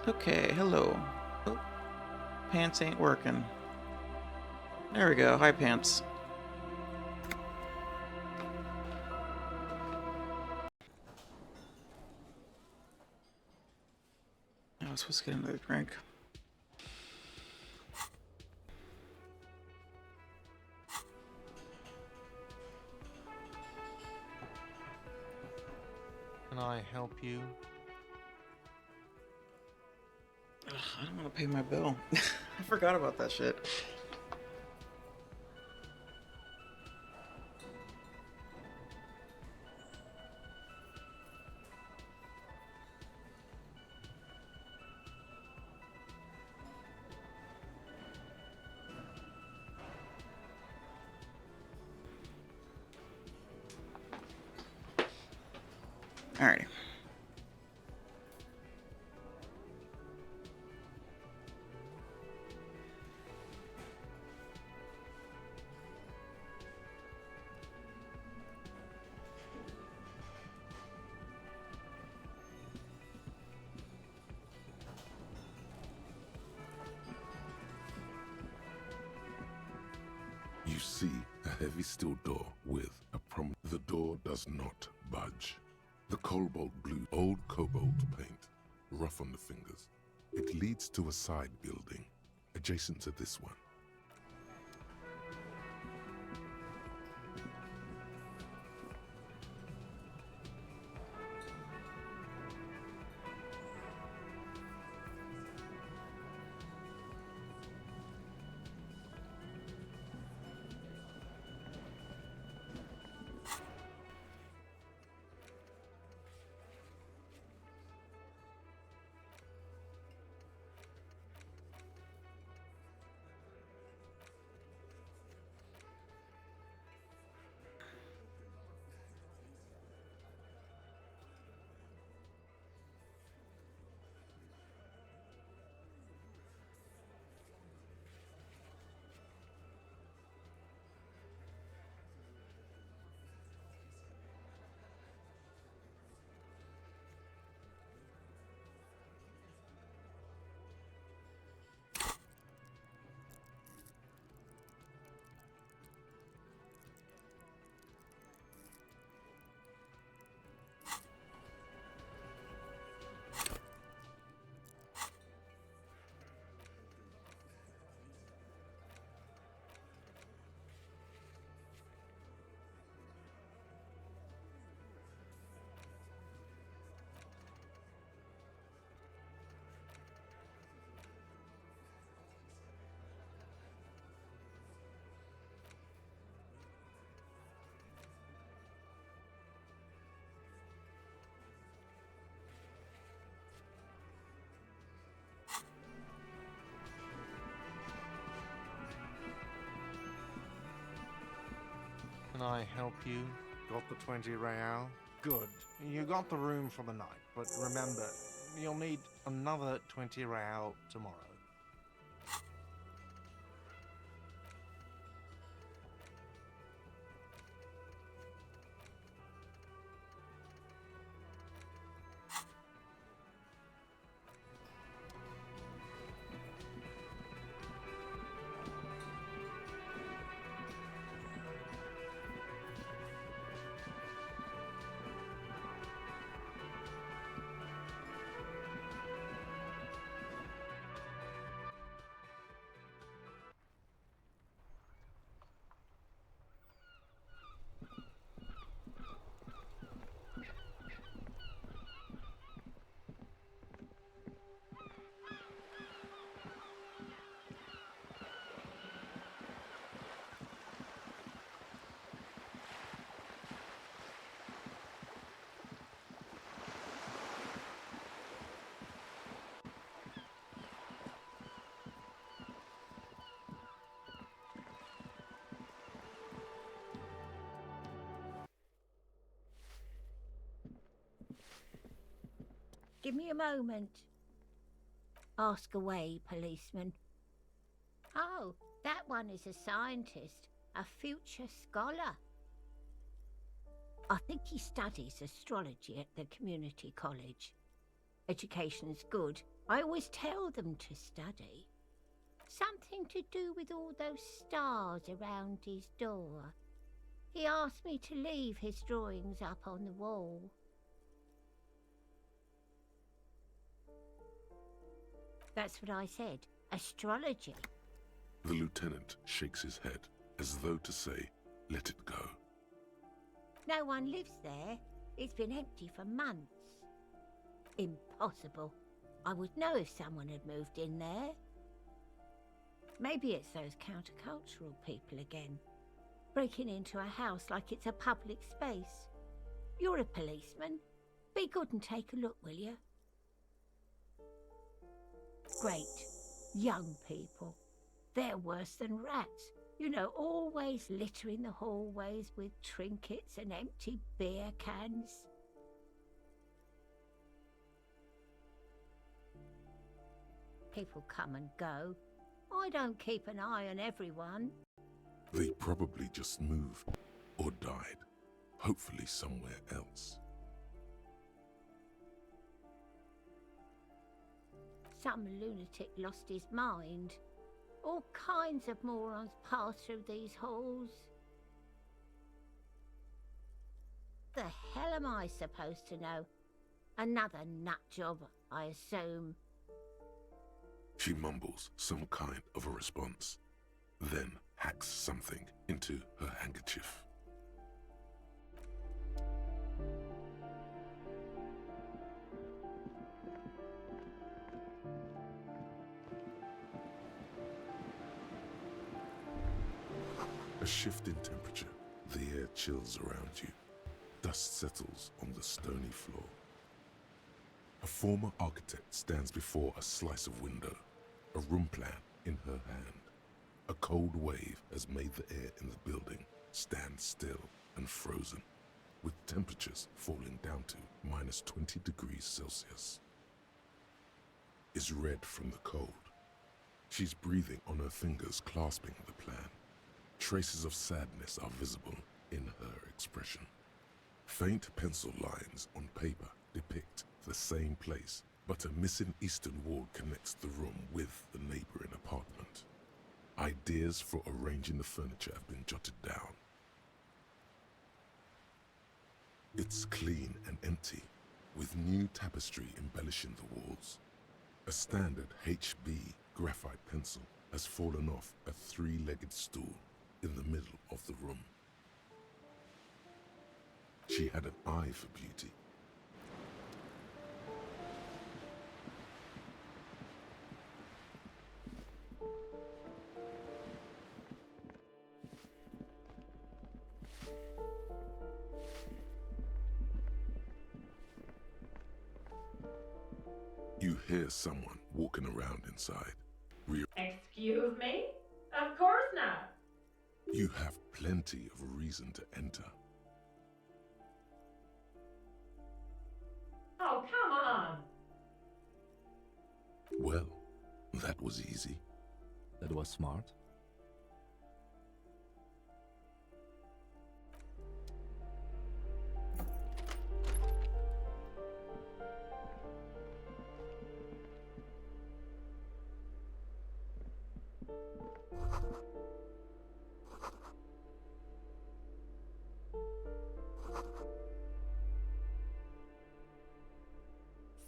Okay, hello. Oh, pants ain't working. There we go. Hi, pants. I was supposed to get another drink. Can I help you? Ugh, I don't want to pay my bill. I forgot about that shit. Alrighty. You see a heavy steel door with a prom. The door does not budge. The cobalt blue, old cobalt paint, rough on the fingers. It leads to a side building, adjacent to this one. Can I help you? Got the 20 real? Good. You got the room for the night, but remember, you'll need another 20 real tomorrow. Give me a moment. Ask away, policeman. Oh, that one is a scientist, a future scholar. I think he studies astrology at the community college. Education's good. I always tell them to study. Something to do with all those stars around his door. He asked me to leave his drawings up on the wall. That's what I said. Astrology. The lieutenant shakes his head, as though to say, let it go. No one lives there. It's been empty for months. Impossible. I would know if someone had moved in there. Maybe it's those countercultural people again, breaking into a house like it's a public space. You're a policeman. Be good and take a look, will you? Great. Young people. They're worse than rats. You know, always littering the hallways with trinkets and empty beer cans. People come and go. I don't keep an eye on everyone. They probably just moved, or died, hopefully somewhere else. Some lunatic lost his mind. All kinds of morons pass through these halls. The hell am I supposed to know? Another nut job, I assume. She mumbles some kind of a response, then hacks something into her handkerchief. A shift in temperature, the air chills around you. Dust settles on the stony floor. A former architect stands before a slice of window, a room plan in her hand. A cold wave has made the air in the building stand still and frozen, with temperatures falling down to minus 20 degrees Celsius. Is red from the cold. She's breathing on her fingers clasping the plan. Traces of sadness are visible in her expression. Faint pencil lines on paper depict the same place, but a missing eastern wall connects the room with the neighboring apartment. Ideas for arranging the furniture have been jotted down. It's clean and empty, with new tapestry embellishing the walls. A standard HB graphite pencil has fallen off a three-legged stool in the middle of the room. She had an eye for beauty. You hear someone walking around inside. Excuse me? Of course not. You have plenty of reason to enter. Oh, come on! Well, that was easy. That was smart.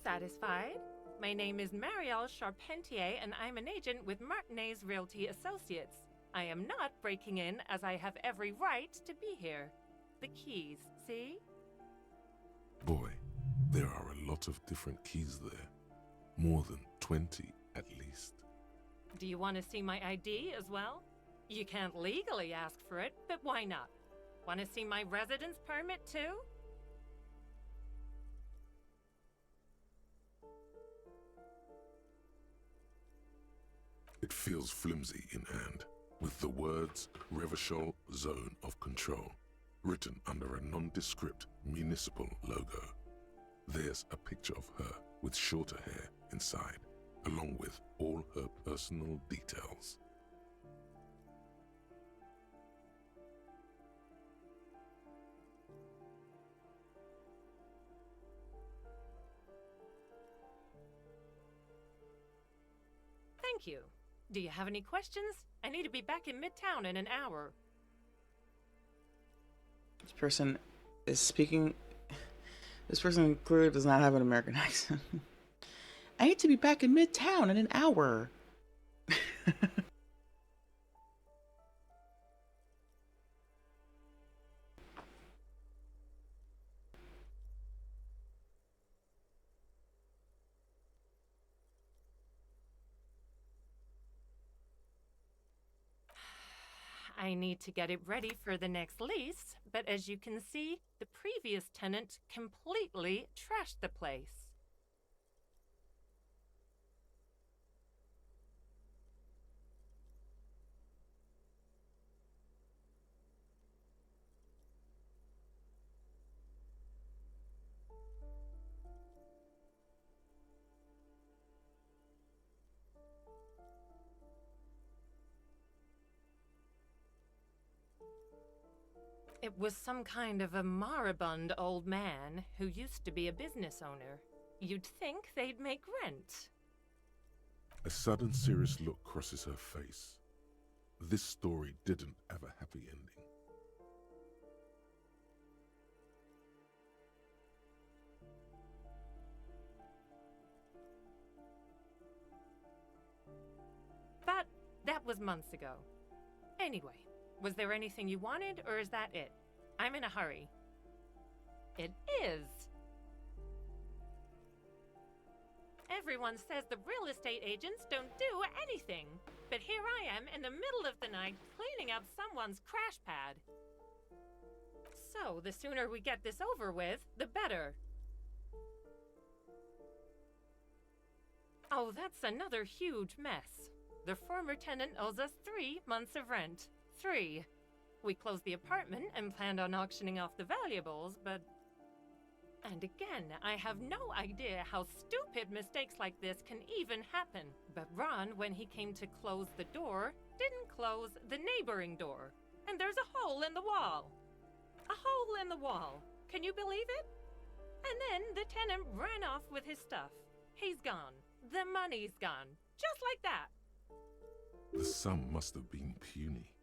Satisfied? My name is Marielle Charpentier, and I'm an agent with Martinez Realty Associates. I am not breaking in, as I have every right to be here. The keys, see? Boy, there are a lot of different keys there. More than 20 at least. Do you want to see my ID as well? You can't legally ask for it, but why not? Want to see my residence permit too? It feels flimsy in hand, with the words Revachol Zone of Control written under a nondescript municipal logo. There's a picture of her with shorter hair inside, along with all her personal details. Thank you. Do you have any questions? I need to be back in Midtown in an hour. This person is speaking. This person clearly does not have an American accent. I need to be back in Midtown in an hour. I need to get it ready for the next lease, but as you can see, the previous tenant completely trashed the place. It was some kind of a moribund old man who used to be a business owner. You'd think they'd make rent. A sudden serious look crosses her face. This story didn't have a happy ending. But that was months ago. Anyway, was there anything you wanted, or is that it? I'm in a hurry. It is! Everyone says the real estate agents don't do anything. But here I am in the middle of the night cleaning up someone's crash pad. So, the sooner we get this over with, the better. Oh, that's another huge mess. The former tenant owes us 3 months of rent. 3. We closed the apartment and planned on auctioning off the valuables, but... And again, I have no idea how stupid mistakes like this can even happen. But Ron, when he came to close the door, didn't close the neighboring door. And there's a hole in the wall. A hole in the wall. Can you believe it? And then the tenant ran off with his stuff. He's gone. The money's gone. Just like that. The sum must have been puny.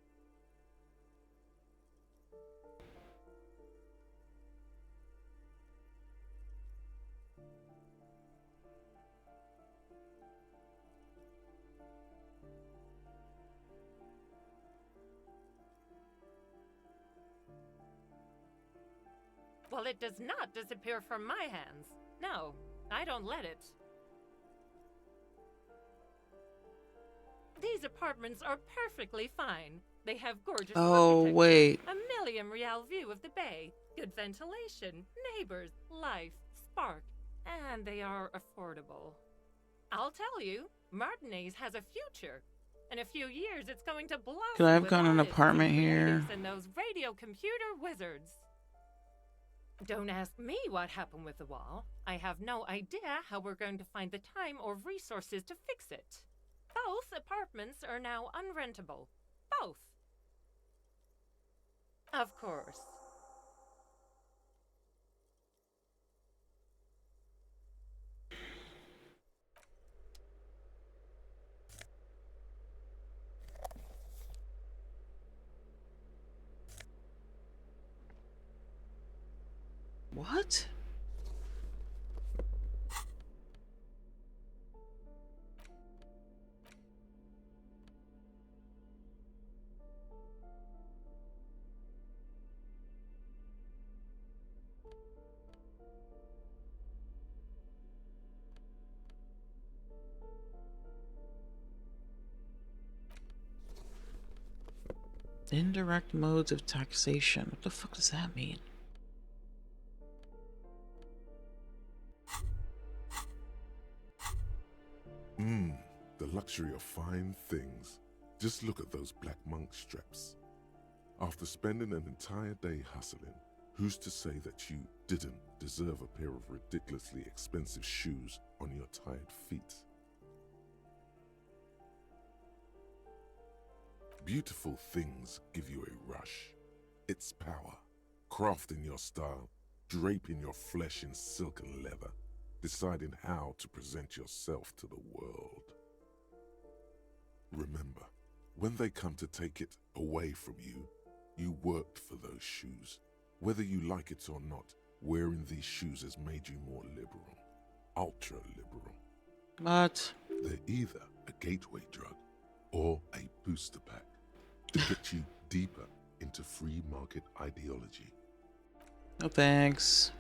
Well, it does not disappear from my hands. No, I don't let it. These apartments are perfectly fine. They have gorgeous Oh, architecture, wait. a million-real view of the bay, good ventilation, neighbors, life, spark, and they are affordable. I'll tell you, Martinez has a future. In a few years, it's going to blossom. Could I have with gotten an artists apartment and here? creatives and those radio computer wizards. Don't ask me what happened with the wall. I have no idea how we're going to find the time or resources to fix it. Both apartments are now unrentable. Both. Of course. What? Indirect modes of taxation. What the fuck does that mean? The luxury of fine things. Just look at those black monk straps. After spending an entire day hustling, who's to say that you didn't deserve a pair of ridiculously expensive shoes on your tired feet? Beautiful things give you a rush. It's power. Crafting your style, draping your flesh in silk and leather, deciding how to present yourself to the world. Remember, when they come to take it away from you, you worked for those shoes. Whether you like it or not, wearing these shoes has made you more liberal. Ultra liberal. What? They're either a gateway drug or a booster pack to get you deeper into free market ideology. No thanks.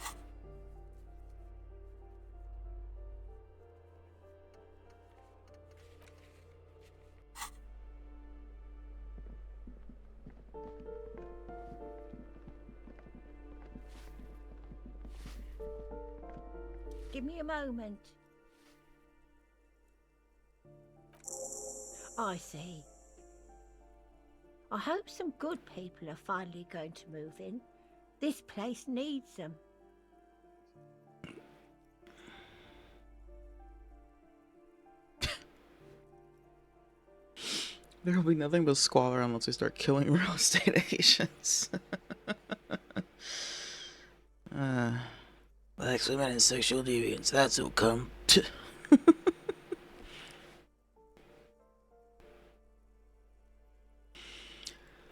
Give me a moment. I see. I hope some good people are finally going to move in. This place needs them. There will be nothing but squalor unless we start killing real estate agents. Blacks, women, and sexual deviants. That's who come.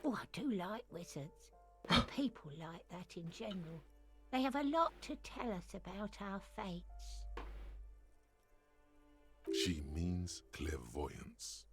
Oh, I do like wizards. And people like that in general. They have a lot to tell us about our fates. She means clairvoyance.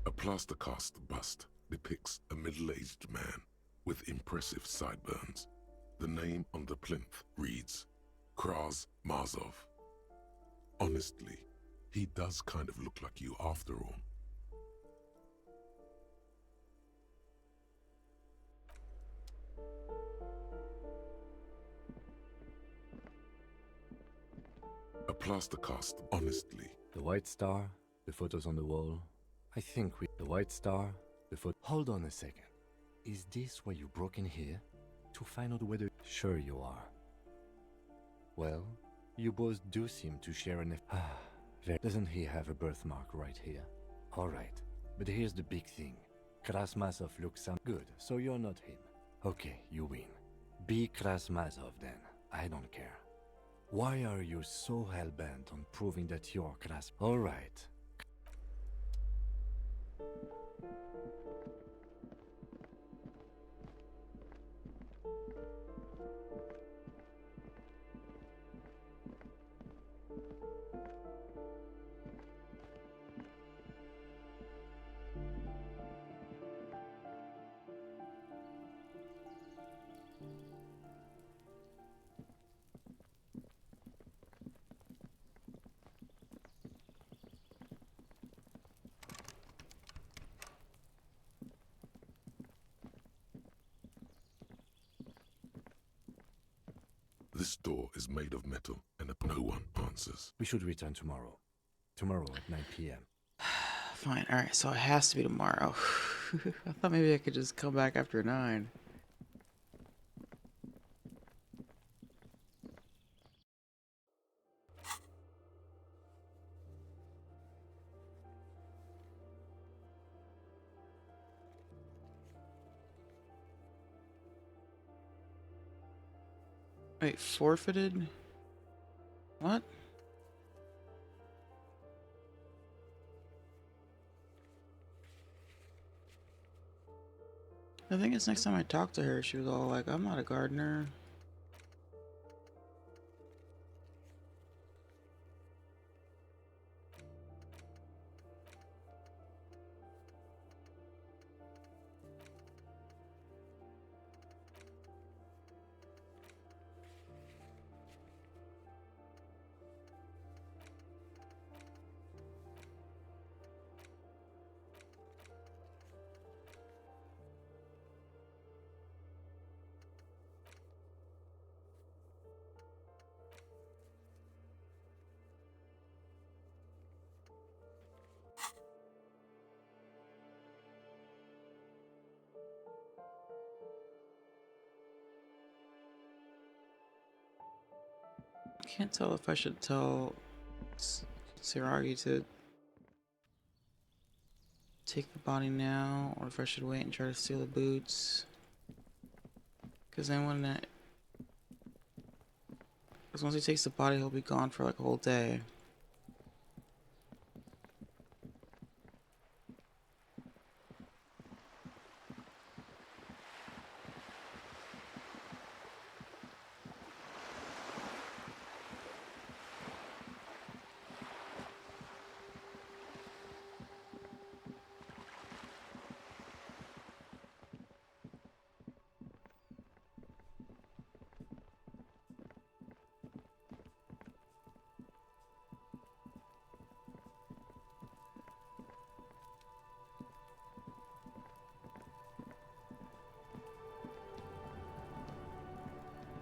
A plaster cast bust depicts a middle-aged man with impressive sideburns. The name on the plinth reads Kraz Mazov. Honestly, he does kind of look like you after all. A plaster cast, honestly. The White Star, the photos on the wall. I think the White Star, the photo. Hold on a second. Is this why you broke in here? To find out whether. Sure you are. Well, you both do seem to share an. Doesn't he have a birthmark right here? Alright, but here's the big thing. Krasmazov looks good, so you're not him. Okay, you win. Be Krasmazov then. I don't care. Why are you so hell-bent on proving that you're Kras? Alright. This door is made of metal, and no one answers. We should return tomorrow. Tomorrow at 9 p.m. Fine. All right. So it has to be tomorrow. I thought maybe I could just come back after 9. Wait, forfeited? What? I think it's next time I talked to her, she was all like, I'm not a gardener. Can't tell if I should tell Siragi to take the body now, or if I should wait and try to steal the boots. Because then because once he takes the body, he'll be gone for like a whole day.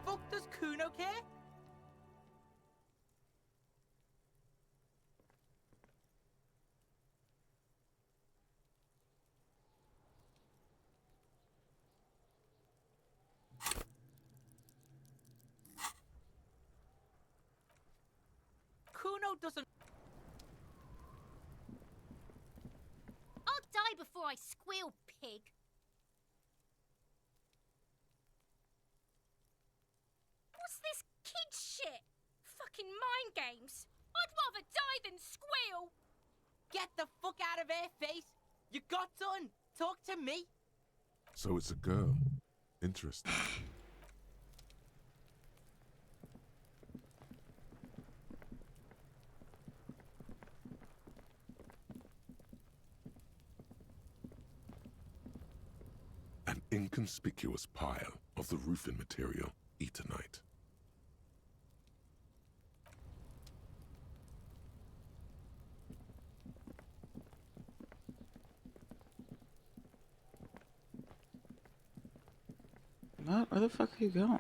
Fuck does Kuno care? Kuno doesn't. I'll die before I squeal, pig. What's this kid shit? Fucking mind games. I'd rather die than squeal. Get the fuck out of here, face. You got done. Talk to me. So it's a girl. Interesting. An inconspicuous pile of the roofing material, Eternite. What? Where the fuck are you going?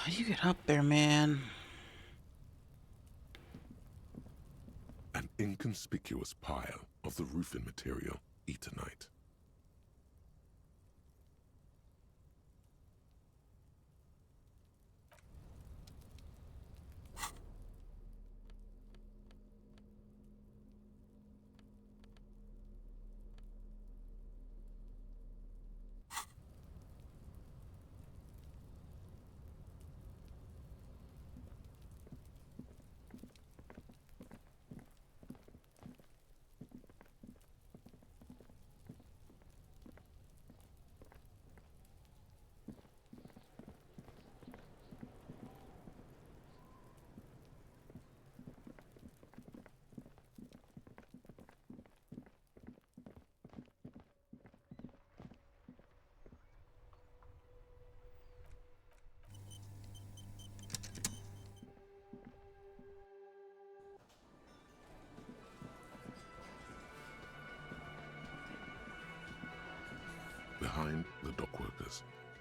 You get up there, man. An inconspicuous pile of the roofing material, Eternite.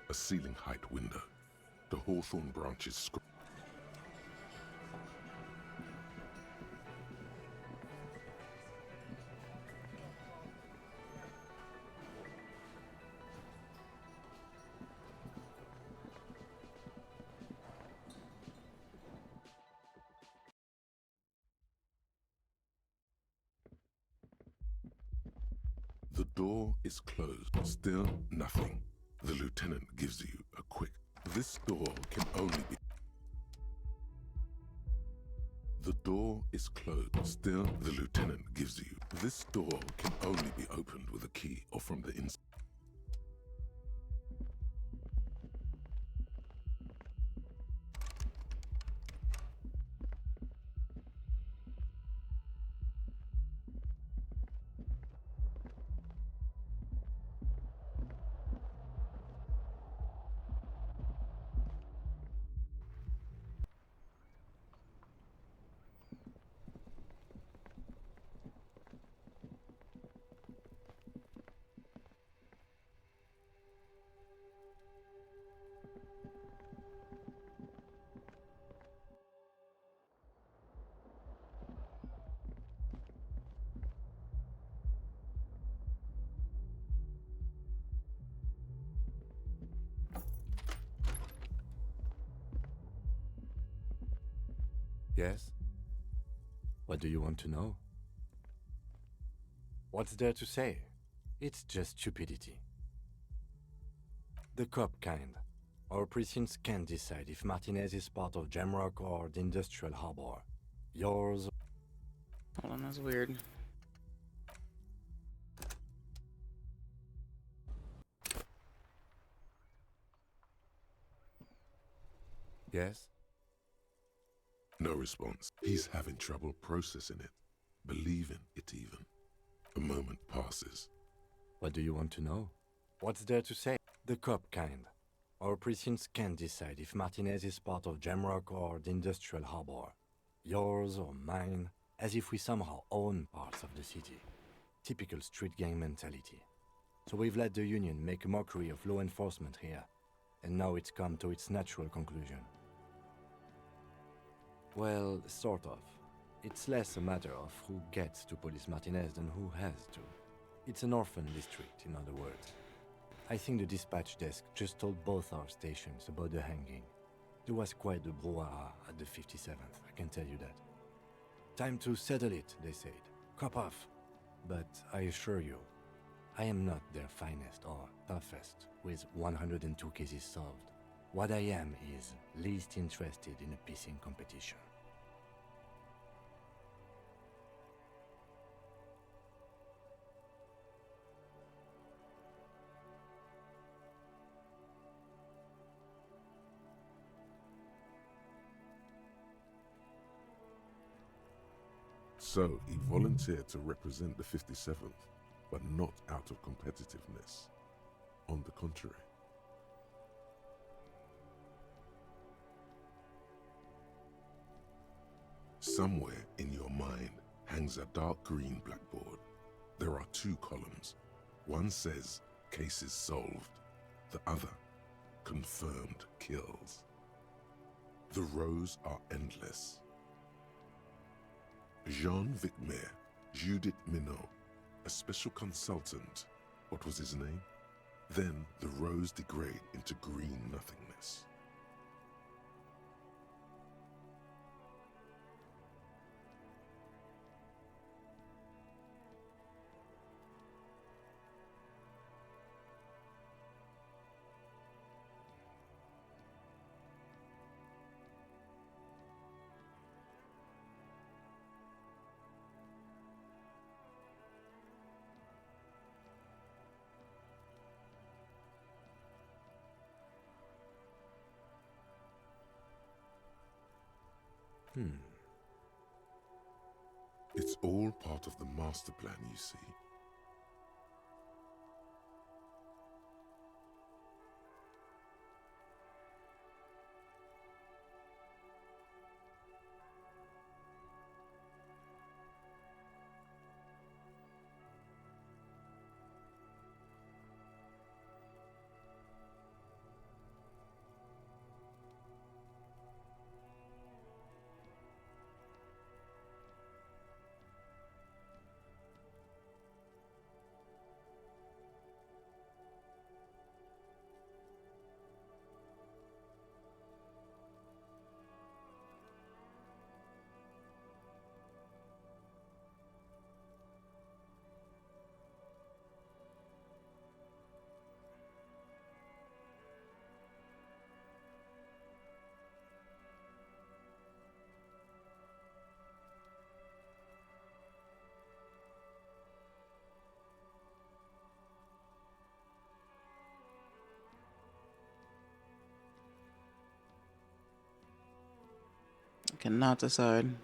A ceiling height window. The hawthorn branches scroll. The door is closed. Still nothing. The lieutenant gives you a quick. This door can only be. The door is closed. Still, the lieutenant gives you. This door can only be opened with a key or from the inside. Yes? What do you want to know? What's there to say? It's just stupidity. The cop kind. Our precincts can't decide if Martinez is part of Jamrock or the Industrial Harbor. Yours. Hold on, that's weird. Yes? No response. He's having trouble processing it, believing it even. A moment passes. What do you want to know? What's there to say? The cop kind. Our precincts can't decide if Martinez is part of Jamrock or the Industrial Harbor. Yours or mine, as if we somehow own parts of the city. Typical street gang mentality. So we've let the Union make a mockery of law enforcement here, and now it's come to its natural conclusion. Well, sort of. It's less a matter of who gets to police Martinez than who has to. It's an orphan district, in other words. I think the dispatch desk just told both our stations about the hanging. There was quite the brouhaha at the 57th, I can tell you that. Time to settle it, they said. Cop off. But I assure you, I am not their finest or toughest with 102 cases solved. What I am is least interested in a pissing competition. So he volunteered to represent the 57th, but not out of competitiveness. On the contrary. Somewhere in your mind hangs a dark green blackboard. There are two columns. One says, cases solved. The other, confirmed kills. The rows are endless. Jean Vicmer, Judith Minot, a special consultant. What was his name? Then the rows degrade into green nothingness. It's all part of the master plan, you see. Cannot decide.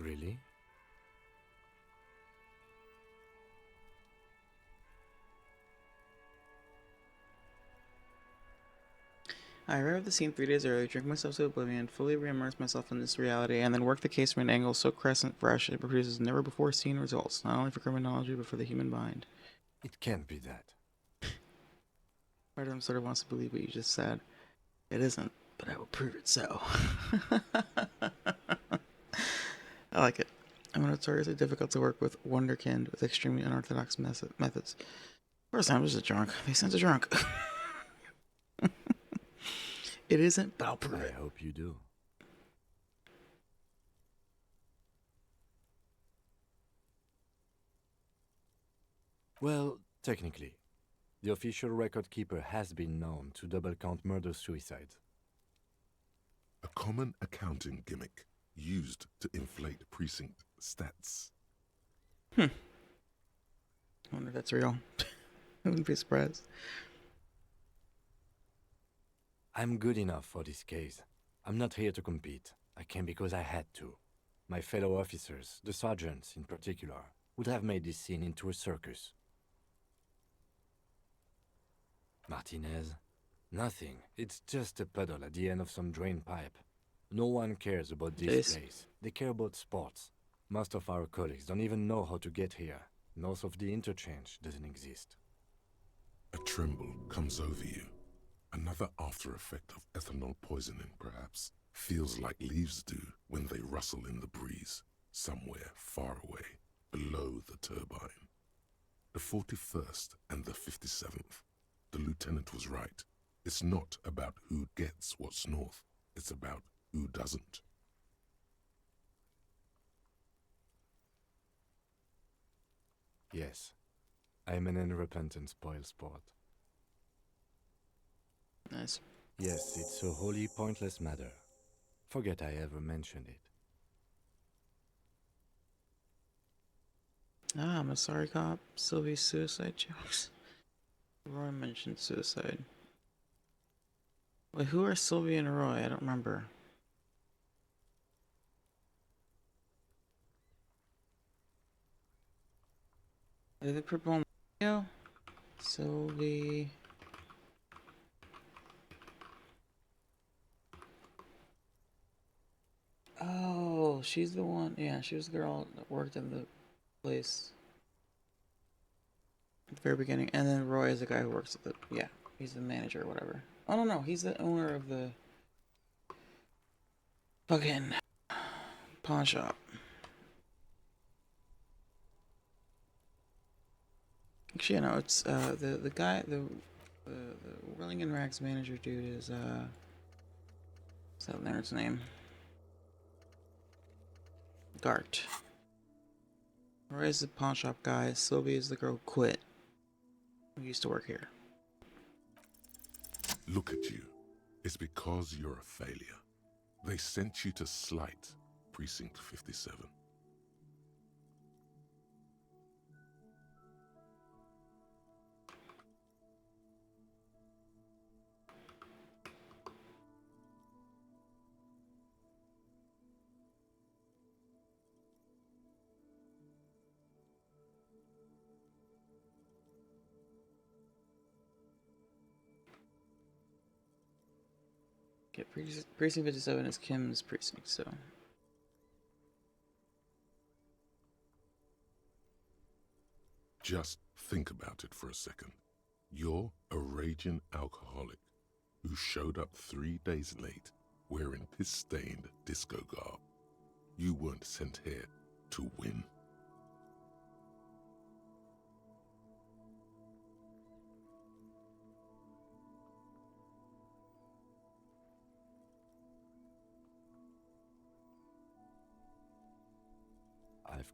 Really? I arrive at the scene 3 days early, drink myself to oblivion, fully reimmerse myself in this reality, and then work the case from an angle so crescent fresh it produces never before seen results, not only for criminology but for the human mind. It can't be that. Part of him sort of wants to believe what you just said. It isn't, but I will prove it so. I like it. I'm notoriously difficult to work with, wonderkind, with extremely unorthodox methods. First time, I was just drunk. They sent a drunk. It isn't, but I'll prove I it. hope you do. Well, technically, the official record keeper has been known to double count murder-suicides. A common accounting gimmick used to inflate precinct stats. I wonder if that's real. I wouldn't be surprised. I'm good enough for this case. I'm not here to compete. I came because I had to. My fellow officers, the sergeants in particular, would have made this scene into a circus. Martinez? Nothing. It's just a puddle at the end of some drain pipe. No one cares about this place. They care about sports. Most of our colleagues don't even know how to get here. North of the interchange doesn't exist. A tremble comes over you. Another after effect of ethanol poisoning, perhaps. Feels like leaves do when they rustle in the breeze, somewhere far away, below the turbine. The 41st and the 57th. The lieutenant was right. It's not about who gets what's north. It's about who doesn't. Yes, I'm an unrepentant spoilsport. Nice. Yes, it's a wholly pointless matter. Forget I ever mentioned it. Ah, I'm a sorry cop. Sylvie's suicide jokes. Roy mentioned suicide. Wait, who are Sylvie and Roy? I don't remember. Are they purple and Mario? Sylvie. Oh, she's the one. Yeah, she was the girl that worked in the place at the very beginning. And then Roy is the guy who works at the. Yeah, he's the manager or whatever. Oh, no, he's the owner of the fucking pawn shop. Actually, you know, it's the guy, the Whirling in Rags manager dude is what's that nerd's name? Gart. Roy's the pawn shop guy. Sylvie is the girl who quit. Who used to work here. Look at you. It's because you're a failure. They sent you to Slight, Precinct 57. Yeah, precinct 57 is Kim's precinct, so. Just think about it for a second. You're a raging alcoholic who showed up 3 days late wearing piss-stained disco garb. You weren't sent here to win.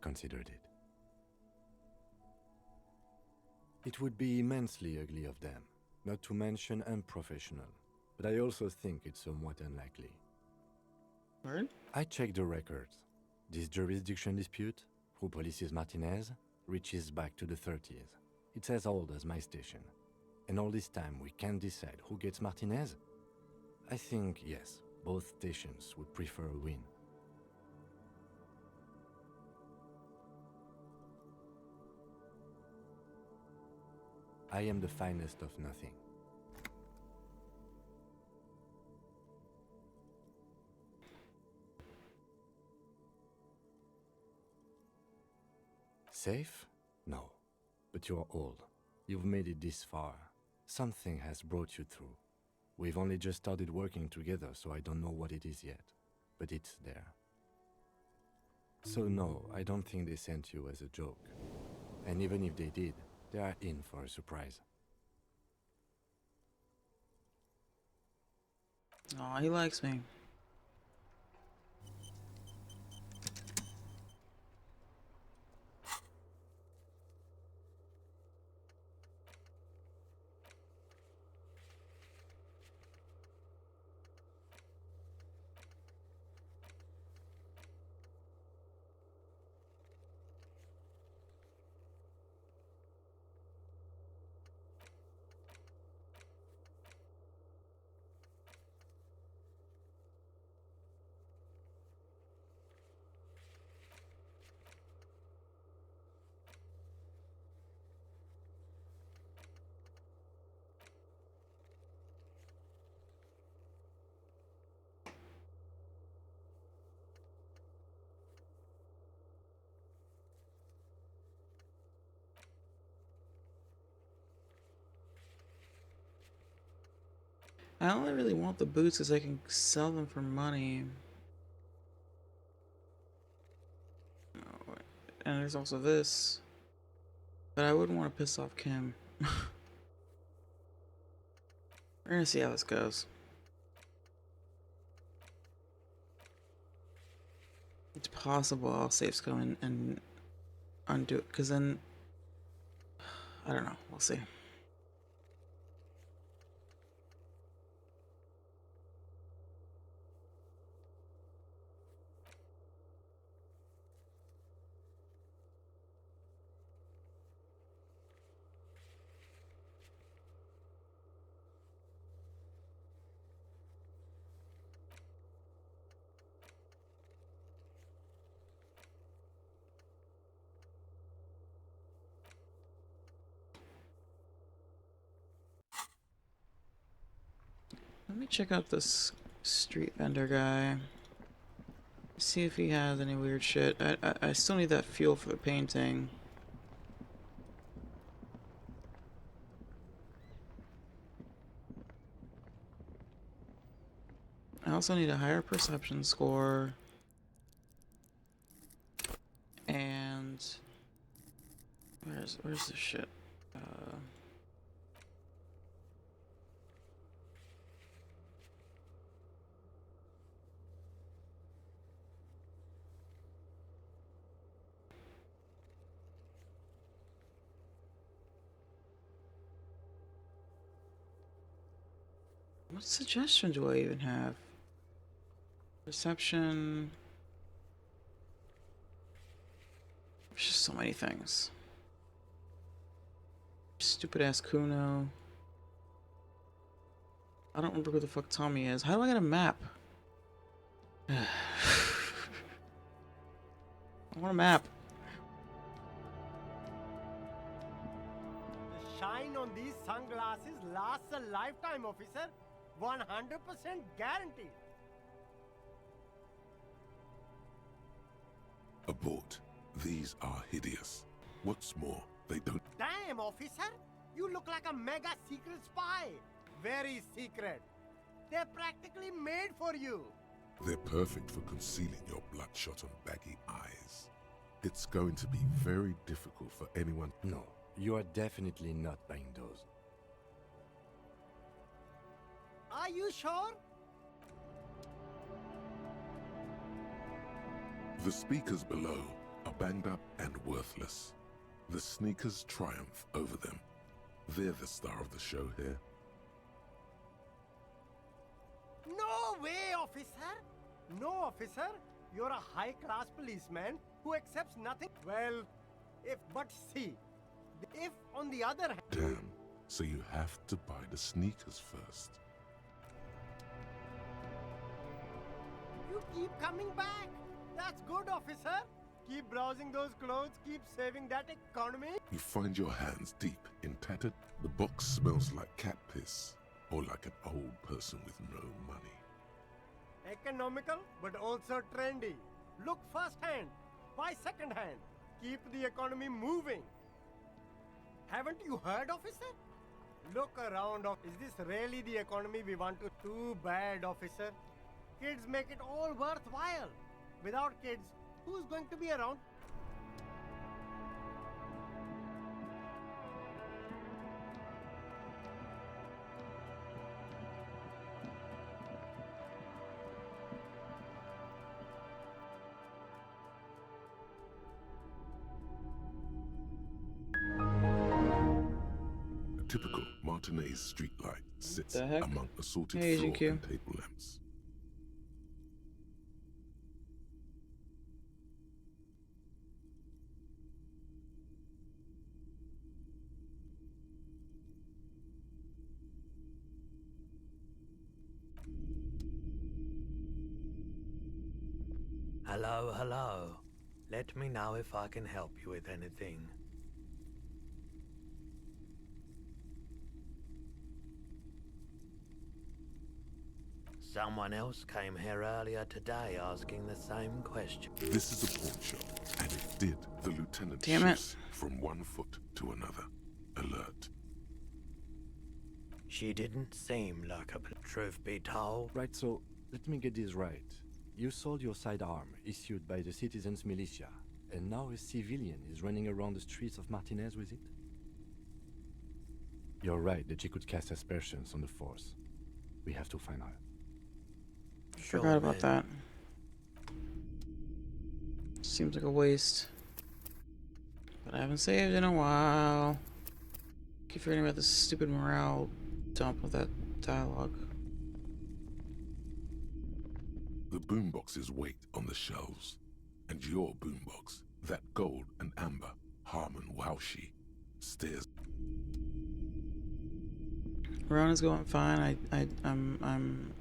considered it. It would be immensely ugly of them, not to mention unprofessional, but I also think it's somewhat unlikely. Word? I checked the records. This jurisdiction dispute, who polices Martinez, reaches back to the 30s. It's as old as my station. And all this time we can't decide who gets Martinez? I think, yes, both stations would prefer a win. I am the finest of nothing. Safe? No. But you're old. You've made it this far. Something has brought you through. We've only just started working together, so I don't know what it is yet. But it's there. So no, I don't think they sent you as a joke. And even if they did, they are in for a surprise. Aw, he likes me. I only really want the boots because I can sell them for money. Oh, and there's also this. But I wouldn't want to piss off Kim. We're gonna see how this goes. It's possible I'll save scum and undo it, because then I don't know. We'll see. Let me check out this street vendor guy. See if he has any weird shit. I still need that fuel for the painting. I also need a higher perception score. And where's the shit? What suggestion do I even have? Perception. There's just so many things. Stupid ass Kuno. I don't remember who the fuck Tommy is. How do I get a map? I want a map. The shine on these sunglasses lasts a lifetime, officer. 100% guaranteed. Abort. These are hideous. What's more, they don't. Damn, officer! You look like a mega secret spy. Very secret. They're practically made for you. They're perfect for concealing your bloodshot and baggy eyes. It's going to be very difficult for anyone. No, you are definitely not buying those. Are you sure? The speakers below are banged up and worthless. The sneakers triumph over them. They're the star of the show here. No way, officer! No, officer. You're a high-class policeman who accepts nothing. Well, but see, if on the other hand... Damn, so you have to buy the sneakers first. You keep coming back. That's good, officer. Keep browsing those clothes, keep saving that economy. You find your hands deep in tattered. The box smells like cat piss, or like an old person with no money. Economical, but also trendy. Look first-hand, buy second-hand. Keep the economy moving. Haven't you heard, officer? Look around. Is this really the economy we want to? Too bad, officer. Kids make it all worthwhile. Without kids, who's going to be around? A typical Martinez streetlight sits The heck? among assorted Hey, floor Agent Q. and table lamps. Hello, hello. Let me know if I can help you with anything. Someone else came here earlier today asking the same question. This is a pawn shop, and it did. The lieutenant Damn it. shifts from one foot to another. Alert. She didn't seem like a... Truth be told, Right, so let me get this right. You sold your sidearm, issued by the citizens' militia, and now a civilian is running around the streets of Martinez with it? You're right that she could cast aspersions on the force. We have to find her. Forgot about that. Seems like a waste. But I haven't saved in a while. Keep forgetting about this stupid morale dump of that dialogue. The boomboxes wait on the shelves. And your boombox, that gold and amber Harmon Waushi, stares. Run is going fine. I'm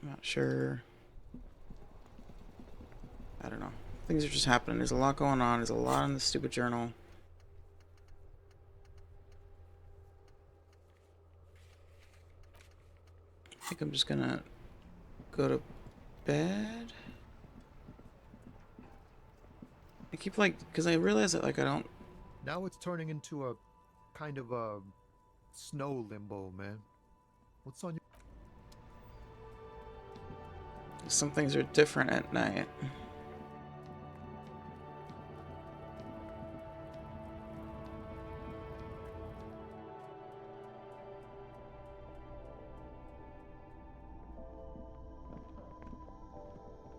not sure. I don't know. Things are just happening. There's a lot going on. There's a lot in this stupid journal. I think I'm just gonna go to bed. I keep because I realize that I don't. Now it's turning into a kind of a snow limbo, man. What's on your... Some things are different at night.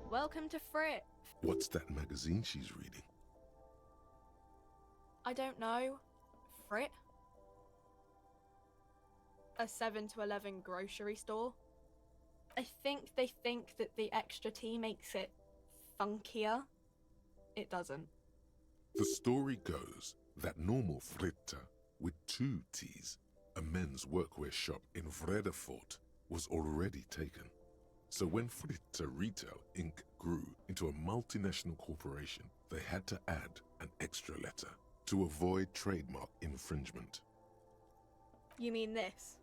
Welcome to Frit. What's that magazine she's reading? I don't know. Frit? A 7 to 11 grocery store. I think they think that the extra T makes it funkier. It doesn't. The story goes that normal Fritta, with 2 T's, a men's workwear shop in Vredefort, was already taken. So when Fritta Retail Inc. grew into a multinational corporation, they had to add an extra letter to avoid trademark infringement. You mean this?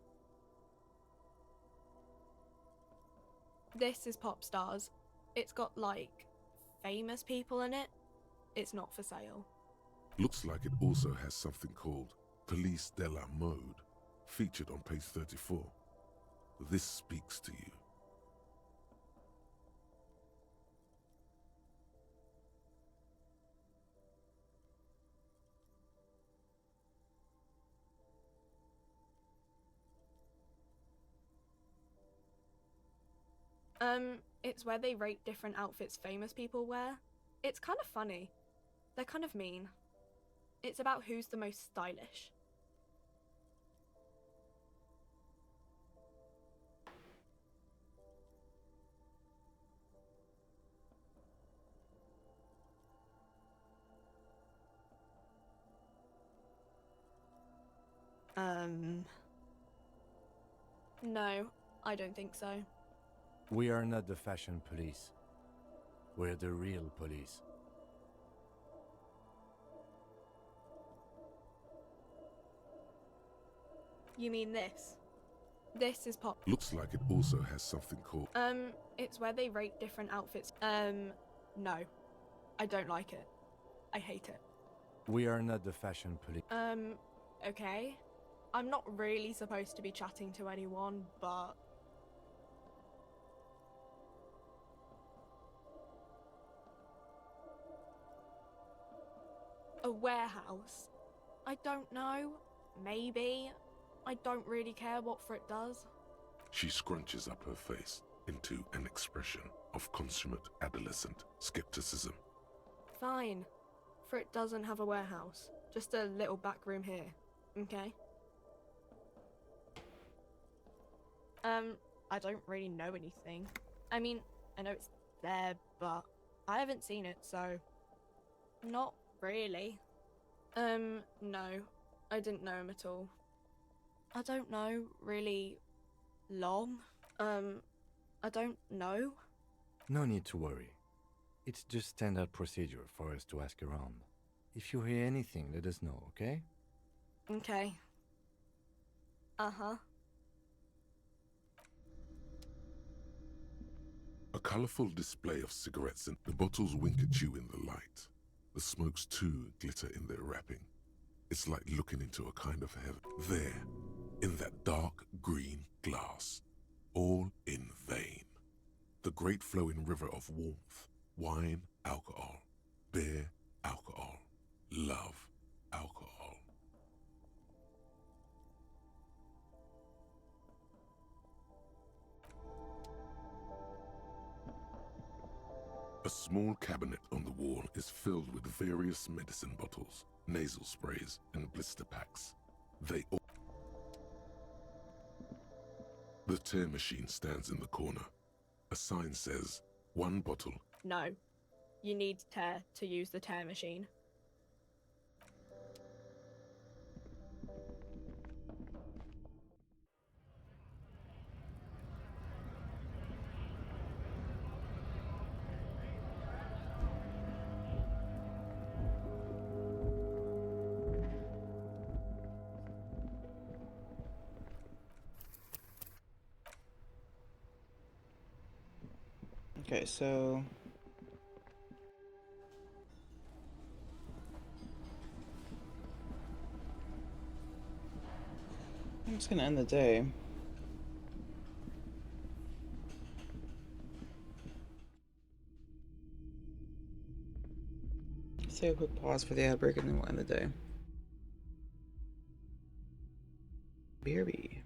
This is Pop Stars. It's got, famous people in it. It's not for sale. Looks like it also has something called Police de la Mode, featured on page 34. This speaks to you. It's where they rate different outfits famous people wear. It's kind of funny. They're kind of mean. It's about who's the most stylish. No, I don't think so. We are not the fashion police. We're the real police. You mean this? This is pop. Looks like it also has something called... It's where they rate different outfits. No. I don't like it. I hate it. We are not the fashion police. Okay. I'm not really supposed to be chatting to anyone, but... A warehouse? I don't know. Maybe. I don't really care what Frit does. She scrunches up her face into an expression of consummate adolescent skepticism. Fine. Frit doesn't have a warehouse. Just a little back room here. Okay? I don't really know anything. I mean, I know it's there, but I haven't seen it, so... Not really. No. I didn't know him at all. I don't know, really... long. I don't know. No need to worry. It's just standard procedure for us to ask around. If you hear anything, let us know, okay? Okay. Uh-huh. A colourful display of cigarettes and the bottles wink at you in the light. The smokes too glitter in their wrapping. It's like looking into a kind of heaven. There, in that dark green glass, all in vain. The great flowing river of warmth, wine, alcohol, beer, alcohol, love, alcohol. A small cabinet on the wall is filled with various medicine bottles, nasal sprays, and blister packs. They all... The tear machine stands in the corner. A sign says, 1 bottle. No. You need tear to use the tear machine. Okay, so... I'm just gonna end the day. Let's take a quick pause for the ad break and then we'll end the day. BRB.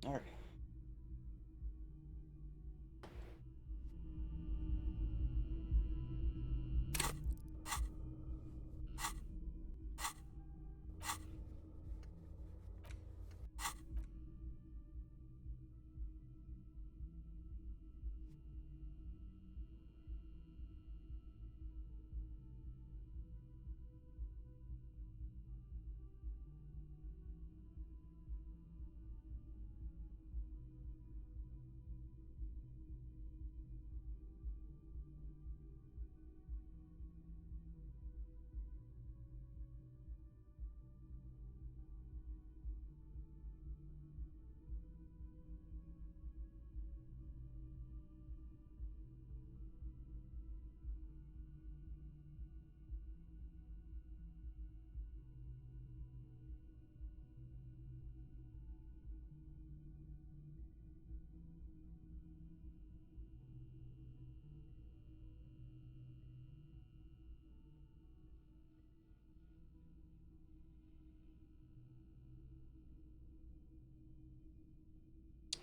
All right.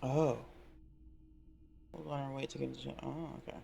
Oh. Hold on our way to get to. Oh, okay.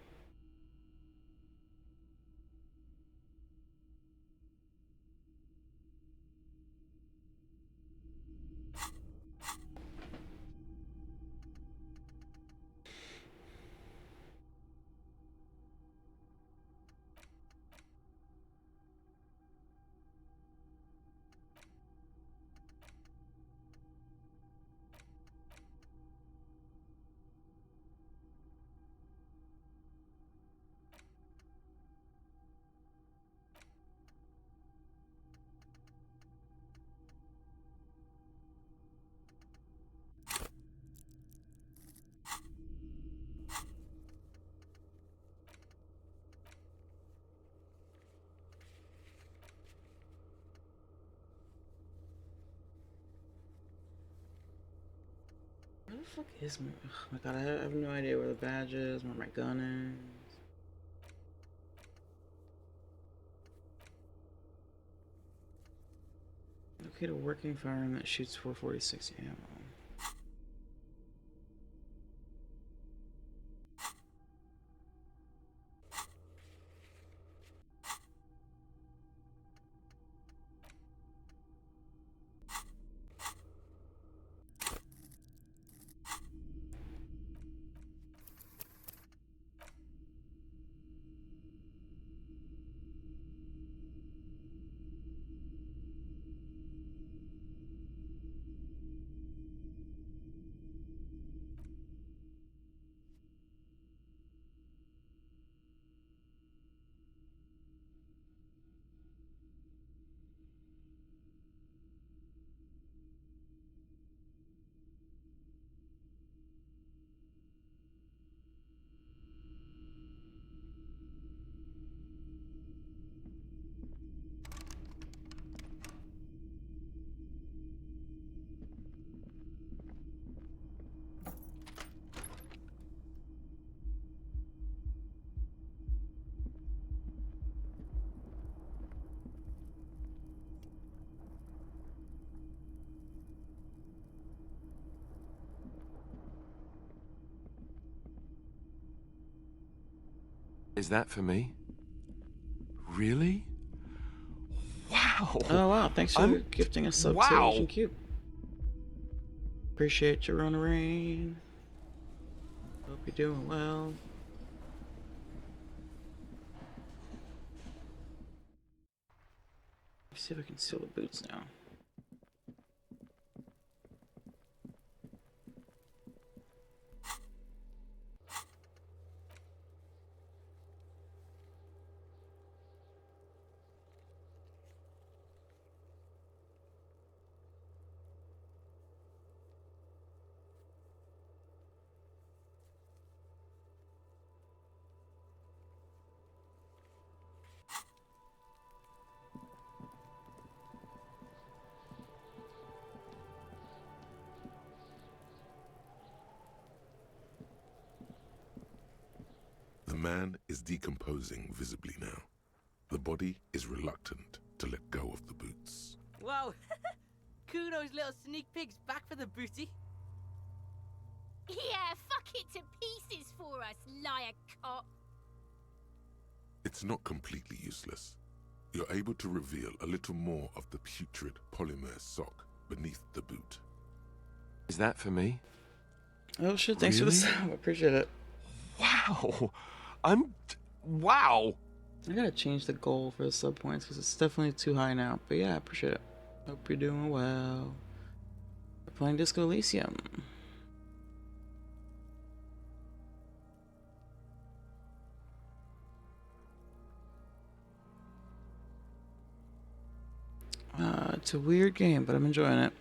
Where the fuck is my? Oh my god, I have no idea where the badge is, where my gun is. Locate a working firearm that shoots 446 ammo. Is that for me? Really? Wow! Oh wow, thanks for gifting us sub to Agent Cube. Appreciate you, Rona Rain. Hope you're doing well. Let's see if I can steal the boots now. The man is decomposing visibly now. The body is reluctant to let go of the boots. Wow. Kuno's little sneak pig's back for the booty. it to pieces for us, liar cop. It's not completely useless. You're able to reveal a little more of the putrid polymer sock beneath the boot. Is that for me? Oh shit, thanks for the Really? sub. I appreciate it. Wow. Wow. I gotta change the goal for the sub points because it's definitely too high now. But yeah, I appreciate it. Hope you're doing well. We're playing Disco Elysium. It's a weird game, but I'm enjoying it.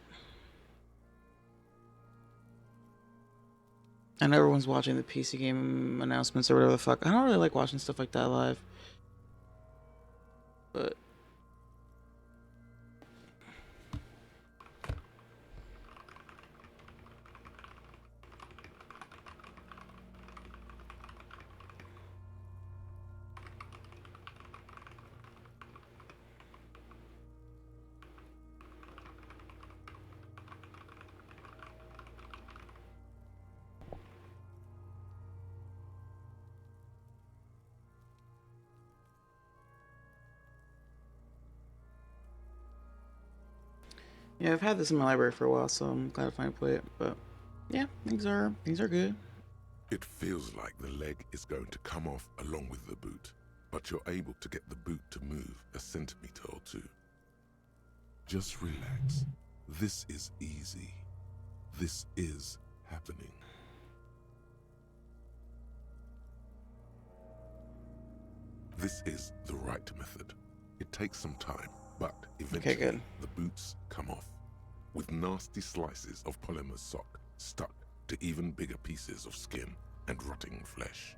I know everyone's watching the PC game announcements or whatever the fuck. I don't really like watching stuff like that live. But yeah, I've had this in my library for a while, so I'm glad to finally play it. But yeah, things are good. It feels like the leg is going to come off along with the boot, but you're able to get the boot to move a centimeter or two. Just relax. This is easy. This is happening. This is the right method. It takes some time, but eventually good. the boots come off, with nasty slices of polymer sock stuck to even bigger pieces of skin and rotting flesh.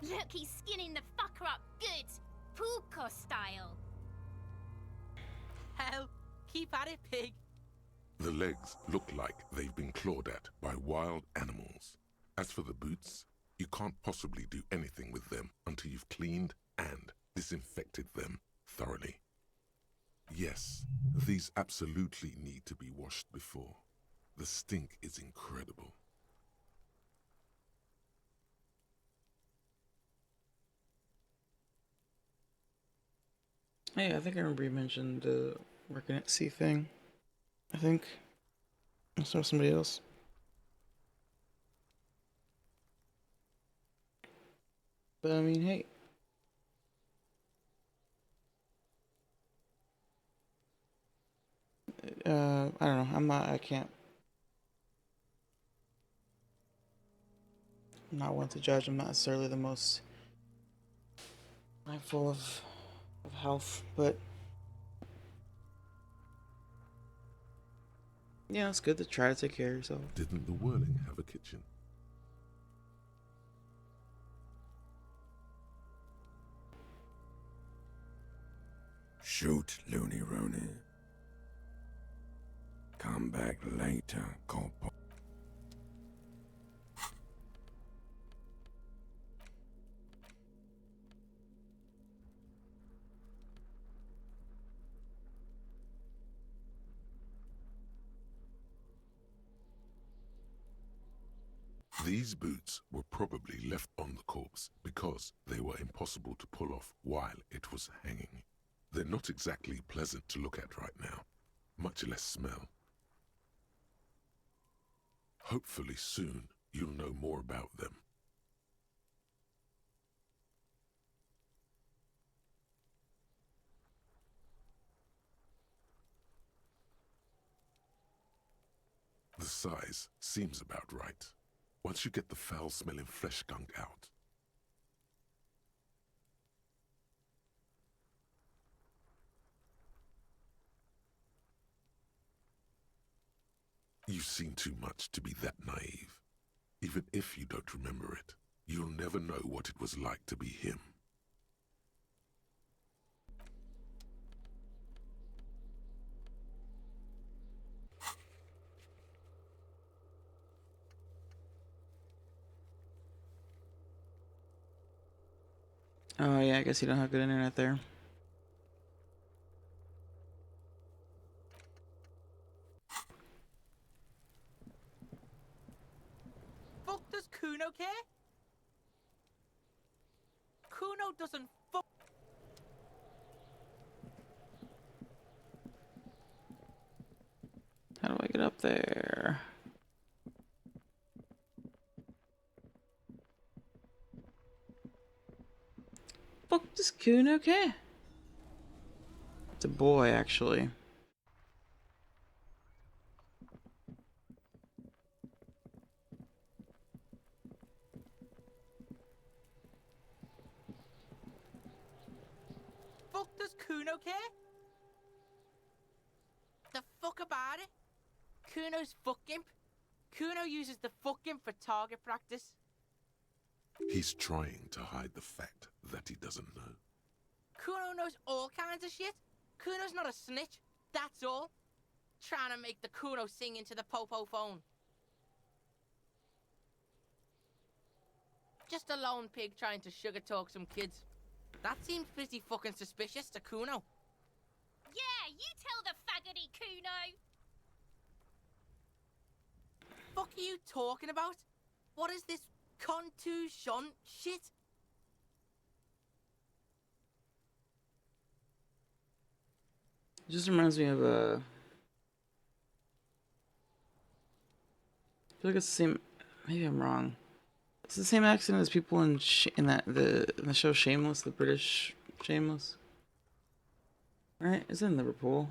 Look, he's skinning the fucker up good. Puka style. Hell, keep at it, pig. The legs look like they've been clawed at by wild animals. As for the boots, you can't possibly do anything with them until you've cleaned and disinfected them thoroughly. Yes, these absolutely need to be washed before. The stink is incredible. Hey, I think I remember you mentioned the working at sea thing. I think. I saw somebody else. But I mean, hey. I don't know. I can't. I'm not one to judge. I'm not necessarily the most mindful of health, but yeah, it's good to try to take care of yourself. Didn't the Whirling have a kitchen? Shoot, Looney Rooney. Come back later, Corporal. These boots were probably left on the corpse because they were impossible to pull off while it was hanging. They're not exactly pleasant to look at right now, much less smell. Hopefully soon you'll know more about them. The size seems about right. Once you get the foul-smelling flesh gunk out. You've seen too much to be that naive. Even if you don't remember it, you'll never know what it was like to be him. Oh yeah, I guess you don't have good internet there. Fuck does Kuno care? Kuno doesn't fuck. How do I get up there? Fuck, does Kuno care? It's a boy, actually. Fuck does Kuno care? The fuck about it? Kuno's fuck imp. Kuno uses the fuck imp for target practice. He's trying to hide the fact that he doesn't know. Kuno knows all kinds of shit. Kuno's not a snitch, that's all. Trying to make the Kuno sing into the popo phone. Just a lone pig trying to sugar talk some kids. That seems pretty fucking suspicious to Kuno. Yeah, you tell the faggoty Kuno. Fuck are you talking about? What is this contusion shit? It just reminds me of I feel like it's the same. Maybe I'm wrong. It's the same accent as people in the show Shameless, the British Shameless. Right? It's in Liverpool,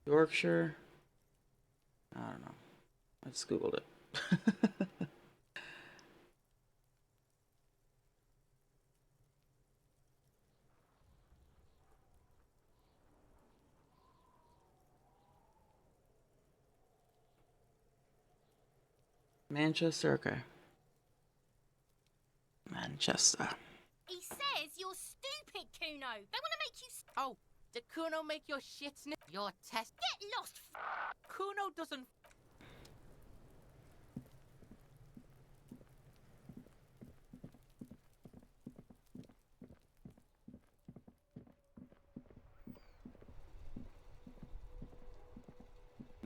Yorkshire. I don't know. I just googled it. Manchester, okay. Manchester. He says you're stupid, Kuno. They want to make you. Oh, did Kuno make your shit snip? Your test. Get lost. Kuno doesn't.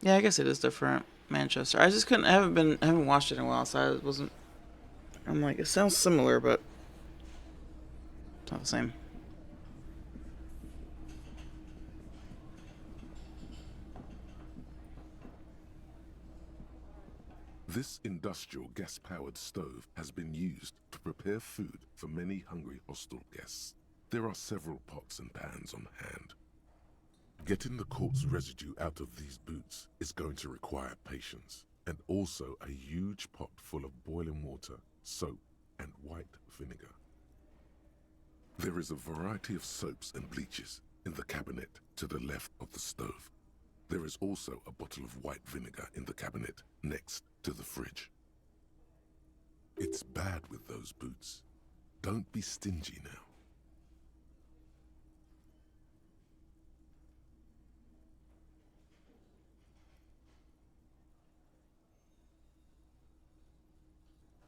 Yeah, I guess it is different. Manchester. I just couldn't. I haven't watched it in a while, so I wasn't. I'm like, it sounds similar, but it's not the same. This industrial gas-powered stove has been used to prepare food for many hungry hostel guests. There are several pots and pans on hand. Getting the corpse residue out of these boots is going to require patience, and also a huge pot full of boiling water, soap, and white vinegar. There is a variety of soaps and bleaches in the cabinet to the left of the stove. There is also a bottle of white vinegar in the cabinet next to the fridge. It's bad with those boots. Don't be stingy now.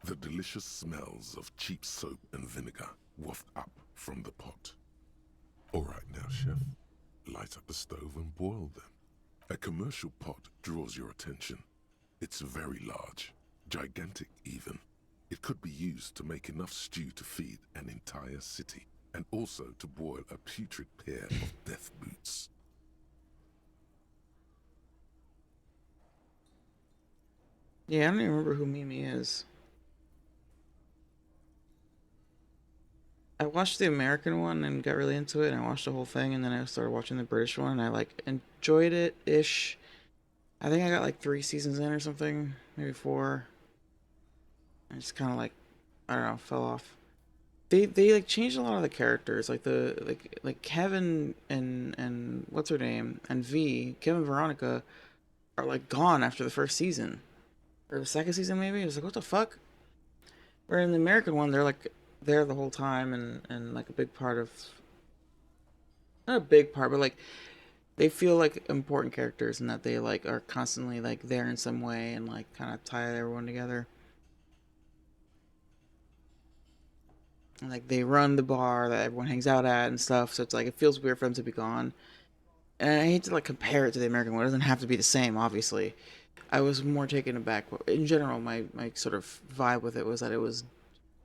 The delicious smells of cheap soap and vinegar waft up from the pot. All right now, chef, light up the stove and boil them. A commercial pot draws your attention. It's very large, gigantic even. It could be used to make enough stew to feed an entire city, and also to boil a putrid pair of death boots. Yeah, I don't even remember who Mimi is. I watched the American one and got really into it, and I watched the whole thing, and then I started watching the British one, and I like enjoyed it-ish. I think I got like 3 seasons in or something, maybe 4. I just kind of like, I don't know, fell off. They like changed a lot of the characters, like like Kevin and what's her name and Kevin and Veronica are like gone after the first season or the second season maybe. I was like, what the fuck? Where in the American one, they're like there the whole time and like a big part of, not a big part, but like they feel like important characters and that they like are constantly like there in some way and like kind of tie everyone together. And like they run the bar that everyone hangs out at and stuff, so it's like it feels weird for them to be gone. And I hate to like compare it to the American one. It doesn't have to be the same, obviously, I was more taken aback. In general, my sort of vibe with it was that it was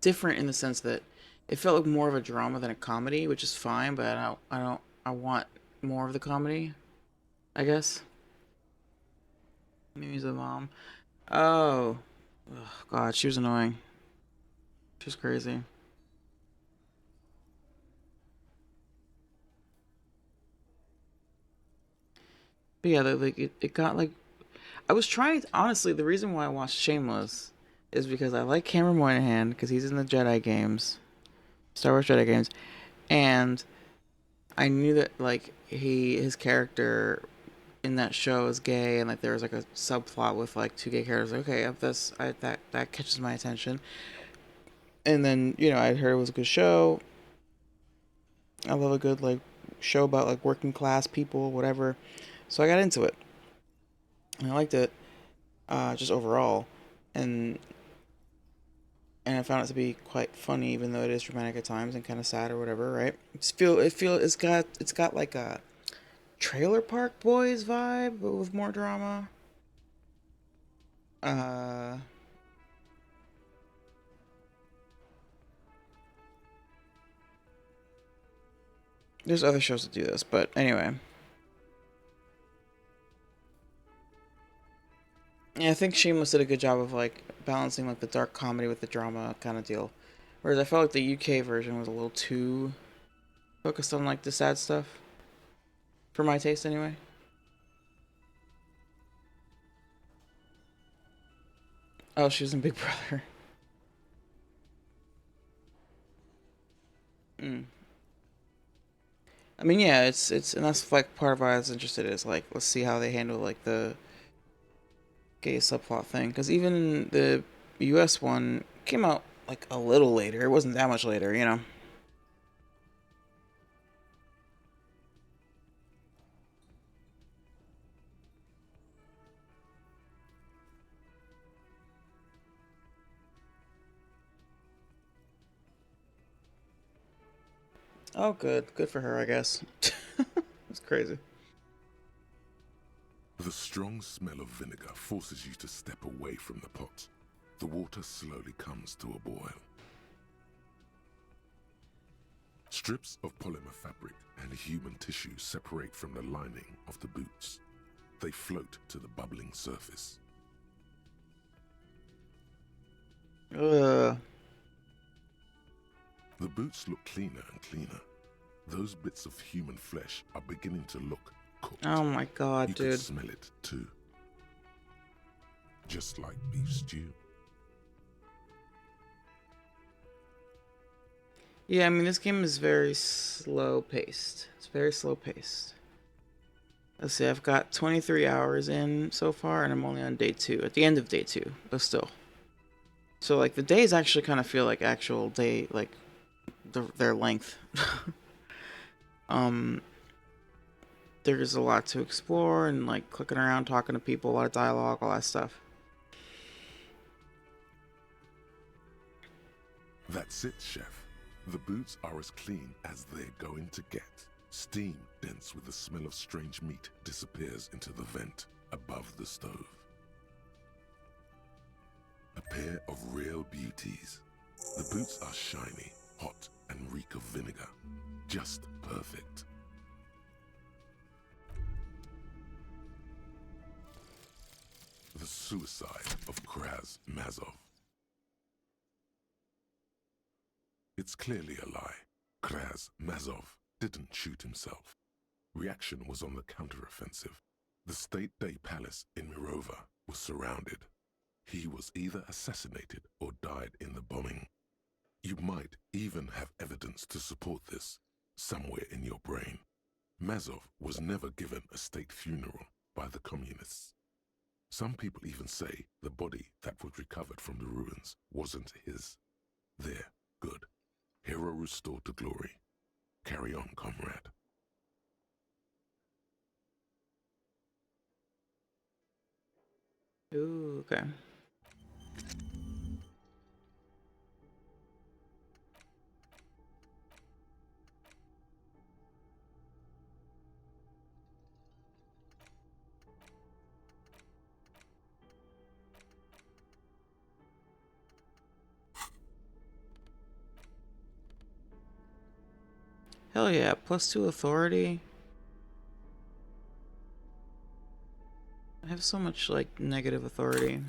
different in the sense that it felt like more of a drama than a comedy, which is fine. But I want more of the comedy, I guess. Mimi's a mom. Oh, God, she was annoying. She was crazy. But yeah, like it got like I was trying to, honestly, the reason why I watched Shameless is because I like Cameron Moynihan because he's in the Jedi games, Star Wars Jedi games, and I knew that like his character in that show is gay, and like there was like a subplot with like two gay characters. Like, okay, that catches my attention. And then I heard it was a good show. I love a good like show about like working class people, whatever. So I got into it, and I liked it just overall, and I found it to be quite funny, even though it is dramatic at times and kind of sad or whatever, right? It's got like a Trailer Park Boys vibe, but with more drama. Uh, there's other shows that do this, but anyway. Yeah, I think Shameless did a good job of like balancing like the dark comedy with the drama kind of deal. Whereas I felt like the UK version was a little too focused on like the sad stuff. For my taste anyway. Oh, she was in Big Brother. Mm. I mean, yeah, it's and that's like part of why I was interested is like let's see how they handle like the gay subplot thing because even the U.S. one came out like a little later. It wasn't that much later. Oh, good for her, I guess. That's crazy. The strong smell of vinegar forces you to step away from the pot. The water slowly comes to a boil. Strips of polymer fabric and human tissue separate from the lining of the boots. They float to the bubbling surface. Ugh. The boots look cleaner and cleaner. Those bits of human flesh are beginning to look cooked. Oh my god, you dude. could smell it too. Just like beef stew. Yeah, I mean, this game is very slow paced. It's very slow paced. Let's see, I've got 23 hours in so far, and I'm only on day 2. At the end of day 2, but still. So, like, the days actually kind of feel like actual day, like, their length. There's a lot to explore, and, like, clicking around, talking to people, a lot of dialogue, all that stuff. That's it, chef. The boots are as clean as they're going to get. Steam, dense with the smell of strange meat, disappears into the vent above the stove. A pair of real beauties. The boots are shiny, hot, and reek of vinegar. Just perfect. The suicide of Kraz Mazov. It's clearly a lie. Kraz Mazov didn't shoot himself. Reaction was on the counteroffensive. The State Day Palace in Mirova was surrounded. He was either assassinated or died in the bombing. You might even have evidence to support this, somewhere in your brain. Mazov was never given a state funeral by the communists. Some people even say the body that was recovered from the ruins wasn't his. There, good. Hero restored to glory. Carry on, comrade. Ooh, okay. Hell yeah, +2 authority. I have so much, like, negative authority.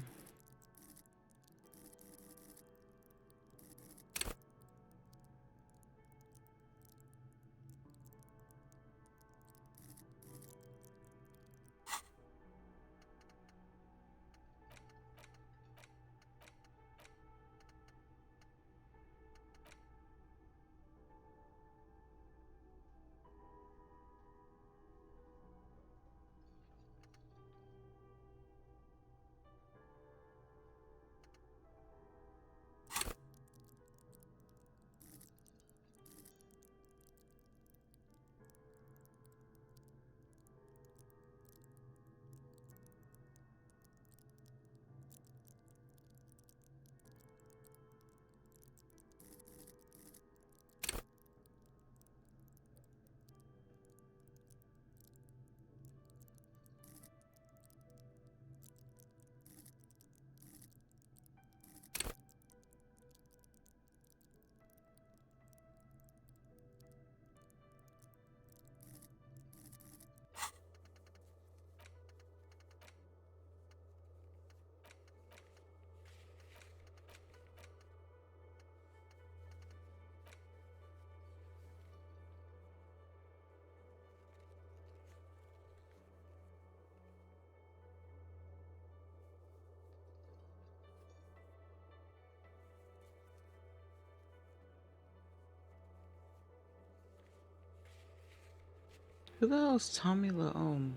Who the hell is Tommy Laome?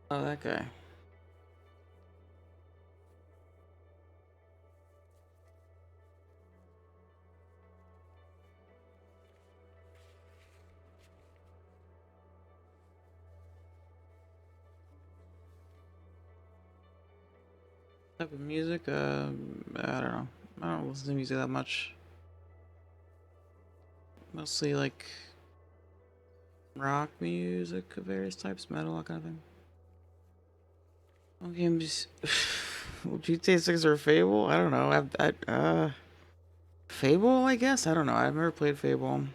Oh, that guy. Type of music, I don't know. I don't listen to music that much. Mostly like rock music of various types, metal, that kind of thing. Okay, I'm just GTA 6 or Fable? I don't know. Fable, I guess. I don't know. I've never played Fable,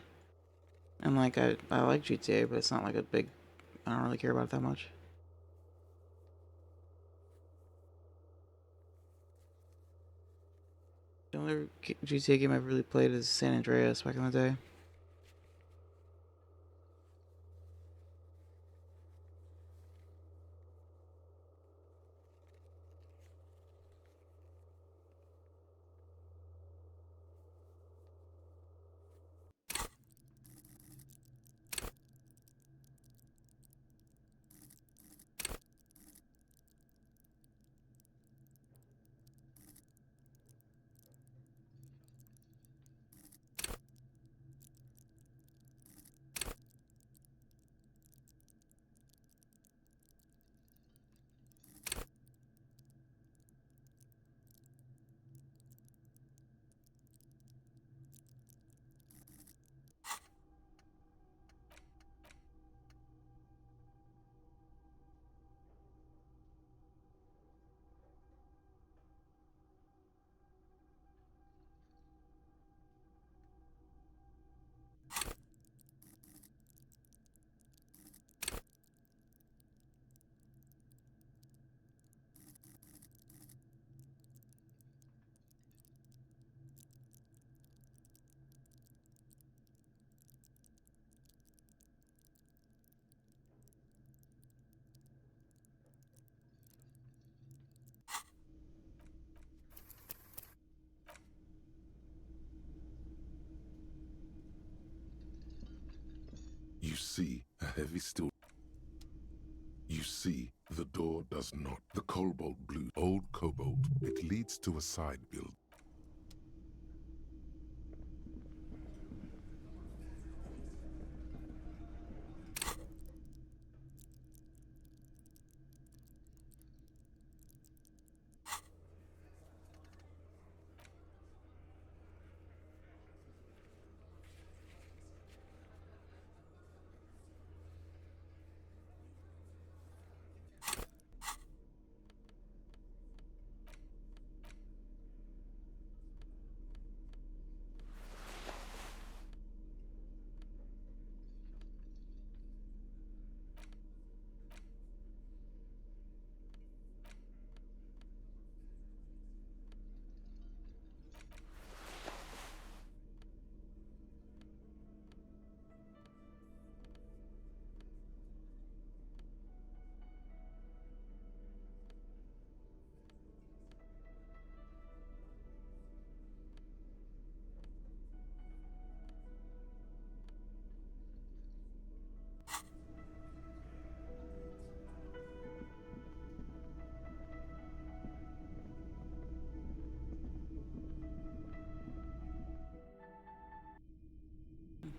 and like I like GTA, but it's not like a big. I don't really care about it that much. The only GTA game I've really played is San Andreas back in the day. You see a heavy steel. You see the door does not. The cobalt blue, old cobalt. It leads to a side build.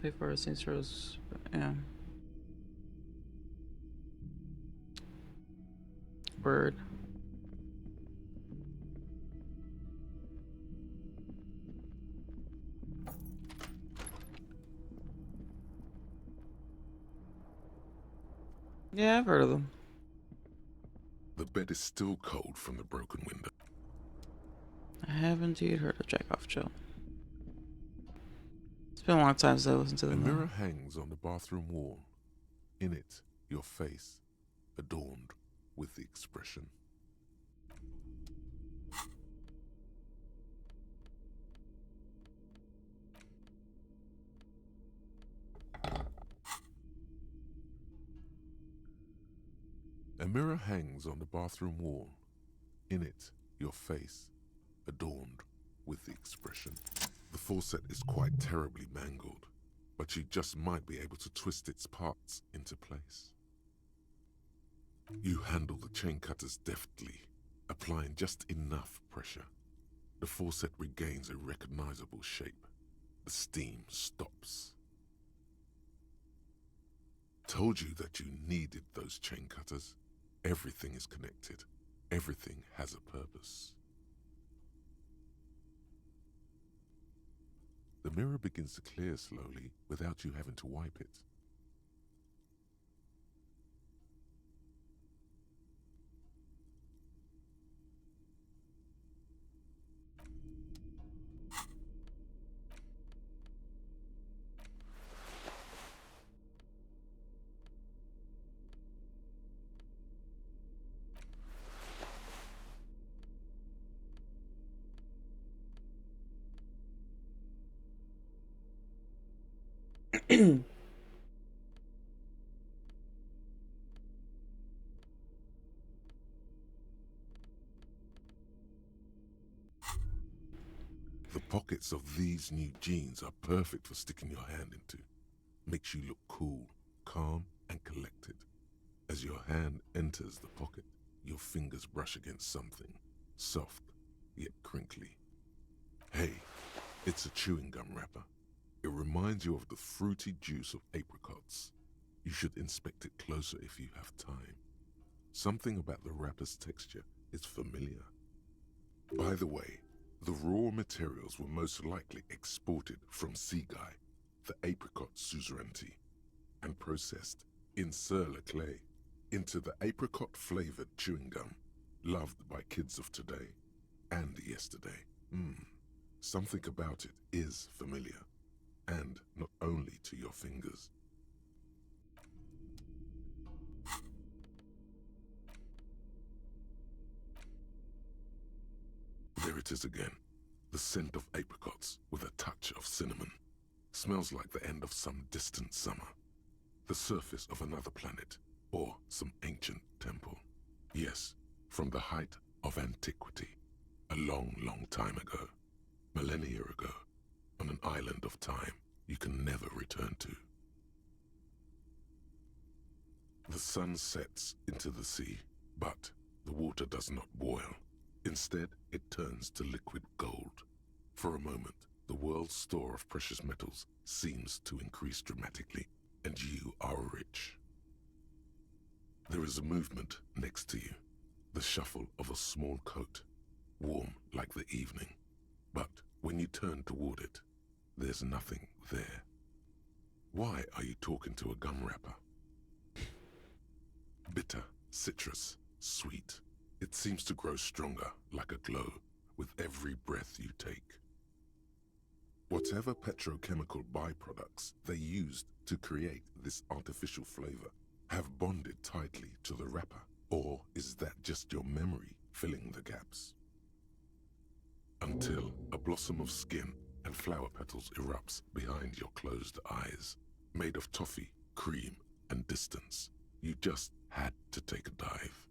pay for it. Saints Rose. Yeah. Word. Yeah, I've heard of them. The bed is still cold from the broken window. I have indeed heard of Jack Off Joe. It's been a long time since I listened to A them. mirror hangs on the bathroom wall. In it, your face, adorned with the expression. A mirror hangs on the bathroom wall. In it, your face, adorned with the expression. The faucet is quite terribly mangled, but you just might be able to twist its parts into place. You handle the chain cutters deftly, applying just enough pressure. The faucet regains a recognizable shape. The steam stops. Told you that you needed those chain cutters. Everything is connected. Everything has a purpose. The mirror begins to clear slowly without you having to wipe it. The pockets of these new jeans are perfect for sticking your hand into. Makes you look cool, calm, and collected. As your hand enters the pocket, your fingers brush against something, soft yet crinkly. Hey, it's a chewing gum wrapper. It reminds you of the fruity juice of apricots. You should inspect it closer if you have time. Something about the wrapper's texture is familiar. By the way, the raw materials were most likely exported from Seaguy, the apricot suzerainty, and processed in sur-le-clay into the apricot-flavored chewing gum loved by kids of today and yesterday. Something about it is familiar, and not only to your fingers. There it is again, the scent of apricots with a touch of cinnamon. Smells like the end of some distant summer, the surface of another planet, or some ancient temple. Yes, from the height of antiquity, a long, long time ago, millennia ago, on an island of time you can never return to. The sun sets into the sea, but the water does not boil. Instead, it turns to liquid gold. For a moment, the world's store of precious metals seems to increase dramatically, and you are rich. There is a movement next to you, the shuffle of a small coat, warm like the evening. But when you turn toward it, there's nothing there. Why are you talking to a gum wrapper? Bitter, citrus, sweet. It seems to grow stronger, like a glow, with every breath you take. Whatever petrochemical byproducts they used to create this artificial flavor have bonded tightly to the wrapper, or is that just your memory filling the gaps? Until a blossom of skin and flower petals erupts behind your closed eyes, made of toffee, cream, and distance. You just had to take a dive.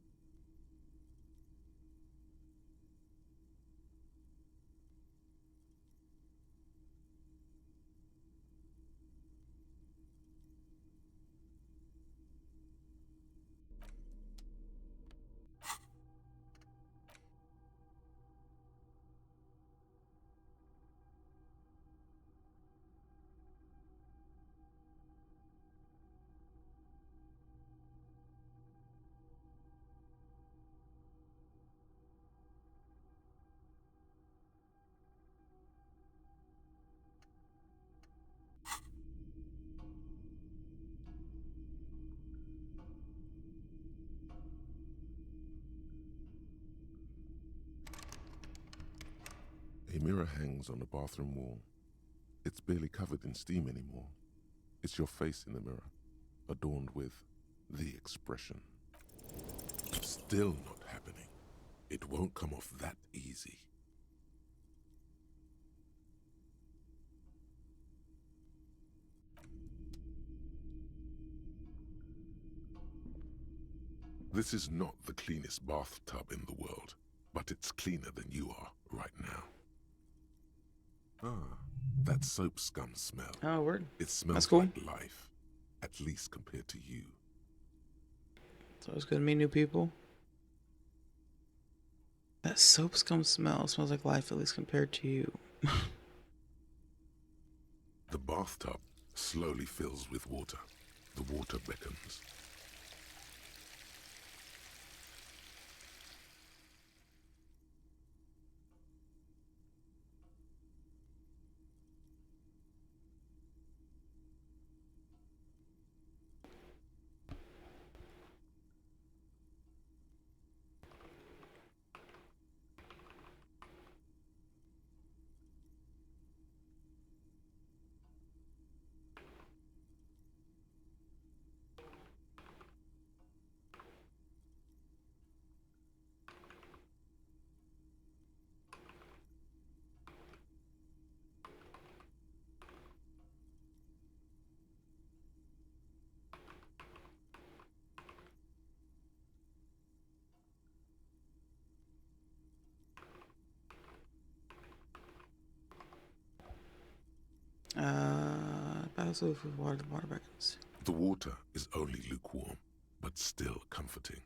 mirror hangs on the bathroom wall. It's barely covered in steam anymore. It's your face in the mirror, adorned with the expression. Still not happening. It won't come off that easy. This is not the cleanest bathtub in the world, but it's cleaner than you are right now. Ah, that soap scum smell. Oh, word. It smells That's cool. like life, at least compared to you. It's always good to meet new people. That soap scum smell smells like life, at least compared to you. The bathtub slowly fills with water. The water beckons. Battles with water, the water beckons. The water is only lukewarm, but still comforting,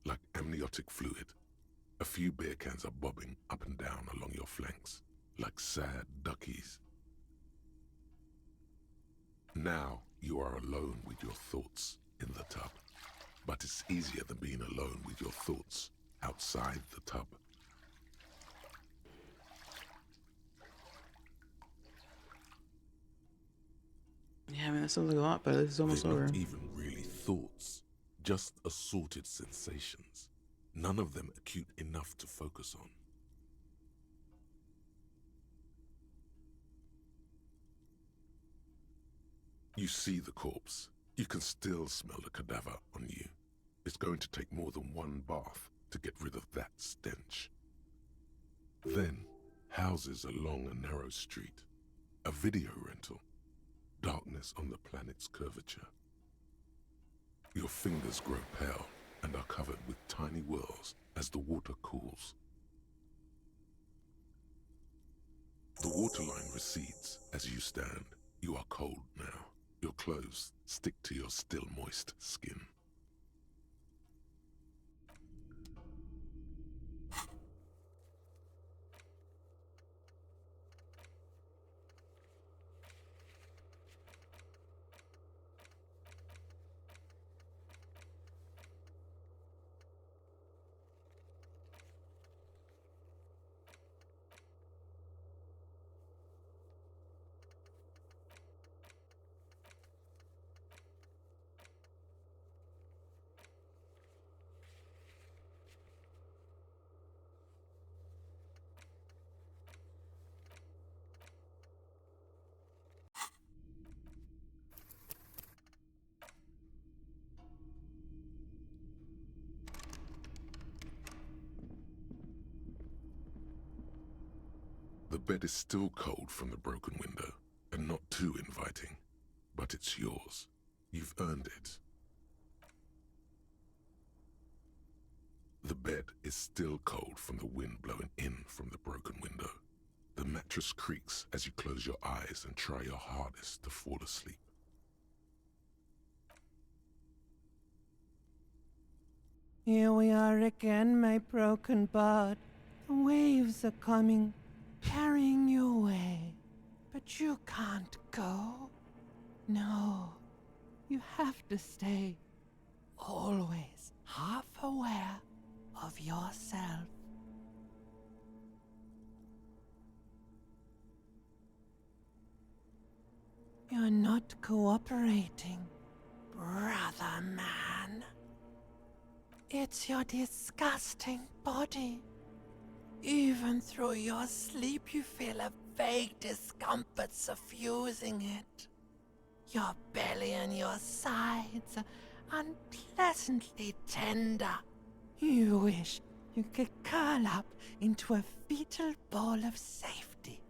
like amniotic fluid. A few beer cans are bobbing up and down along your flanks, like sad duckies. Now you are alone with your thoughts in the tub, but it's easier than being alone with your thoughts outside the tub. Yeah, I mean, that sounds like a lot, but it's almost They're over. not even really thoughts, just assorted sensations, none of them acute enough to focus on. You see the corpse. You can still smell the cadaver on you. It's going to take more than one bath to get rid of that stench. Then, houses along a narrow street, a video rental, darkness on the planet's curvature. Your fingers grow pale and are covered with tiny whirls as the water cools. The waterline recedes as you stand. You are cold now. Your clothes stick to your still moist skin. The bed is still cold from the broken window, and not too inviting, but it's yours. You've earned it. The bed is still cold from the wind blowing in from the broken window. The mattress creaks as you close your eyes and try your hardest to fall asleep. Here we are again, my broken bud. The waves are coming, carrying you away. But you can't go. No, you have to stay. Always half aware of yourself. You're not cooperating, brother man. It's your disgusting body. Even through your sleep, you feel a vague discomfort suffusing it. Your belly and your sides are unpleasantly tender. You wish you could curl up into a fetal ball of safety,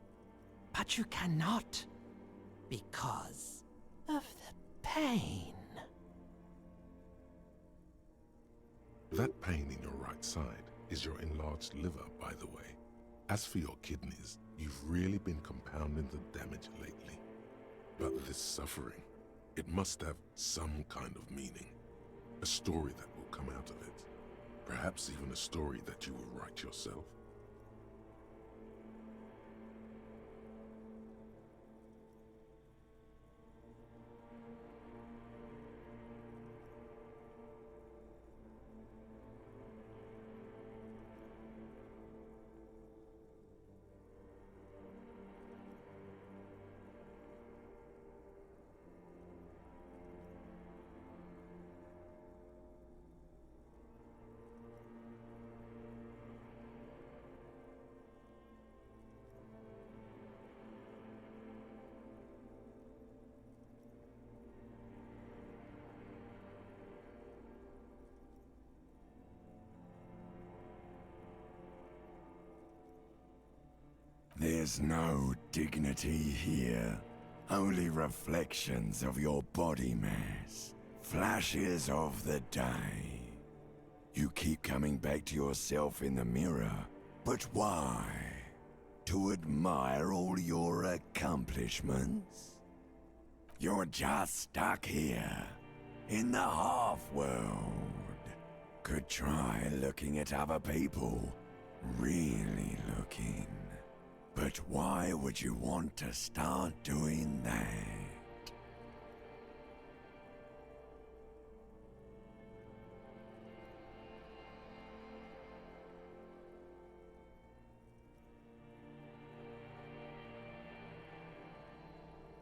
but you cannot because of the pain. That pain in your right side is your enlarged liver, by the way. As for your kidneys, you've really been compounding the damage lately. But this suffering, it must have some kind of meaning. A story that will come out of it. Perhaps even a story that you will write yourself. There's no dignity here. Only reflections of your body mass. Flashes of the day. You keep coming back to yourself in the mirror. But why? To admire all your accomplishments? You're just stuck here, in the half-world. Could try looking at other people. Really looking. But why would you want to start doing that?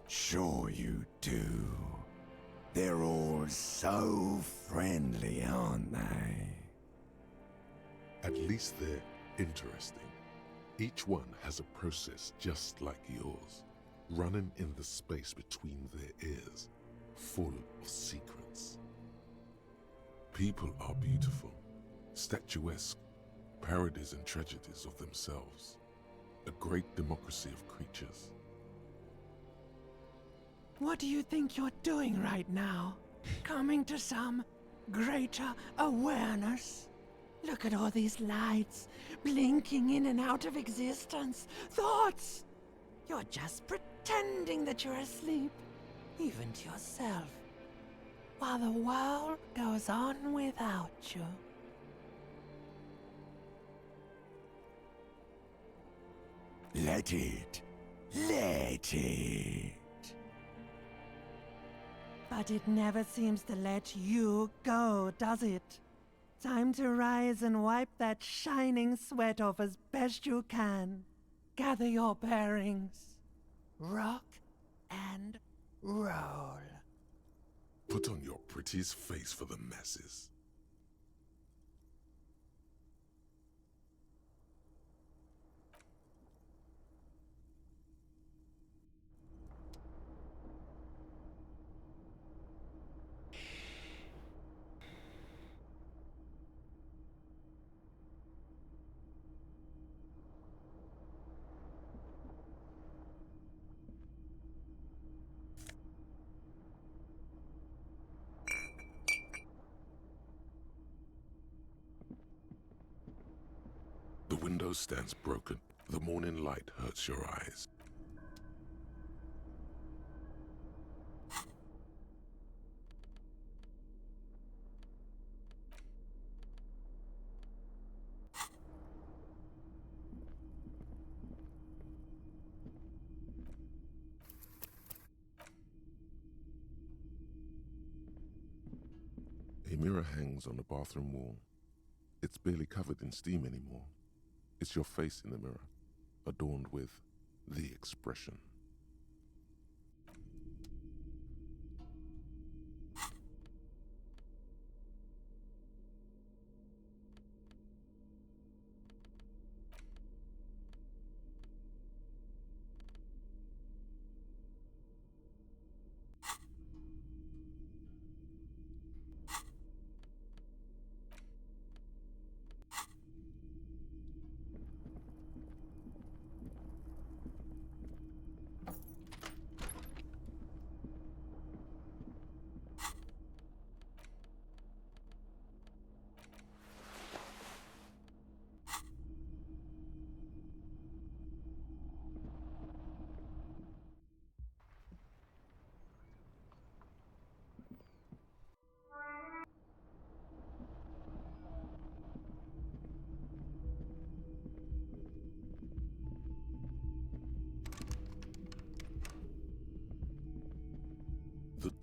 Sure you do. They're all so friendly, aren't they? At least they're interesting. Each one has a process just like yours, running in the space between their ears, full of secrets. People are beautiful, statuesque, parodies and tragedies of themselves, a great democracy of creatures. What do you think you're doing right now? Coming to some greater awareness? Look at all these lights, blinking in and out of existence. Thoughts! You're just pretending that you're asleep, even to yourself, while the world goes on without you. Let it. Let it. But it never seems to let you go, does it? Time to rise and wipe that shining sweat off as best you can. Gather your bearings. Rock and roll. Put on your prettiest face for the masses. The window stands broken. The morning light hurts your eyes. A mirror hangs on the bathroom wall. It's barely covered in steam anymore. It's your face in the mirror, adorned with the expression.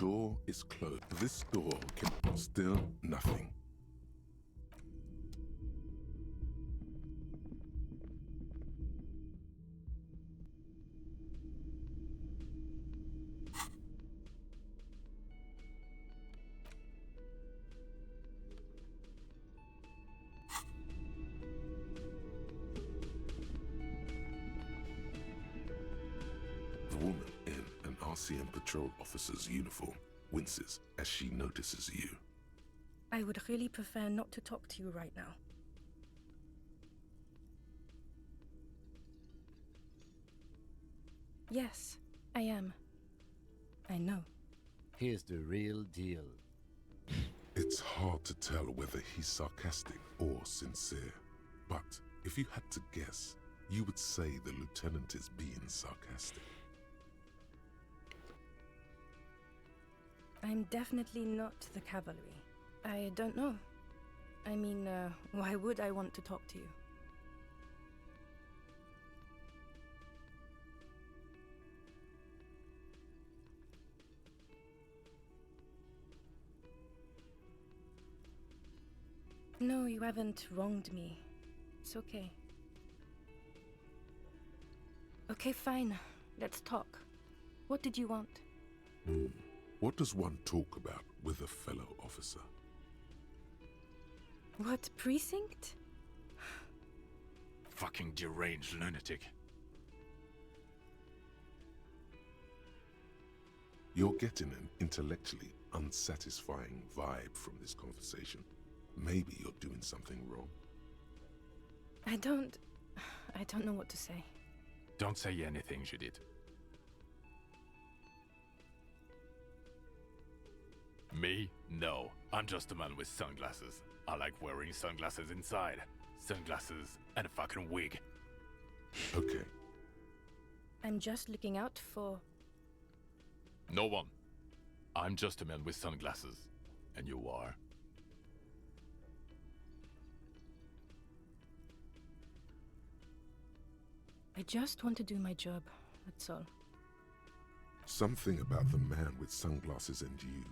door is closed. This door can still nothing. The woman in an RCM patrol officer's uniform winces as she notices you. I would really prefer not to talk to you right now. Yes, I am. I know. Here's the real deal. It's hard to tell whether he's sarcastic or sincere, but if you had to guess, you would say the lieutenant is being sarcastic. I'm definitely not the cavalry. I don't know. I mean, why would I want to talk to you? No, you haven't wronged me. It's okay. Okay, fine. Let's talk. What did you want? What does one talk about with a fellow officer? What precinct? Fucking deranged lunatic. You're getting an intellectually unsatisfying vibe from this conversation. Maybe you're doing something wrong. I don't know what to say. Don't say anything, Judith. Me? No. I'm just a man with sunglasses. I like wearing sunglasses inside. Sunglasses and a fucking wig. Okay. I'm just looking out for... No one. I'm just a man with sunglasses. And you are? I just want to do my job, that's all. Something about the man with sunglasses and you,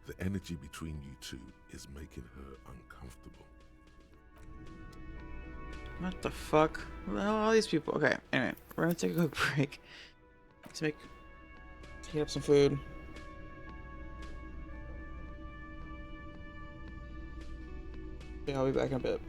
the energy between you two, is making her uncomfortable. What the fuck? Who the hell are all these people? Okay, anyway, we're gonna take a quick break. Let's heat up some food. Yeah, I'll be back in a bit.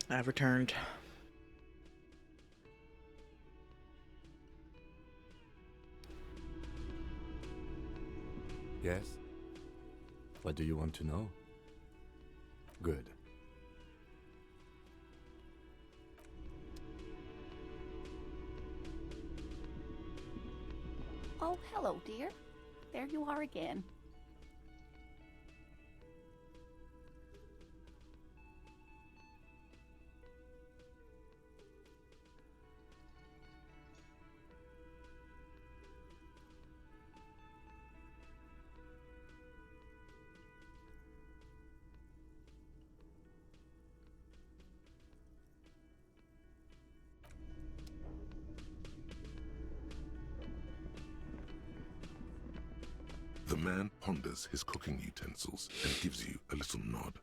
I've returned. Yes? What do you want to know? Good. Oh, hello, dear. There you are again. The man ponders his cooking utensils and gives you a little nod,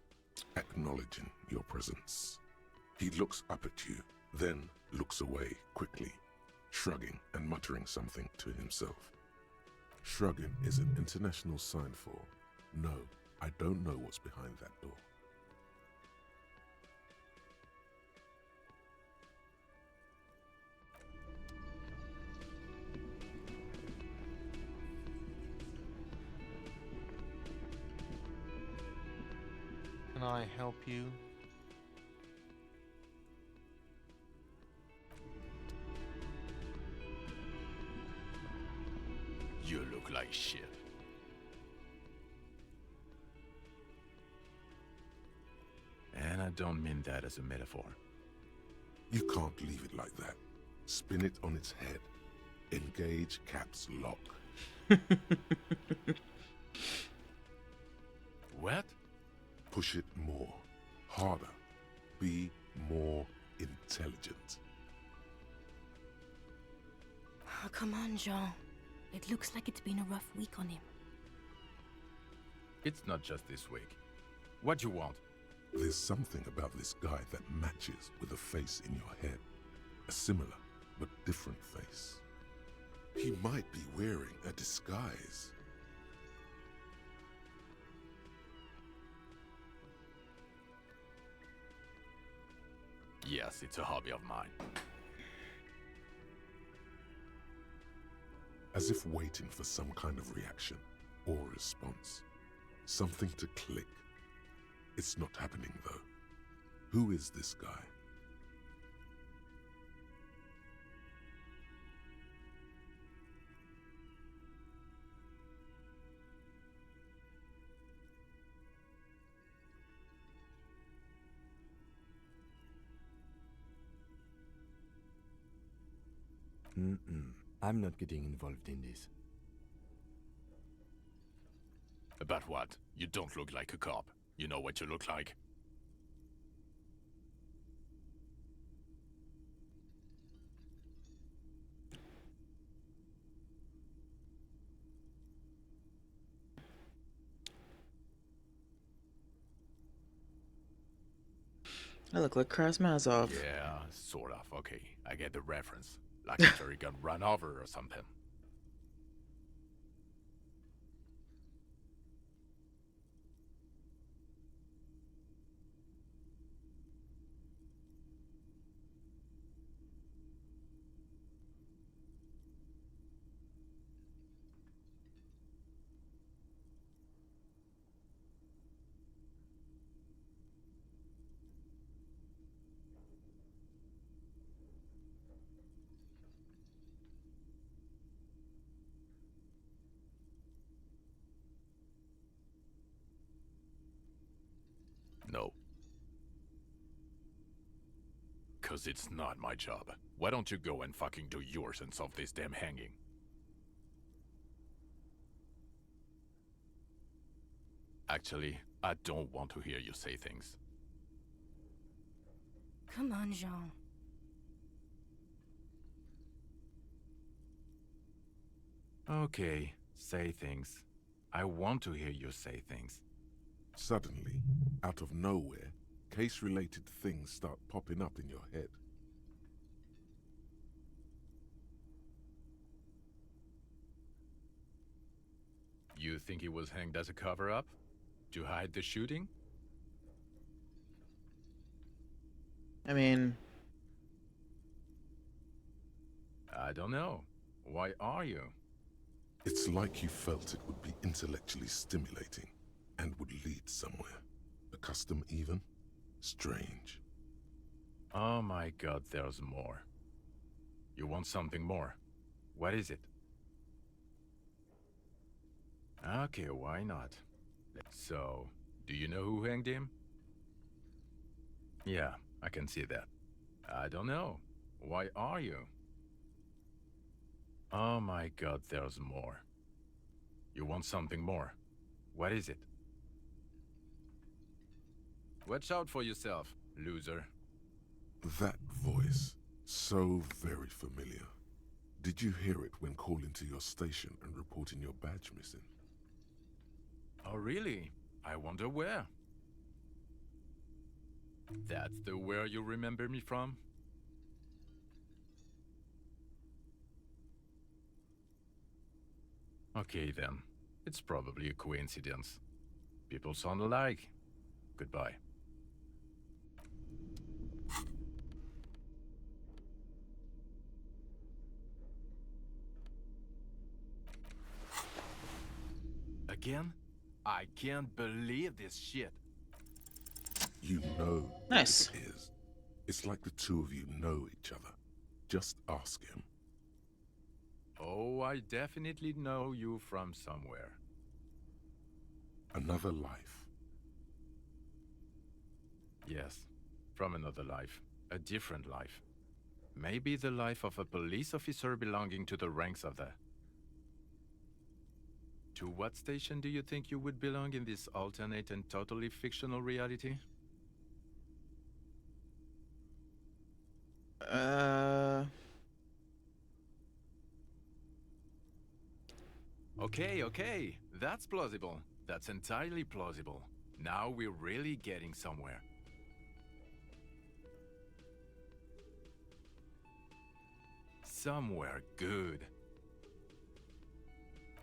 acknowledging your presence. He looks up at you, then looks away quickly, shrugging and muttering something to himself. Shrugging is an international sign for, no, I don't know what's behind that door. Can I help you? You look like shit. And I don't mean that as a metaphor. You can't leave it like that. Spin it on its head. Engage caps lock. What? Push it more. Harder. Be more intelligent. Oh, come on, Jean. It looks like it's been a rough week on him. It's not just this week. What you want? There's something about this guy that matches with a face in your head. A similar but different face. He might be wearing a disguise. Yes, it's a hobby of mine. As if waiting for some kind of reaction or response. Something to click. It's not happening though. Who is this guy? I'm not getting involved in this. About what? You don't look like a cop. You know what you look like? I look like Krasmazov. Yeah, sort of. Okay, I get the reference. Like after he got run over or something. No. Cause it's not my job. Why don't you go and fucking do yours and solve this damn hanging? Actually, I don't want to hear you say things. Come on, Jean. Okay, say things. I want to hear you say things. Suddenly, out of nowhere, case-related things start popping up in your head. You think he was hanged as a cover-up? To hide the shooting? I mean, I don't know. Why are you? It's like you felt it would be intellectually stimulating and would lead somewhere. A custom even? Strange. Oh my god, there's more. You want something more? What is it? Okay, why not? So, do you know who hanged him? Yeah, I can see that. I don't know. Why are you? Oh my god, there's more. You want something more? What is it? Watch out for yourself, loser. That voice, so very familiar. Did you hear it when calling to your station and reporting your badge missing? Oh really? I wonder where. That's the where you remember me from? Okay then. It's probably a coincidence. People sound alike. Goodbye. Again? I can't believe this shit. You know Nice. what it is. It's like the two of you know each other. Just ask him. Oh, I definitely know you from somewhere. Another life. Yes, from another life. A different life. Maybe the life of a police officer belonging to the ranks of the... To what station do you think you would belong in this alternate and totally fictional reality? Uh, Okay, that's plausible. That's entirely plausible. Now we're really getting somewhere. Somewhere good.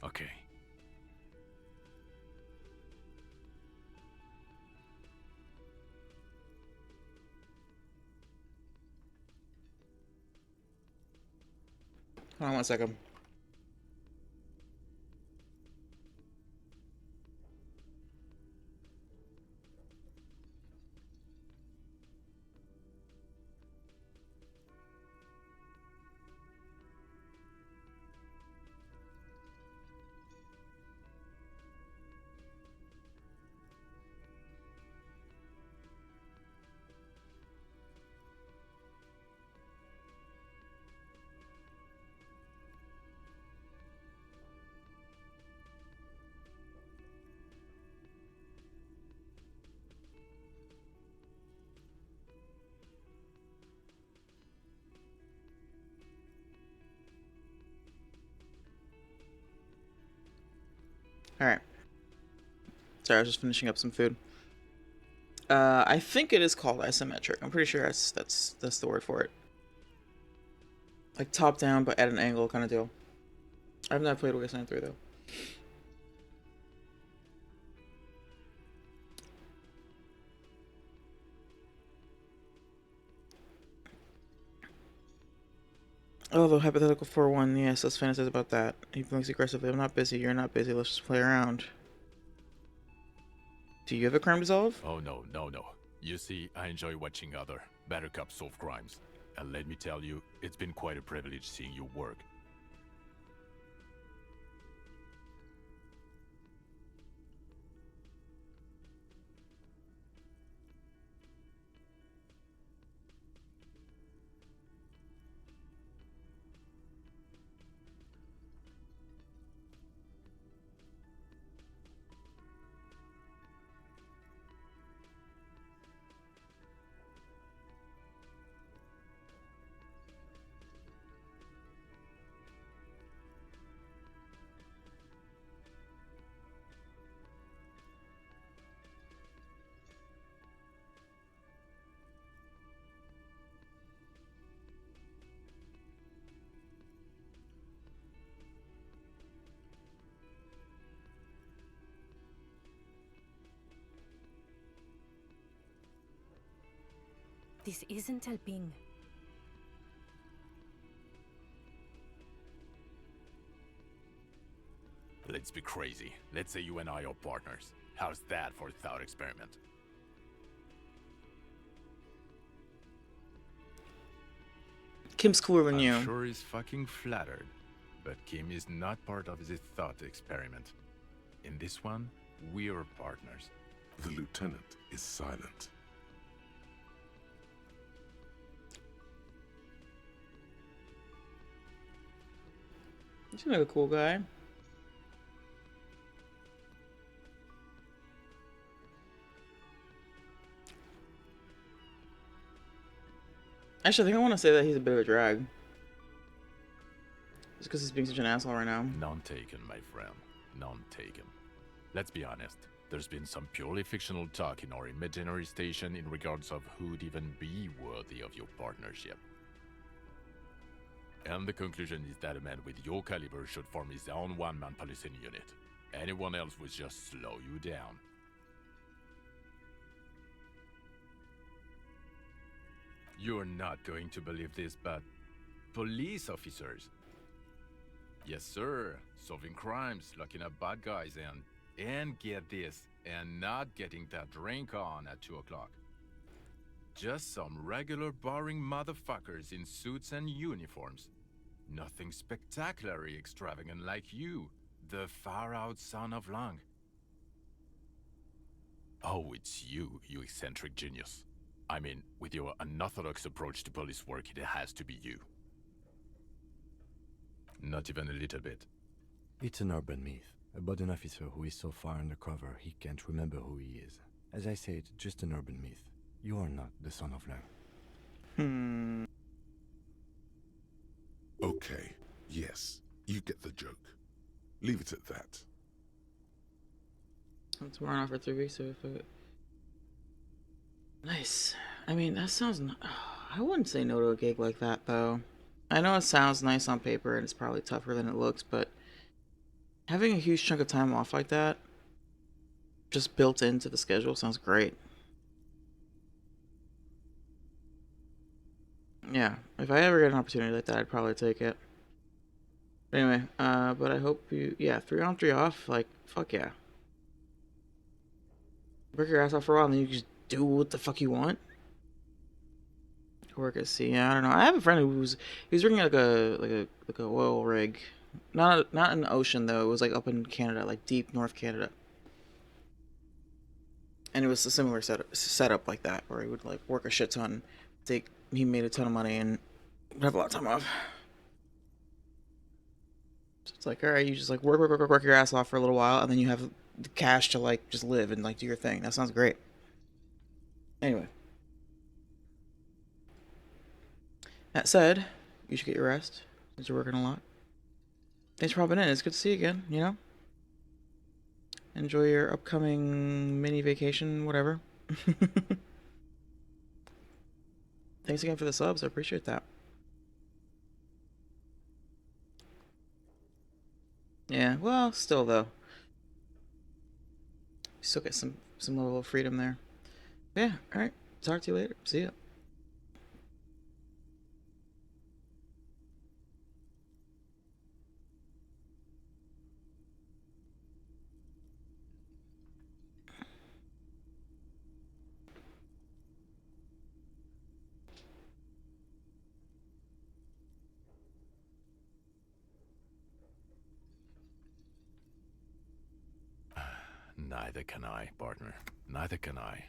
Okay. hold on 1 second. Alright. Sorry, I was just finishing up some food. I think it is called isometric. I'm pretty sure that's the word for it. Like top down, but at an angle kind of deal. I've not played Wasteland 3 though. Oh, the hypothetical 4-1. Yes, let's fantasize about that. He blinks aggressively. I'm not busy. You're not busy. Let's just play around. Do you have a crime to solve? Oh no. You see, I enjoy watching other better cops solve crimes. And let me tell you, it's been quite a privilege seeing you work. This isn't helping. Let's be crazy. Let's say you and I are partners. How's that for a thought experiment? Kim's cooler than I'm you. sure he's fucking flattered. But Kim is not part of the thought experiment. In this one, we're partners. The lieutenant is silent. You seem like a cool guy. Actually, I think I want to say that he's a bit of a drag. Just because he's being such an asshole right now. None taken, my friend. None taken. Let's be honest. There's been some purely fictional talk in our imaginary station in regards of who'd even be worthy of your partnership. And the conclusion is that a man with your caliber should form his own one-man policing unit. Anyone else would just slow you down. You're not going to believe this, but police officers. Yes, sir. Solving crimes, locking up bad guys, and get this, and not getting that drink on at 2 o'clock. Just some regular boring motherfuckers in suits and uniforms. Nothing spectacularly extravagant like you, the far-out son of Lang. Oh, it's you, you eccentric genius. I mean, with your unorthodox approach to police work, it has to be you. Not even a little bit. It's an urban myth about an officer who is so far undercover he can't remember who he is. As I said, just an urban myth. You are not the son of Lang. Okay, yes, you get the joke. Leave it at that. That's more offer 3 weeks of it. Nice. I mean, that sounds... I wouldn't say no to a gig like that, though. I know it sounds nice on paper, and it's probably tougher than it looks, but having a huge chunk of time off like that, just built into the schedule, sounds great. Yeah, if I ever get an opportunity like that, I'd probably take it. Anyway, but I hope you... Yeah, 3 on, 3 off, like, fuck yeah. Work your ass off for a while, and then you just do what the fuck you want. Work at sea. Yeah, I don't know. I have a friend who was working like a oil rig, not in the ocean though. It was like up in Canada, like deep North Canada, and it was a similar setup like that, where he would like work a shit ton. He made a ton of money and would have a lot of time off. So it's like, all right, you just like work your ass off for a little while, and then you have the cash to like just live and like do your thing. That sounds great. Anyway. That said, you should get your rest, since you're working a lot. Thanks for hopping in. It's good to see you again, you know? Enjoy your upcoming mini vacation, whatever. Thanks again for the subs. I appreciate that. Yeah, well, still, though. Still get some level of freedom there. Yeah, alright. Talk to you later. See ya. Neither can I, partner. Neither can I.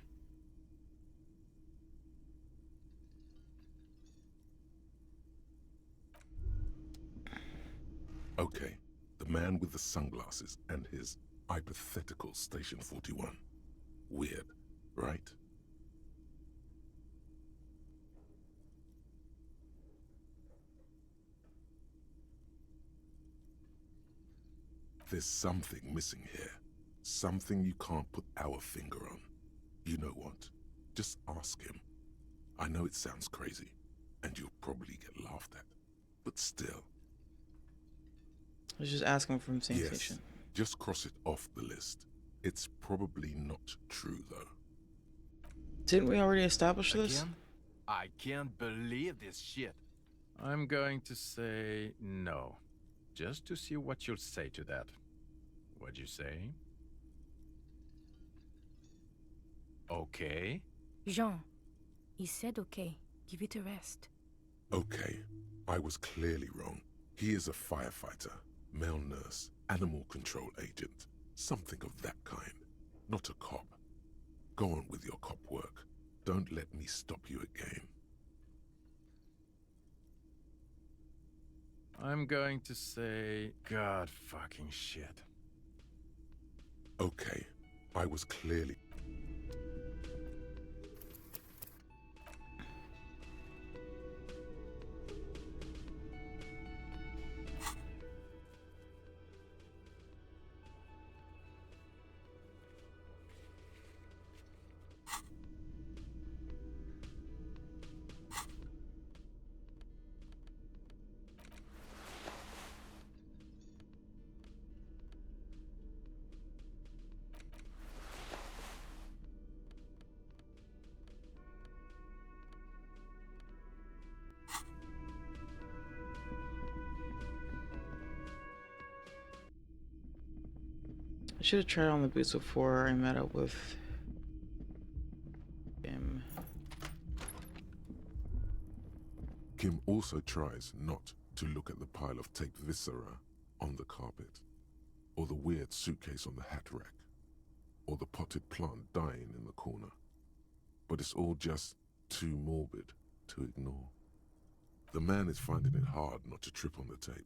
Okay, the man with the sunglasses and his hypothetical Station 41. Weird, right? There's something missing here. Something you can't put our finger on. You know what? Just ask him. I know it sounds crazy, and you'll probably get laughed at. But still. Let's just ask him from the same station. Just cross it off the list. It's probably not true, though. Didn't we already establish this? Again? I can't believe this shit. I'm going to say no. Just to see what you'll say to that. What'd you say? Okay? Jean, he said okay. Give it a rest. Okay, I was clearly wrong. He is a firefighter, male nurse, animal control agent, something of that kind. Not a cop. Go on with your cop work. Don't let me stop you again. I'm going to say God fucking shit. Okay, I was clearly... I should have tried on the boots before I met up with him. Kim also tries not to look at the pile of taped viscera on the carpet, or the weird suitcase on the hat rack, or the potted plant dying in the corner. But it's all just too morbid to ignore. The man is finding it hard not to trip on the tape,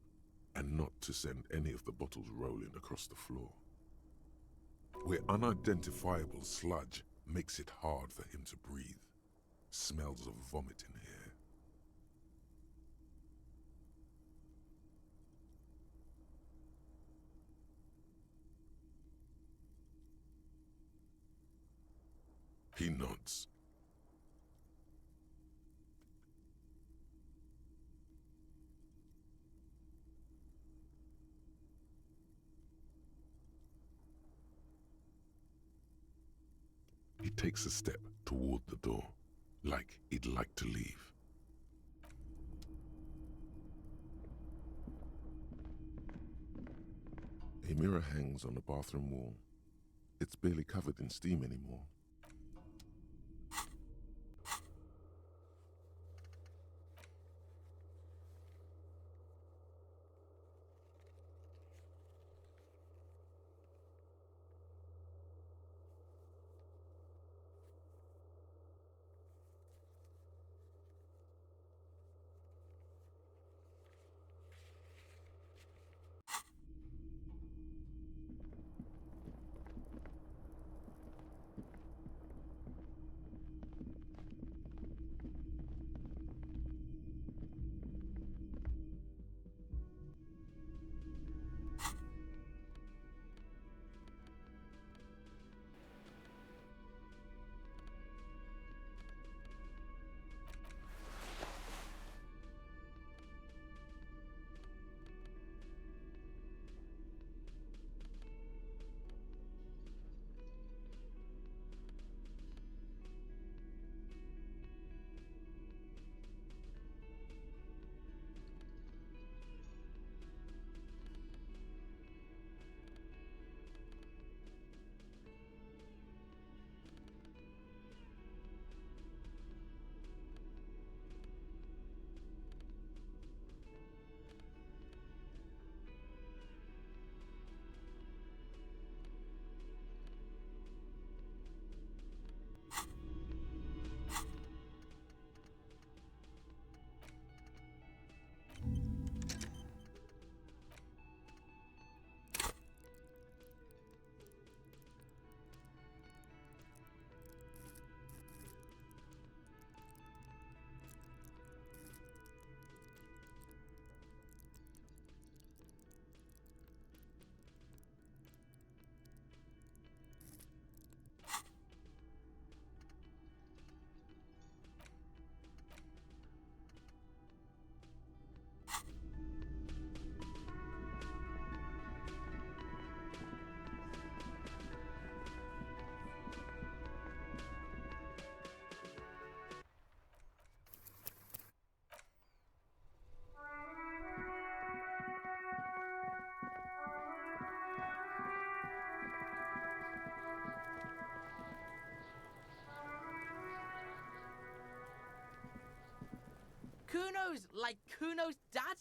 and not to send any of the bottles rolling across the floor. Where unidentifiable sludge makes it hard for him to breathe. Smells of vomit in here. He nods. He takes a step toward the door, like he'd like to leave. A mirror hangs on the bathroom wall. It's barely covered in steam anymore. Kuno's like Kuno's dad.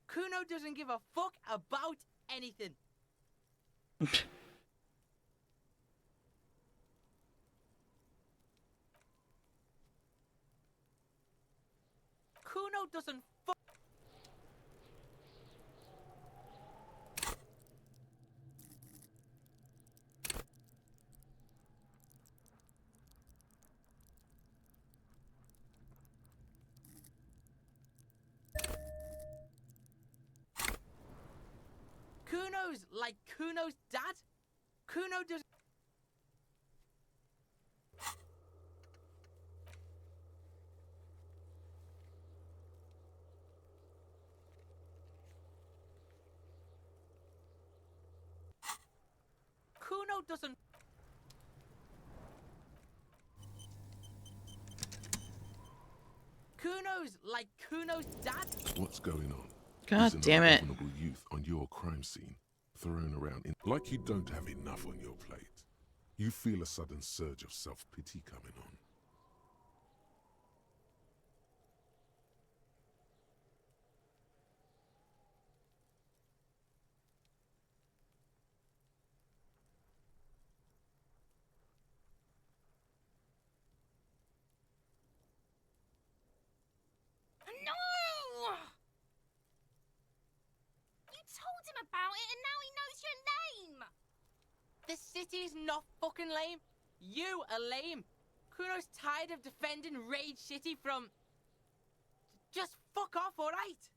Kuno doesn't give a fuck about anything. Kuno doesn't fuck. Kuno's like Kuno's dad. Kuno doesn't. Kuno doesn't. Kuno's like Kuno's dad. What's going on? God Is an damn it. ungovernable youth on your crime scene, thrown around like you don't have enough on your plate. You feel a sudden surge of self-pity coming on. No! You told him about it and now he knows your name! The city's not fucking lame. You are lame. Kuno's tired of defending Rage City from... Just fuck off, alright?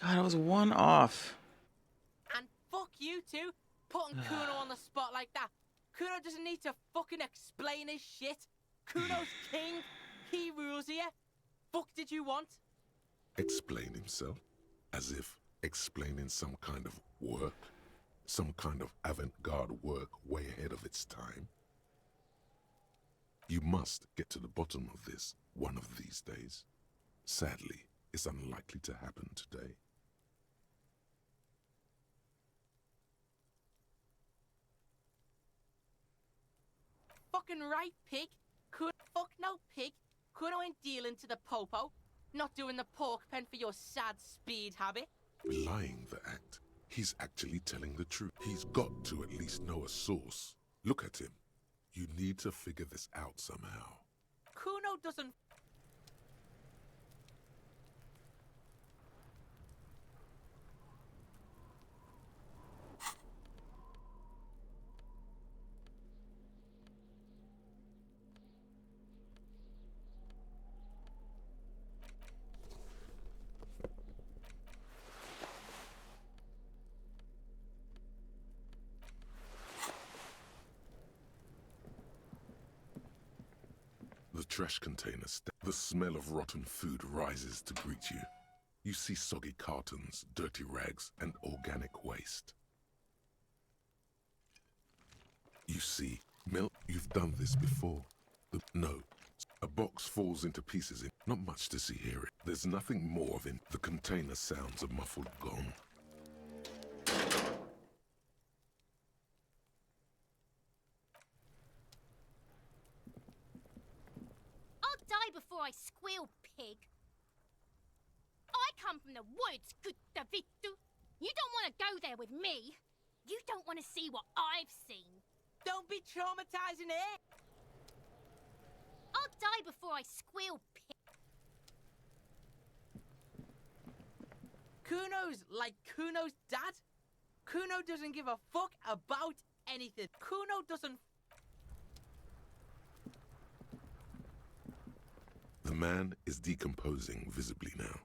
God, I was one off. And fuck you too, putting Kuno on the spot like that. Kuno doesn't need to fucking explain his shit. Kuno's king. He rules here. Fuck did you want? Explain himself? As if explaining some kind of work? Some kind of avant-garde work way ahead of its time? You must get to the bottom of this one of these days. Sadly, it's unlikely to happen today. Fucking right, pig. Fuck no, pig. Kuno ain't dealing to the popo. Not doing the pork pen for your sad speed habit. Belying the act. He's actually telling the truth. He's got to at least know a source. Look at him. You need to figure this out somehow. Kuno doesn't... The trash container the smell of rotten food rises to greet you. You see soggy cartons, dirty rags, and organic waste. You see milk. You've done this before. No. A box falls into pieces. Not much to see here. There's nothing more than the container sounds a muffled gong. I'll die before I squeal, pig. I come from the woods, good Davidu. You don't want to go there with me. You don't want to see what I've seen. Don't be traumatizing it. I'll die before I squeal, pig. Kuno's like Kuno's dad. Kuno doesn't give a fuck about anything. Kuno doesn't... The man is decomposing visibly now.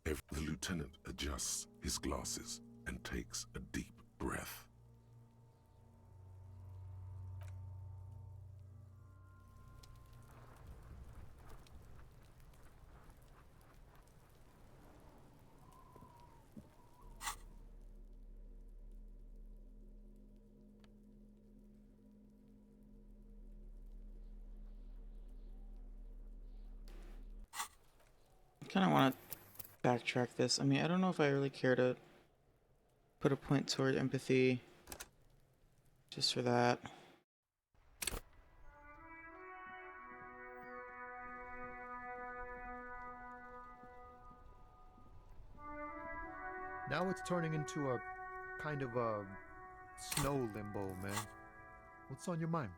The lieutenant adjusts his glasses and takes a deep breath. I kind of want to backtrack this. I mean, I don't know if I really care to put a point toward empathy just for that. Now it's turning into a kind of a snow limbo, man. What's on your mind?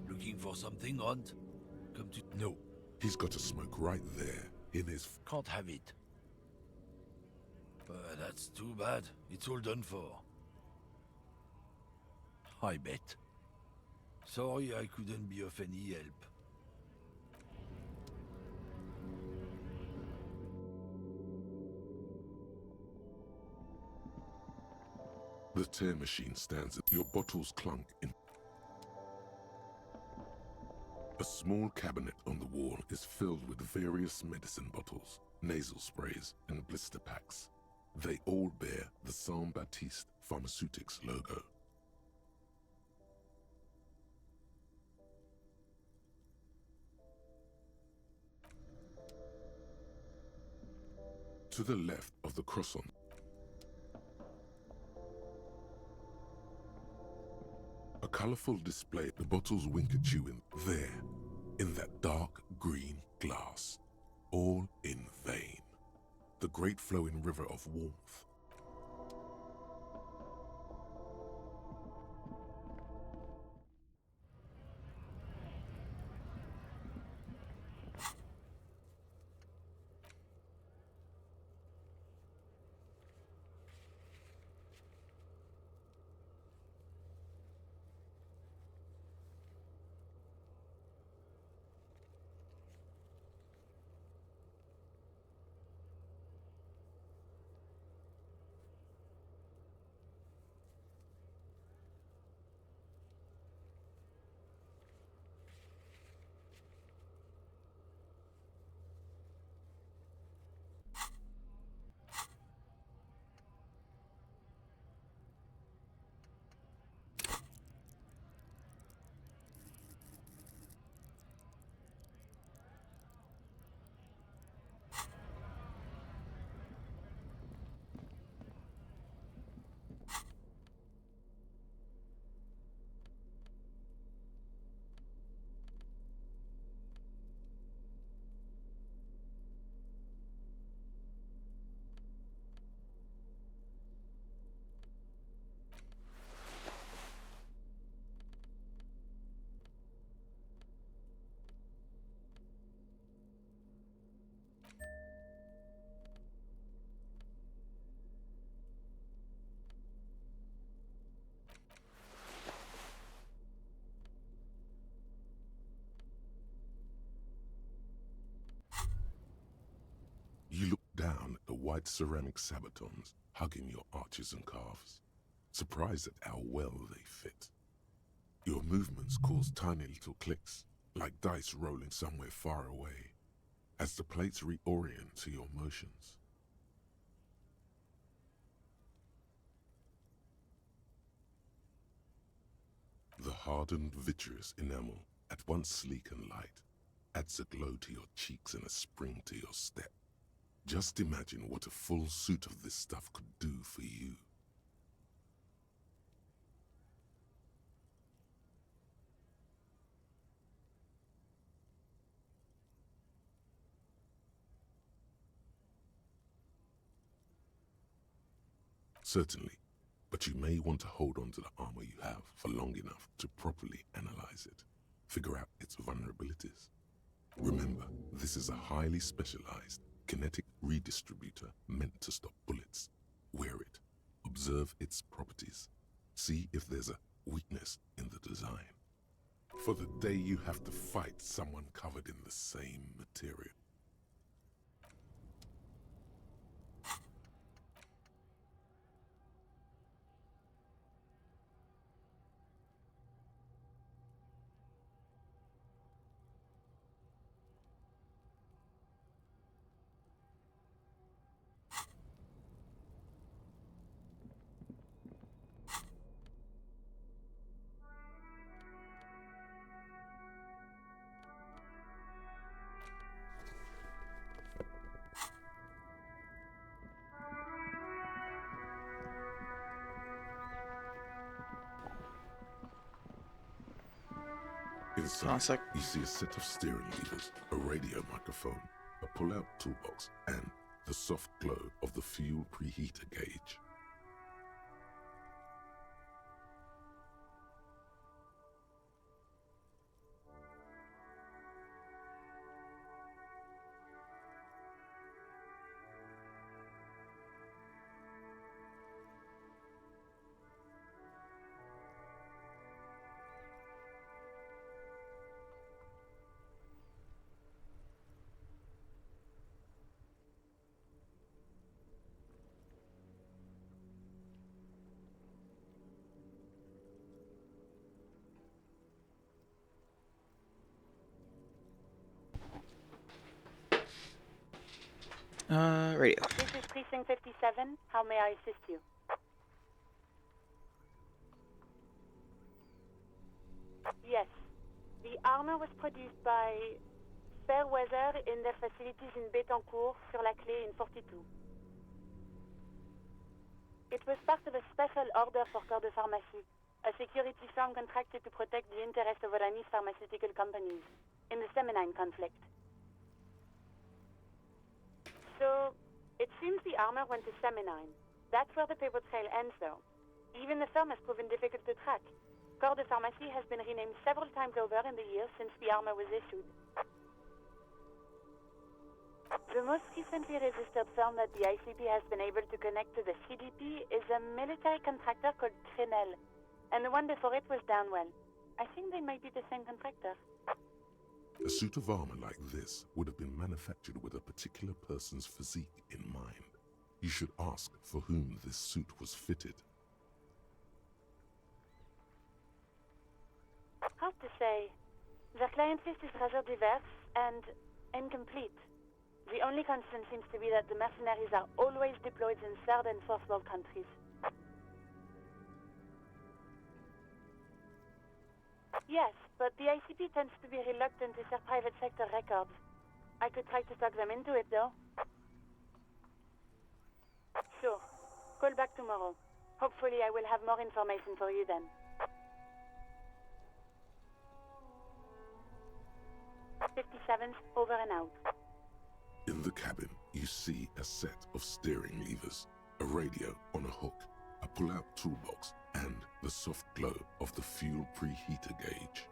Looking for something, Hunt? Come to... No, he's got a smoke right there in his... Can't have it. That's too bad. It's all done for. I bet. Sorry I couldn't be of any help. The tear machine stands at your bottles clunk in... A small cabinet on the wall is filled with various medicine bottles, nasal sprays, and blister packs. They all bear the Saint Baptiste Pharmaceutics logo. To the left of the croissant, a colorful display. The bottles wink at you in that dark green glass. All in vain. The great flowing river of warmth. You look down at the white ceramic sabatons hugging your arches and calves, surprised at how well they fit. Your movements cause tiny little clicks, like dice rolling somewhere far away, as the plates reorient to your motions. The hardened vitreous enamel, at once sleek and light, adds a glow to your cheeks and a spring to your step. Just imagine what a full suit of this stuff could do for you. Certainly, but you may want to hold on to the armor you have for long enough to properly analyze it, figure out its vulnerabilities. Remember, this is a highly specialized kinetic redistributor meant to stop bullets. Wear it, observe its properties, see if there's a weakness in the design. For the day you have to fight someone covered in the same material. Inside, Classic. you see a set of steering levers, a radio microphone, a pull-out toolbox, and the soft glow of the fuel preheater gauge. Radio. This is Precinct 57. How may I assist you? Yes. The armor was produced by Fairweather in their facilities in Betancourt, sur la Clé in 42. It was part of a special order for Corps de Pharmacie, a security firm contracted to protect the interests of Oranese pharmaceutical companies in the Semenine conflict. So, it seems the armor went to Semenine. That's where the paper trail ends, though. Even the firm has proven difficult to track. Corps de Pharmacie has been renamed several times over in the years since the armor was issued. The most recently registered firm that the ICP has been able to connect to the CDP is a military contractor called Trinell, and the one before it was Downwell. I think they might be the same contractor. A suit of armor like this would have been manufactured with a particular person's physique in mind. You should ask for whom this suit was fitted. Hard to say. Their client list is rather diverse and incomplete. The only constant seems to be that the mercenaries are always deployed in third and fourth world countries. Yes, but the ICP tends to be reluctant to share private sector records. I could try to talk them into it, though. Sure. Call back tomorrow. Hopefully I will have more information for you then. 57's over and out. In the cabin, you see a set of steering levers, a radio on a hook, a pull-out toolbox, and the soft glow of the fuel preheater gauge.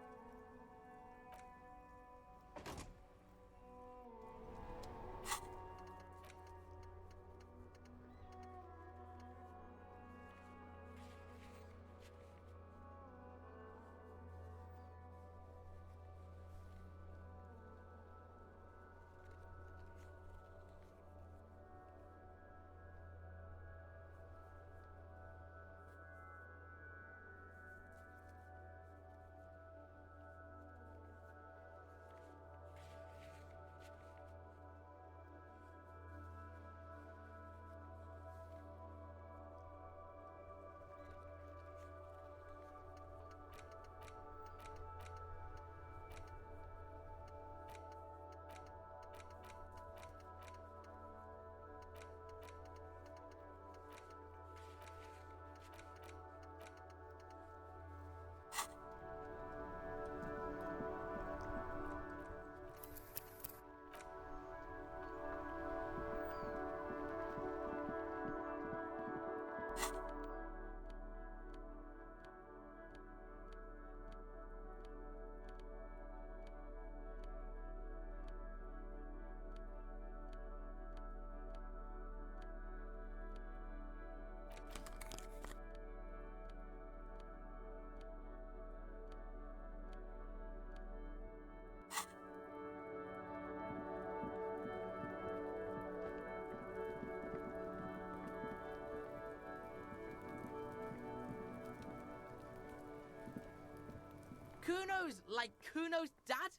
Kuno's like Kuno's dad?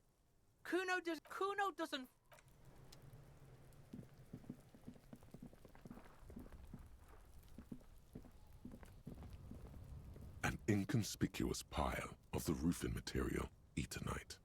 Kuno doesn't. An inconspicuous pile of the roofing material, Eternite.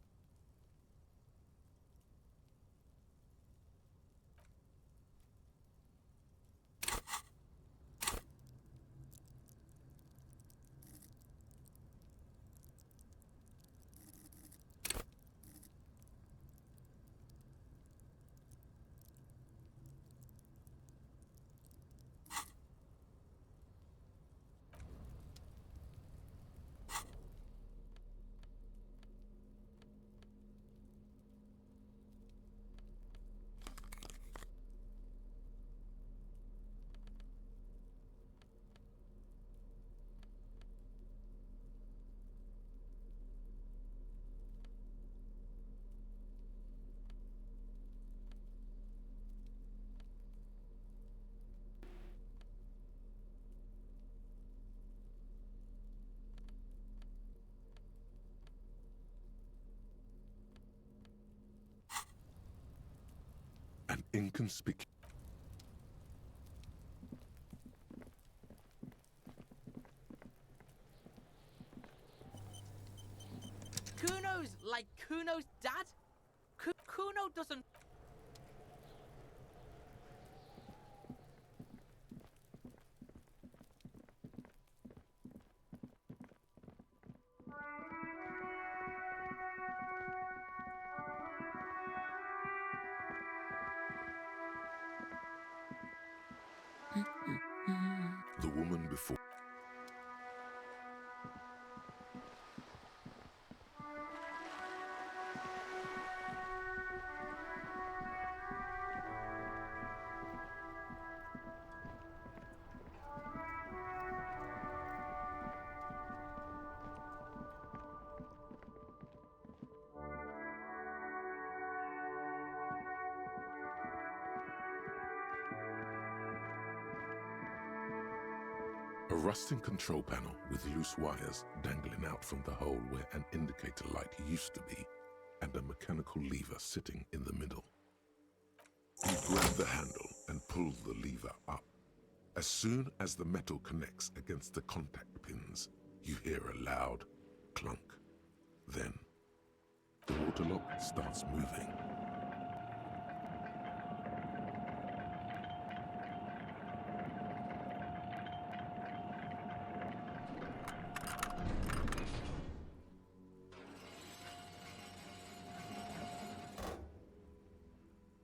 Inconspicuous. Kuno's like Kuno's dad? Kuno doesn't. The woman before. A rusting control panel with loose wires dangling out from the hole where an indicator light used to be, and a mechanical lever sitting in the middle. You grab the handle and pull the lever up. As soon as the metal connects against the contact pins, you hear a loud clunk. Then, the water lock starts moving.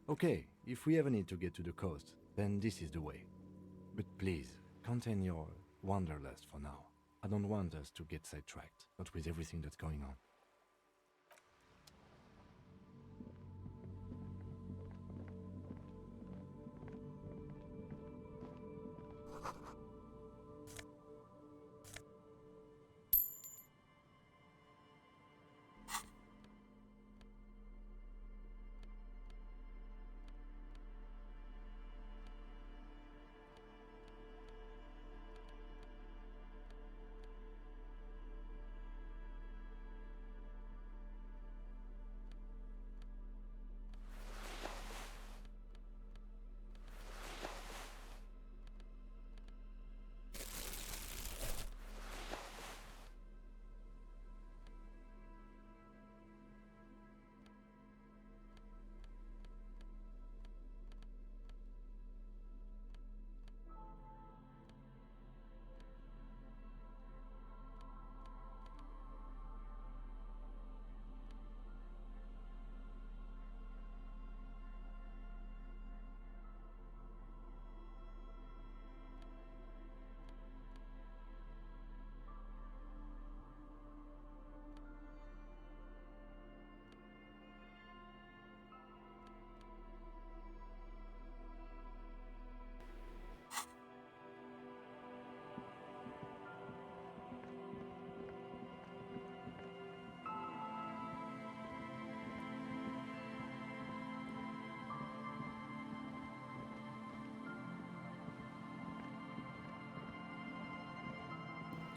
Okay, if we ever need to get to the coast, then this is the way. But please, contain your wanderlust for now. I don't want us to get sidetracked, not with everything that's going on.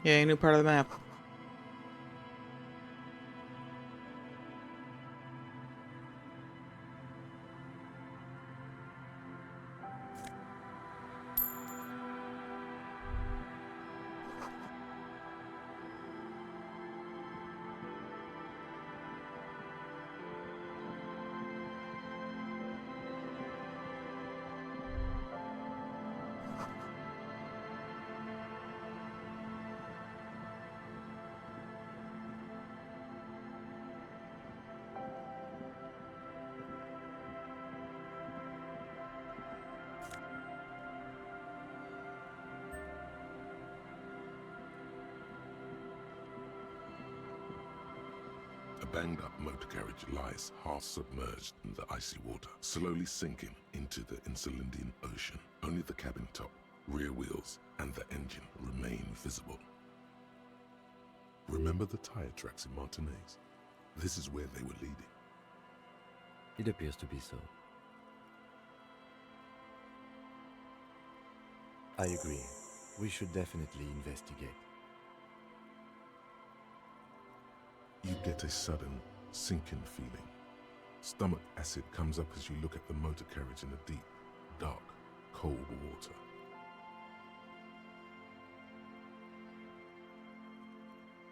Yeah, a new part of the map. A banged-up motor carriage lies half submerged in the icy water, slowly sinking into the Insulindian Ocean. Only the cabin top, rear wheels, and the engine remain visible. Remember the tire tracks in Martinez? This is where they were leading. It appears to be so. I agree. We should definitely investigate. You get a sudden sinking feeling. Stomach acid comes up as you look at the motor carriage in the deep, dark, cold water.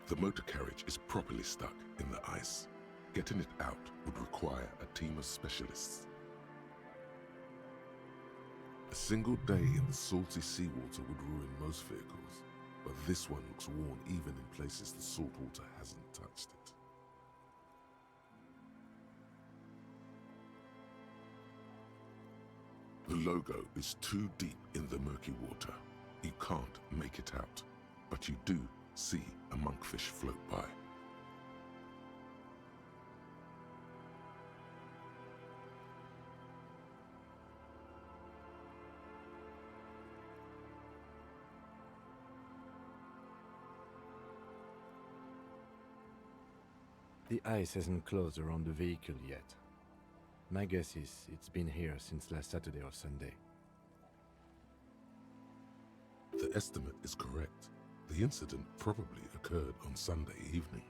The motor carriage is properly stuck in the ice. Getting it out would require a team of specialists. A single day in the salty seawater would ruin most vehicles, but this one looks worn even in places the salt water hasn't touched it. The logo is too deep in the murky water. You can't make it out, but you do see a monkfish float by. The ice hasn't closed around the vehicle yet. My guess is it's been here since last Saturday or Sunday. The estimate is correct. The incident probably occurred on Sunday evening.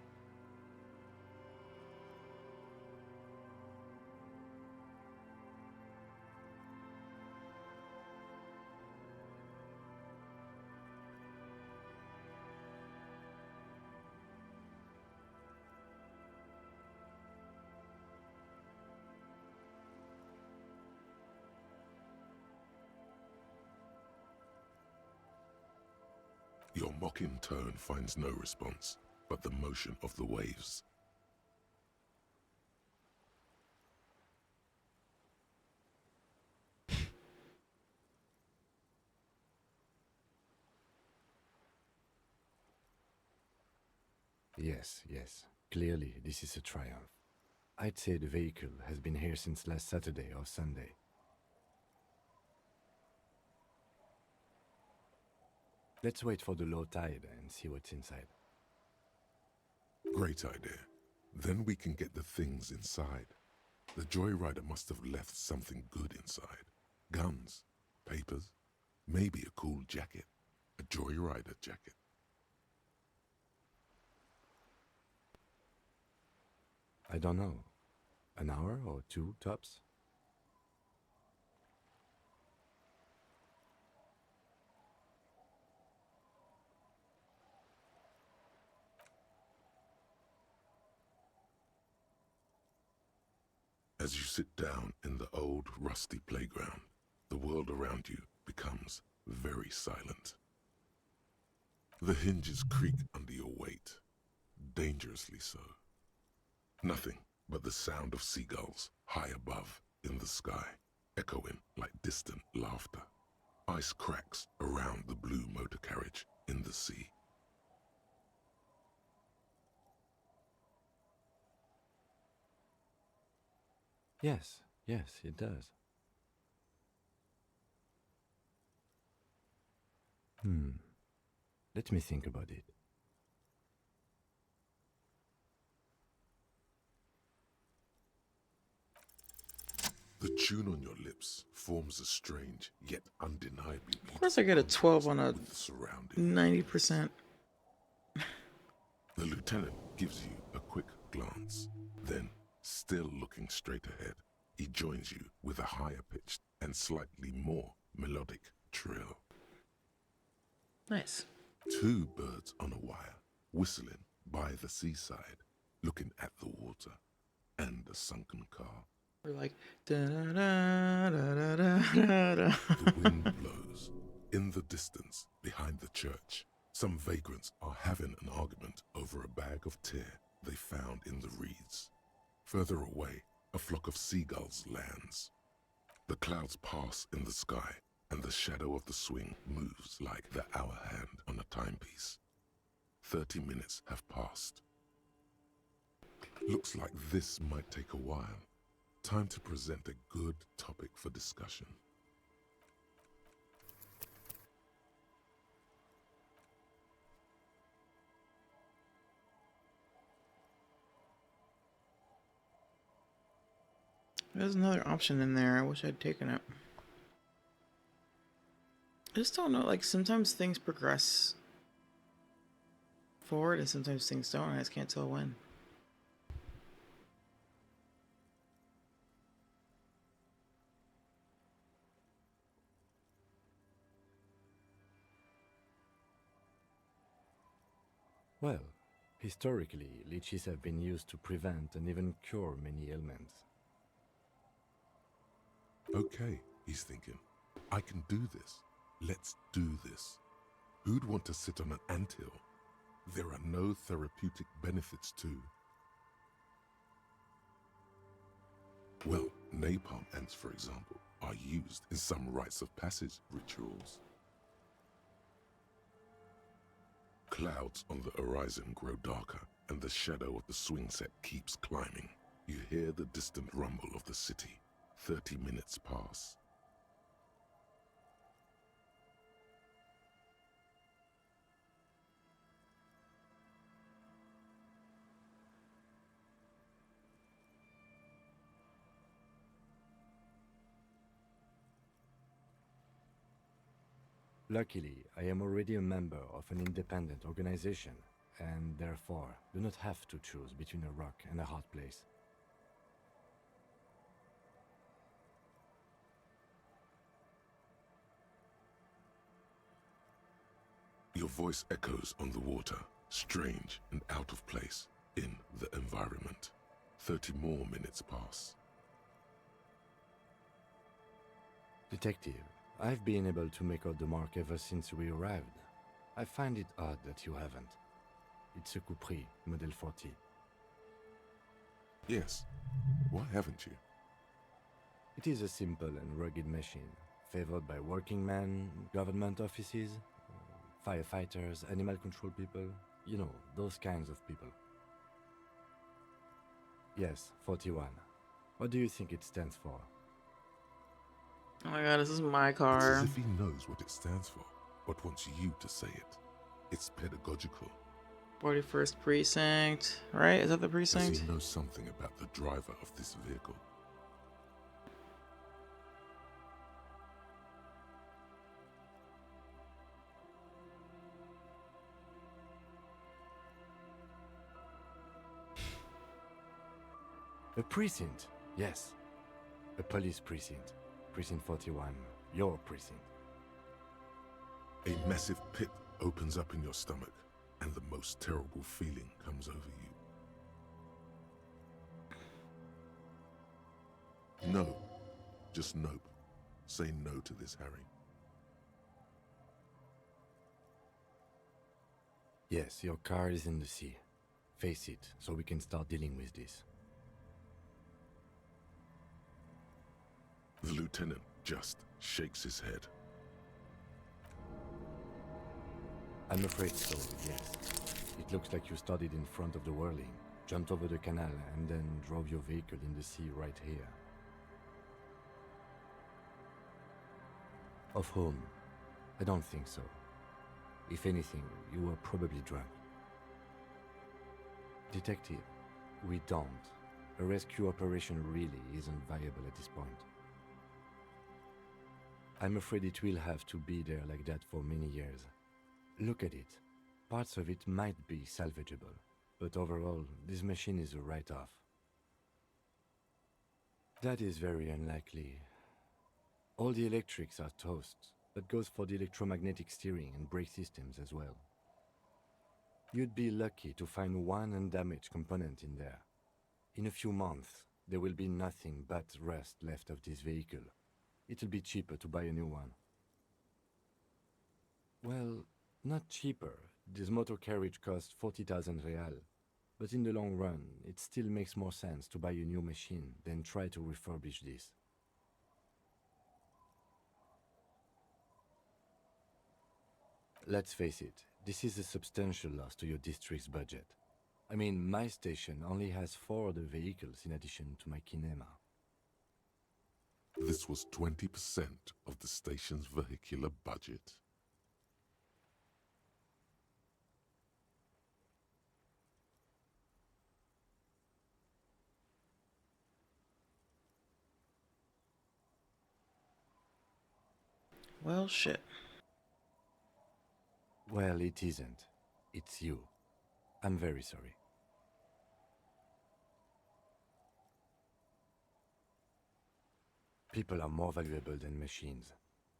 Your mocking tone finds no response, but the motion of the waves. Yes. Clearly, this is a triumph. I'd say the vehicle has been here since last Saturday or Sunday. Let's wait for the low tide and see what's inside. Great idea. Then we can get the things inside. The joyrider must have left something good inside. Guns, papers, maybe a cool jacket. A joyrider jacket. I don't know. An hour or two, tops? As you sit down in the old, rusty playground, the world around you becomes very silent. The hinges creak under your weight, dangerously so. Nothing but the sound of seagulls high above in the sky, echoing like distant laughter. Ice cracks around the blue motor carriage in the sea. Yes, it does. Let me think about it. The tune on your lips forms a strange, yet undeniably Of course I get a 12 on a with the surrounding. 90%. The lieutenant gives you a quick glance. Then, still looking straight ahead, he joins you with a higher pitched and slightly more melodic trill. Nice. Two birds on a wire, whistling by the seaside, looking at the water and the sunken car. We're like, da-da-da-da-da-da-da. The wind blows. In the distance, behind the church, some vagrants are having an argument over a bag of tear they found in the reeds. Further away, a flock of seagulls lands. The clouds pass in the sky, and the shadow of the swing moves like the hour hand on a timepiece. 30 minutes have passed. Looks like this might take a while. Time to present a good topic for discussion. There's another option in there. I wish I'd taken it. I just don't know. Like, sometimes things progress forward and sometimes things don't. I just can't tell when. Historically, leeches have been used to prevent and even cure many ailments. Okay, he's thinking. I can do this. Let's do this. Who'd want to sit on an anthill? There are no therapeutic benefits to... Well, napalm ants, for example, are used in some rites of passage rituals. Clouds on the horizon grow darker, and the shadow of the swing set keeps climbing. You hear the distant rumble of the city. 30 minutes pass. Luckily, I am already a member of an independent organization, and therefore do not have to choose between a rock and a hard place. Your voice echoes on the water, strange and out of place in the environment. 30 more minutes pass. Detective, I've been able to make out the mark ever since we arrived. I find it odd that you haven't. It's a Capri, Model 40. Yes. Why haven't you? It is a simple and rugged machine, favored by working men, government offices, firefighters, animal control people, you know, those kinds of people. Yes, 41. What do you think it stands for? Oh my god, this is my It's car. as if he knows what it stands for, but wants you to say it. It's pedagogical. 41st Precinct, right? Is that the Does precinct? he know something about the driver of this vehicle? A precinct, yes. A police precinct. Precinct 41, your precinct. A massive pit opens up in your stomach, and the most terrible feeling comes over you. No. Just nope. Say no to this, Harry. Yes, your car is in the sea. Face it, so we can start dealing with this. The lieutenant just shakes his head. I'm afraid so, yes. It looks like you started in front of the whirling, jumped over the canal, and then drove your vehicle in the sea right here. Of whom? I don't think so. If anything, you were probably drunk. Detective, we don't. A rescue operation really isn't viable at this point. I'm afraid it will have to be there like that for many years. Look at it. Parts of it might be salvageable, but overall, this machine is a write-off. That is very unlikely. All the electrics are toast. That goes for the electromagnetic steering and brake systems as well. You'd be lucky to find one undamaged component in there. In a few months, there will be nothing but rust left of this vehicle. It'll be cheaper to buy a new one. Well, not cheaper. This motor carriage costs 40,000 real. But in the long run, it still makes more sense to buy a new machine than try to refurbish this. Let's face it, this is a substantial loss to your district's budget. I mean, my station only has 4 other vehicles in addition to my kinema. This was 20% of the station's vehicular budget. Well, shit. Well, it isn't. It's you. I'm very sorry. People are more valuable than machines.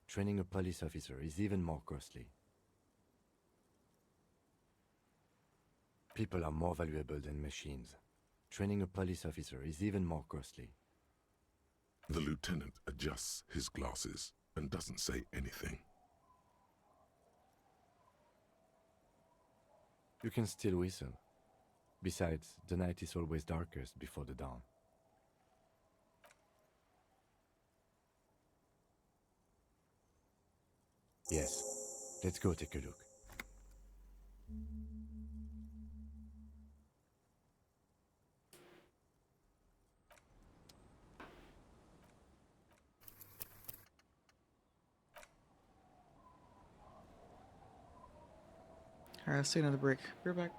Training a police officer is even more costly. People are more valuable than machines. Training a police officer is even more costly. The lieutenant adjusts his glasses and doesn't say anything. You can still whistle. Besides, the night is always darkest before the dawn. Yes, let's go take a look. Alright, let's take another break. Be right back.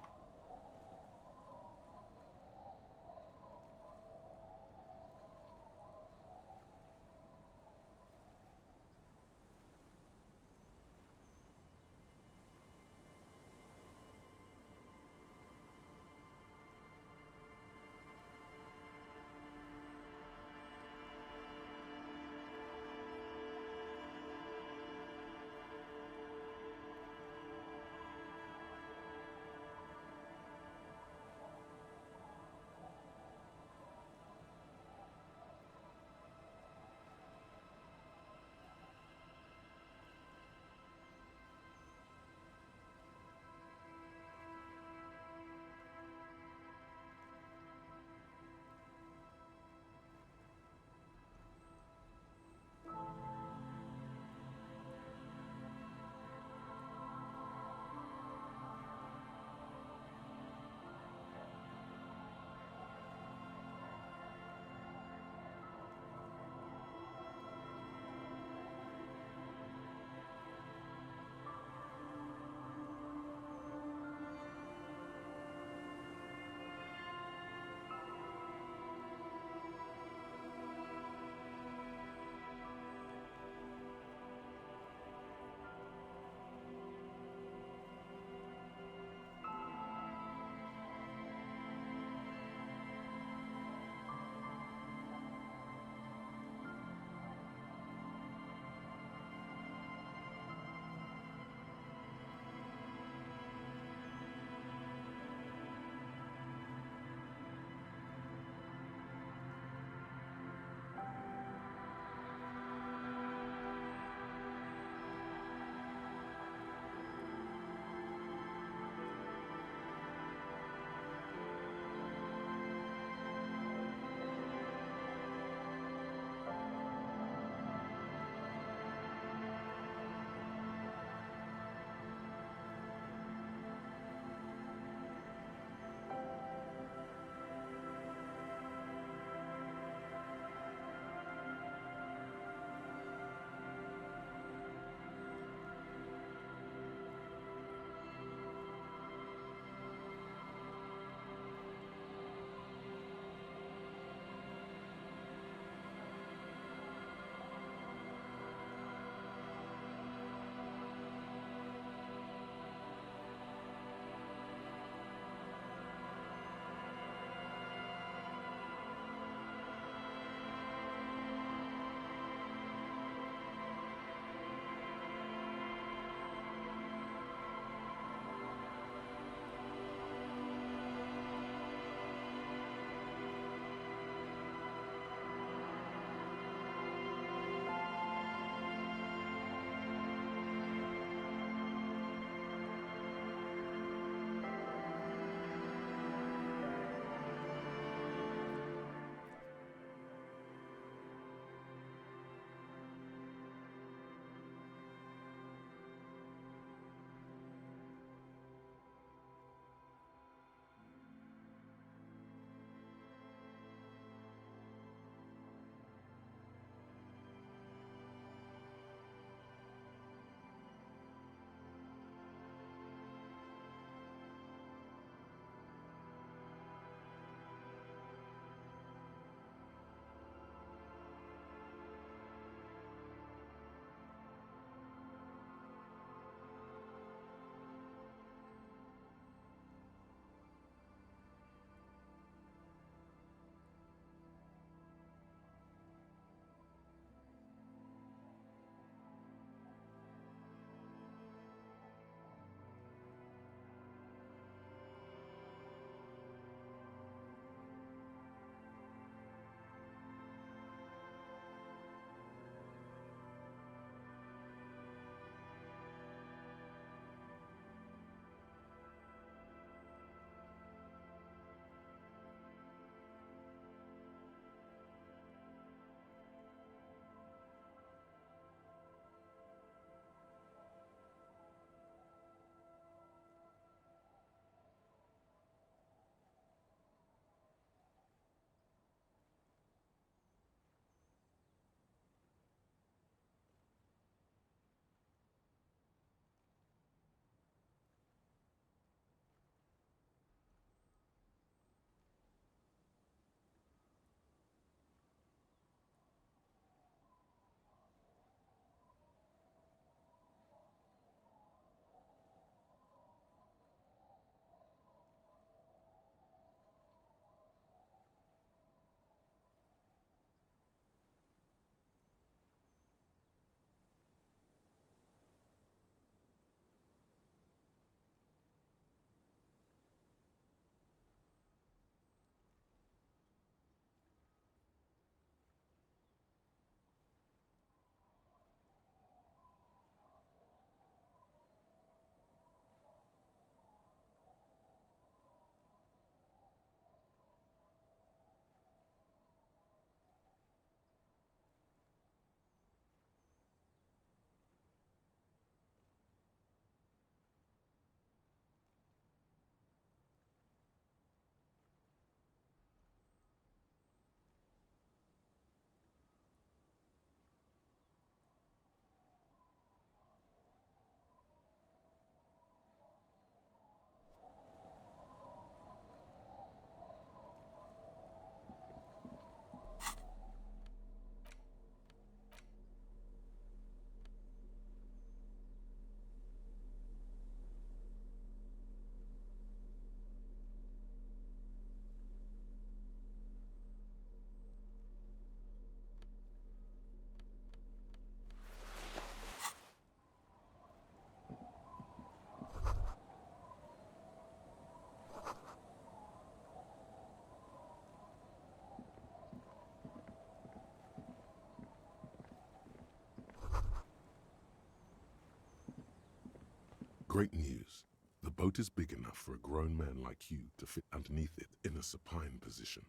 Great news. The boat is big enough for a grown man like you to fit underneath it in a supine position.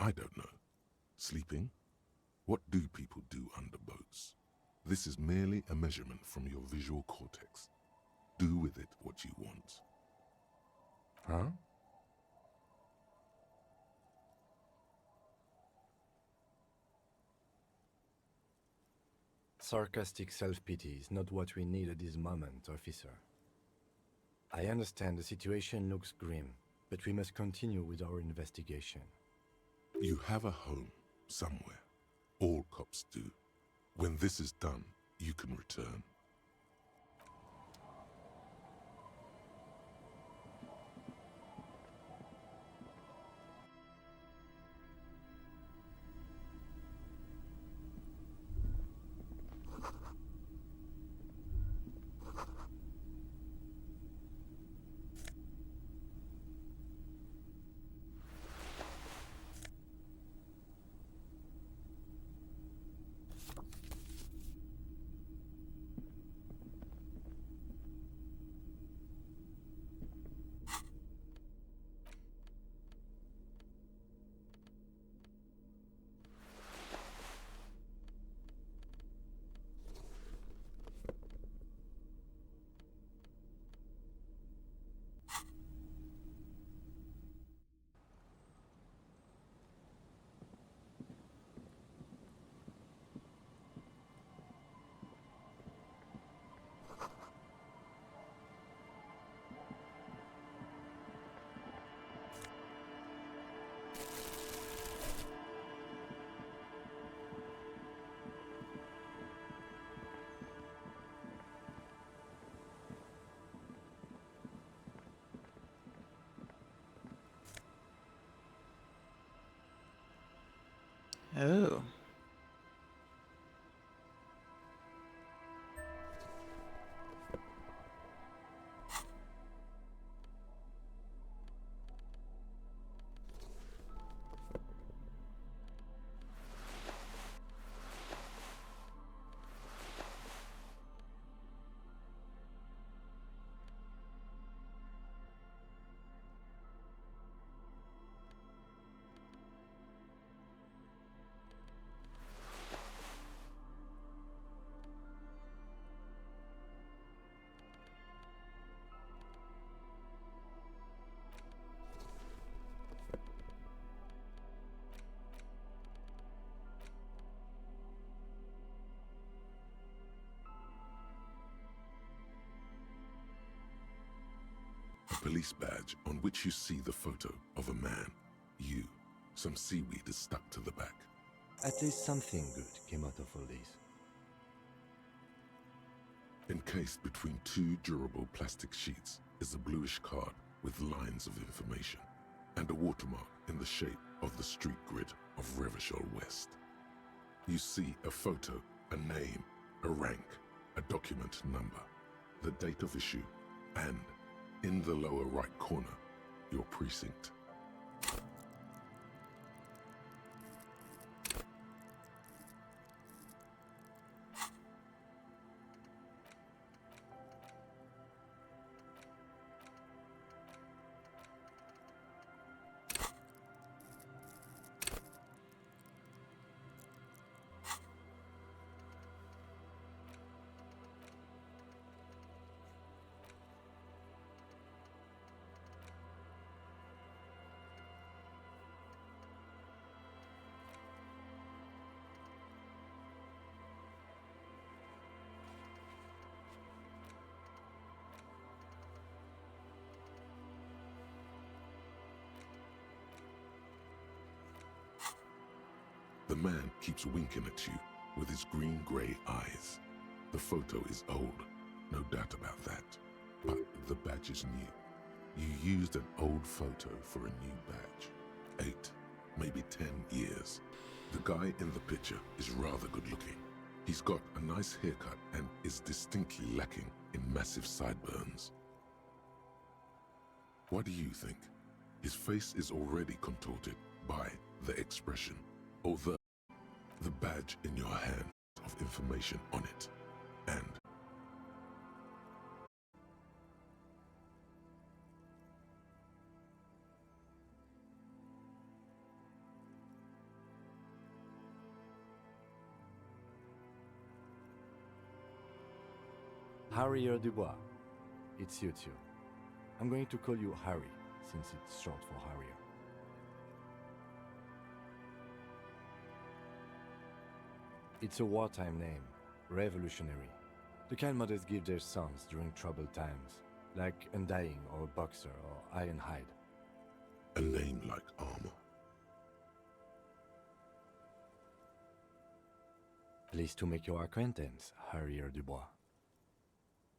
I don't know. Sleeping? What do people do under boats? This is merely a measurement from your visual cortex. Do with it what you want. Huh? Sarcastic self-pity is not what we need at this moment, officer. I understand the situation looks grim, but we must continue with our investigation. You have a home somewhere. All cops do. When this is done, you can return. Oh. A police badge on which you see the photo of a man. You. Some seaweed is stuck to the back. At least something good came out of all this. Encased between two durable plastic sheets is a bluish card with lines of information and a watermark in the shape of the street grid of Revachol West. You see a photo, a name, a rank, a document number, the date of issue, and, in the lower right corner, your precinct. The man keeps winking at you with his green-grey eyes. The photo is old, no doubt about that. But the badge is new. You used an old photo for a new badge. 8, maybe 10 years. The guy in the picture is rather good-looking. He's got a nice haircut and is distinctly lacking in massive sideburns. What do you think? His face is already contorted by the expression, or the badge in your hand of information on it. and Harrier Dubois. It suits you. I'm going to call you Harry, since it's short for Harrier. It's a wartime name, revolutionary. The kind mothers give their sons during troubled times, like Undying or Boxer or Ironhide. a name like armor. Pleased to make your acquaintance, Harrier Dubois.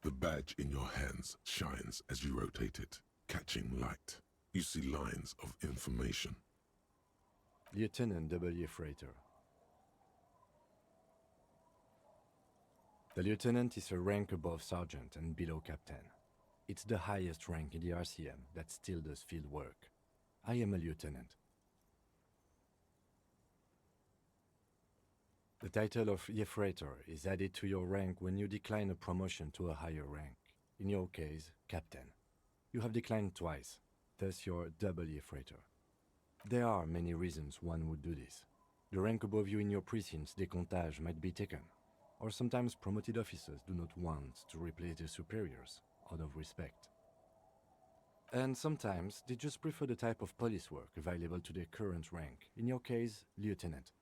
The badge in your hands shines as you rotate it, catching light. You see lines of information. Lieutenant W. Freighter. The lieutenant is a rank above sergeant and below captain. It's the highest rank in the RCM that still does field work. I am a lieutenant. The title of Freighter is added to your rank when you decline a promotion to a higher rank. In your case, captain. You have declined twice, thus you're W. Freighter. There are many reasons one would do this. The rank above you in your precinct's décomptage might be taken, or sometimes promoted officers do not want to replace their superiors, out of respect. And sometimes they just prefer the type of police work available to their current rank, in your case, lieutenant.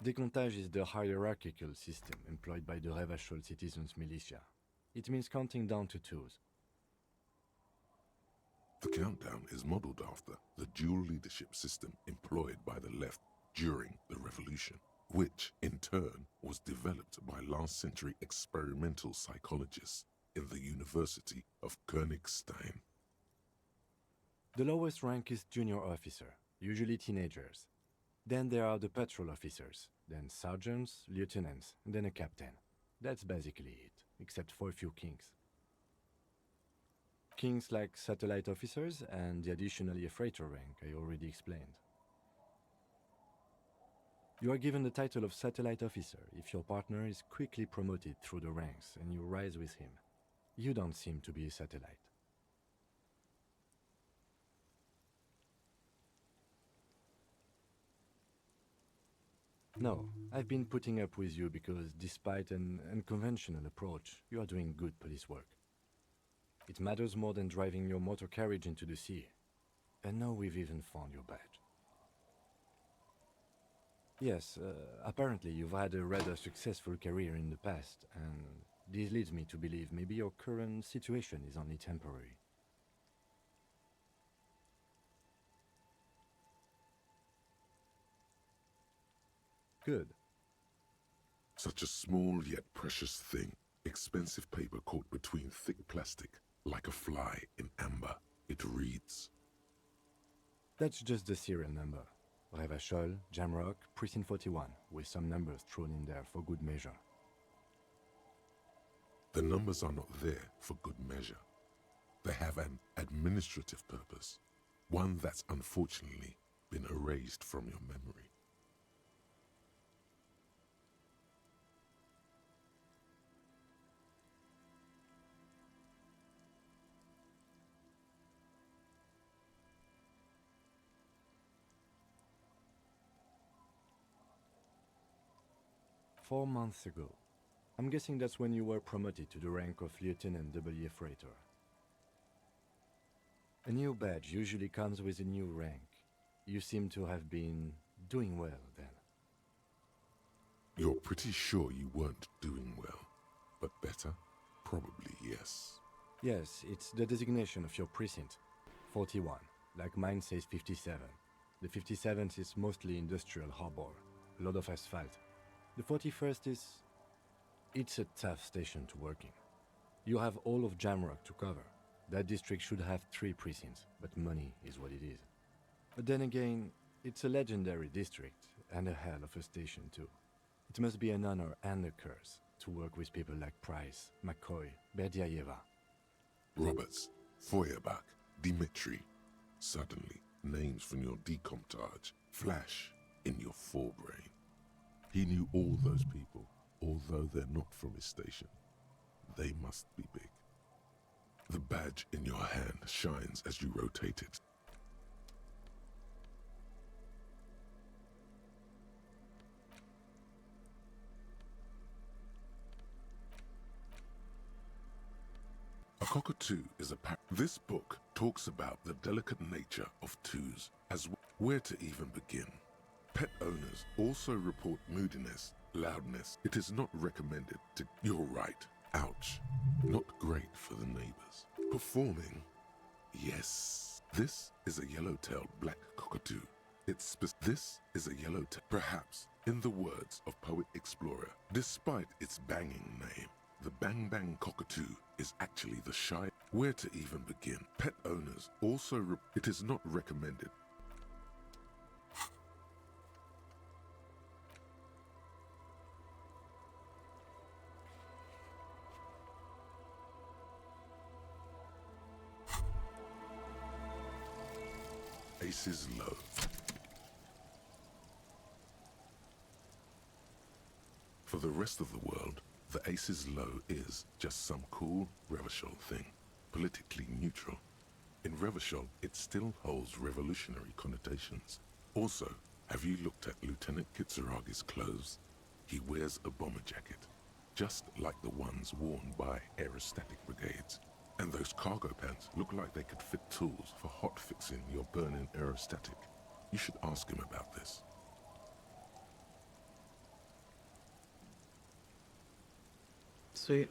Décomptage is the hierarchical system employed by the Revachol citizens' militia. It means counting down to twos. The countdown is modeled after the dual leadership system employed by the left during the revolution, which in turn was developed by last century experimental psychologists in the University of Königstein. The lowest rank is junior officer, usually teenagers. Then there are the patrol officers, then sergeants, lieutenants, and then a captain. That's basically it, except for a few kings. Kings like satellite officers and the additionally a freighter rank I already explained. You are given the title of satellite officer if your partner is quickly promoted through the ranks and you rise with him. You don't seem to be a satellite. No, I've been putting up with you because despite an unconventional approach, you are doing good police work. It matters more than driving your motor carriage into the sea. And now we've even found your badge. Yes, apparently you've had a rather successful career in the past, and this leads me to believe maybe your current situation is only temporary. Good. Such a small yet precious thing, expensive paper caught between thick plastic, like a fly in amber. It reads. That's just the serial number. Revachol, Jamrock, Precinct 41, with some numbers thrown in there for good measure. The numbers are not there for good measure. They have an administrative purpose, one that's unfortunately been erased from your memory. "4 months ago. I'm guessing that's when you were promoted to the rank of Lieutenant W. Freighter. A new badge usually comes with a new rank. You seem to have been doing well then. You're pretty sure you weren't doing well, but better? Probably yes. Yes, it's the designation of your precinct. 41, like mine says 57. The 57th is mostly industrial harbor, a lot of asphalt. The 41st is... it's a tough station to work in. You have all of Jamrock to cover. That district should have 3 precincts, but money is what it is. But then again, it's a legendary district, and a hell of a station too. It must be an honor and a curse to work with people like Price, McCoy, Berdiaeva. Roberts, Feuerbach, Dimitri. Suddenly, names from your decomptage flash in your forebrain. He knew all those people, although they're not from his station. They must be big. The badge in your hand shines as you rotate it. A cockatoo is a This book talks about the delicate nature of twos, as where to even begin. Pet owners also report moodiness, loudness. It is not recommended to... You're right. Ouch. Not great for the neighbors. Performing? Yes. This is a yellow-tailed black cockatoo. This is a yellow-tailed... Perhaps, in the words of poet explorer, despite its banging name, the Bang Bang cockatoo is actually the shy. Where to even begin? Pet owners also... It is not recommended. Aces low. For the rest of the world, the aces low is just some cool Revachol thing, politically neutral. In Revachol, it still holds revolutionary connotations. Also, have you looked at Lieutenant Kitsuragi's clothes? He wears a bomber jacket, just like the ones worn by aerostatic brigades. And those cargo pants look like they could fit tools for hot fixing your burning aerostatic. You should ask him about this. Sweet.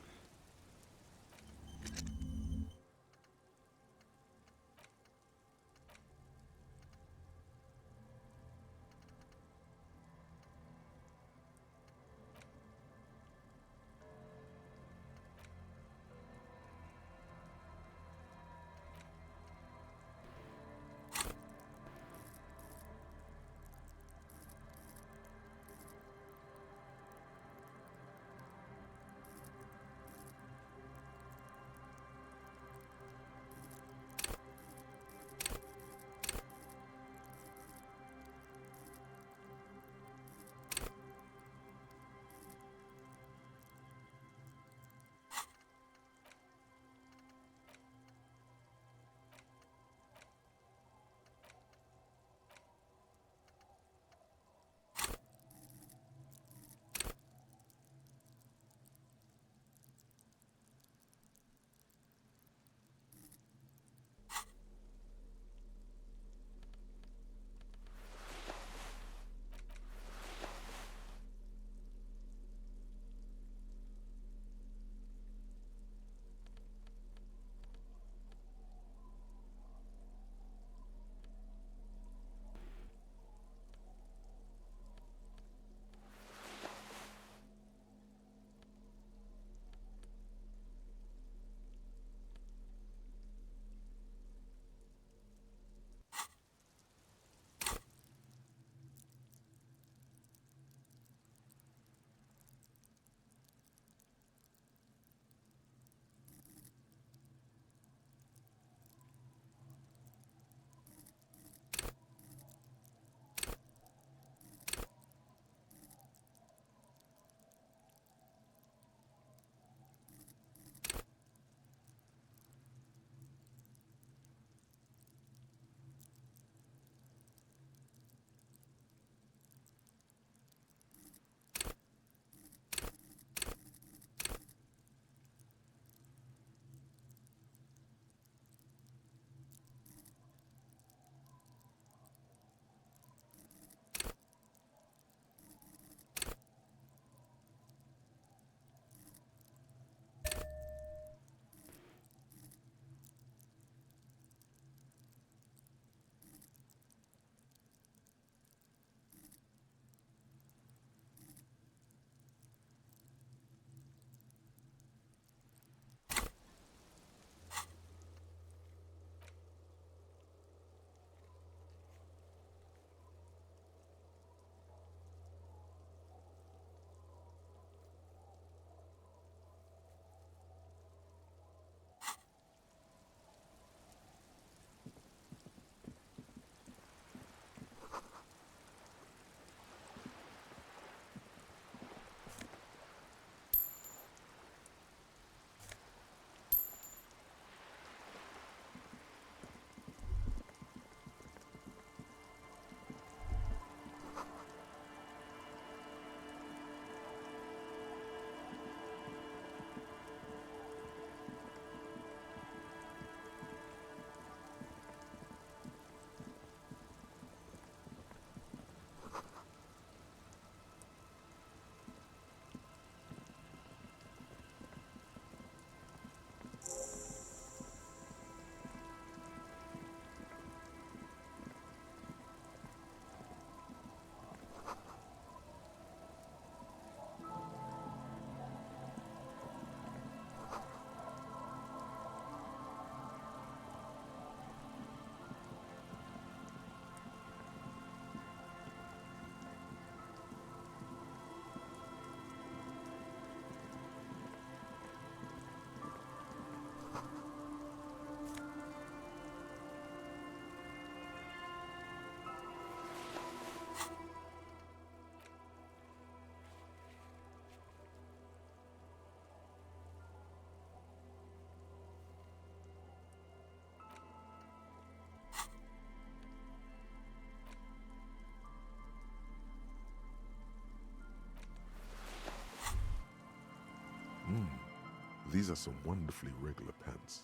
These are some wonderfully regular pants.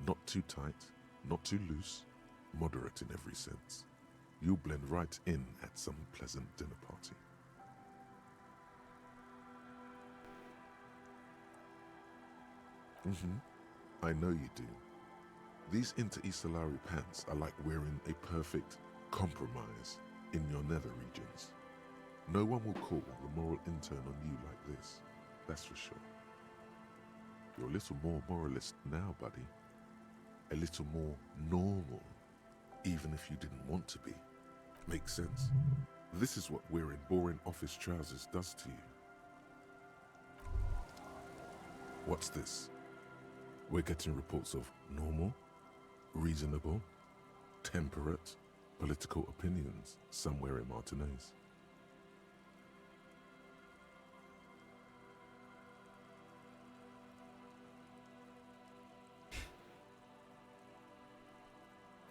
Not too tight, not too loose, moderate in every sense. You'll blend right in at some pleasant dinner party. I know you do. These inter-Isolari pants are like wearing a perfect compromise in your nether regions. No one will call the moral intern on you like this, that's for sure. You're a little more moralist now, buddy. A little more normal, even if you didn't want to be. Makes sense? This is what wearing boring office trousers does to you. What's this? We're getting reports of normal, reasonable, temperate, political opinions somewhere in Martinez.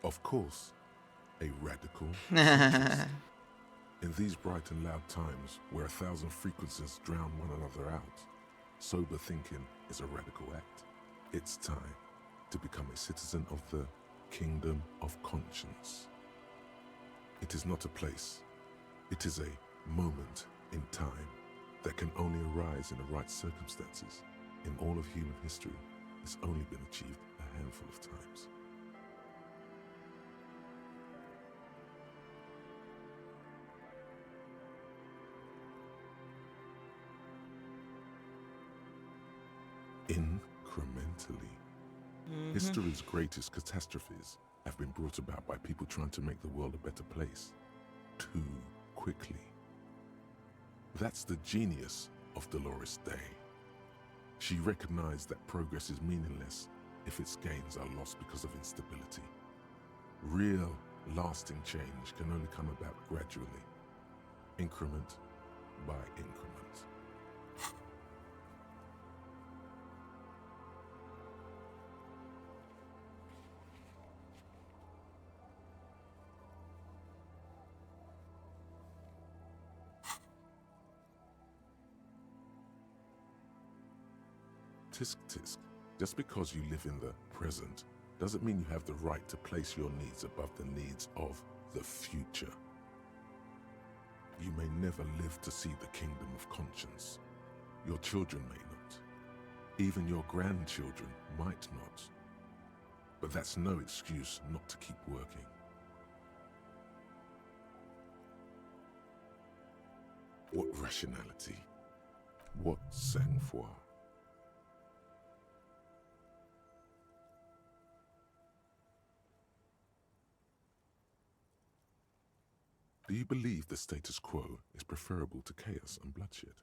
Of course, a radical futurist. In these bright and loud times where 1,000 frequencies drown one another out, sober thinking is a radical act. It's time to become a citizen of the kingdom of conscience. It is not a place, it is a moment in time that can only arise in the right circumstances. In all of human history, it's only been achieved a handful of times. Incrementally. History's greatest catastrophes have been brought about by people trying to make the world a better place too quickly. That's the genius of Dolores Day. She recognized that progress is meaningless if its gains are lost because of instability. Real, lasting change can only come about gradually, increment by increment. Tisk tisk. Just because you live in the present doesn't mean you have the right to place your needs above the needs of the future. You may never live to see the kingdom of conscience. Your children may not. Even your grandchildren might not. But that's no excuse not to keep working. What rationality? What sang-froid? Do you believe the status quo is preferable to chaos and bloodshed?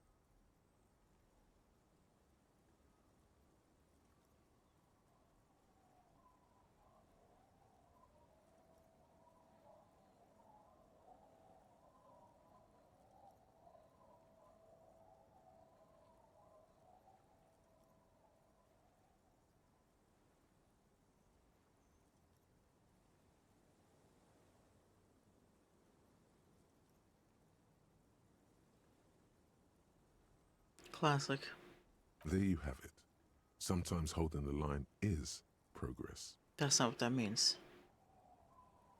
Classic. There you have it. Sometimes holding the line is progress. That's not what that means.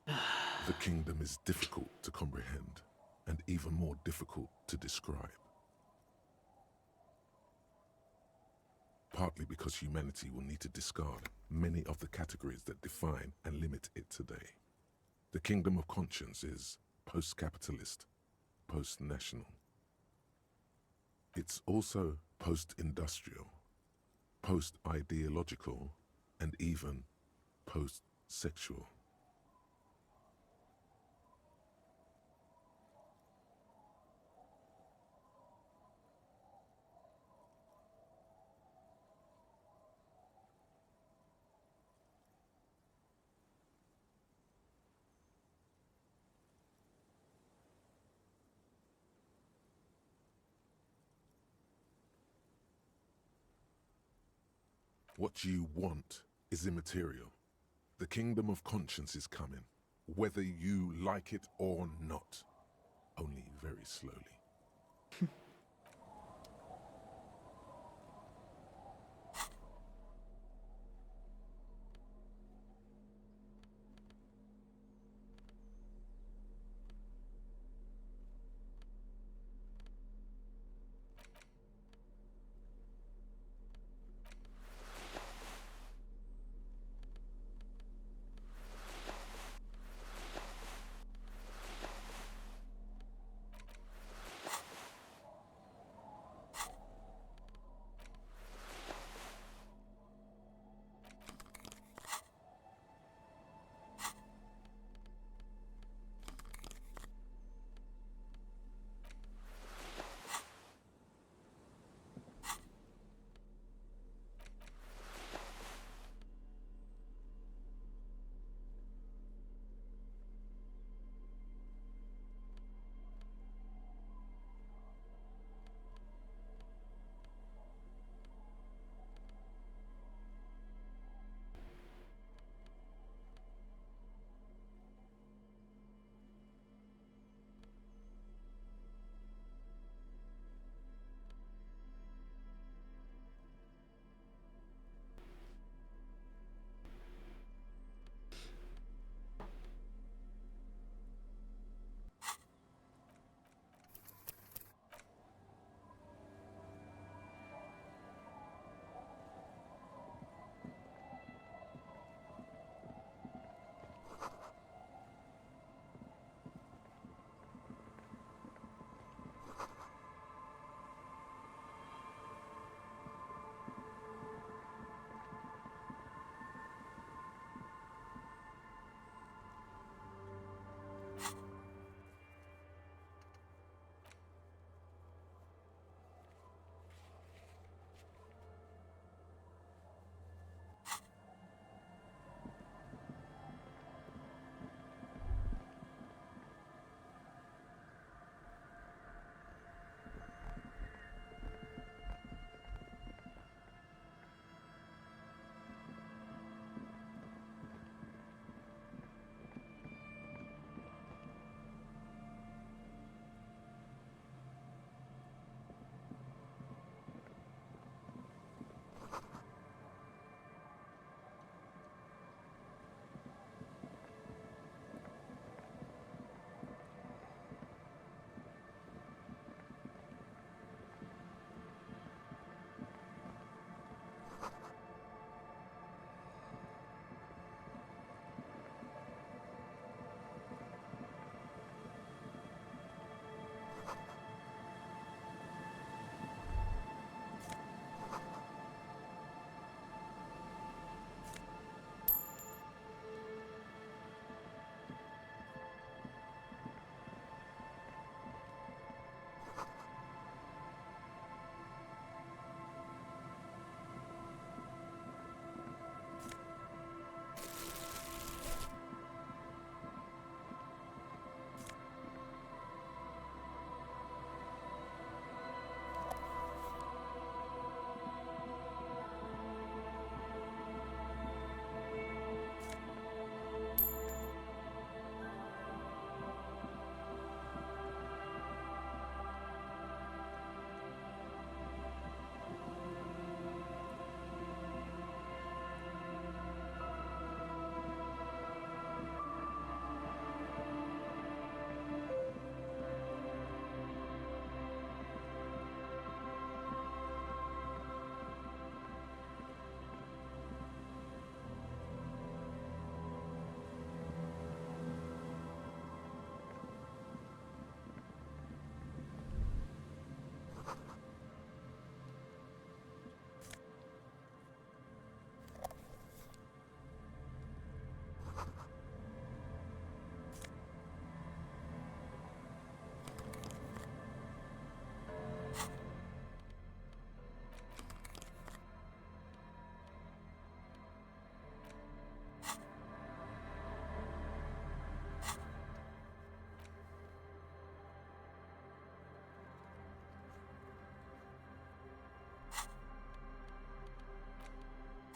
The kingdom is difficult to comprehend and even more difficult to describe. Partly because humanity will need to discard many of the categories that define and limit it today. The kingdom of conscience is post-capitalist, post-national. It's also post-industrial, post-ideological, and even post-sexual. What you want is immaterial. The kingdom of conscience is coming, whether you like it or not. Only very slowly.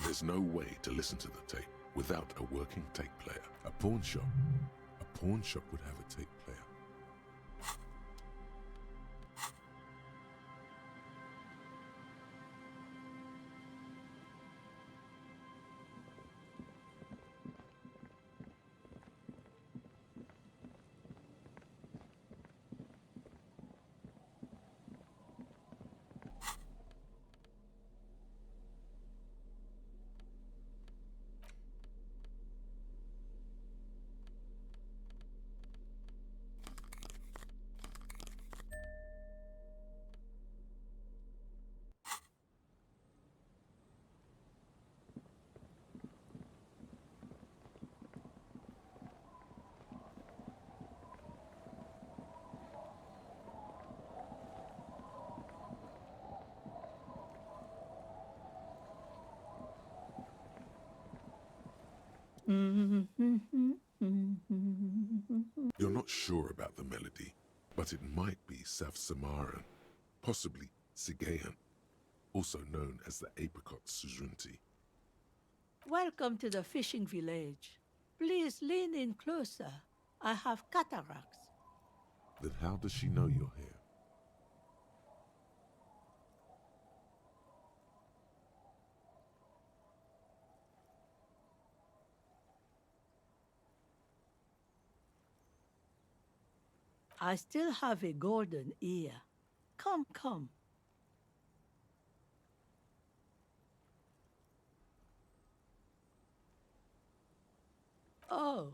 There's no way to listen to the tape without a working tape player. A pawn shop would have a tape player. You're not sure about the melody, but it might be South Samaran, possibly Sigayan, also known as the apricot suzerainty. Welcome to the fishing village. Please lean in closer. I have cataracts. Then how does she know you're here? I still have a golden ear. Come, come. Oh,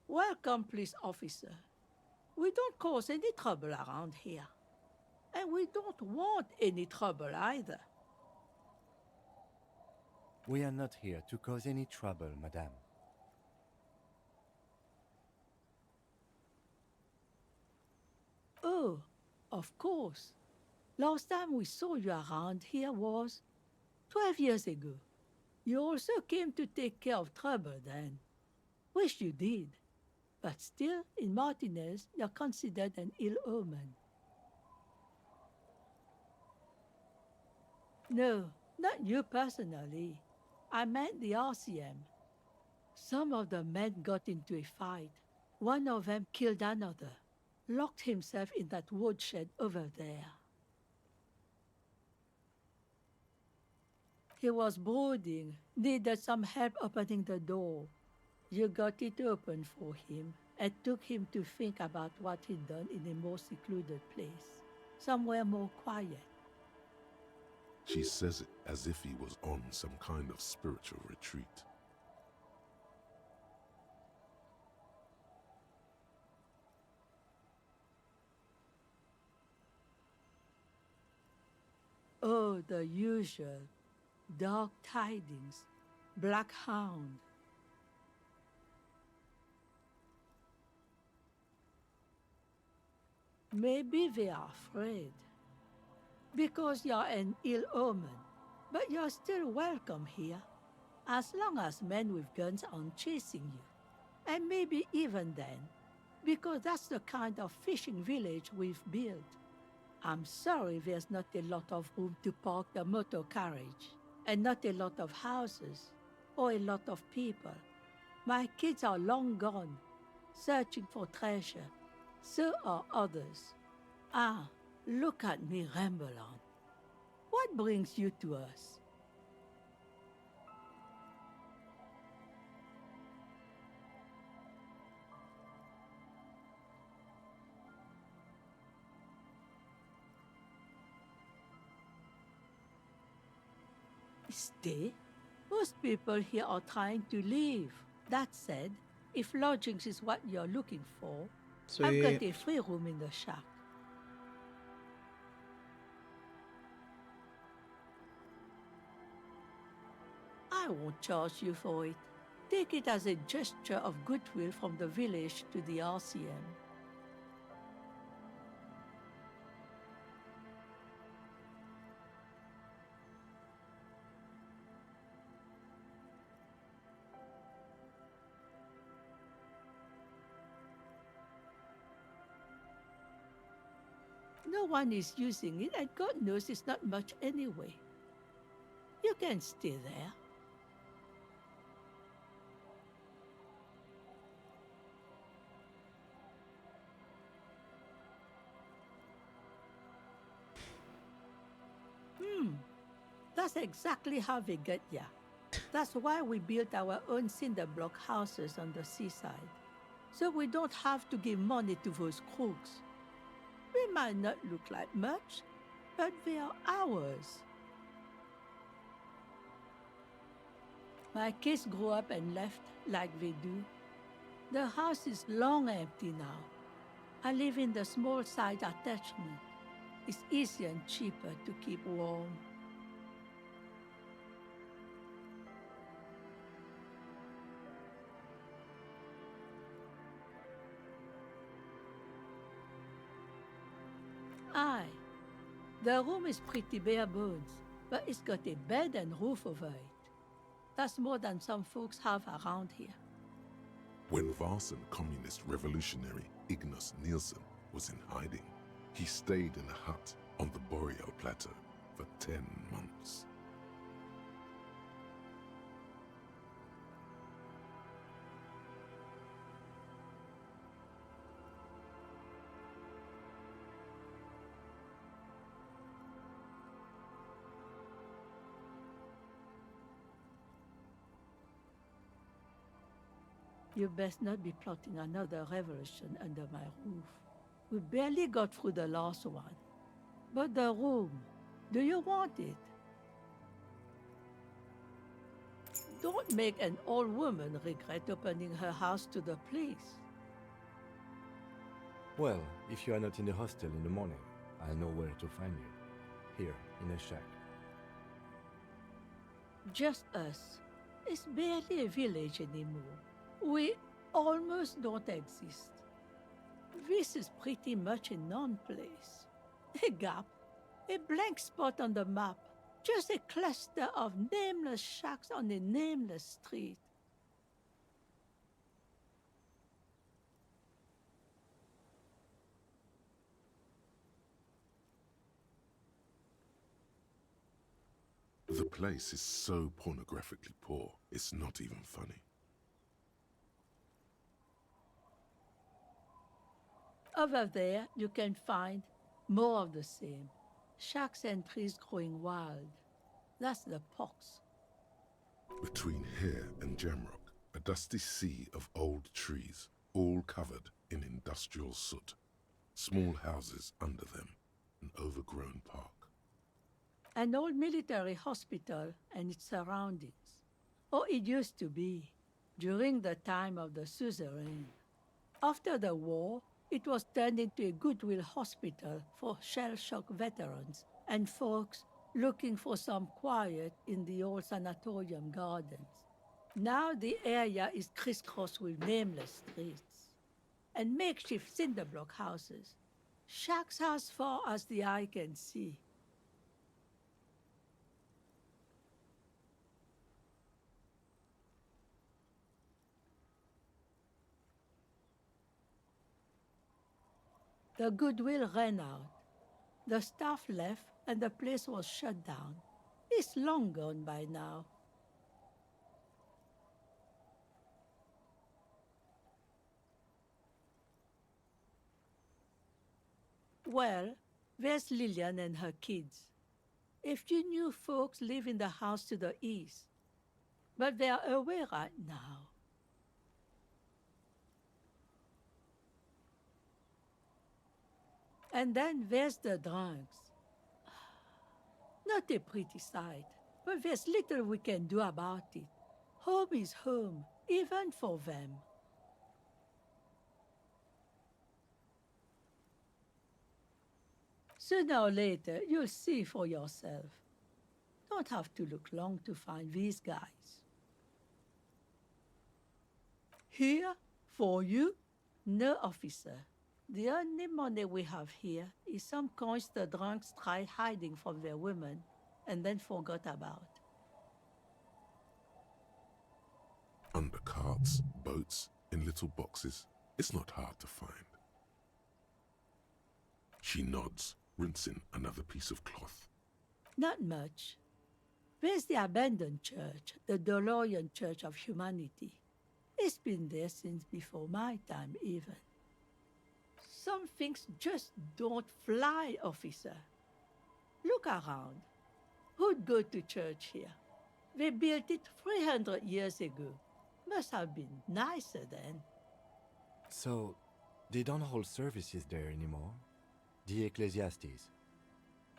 welcome, police officer. We don't cause any trouble around here. And we don't want any trouble either. We are not here to cause any trouble, madame. Oh, of course. Last time we saw you around here was 12 years ago. You also came to take care of trouble then. Wish you did. But still, in Martinez, you're considered an ill omen. No, not you personally. I meant the RCM. Some of the men got into a fight. One of them killed another. Locked himself in that woodshed over there. He was brooding, needed some help opening the door. You got it open for him and took him to think about what he'd done in a more secluded place, somewhere more quiet. She says it as if he was on some kind of spiritual retreat. Oh, the usual. Dark tidings. Black hound. Maybe they are afraid. Because you're an ill omen. But you're still welcome here. As long as men with guns aren't chasing you. And maybe even then. Because that's the kind of fishing village we've built. I'm sorry there's not a lot of room to park the motor carriage, and not a lot of houses, or a lot of people. My kids are long gone, searching for treasure. So are others. Ah, look at me ramble on. What brings you to us? Stay? Most people here are trying to leave. That said, if lodgings is what you're looking for, I've got a free room in the shack. I won't charge you for it. Take it as a gesture of goodwill from the village to the RCM. No one is using it, and God knows it's not much anyway. You can stay there. That's exactly how we get ya. That's why we built our own cinder block houses on the seaside. So we don't have to give money to those crooks. We might not look like much, but they are ours. My kids grew up and left like they do. The house is long empty now. I live in the small side attachment. It's easier and cheaper to keep warm. Aye. The room is pretty bare bones, but it's got a bed and roof over it. That's more than some folks have around here. When Varson communist revolutionary Ignas Nielsen was in hiding, he stayed in a hut on the Boreal Plateau for 10 months. You best not be plotting another revolution under my roof. We barely got through the last one. But the room, do you want it? Don't make an old woman regret opening her house to the police. Well, if you are not in the hostel in the morning, I know where to find you. Here, in a shack. Just us. It's barely a village anymore. We almost don't exist. This is pretty much a non-place. A gap, a blank spot on the map, just a cluster of nameless shacks on a nameless street. The place is so pornographically poor, it's not even funny. Over there, you can find more of the same. Shacks and trees growing wild. That's the pox. Between here and Jamrock, a dusty sea of old trees, all covered in industrial soot. Small houses under them, an overgrown park. An old military hospital and its surroundings. Or it used to be, during the time of the suzerain. After the war, it was turned into a goodwill hospital for shell-shock veterans and folks looking for some quiet in the old sanatorium gardens. Now the area is crisscrossed with nameless streets and makeshift cinder block houses. Shacks as far as the eye can see. The goodwill ran out. The staff left and the place was shut down. It's long gone by now. Well, there's Lillian and her kids. A few new folks live in the house to the east, but they're away right now. And then there's the drunks. Not a pretty sight, but there's little we can do about it. Home is home, even for them. Sooner or later, you'll see for yourself. Don't have to look long to find these guys. Here, for you, no officer. The only money we have here is some coins the drunks tried hiding from their women and then forgot about. Under carts, boats, in little boxes, it's not hard to find. She nods, rinsing another piece of cloth. Not much. There's the abandoned church, the DeLorean Church of Humanity. It's been there since before my time, even. Some things just don't fly, officer. Look around. who'd go to church here? They built it 300 years ago. Must have been nicer then. So, they don't hold services there anymore? The Ecclesiastes?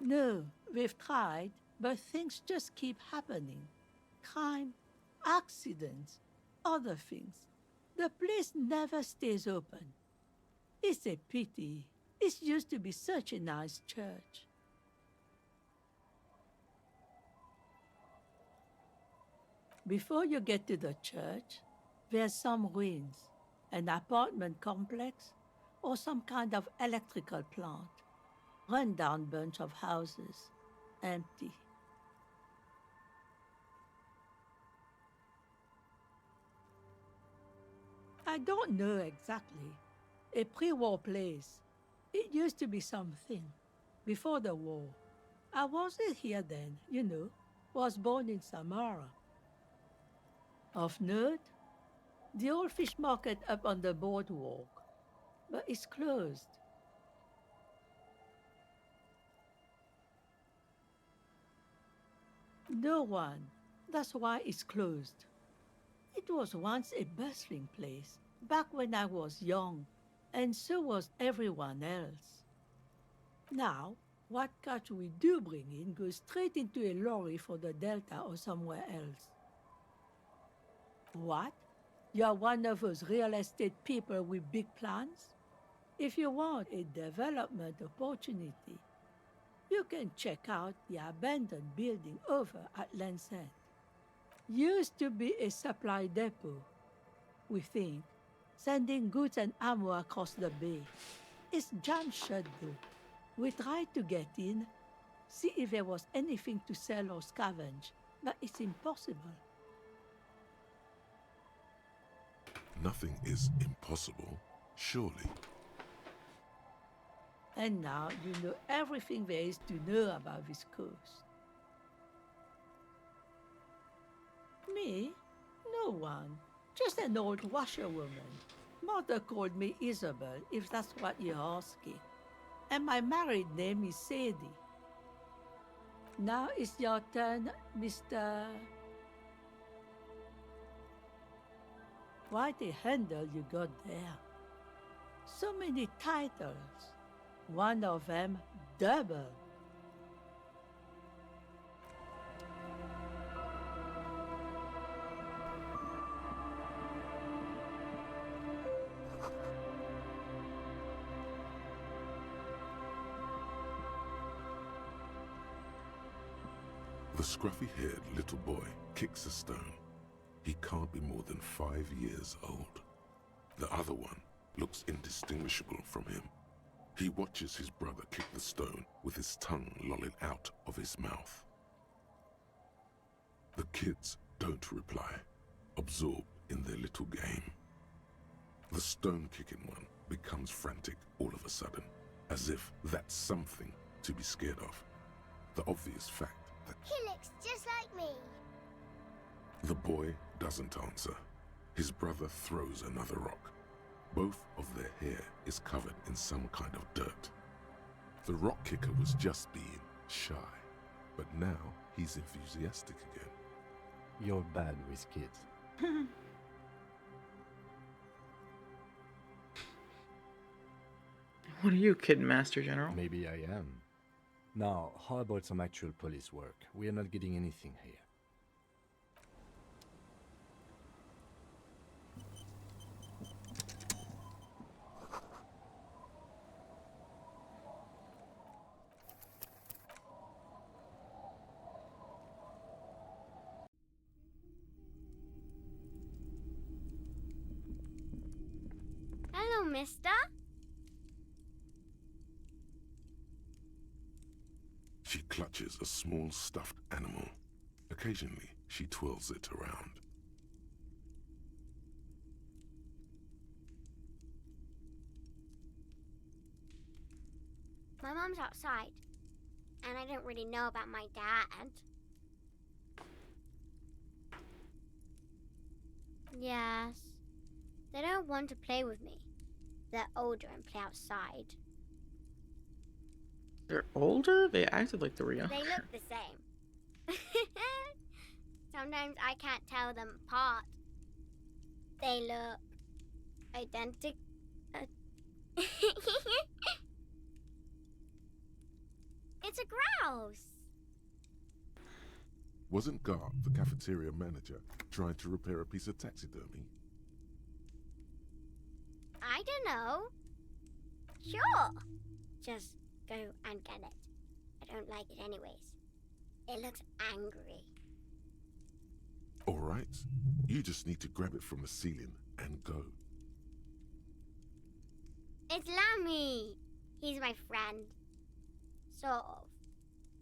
No, we've tried, but things just keep happening. Crime, accidents, other things. The place never stays open. It's a pity. It used to be such a nice church. Before you get to the church, there's some ruins, an apartment complex, or some kind of electrical plant. Run-down bunch of houses, empty. I don't know exactly. A pre-war place. It used to be something. Before the war. I wasn't here then, you know. Was born in Samara. Of note, the old fish market up on the boardwalk. But it's closed. No one. That's why it's closed. It was once a bustling place, back when I was young, and so was everyone else. Now, what catch we do bring in goes straight into a lorry for the Delta or somewhere else. What? You're one of those real estate people with big plans? If you want a development opportunity, you can check out the abandoned building over at Land's End. Used to be a supply depot, we think, sending goods and ammo across the bay. It's jammed shut though. We tried to get in, see if there was anything to sell or scavenge, but it's impossible. Nothing is impossible, surely. And now you know everything there is to know about this coast. Me? No one. Just an old washerwoman. Mother called me Isabel, if that's what you're asking. And my married name is Sadie. Now it's your turn, Mr. Quite a handle you got there. So many titles. One of them double. The scruffy-haired little boy kicks a stone. He can't be more than 5 years old. The other one looks indistinguishable from him. He watches his brother kick the stone with his tongue lolling out of his mouth. The kids don't reply, absorbed in their little game. The stone-kicking one becomes frantic all of a sudden, as if that's something to be scared of. The obvious fact that He looks just like me. the boy doesn't answer. His brother throws another rock. Both of their hair is covered in some kind of dirt. The rock kicker was just being shy, but now he's enthusiastic again. You're bad with kids. What are you, Kid Master General? Maybe I am. Now, how about some actual police work? We are not getting anything here. Hello, mister. She clutches a small stuffed animal. Occasionally, she twirls it around. My mom's outside, and I don't really know about my dad. Yes. They don't want to play with me. They're older and play outside. They're older? They acted like they were young. They look the same. sometimes I can't tell them apart. They look identical. It's a grouse. Wasn't Gar, the cafeteria manager, trying to repair a piece of taxidermy? I don't know. Sure. Just go and get it. I don't like it anyways. It looks angry. All right. You just need to grab it from the ceiling and go. It's Lammy. He's my friend. Sort of.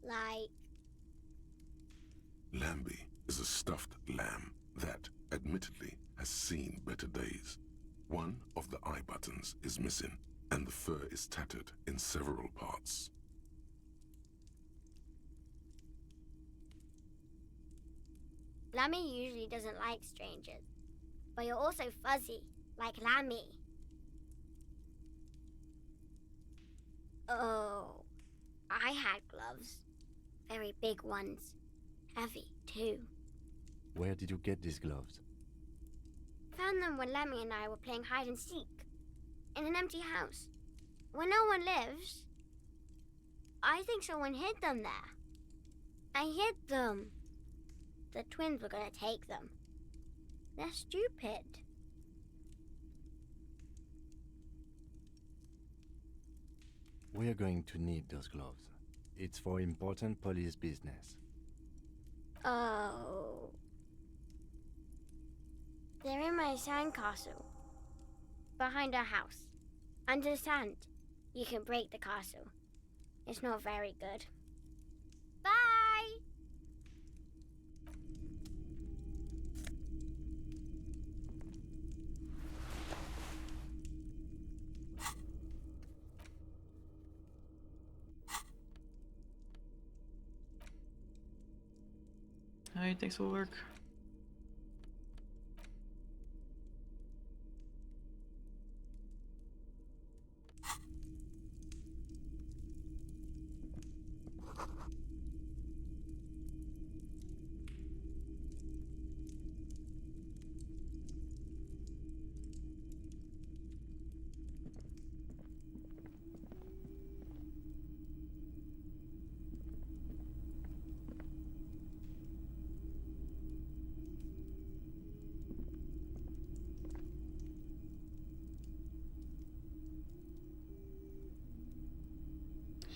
Like... Lambie is a stuffed lamb that, admittedly, has seen better days. One of the eye buttons is missing, and the fur is tattered in several parts. Lammy usually doesn't like strangers. But you're also fuzzy, like Lammy. Oh, I had gloves. Very big ones. Heavy, too. Where did you get these gloves? Found them when Lemmy and I were playing hide and seek. In an empty house. Where no one lives. I think someone hid them there. I hid them. The twins were gonna take them. They're stupid. We're going to need those gloves. It's for important police business. Oh. They're in my sandcastle. Behind our house. Under the sand. You can break the castle. It's not very good. Bye! Alright, thanks for work.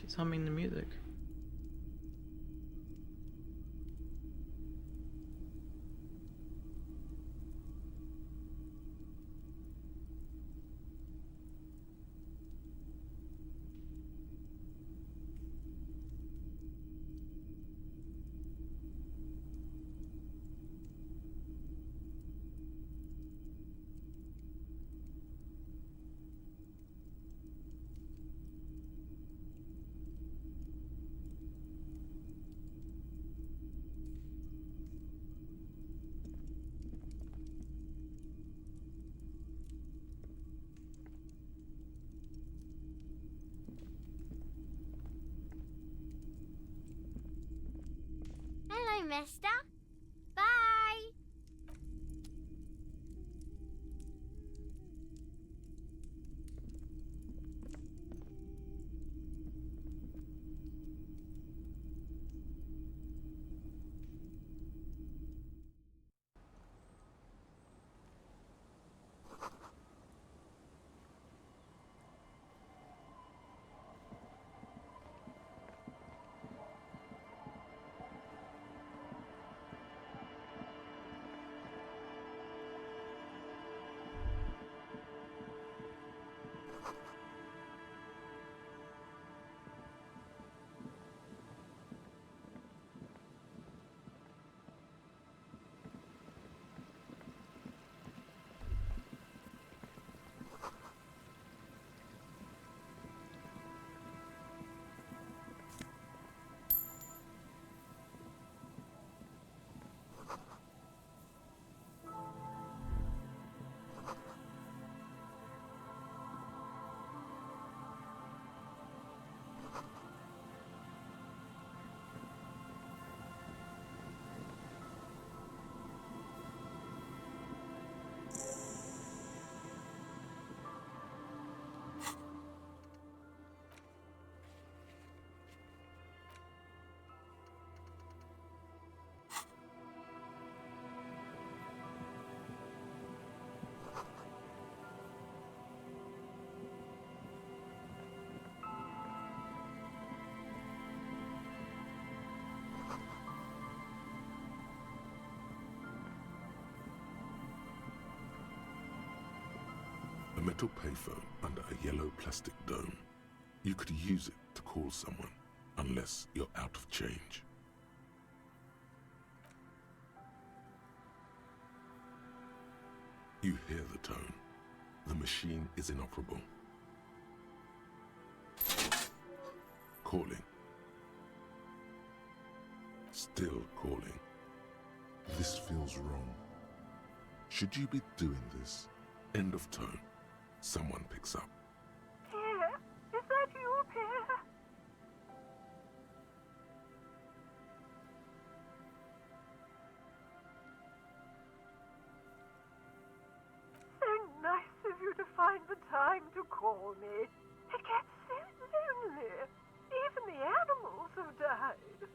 She's humming the music. Hello, mister. Bye! metal payphone under a yellow plastic dome. You could use it to call someone, unless you're out of change. You hear the tone. The machine is inoperable. Calling. Still calling. This feels wrong. Should you be doing this? End of tone. Someone picks up. Pierre, is that you, Pierre? So nice of you to find the time to call me. It gets so lonely. Even the animals have died.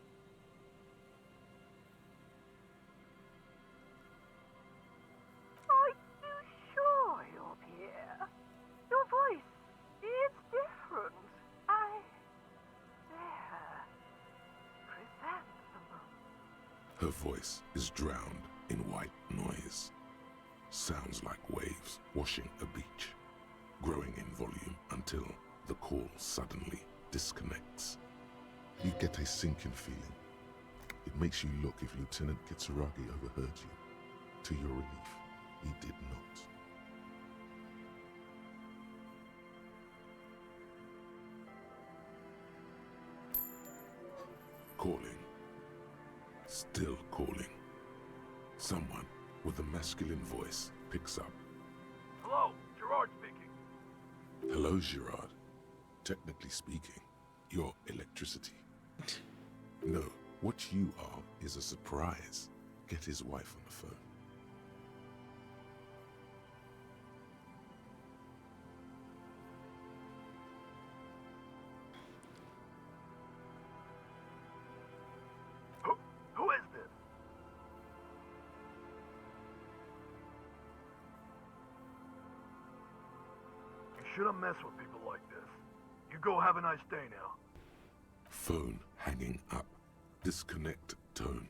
Are you sure you're Pierre? Your voice, it's different. There. Chrysanthemum. Her voice is drowned in white noise. Sounds like waves washing a beach, growing in volume until the call suddenly disconnects. You get a sinking feeling. It makes you look if Lieutenant Kitsuragi overheard you. To your relief, he did not. Calling. Still calling. Someone with a masculine voice picks up. Hello, Gerard speaking. Hello, Gerard. Technically speaking, you're electricity. No, what you are is a surprise. Get his wife on the phone. Who is this? You shouldn't mess with people like this. You go have a nice day now. Phone hanging up. Disconnect tone.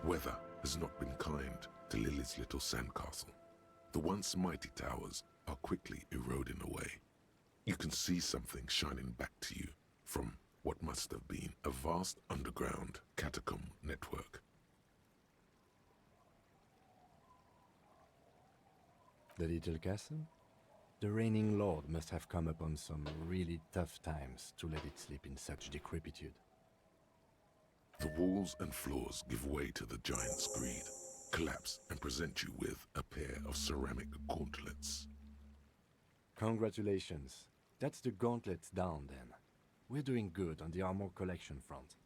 Weather has not been kind to Lily's little sandcastle. The once mighty towers are quickly eroding away. You can see something shining back to you from what must have been a vast underground catacomb network. The little castle? The reigning lord must have come upon some really tough times to let it sleep in such decrepitude. The walls and floors give way to the giant's greed, collapse and present you with a pair of ceramic gauntlets. Congratulations. That's the gauntlets down then. We're doing good on the armor collection front.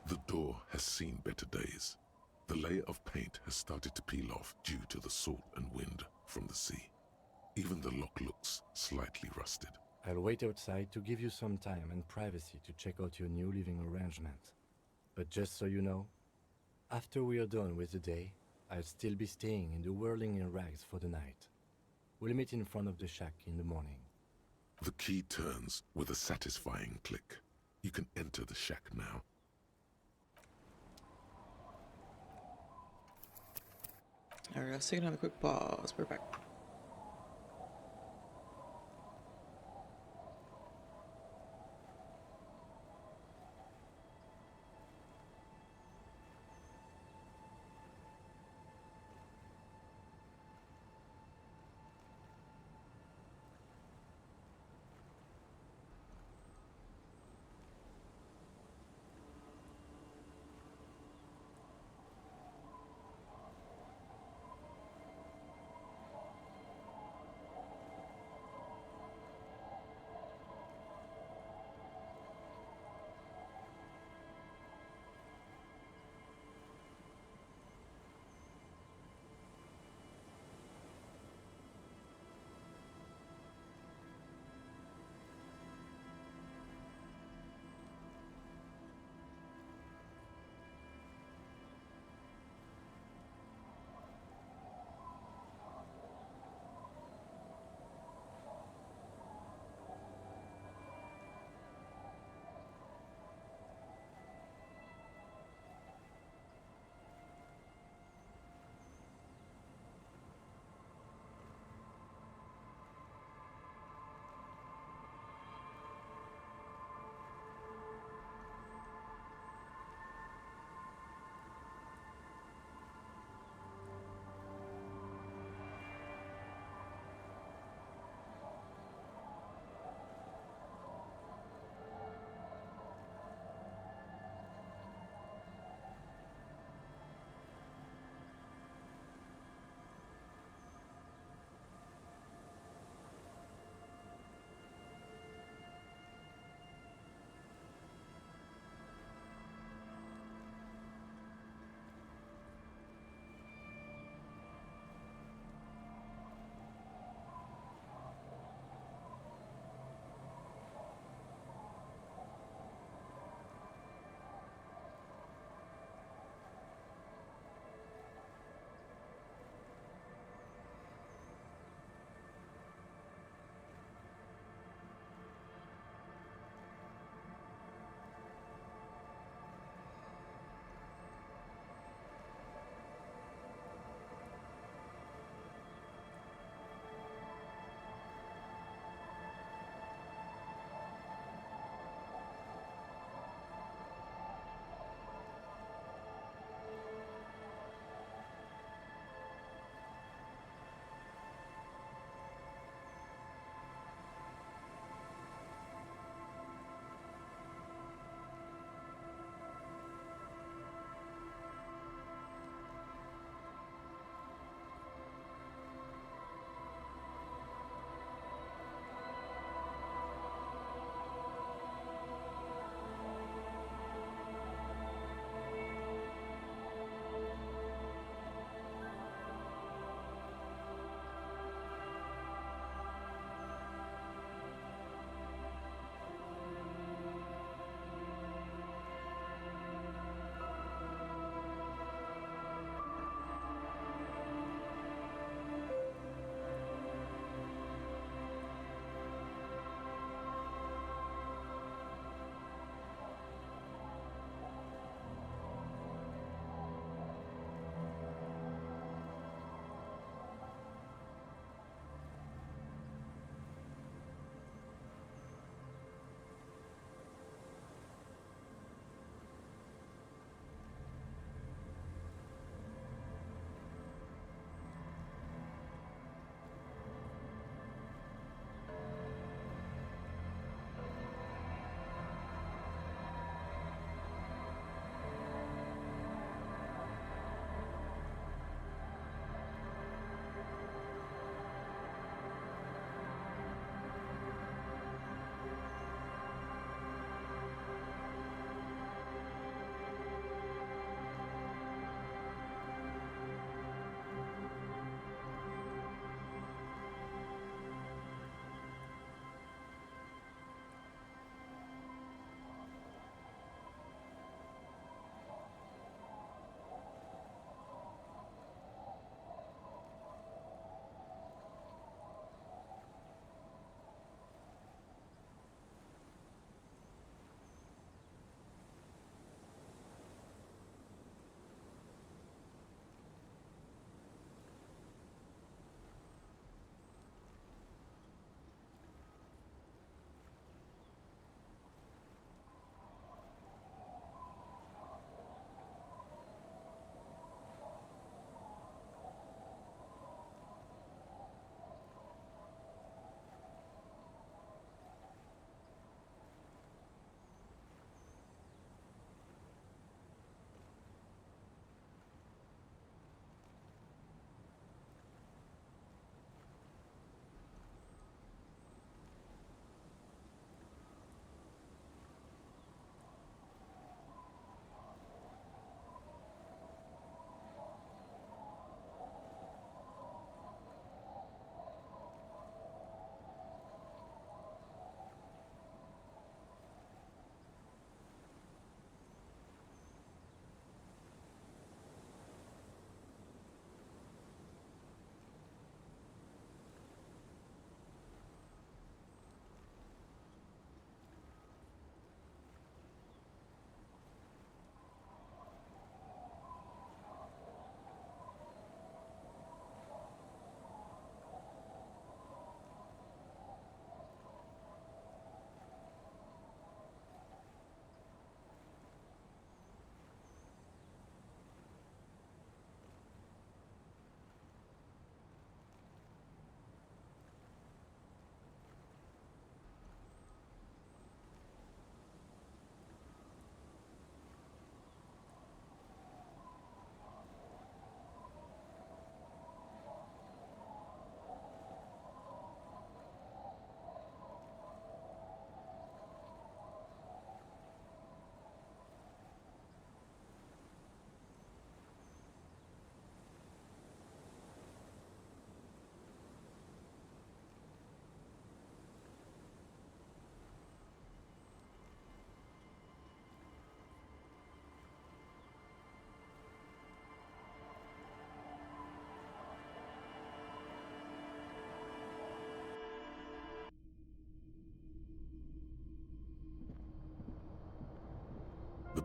The door has seen better days. The layer of paint has started to peel off due to the salt and wind from the sea. Even the lock looks slightly rusted. I'll wait outside to give you some time and privacy to check out your new living arrangement. But just so you know, after we are done with the day, I'll still be staying in the Whirling in Rags for the night. We'll meet in front of the shack in the morning. The key turns with a satisfying click. You can enter the shack now. Alright, let's take another quick pause. We're back.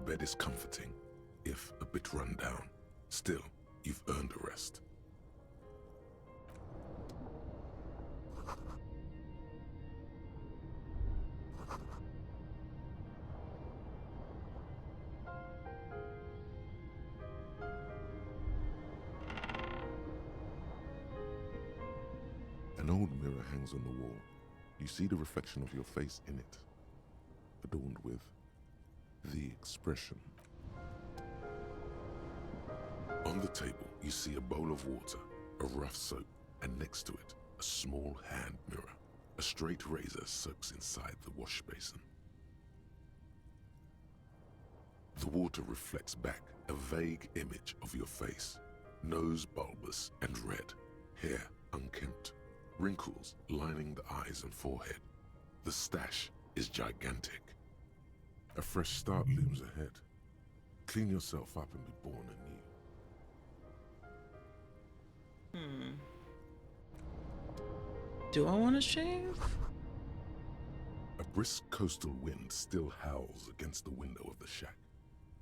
bed is comforting, if a bit run down. Still, you've earned a rest. An old mirror hangs on the wall. You see the reflection of your face in it, adorned with the expression. On the table, you see a bowl of water, a rough soap, and next to it, a small hand mirror. A straight razor soaks inside the wash basin. The water reflects back a vague image of your face. Nose bulbous and red, hair unkempt, wrinkles lining the eyes and forehead. The stash is gigantic. A fresh start looms ahead. Clean yourself up and be born anew. Do I want to shave? A brisk coastal wind still howls against the window of the shack.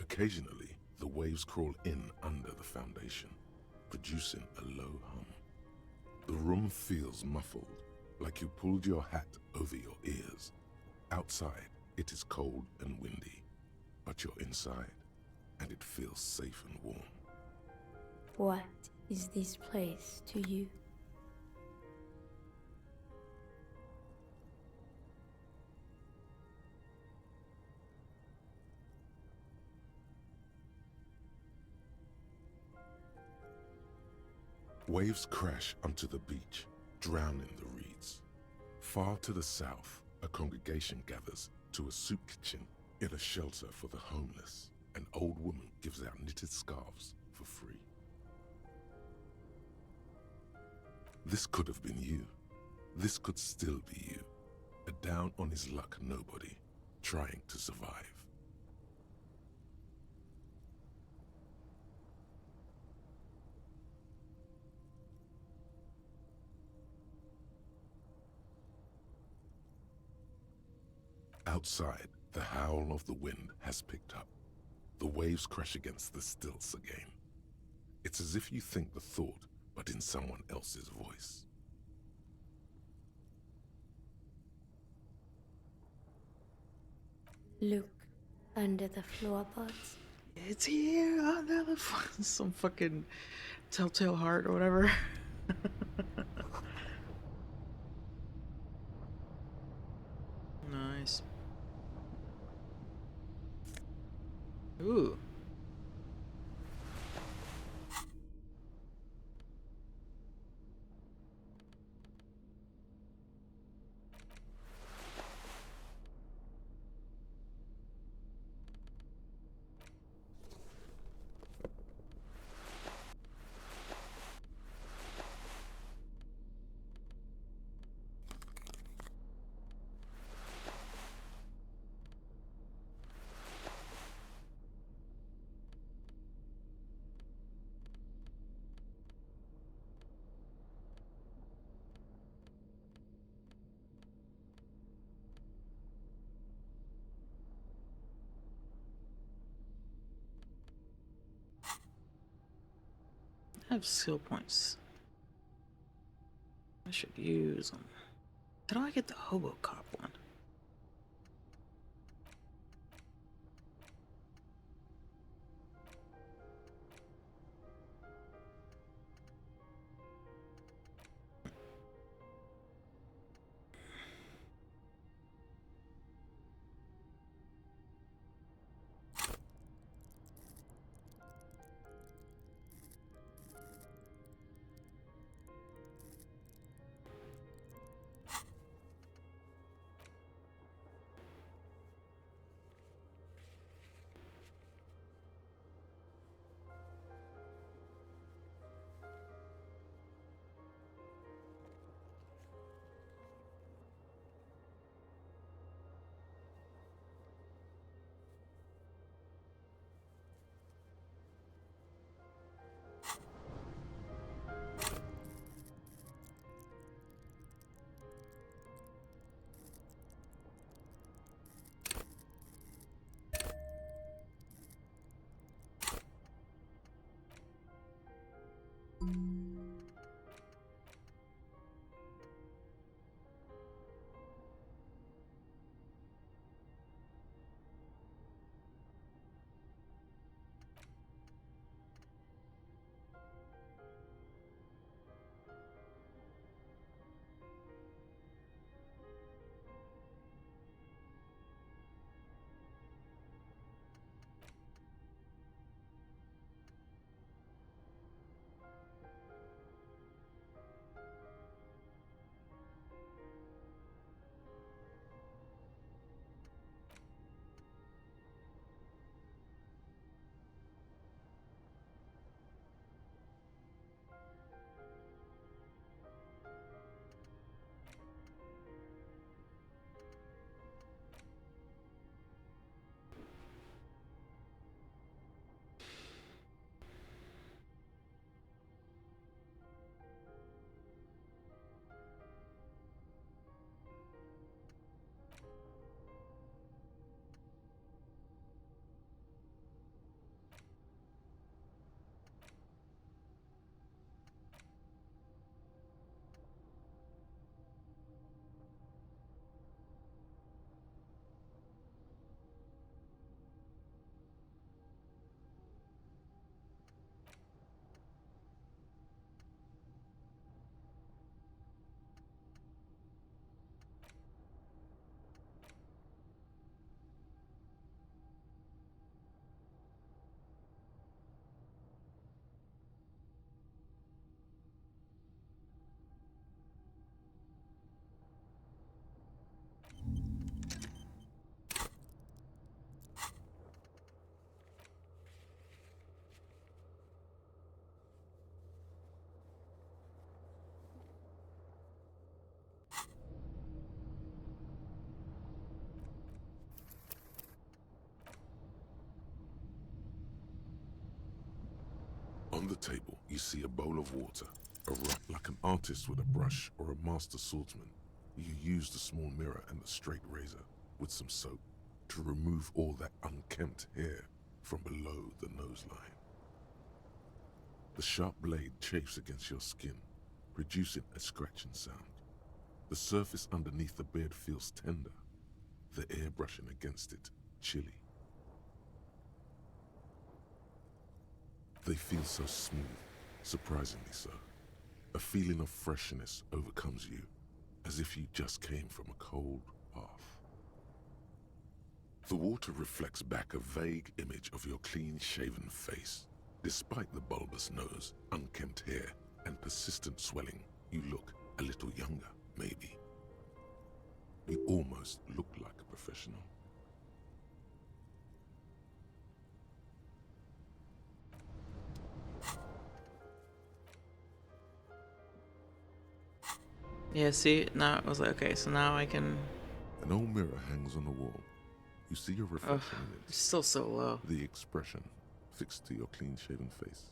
Occasionally, the waves crawl in under the foundation, producing a low hum. The room feels muffled, like you pulled your hat over your ears. Outside, it is cold and windy, but you're inside, and it feels safe and warm. What is this place to you? Waves crash onto the beach, drowning the reeds. Far to the south, a congregation gathers to a soup kitchen in a shelter for the homeless. An old woman gives out knitted scarves for free. This could have been you. This could still be you. A down on his luck nobody, trying to survive. Outside, the howl of the wind has picked up. The waves crash against the stilts again. It's as if you think the thought, but in someone else's voice. Look under the floorboards. It's here under the some fucking telltale heart or whatever. Nice. Ooh. I have skill points. I should use them. How do I get the hobo cop one? the table, you see a bowl of water. Like an artist with a brush or a master swordsman, you use the small mirror and the straight razor with some soap to remove all that unkempt hair from below the nose line. The sharp blade chafes against your skin, producing a scratching sound. The surface underneath the beard feels tender, the air brushing against it chilly. They feel so smooth, surprisingly so. A feeling of freshness overcomes you, as if you just came from a cold bath. The water reflects back a vague image of your clean-shaven face. Despite the bulbous nose, unkempt hair, and persistent swelling, you look a little younger, maybe. You almost look like a professional. Yeah, see, now I was like, okay, so now I can... An old mirror hangs on the wall. You see your reflection in it. It's still so low. The expression fixed to your clean-shaven face.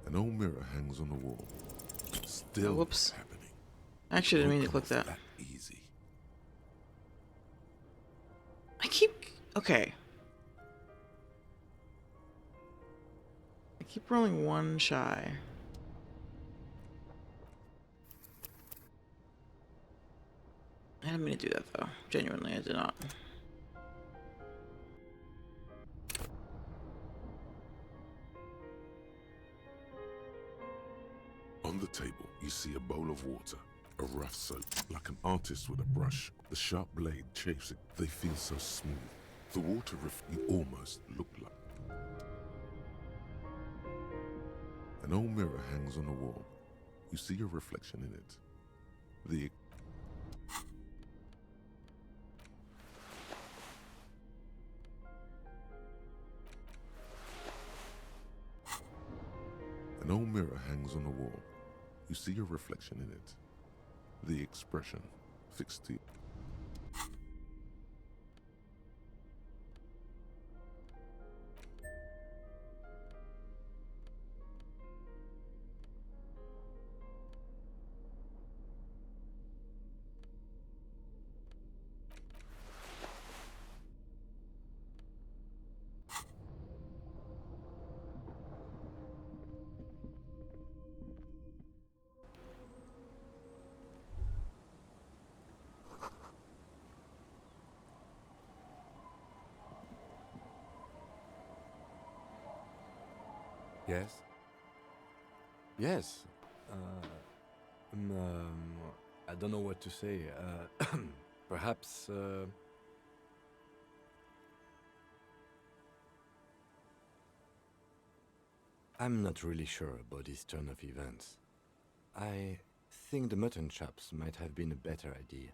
An old mirror hangs on the wall. Still whoops. happening. I actually didn't mean to click that. Easy. I keep... Okay. I keep rolling one shy. I didn't mean to do that, though. Genuinely, I did not. On the table, you see a bowl of water, a rough soap. Like an artist with a brush, the sharp blade chafes it. They feel so smooth. The water you almost look like. An old mirror hangs on the wall. You see your reflection in it. The An old mirror hangs on the wall. You see your reflection in it. The expression fixed to you. Yes? Yes. I don't know what to say. Perhaps, I'm not really sure about this turn of events. I think the mutton chops might have been a better idea.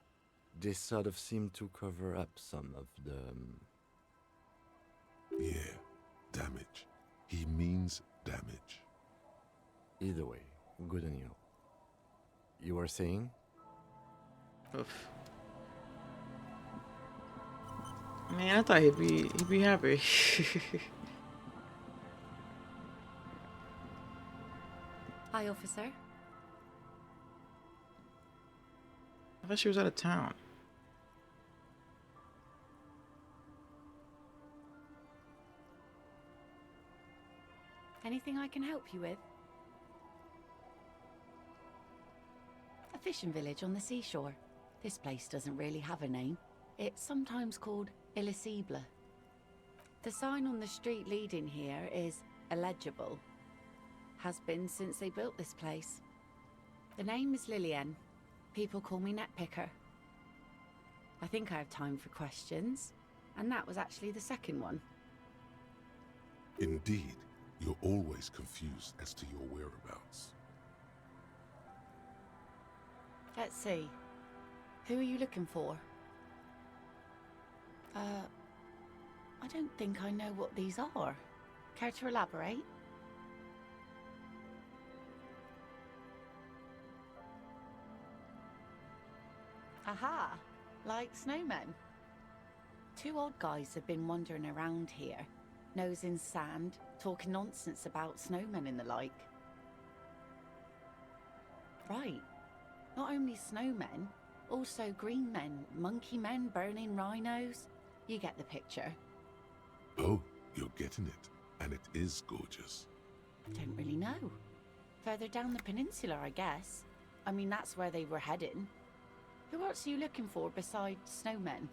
They sort of seem to cover up some of the... Yeah, damage. He means damage. Either way, good on you. You were saying? Oof. Man, I thought he'd be happy. Hi, officer. I thought she was out of town. Anything I can help you with? A fishing village on the seashore. This place doesn't really have a name. It's sometimes called Elysium. The sign on the street leading here is illegible. Has been since they built this place. The name is Lillian. People call me Netpicker. I think I have time for questions, and that was actually the second one. Indeed, you're always confused as to your whereabouts. Let's see. Who are you looking for? I don't think I know what these are. Care to elaborate? Aha! Like snowmen. Two odd guys have been wandering around here, nose in sand, talking nonsense about snowmen and the like. Right. Not only snowmen, also green men, monkey men burning rhinos. You get the picture. Oh, you're getting it. And it is gorgeous. Don't really know. Further down the peninsula, I guess. I mean, that's where they were heading. Who else are you looking for besides snowmen?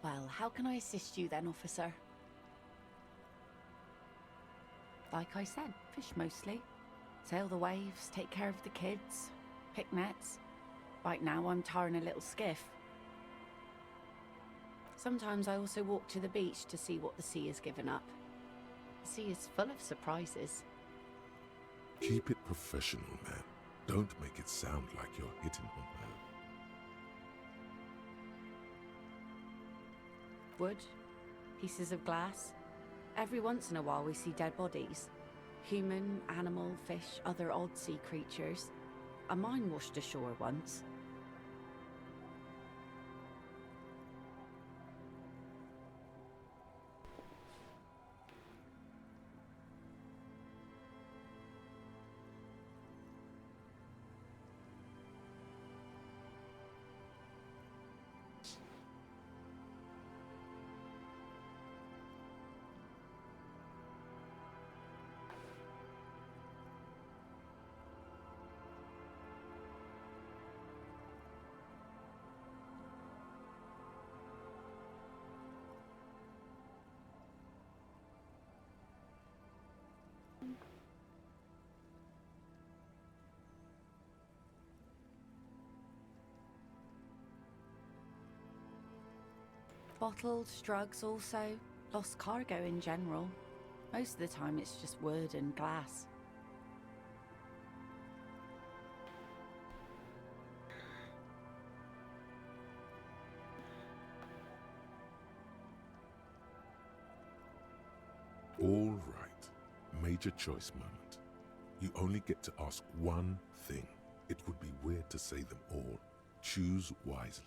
Well, how can I assist you then, officer? Like I said, fish mostly. Sail the waves, take care of the kids, pick nets. Right now I'm tarring a little skiff. Sometimes I also walk to the beach to see what the sea has given up. The sea is full of surprises. Keep it professional, man. Don't make it sound like you're hitting on her. Wood, pieces of glass. Every once in a while we see dead bodies. Human, animal, fish, other odd sea creatures. A mine washed ashore once. Bottles, drugs also, lost cargo in general. Most of the time it's just wood and glass. All right. Major choice moment. You only get to ask one thing. It would be weird to say them all. Choose wisely.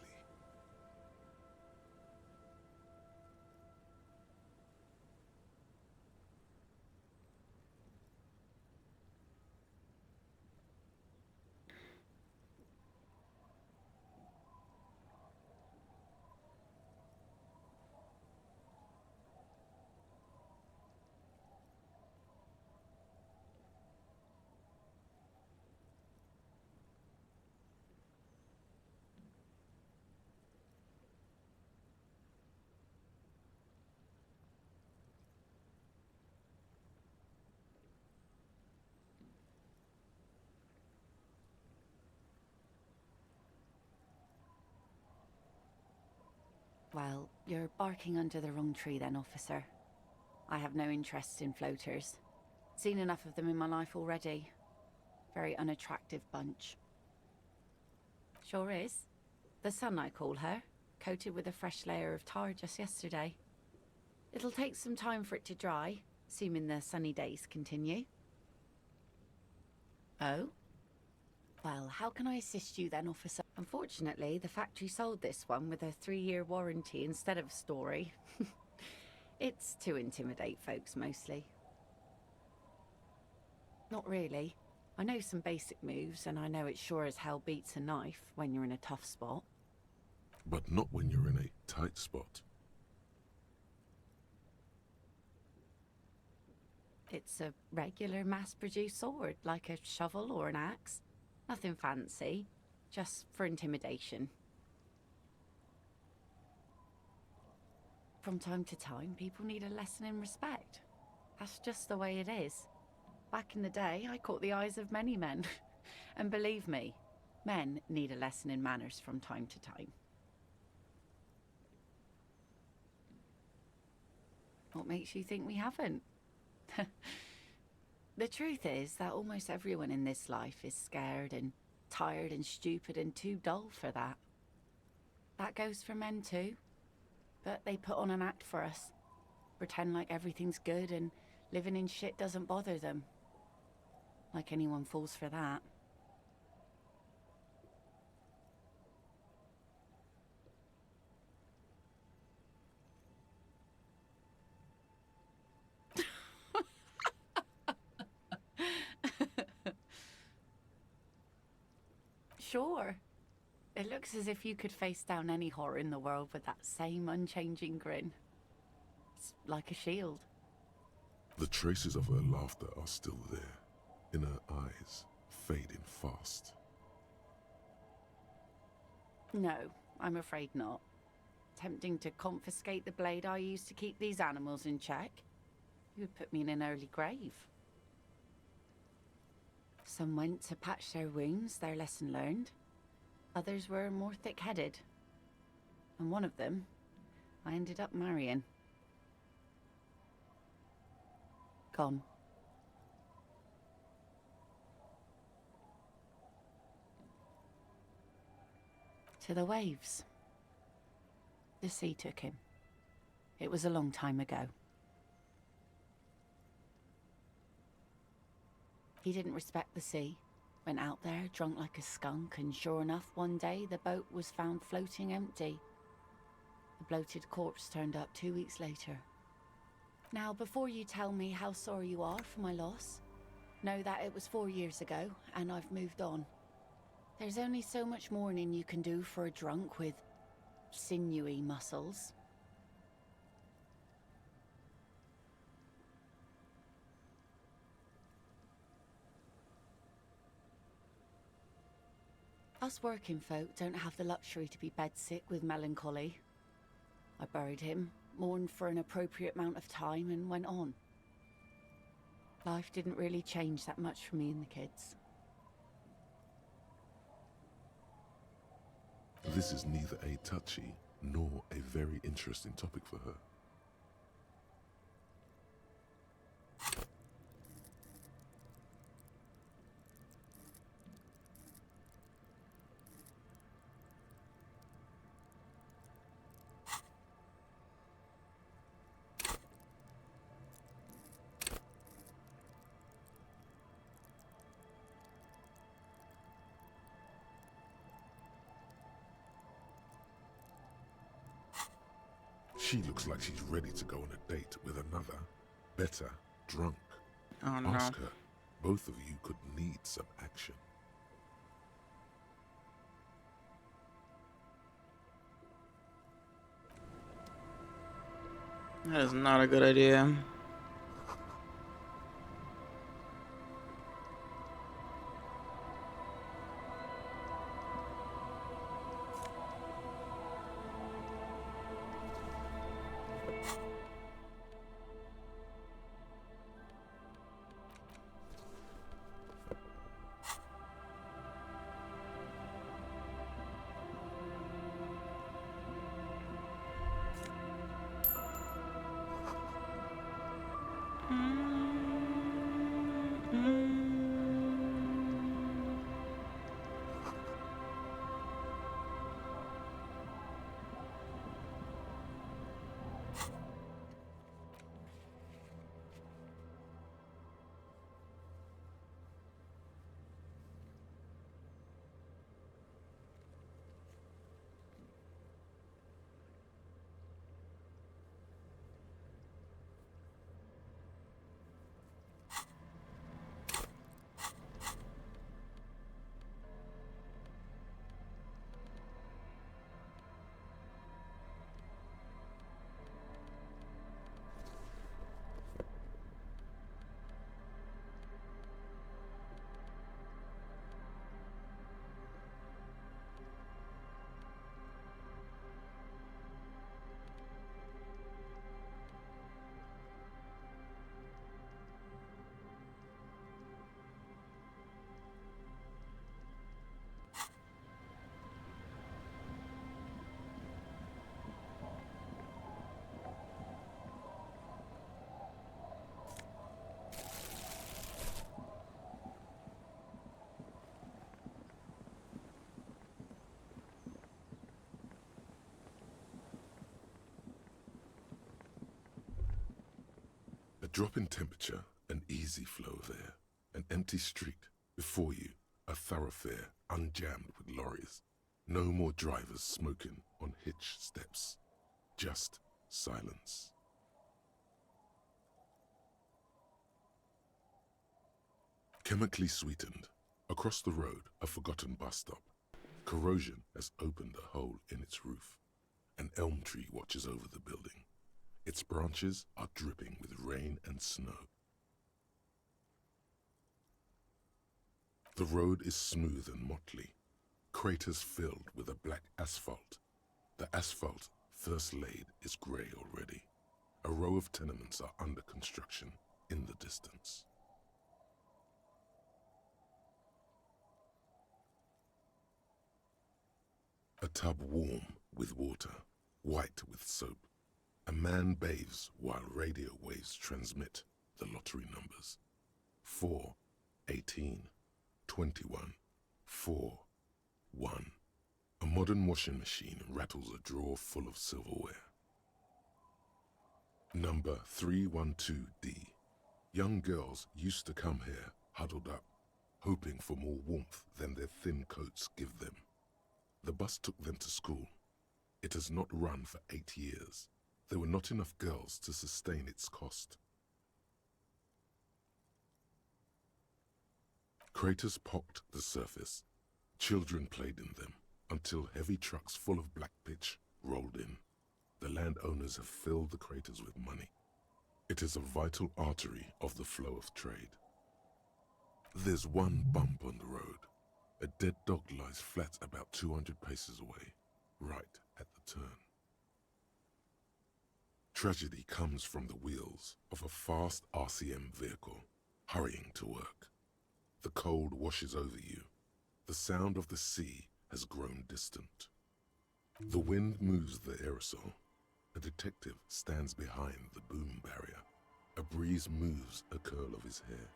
Well, you're barking under the wrong tree then, officer. I have no interest in floaters. Seen enough of them in my life already. Very unattractive bunch. Sure is. The Sun, I call her. Coated with a fresh layer of tar just yesterday. It'll take some time for it to dry, assuming the sunny days continue. Oh? Well, how can I assist you then, officer? Unfortunately, the factory sold this one with a 3-year warranty instead of a story. It's to intimidate folks, mostly. Not really. I know some basic moves, and I know it sure as hell beats a knife when you're in a tough spot. But not when you're in a tight spot. It's a regular mass-produced sword, like a shovel or an axe. Nothing fancy, just for intimidation. From time to time, people need a lesson in respect. That's just the way it is. Back in the day, I caught the eyes of many men. And believe me, men need a lesson in manners from time to time. What makes you think we haven't? The truth is that almost everyone in this life is scared and tired and stupid and too dull for that. That goes for men too. but they put on an act for us. Pretend like everything's good and living in shit doesn't bother them. Like anyone falls for that. Sure. It looks as if you could face down any horror in the world with that same unchanging grin. It's like a shield. The traces of her laughter are still there, in her eyes, fading fast. No, I'm afraid not. Tempting to confiscate the blade I used to keep these animals in check. You would put me in an early grave. Some went to patch their wounds, their lesson learned. Others were more thick-headed. And one of them, I ended up marrying. Gone. To the waves. The sea took him. It was a long time ago. He didn't respect the sea. Went out there, drunk like a skunk, and sure enough, one day the boat was found floating empty. The bloated corpse turned up 2 weeks later. Now, before you tell me how sorry you are for my loss, know that it was 4 years ago, and I've moved on. There's only so much mourning you can do for a drunk with sinewy muscles. Us working folk don't have the luxury to be bedsick with melancholy. I buried him, mourned for an appropriate amount of time, and went on. Life didn't really change that much for me and the kids. This is neither a touchy nor a very interesting topic for her. She looks like she's ready to go on a date with another, better, drunk. Oh no. Ask her. Both of you could need some action. That is not a good idea. Drop in temperature, an easy flow of air, an empty street. Before you, a thoroughfare unjammed with lorries. No more drivers smoking on hitch steps. Just silence. Chemically sweetened. Across the road, a forgotten bus stop. Corrosion has opened a hole in its roof. An elm tree watches over the building. Its branches are dripping with rain and snow. The road is smooth and motley, craters filled with a black asphalt. The asphalt, first laid, is grey already. A row of tenements are under construction in the distance. A tub warm with water, white with soap. A man bathes while radio waves transmit the lottery numbers. 4, 18, 21, 4, 1. A modern washing machine rattles a drawer full of silverware. Number 312D. Young girls used to come here huddled up, hoping for more warmth than their thin coats give them. The bus took them to school. It has not run for 8 years. There were not enough girls to sustain its cost. Craters pocked the surface. Children played in them until heavy trucks full of black pitch rolled in. The landowners have filled the craters with money. It is a vital artery of the flow of trade. There's one bump on the road. A dead dog lies flat about 200 paces away, right at the turn. Tragedy comes from the wheels of a fast RCM vehicle, hurrying to work. The cold washes over you. The sound of the sea has grown distant. The wind moves the aerosol. A detective stands behind the boom barrier. A breeze moves a curl of his hair.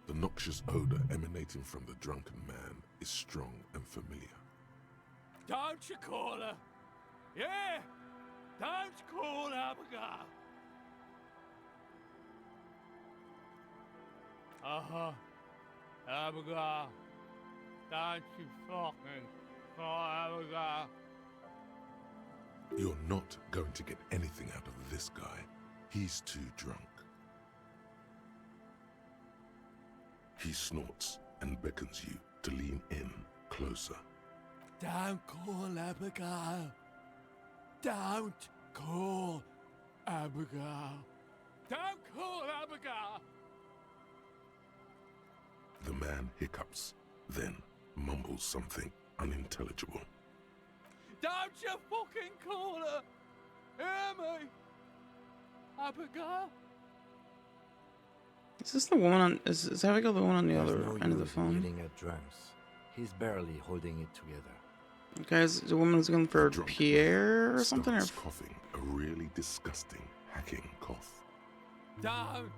The noxious odor emanating from the drunken man is strong and familiar. Don't you call her? Yeah! Don't call Abigail! Uh-huh. Abigail. Don't you fucking call Abigail. You're not going to get anything out of this guy. He's too drunk. He snorts and beckons you to lean in closer. Don't call Abigail. Don't call Abigail. Don't call Abigail. The man hiccups, then mumbles something unintelligible. Don't you fucking call her! Hear me? Abigail? Is this the woman on... Is Abigail the one on the There's other no end of the use phone? yelling at drums. He's barely holding it together. Guys, the woman is looking for Drunk Pierre or man something? Or... starts coughing, a really disgusting, hacking cough. Don't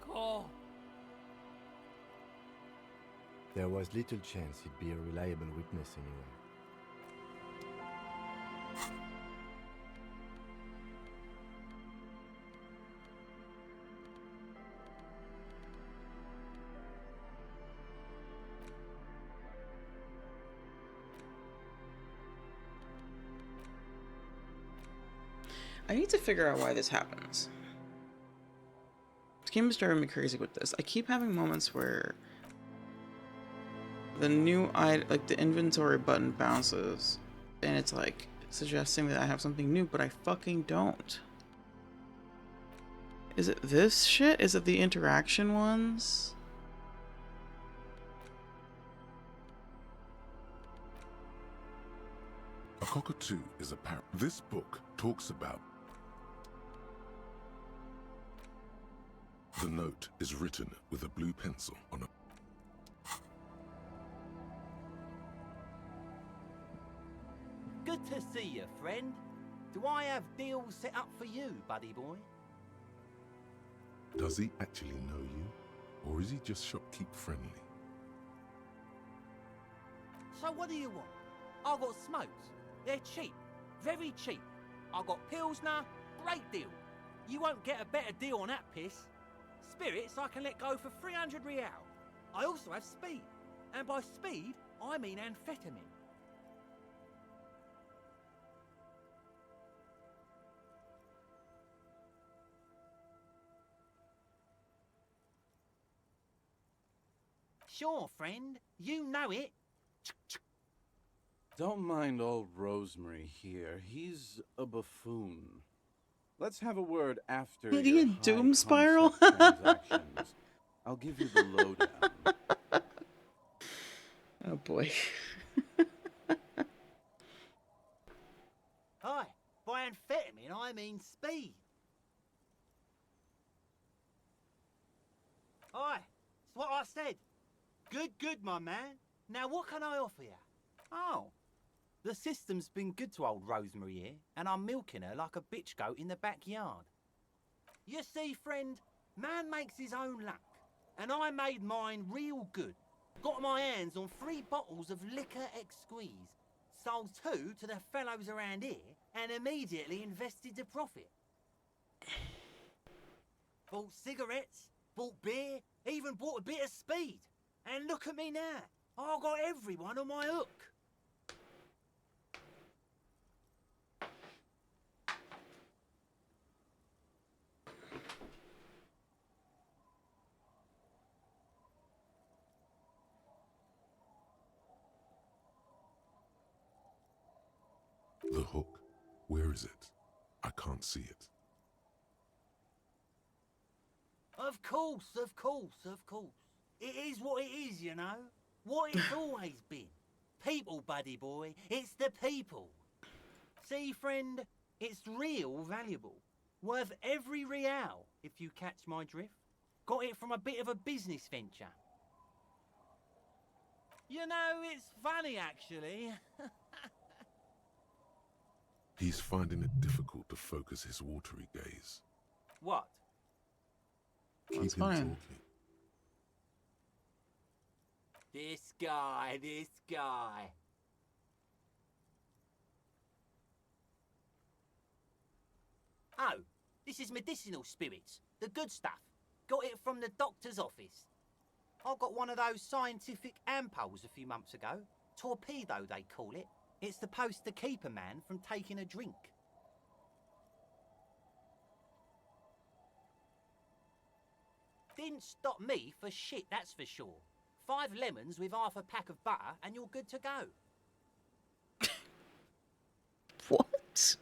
call. There was little chance he'd be a reliable witness anyway. I need to figure out why this happens. This game is driving me crazy with this. I keep having moments where the the inventory button bounces, and it's like suggesting that I have something new, but I fucking don't. Is it this shit? Is it the interaction ones? A cockatoo is a parrot. This book talks about. The note is written with a blue pencil on a. Good to see you, friend. Do I have deals set up for you, buddy boy? Does he actually know you? Or is he just shopkeep friendly? So what do you want? I got smokes. They're cheap. Very cheap. I got Pilsner. Great deal. You won't get a better deal on that piss. Spirits I can let go for 300 real. I also have speed. And by speed, I mean amphetamine. Sure, friend. You know it. Don't mind old Rosemary here. He's a buffoon. Let's have a word after Did your he a doom spiral? transactions. I'll give you the lowdown. Oh boy. Hi. By amphetamine, I mean speed. Hi. It's what I said. Good, my man. Now, what can I offer you? Oh. The system's been good to old Rosemary here, and I'm milking her like a bitch goat in the backyard. You see, friend, man makes his own luck, and I made mine real good. Got my hands on 3 bottles of liquor exquise, sold 2 to the fellows around here, and immediately invested the profit. Bought cigarettes, bought beer, even bought a bit of speed. And look at me now. I've got everyone on my hook. The hook? Where is it? I can't see it. Of course. It is what it is, you know. What it's always been. People, buddy boy. It's the people. See, friend, it's real valuable. Worth every real, if you catch my drift. Got it from a bit of a business venture. You know, it's funny, actually. He's finding it difficult to focus his watery gaze. What? Keep him fine. talking. This guy. Oh, this is medicinal spirits. The good stuff. Got it from the doctor's office. I got one of those scientific ampoules a few months ago. Torpedo, they call it. It's supposed to keep a man from taking a drink. Didn't stop me for shit, that's for sure. 5 lemons with half a pack of butter and you're good to go. What?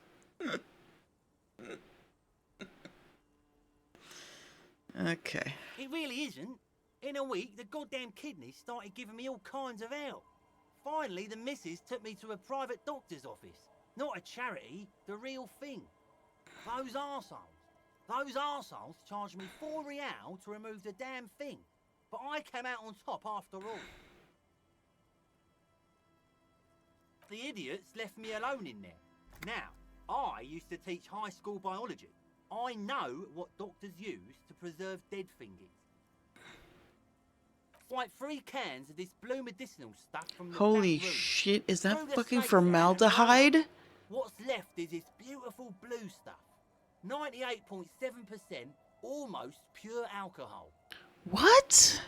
Okay. It really isn't. In a week, the goddamn kidneys started giving me all kinds of hell. Finally, the missus took me to a private doctor's office. Not a charity, the real thing. Those arseholes charged me 4 real to remove the damn thing. But I came out on top after all. The idiots left me alone in there. Now, I used to teach high school biology. I know what doctors use to preserve dead fingers. like 3 cans of this blue medicinal stuff from the Holy back room. shit, is Threw that the fucking snakes out and voila, formaldehyde? what's left is this beautiful blue stuff. 98.7% almost pure alcohol. What?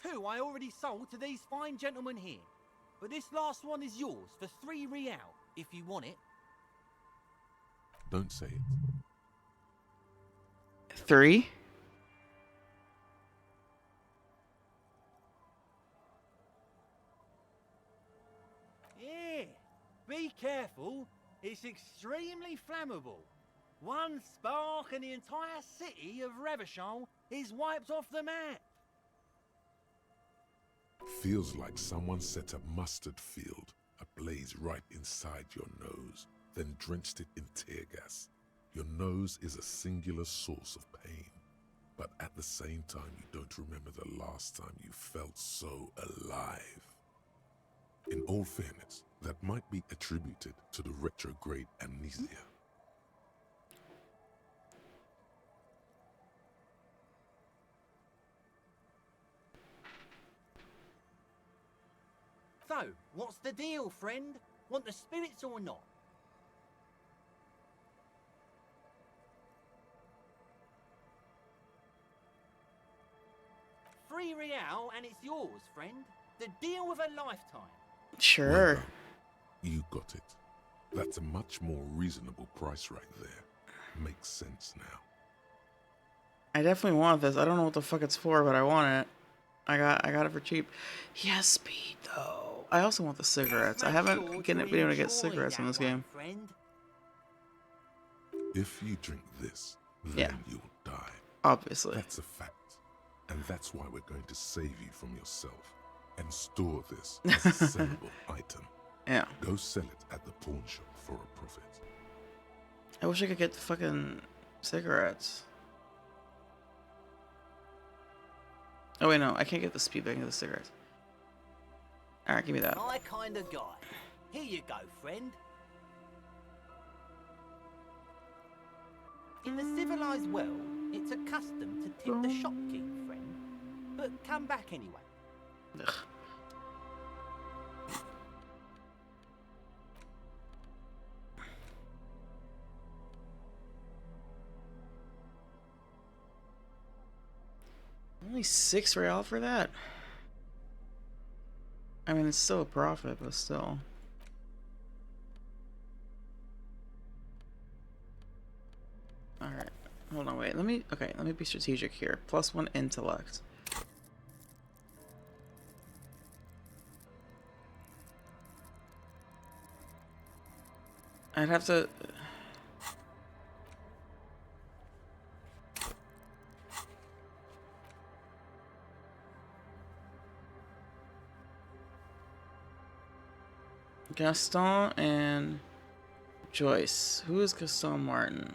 Two I already sold to these fine gentlemen here. But this last one is yours for 3 real, if you want it. Don't say it. 3? Yeah, be careful. It's extremely flammable. One spark and the entire city of Revachol is wiped off the map. Feels like someone set a mustard field ablaze right inside your nose, then drenched it in tear gas. Your nose is a singular source of pain, but at the same time you don't remember the last time you felt so alive. In all fairness, that might be attributed to the retrograde amnesia. So, what's the deal, friend? Want the spirits or not? Three real and it's yours, friend. The deal of a lifetime. Sure. Well done. You got it. That's a much more reasonable price right there. Makes sense now. I definitely want this. I don't know what the fuck it's for, but I want it. I got it for cheap. He has speed though. I also want the cigarettes. I haven't been able to get cigarettes in this game. If you drink this, then you'll die. Obviously. That's a fact. And that's why we're going to save you from yourself and store this as a sellable item. Yeah. Go sell it at the pawn shop for a profit. I wish I could get the fucking cigarettes. Oh wait, no, I can't get the speed, but I can get the cigarettes. Alright, give me that. My kind of guy. Here you go, friend. In the civilized world, it's a custom to tip the shopkeep, friend. But come back anyway. Ugh. Only 6 real for that? I mean, it's still a profit, but still. Alright. Hold on, wait. Let me be strategic here. +1 intellect. I'd have to... Gaston and Joyce. Who is Gaston Martin?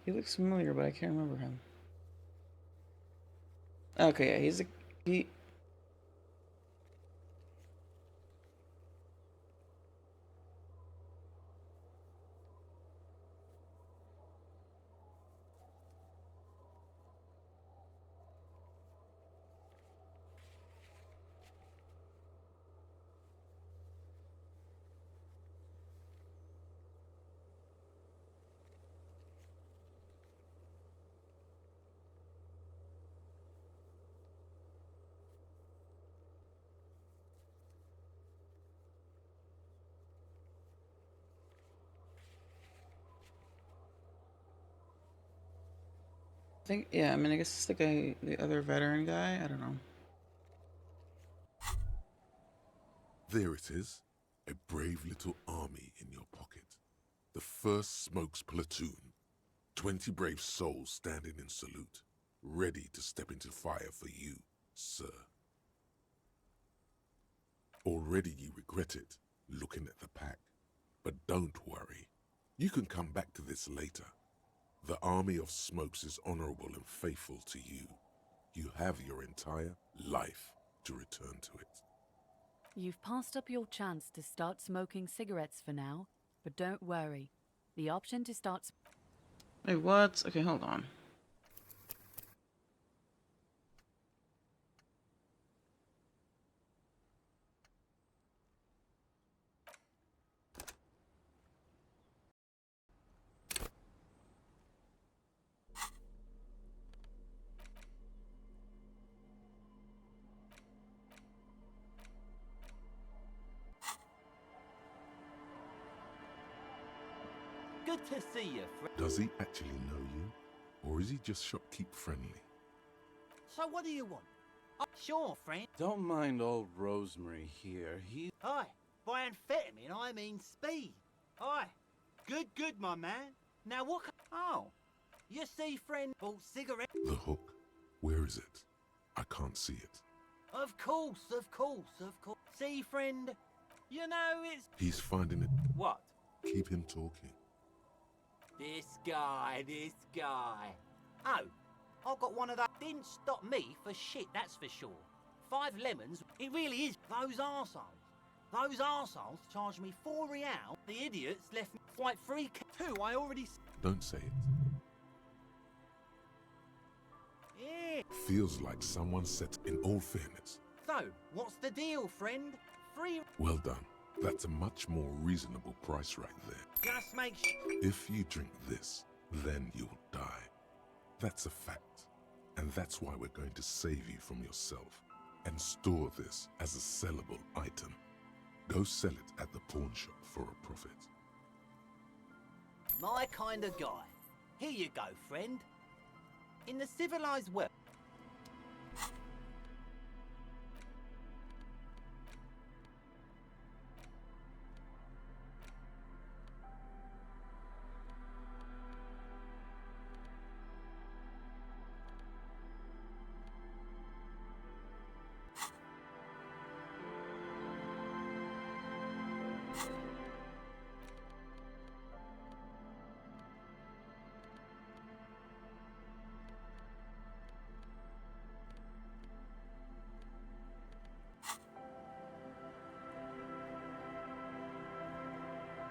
He looks familiar, but I can't remember him. Okay, yeah, he... yeah, I mean, I guess it's the guy, the other veteran guy. I don't know. There it is. A brave little army in your pocket. The 1st Smokes platoon 20 brave souls standing in salute, ready to step into fire for you, sir. Already you regret it, looking at the pack. But don't worry. You can come back to this later. The army of smokes is honorable and faithful to you. You have your entire life to return to it. You've passed up your chance to start smoking cigarettes for now, but don't worry. The option to start... Wait, what? Okay, hold on. Good to see you, friend. Does he actually know you? Or is he just shopkeep friendly? So what do you want? Sure, friend. Don't mind old Rosemary here. He... Hi, by amphetamine, I mean speed. Hi. Good, my man. Now what... Oh, you see, friend, bought cigarette... The hook. Where is it? I can't see it. Of course. See, friend, you know it's... He's finding it. What? Keep him talking. This guy. Oh, I got one of those. Didn't stop me for shit, that's for sure. 5 lemons, it really is. Those arseholes charged me 4 real. The idiots left me like 3 2, I already... Don't say it. Yeah. Feels like someone said, in all fairness. So, what's the deal, friend? 3... Well done. That's a much more reasonable price right there. Just make If you drink this, then you'll die. That's a fact. And that's why we're going to save you from yourself and store this as a sellable item. Go sell it at the pawn shop for a profit. My kind of guy. Here you go, friend. In the civilized world...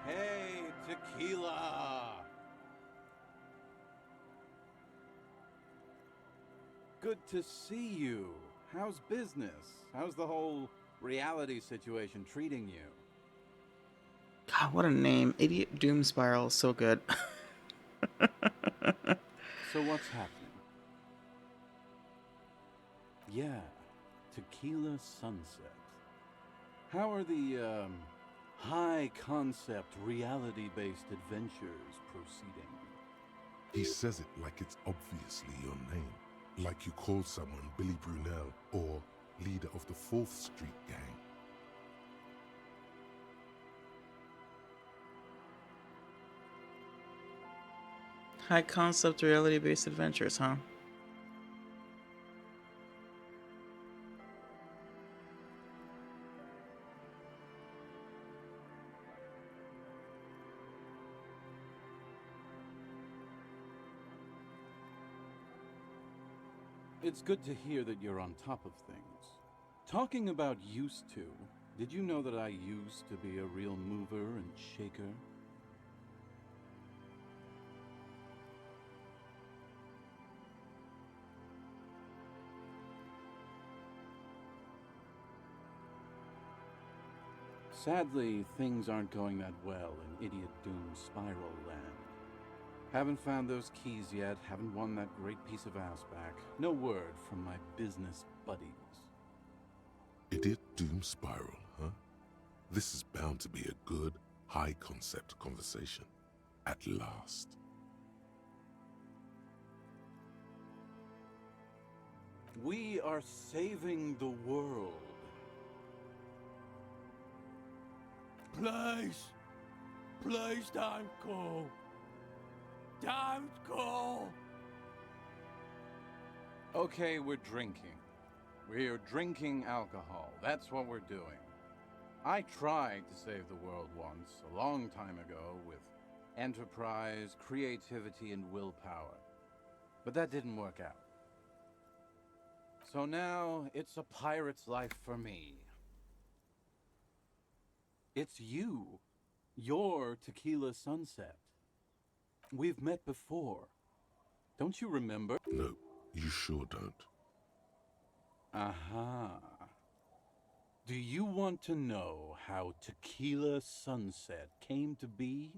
Hey, tequila! Good to see you. How's business? How's the whole reality situation treating you? God, what a name. Idiot Doom Spiral is so good. So what's happening? Yeah, Tequila Sunset. How are the, high-concept, reality-based adventures proceeding? He says it like it's obviously your name. Like you call someone Billy Brunel or leader of the 4th Street Gang. High concept reality based adventures, huh? It's good to hear that you're on top of things. Talking about used to, did you know that I used to be a real mover and shaker? Sadly, things aren't going that well in Idiot Doom Spiral Land. Haven't found those keys yet, haven't won that great piece of ass back. No word from my business buddies. Idiot Doom Spiral, huh? This is bound to be a good, high-concept conversation. At last. We are saving the world. Please don't go. Don't go! Okay, we're drinking. We're drinking alcohol. That's what we're doing. I tried to save the world once, a long time ago, with enterprise, creativity, and willpower. But that didn't work out. So now, it's a pirate's life for me. It's you. You're Tequila Sunset. We've met before. Don't you remember? No, you sure don't. Aha. Do you want to know how Tequila Sunset came to be?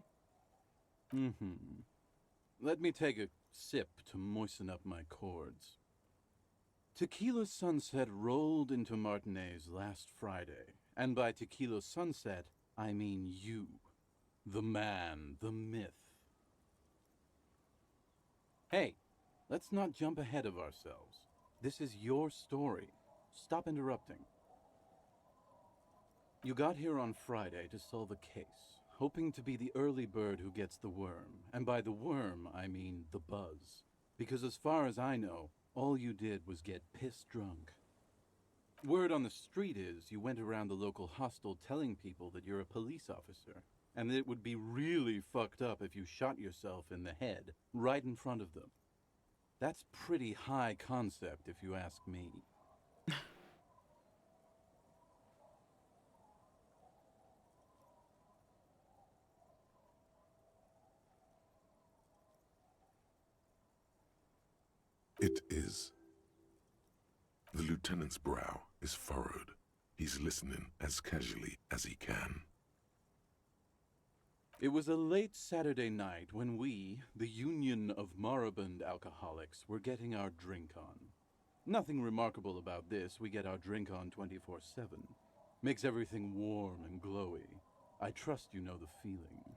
Let me take a sip to moisten up my cords. Tequila Sunset rolled into Martinez last Friday, and by Tequila Sunset, I mean you. The man, the myth. Hey, let's not jump ahead of ourselves. This is your story. Stop interrupting. You got here on Friday to solve a case, hoping to be the early bird who gets the worm. And by the worm, I mean the buzz. Because as far as I know, all you did was get piss drunk. Word on the street is you went around the local hostel telling people that you're a police officer, and that it would be really fucked up if you shot yourself in the head right in front of them. That's pretty high concept, if you ask me. It is. The lieutenant's brow is furrowed. He's listening as casually as he can. It was a late Saturday night when we, the Union of Moribund Alcoholics, were getting our drink on. Nothing remarkable about this. We get our drink on 24/7. Makes everything warm and glowy. I trust you know the feeling.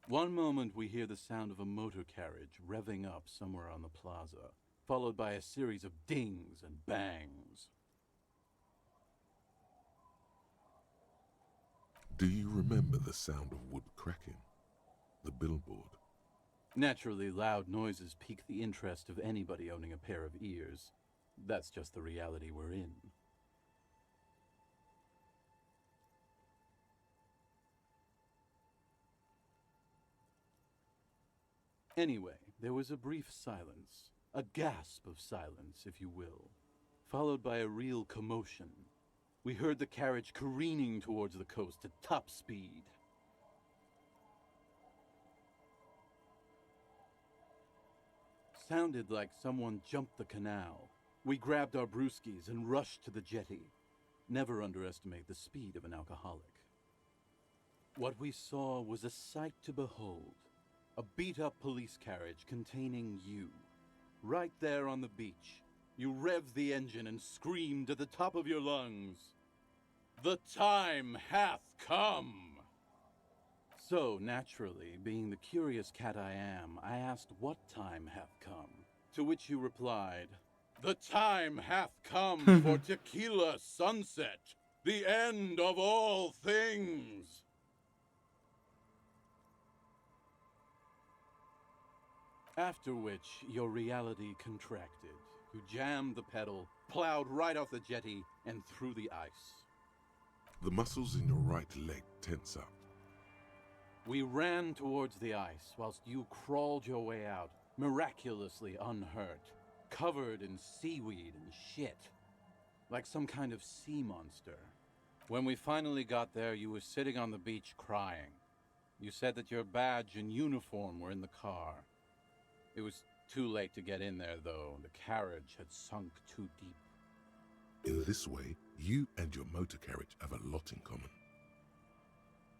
One moment we hear the sound of a motor carriage revving up somewhere on the plaza, followed by a series of dings and bangs. Do you remember the sound of wood cracking? The billboard? Naturally, loud noises pique the interest of anybody owning a pair of ears. That's just the reality we're in. Anyway, there was a brief silence, a gasp of silence, if you will, followed by a real commotion. We heard the carriage careening towards the coast at top speed. Sounded like someone jumped the canal. We grabbed our brewskis and rushed to the jetty. Never underestimate the speed of an alcoholic. What we saw was a sight to behold. A beat-up police carriage containing you. Right there on the beach, you revved the engine and screamed at the top of your lungs, "The time hath come!" So, naturally, being the curious cat I am, I asked what time hath come, to which you replied, "The time hath come for Tequila Sunset, the end of all things!" After which, your reality contracted. You jammed the pedal, plowed right off the jetty, and through the ice. The muscles in your right leg tense up. We ran towards the ice, whilst you crawled your way out, miraculously unhurt, covered in seaweed and shit, like some kind of sea monster. When we finally got there, you were sitting on the beach crying. You said that your badge and uniform were in the car. It was too late to get in there, though. The carriage had sunk too deep. In this way, you and your motor carriage have a lot in common.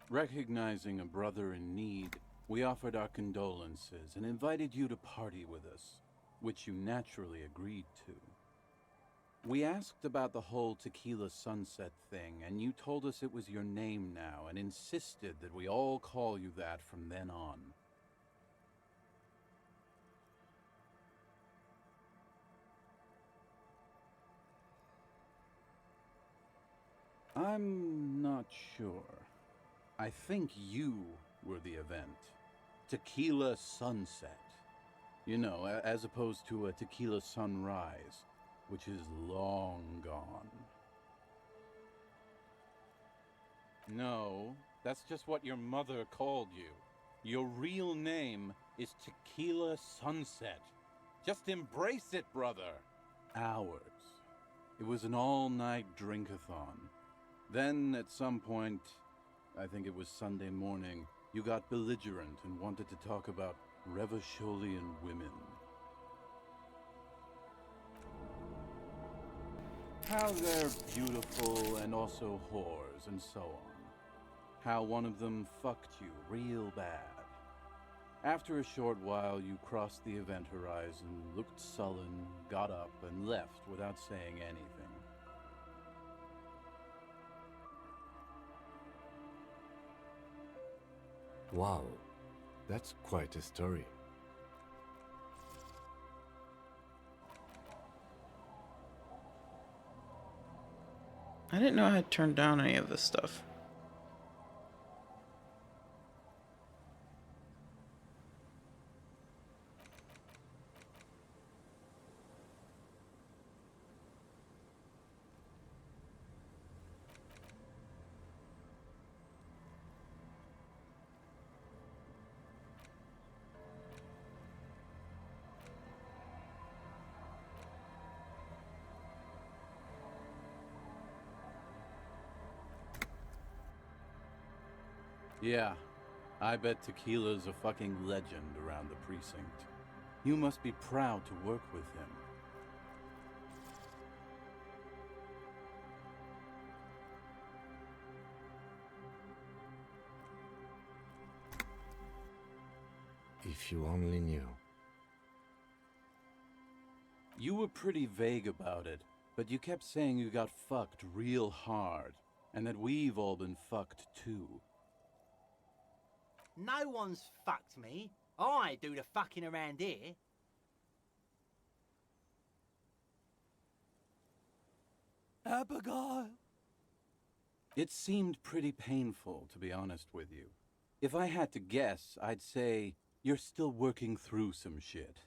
Recognizing a brother in need, we offered our condolences and invited you to party with us, which you naturally agreed to. We asked about the whole Tequila Sunset thing, and you told us it was your name now and insisted that we all call you that from then on. I'm not sure. I think you were the event. Tequila sunset. You know, as opposed to a tequila sunrise, which is long gone. No, that's just what your mother called you. Your real name is Tequila Sunset. Just embrace it, brother. Ours. It was an all-night drink-a-thon. Then, at some point, I think it was Sunday morning, you got belligerent and wanted to talk about Revacholian women. How they're beautiful and also whores and so on. How one of them fucked you real bad. After a short while, you crossed the event horizon, looked sullen, got up, and left without saying anything. Wow, that's quite a story. I didn't know I had turned down any of this stuff. Yeah, I bet Tequila's a fucking legend around the precinct. You must be proud to work with him. If you only knew. You were pretty vague about it, but you kept saying you got fucked real hard, and that we've all been fucked too. No one's fucked me. I do the fucking around here. Abigail! It seemed pretty painful, to be honest with you. If I had to guess, I'd say you're still working through some shit.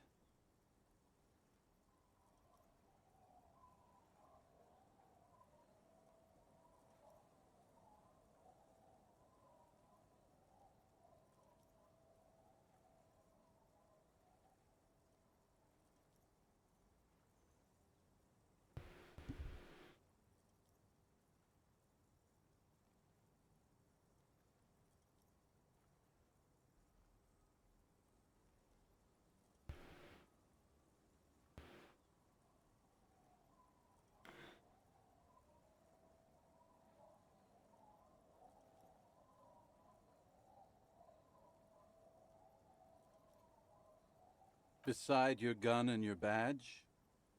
Beside your gun and your badge,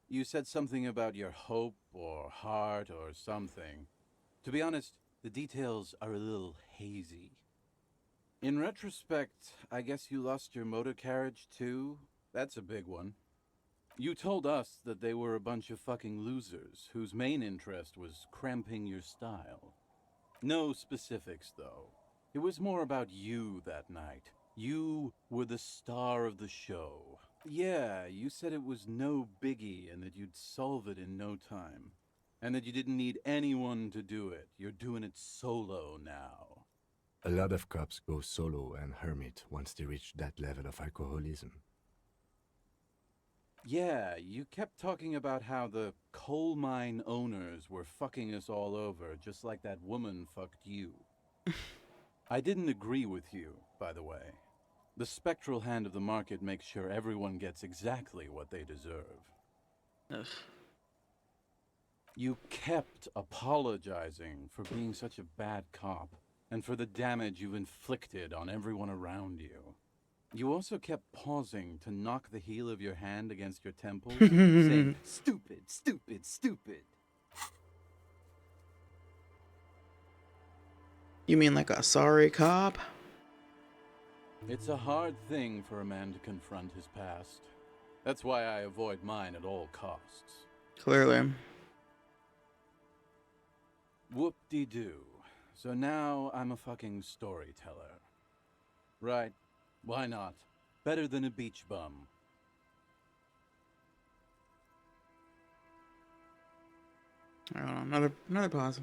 you said something about your hope or heart or something. To be honest, the details are a little hazy. In retrospect, I guess you lost your motor carriage too? That's a big one. You told us that they were a bunch of fucking losers whose main interest was cramping your style. No specifics, though. It was more about you that night. You were the star of the show. Yeah, you said it was no biggie and that you'd solve it in no time. And that you didn't need anyone to do it. You're doing it solo now. A lot of cops go solo and hermit once they reach that level of alcoholism. Yeah, you kept talking about how the coal mine owners were fucking us all over, just like that woman fucked you. I didn't agree with you, by the way. The spectral hand of the market makes sure everyone gets exactly what they deserve. Ugh. You kept apologizing for being such a bad cop, and for the damage you've inflicted on everyone around you. You also kept pausing to knock the heel of your hand against your temples, saying, "Stupid, stupid, stupid." You mean like a sorry cop? It's a hard thing for a man to confront his past. That's why I avoid mine at all costs. Clearly. Whoop-de-doo. So now I'm a fucking storyteller. Right. Why not? Better than a beach bum. Hold on, another pause.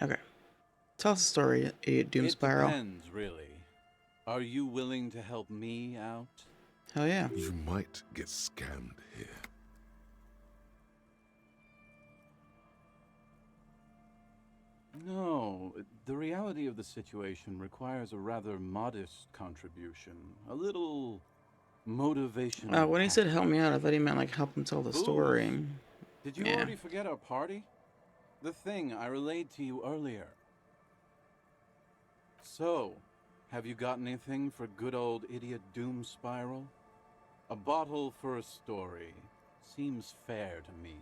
Okay. Tell us a story, Idiot Doom It Spiral. depends, really. Are you willing to help me out? Hell yeah. You might get scammed here. No, the reality of the situation requires a rather modest contribution. A little motivation. When he said help me out, I thought he meant like help him tell the Booze? story. Did you Yeah. already forget our party? The thing I relayed to you earlier. So, have you got anything for good old Idiot Doom Spiral? A bottle for a story. Seems fair to me.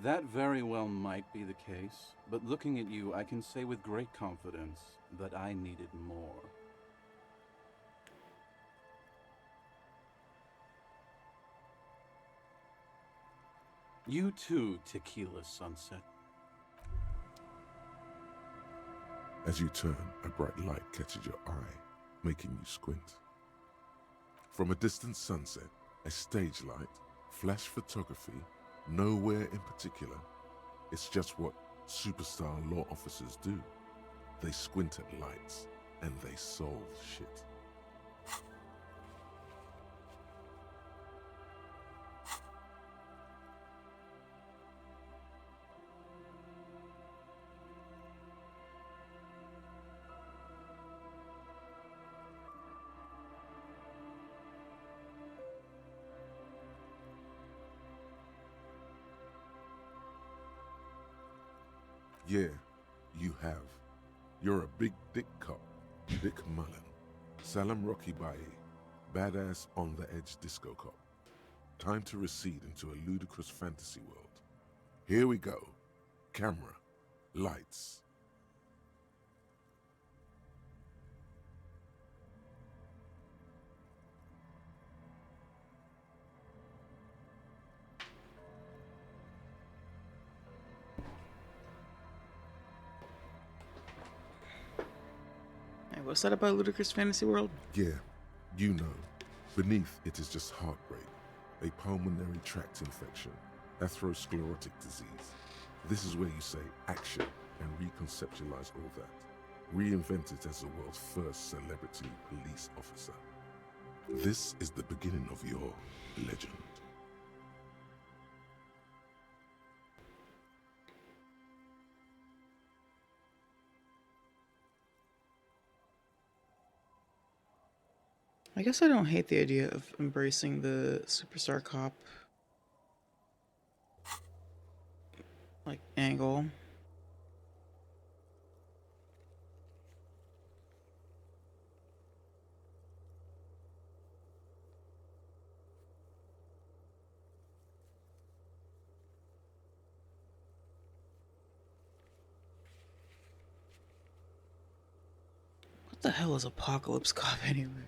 That very well might be the case, but looking at you, I can say with great confidence that I needed more. You too, Tequila Sunset. As you turn, a bright light catches your eye, making you squint. From a distant sunset, a stage light, flash photography, nowhere in particular. It's just what superstar law officers do. They squint at lights, and they solve shit. Yeah, you have. You're a big dick cop, Dick Mullen. Salam Rocky Baye, badass on the edge disco cop. Time to recede into a ludicrous fantasy world. Here we go. Camera, lights. Hey, what's that about Ludicrous Fantasy World? Yeah, you know. Beneath it is just heartbreak, a pulmonary tract infection, atherosclerotic disease. This is where you say action and reconceptualize all that. Reinvent it as the world's first celebrity police officer. This is the beginning of your legend. I guess I don't hate the idea of embracing the superstar cop like angle. What the hell is Apocalypse Cop anyway?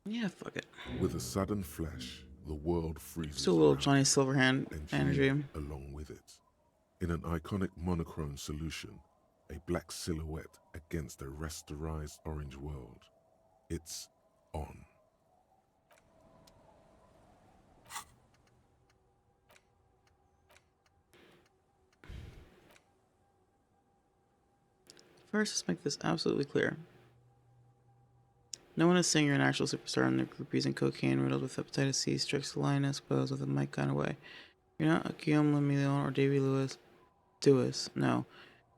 Yeah, fuck it. With a sudden flash, the world freezes Still a little around Johnny Silverhand and energy. you along with it. In an iconic monochrome solution, a black silhouette against a rasterized orange world. It's on. First, let's make this absolutely clear. No one is saying you're an actual superstar and their groupies and cocaine riddled with hepatitis C, strikes the lioness pose with a Mike kind of way. You're not a Guillaume Lemillon or Davy Lewis. doest. No,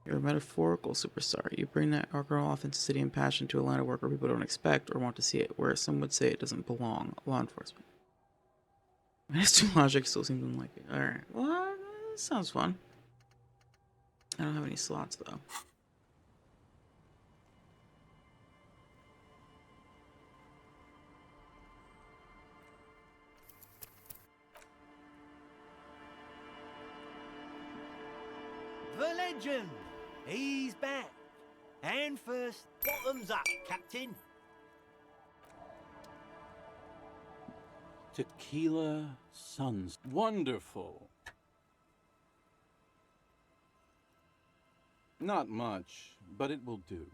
you're a metaphorical superstar. You bring that alcohol authenticity and passion to a line of work where people don't expect or want to see it, where some would say it doesn't belong. Law enforcement. It's too logic still seems unlikely. Alright, well, that sounds fun. I don't have any slots, though. The legend! He's back. And first, bottoms up, Captain. Tequila Suns. Wonderful. Not much, but it will do.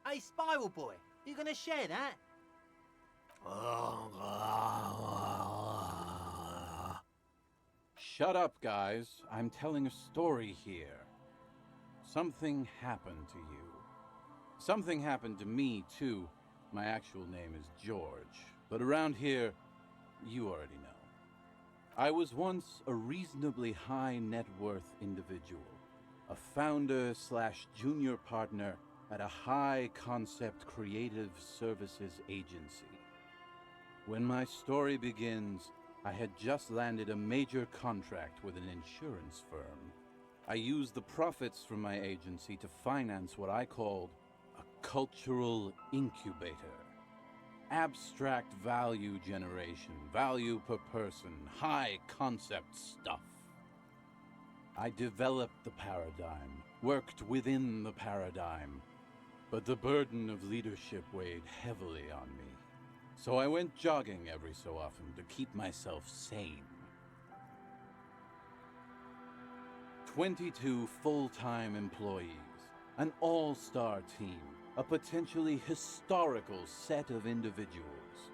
Hey, Spiral Boy, you gonna share that? Shut up, guys. I'm telling a story here. Something happened to you. Something happened to me, too. My actual name is George, but around here, you already know. I was once a reasonably high net worth individual, a founder / junior partner at a high concept creative services agency. When my story begins, I had just landed a major contract with an insurance firm. I used the profits from my agency to finance what I called a cultural incubator. Abstract value generation, value per person, high concept stuff. I developed the paradigm, worked within the paradigm, but the burden of leadership weighed heavily on me. So I went jogging every so often to keep myself sane. 22 full-time employees, an all-star team, a potentially historical set of individuals.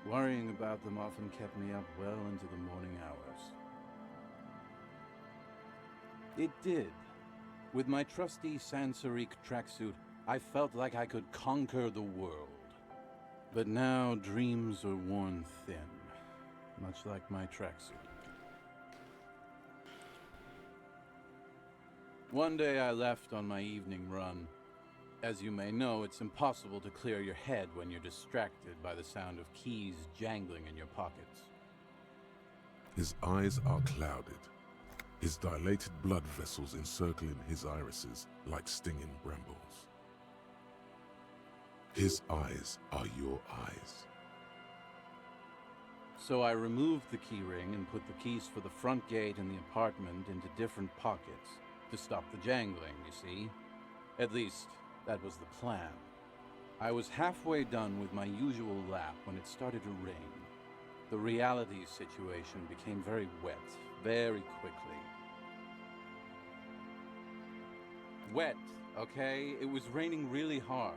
Worrying about them often kept me up well into the morning hours. It did. With my trusty Sansarique tracksuit, I felt like I could conquer the world. But now dreams are worn thin, much like my tracksuit. One day I left on my evening run. As you may know, it's impossible to clear your head when you're distracted by the sound of keys jangling in your pockets. His eyes are clouded, his dilated blood vessels encircling his irises like stinging brambles. His eyes are your eyes. So I removed the key ring and put the keys for the front gate and the apartment into different pockets to stop the jangling, you see. At least, that was the plan. I was halfway done with my usual lap when it started to rain. The reality situation became very wet, very quickly. Wet, okay? It was raining really hard.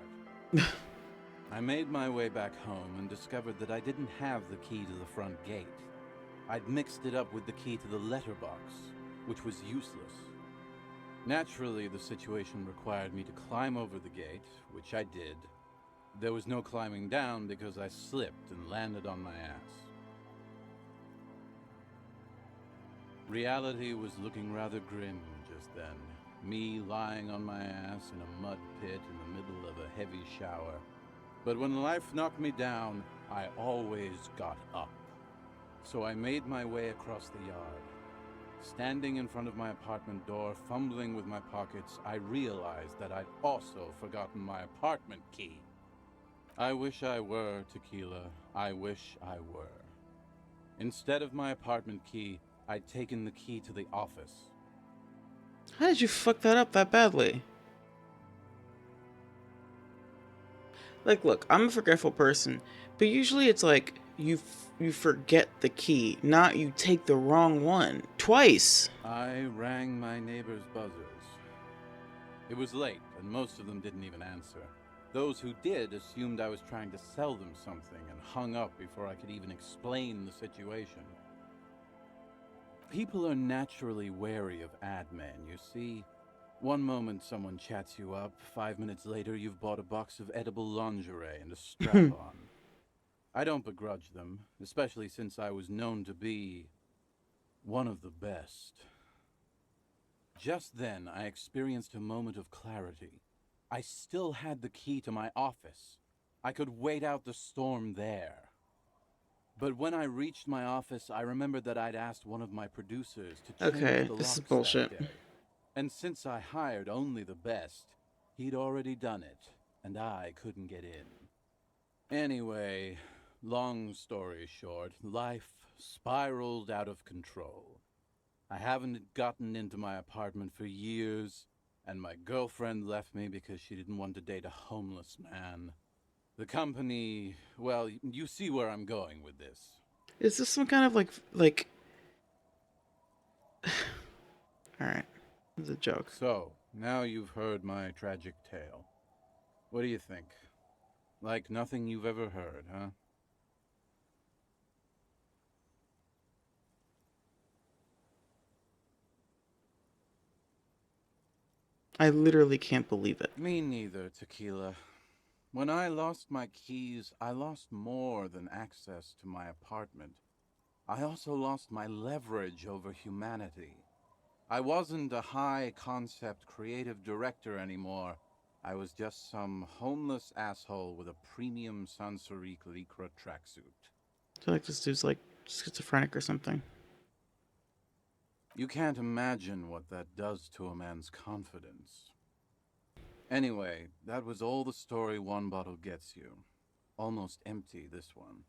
I made my way back home and discovered that I didn't have the key to the front gate. I'd mixed it up with the key to the letterbox, which was useless. Naturally, the situation required me to climb over the gate, which I did. There was no climbing down because I slipped and landed on my ass. Reality was looking rather grim just then. Me lying on my ass in a mud pit in the middle of a heavy shower. But when life knocked me down, I always got up. So I made my way across the yard. Standing in front of my apartment door, fumbling with my pockets, I realized that I'd also forgotten my apartment key. I wish I were Tequila. I wish I were. Instead of my apartment key, I'd taken the key to the office. How did you fuck that up that badly? Like, look, I'm a forgetful person, but usually it's like you forget the key, not you take the wrong one twice. I rang my neighbor's buzzers. It was late, and most of them didn't even answer. Those who did assumed I was trying to sell them something and hung up before I could even explain the situation. People are naturally wary of ad men, you see. One moment someone chats you up, 5 minutes later you've bought a box of edible lingerie and a strap-on. I don't begrudge them, especially since I was known to be One of the best. Just then, I experienced a moment of clarity. I still had the key to my office. I could wait out the storm there. But when I reached my office, I remembered that I'd asked one of my producers to change Okay, the this is locks bullshit. that day. And since I hired only the best, he'd already done it, and I couldn't get in. Anyway, long story short, life spiraled out of control. I haven't gotten into my apartment for years, and my girlfriend left me because she didn't want to date a homeless man. The company, well, you see where I'm going with this. Is this some kind of like Alright. It's a joke. So, now you've heard my tragic tale. What do you think? Like nothing you've ever heard, huh? I literally can't believe it. Me neither, Tequila. When I lost my keys, I lost more than access to my apartment. I also lost my leverage over humanity. I wasn't a high-concept creative director anymore. I was just some homeless asshole with a premium Sansorique Lycra tracksuit. I feel like this dude's like schizophrenic or something. You can't imagine what that does to a man's confidence. Anyway, that was all the story one bottle gets you. Almost empty, this one.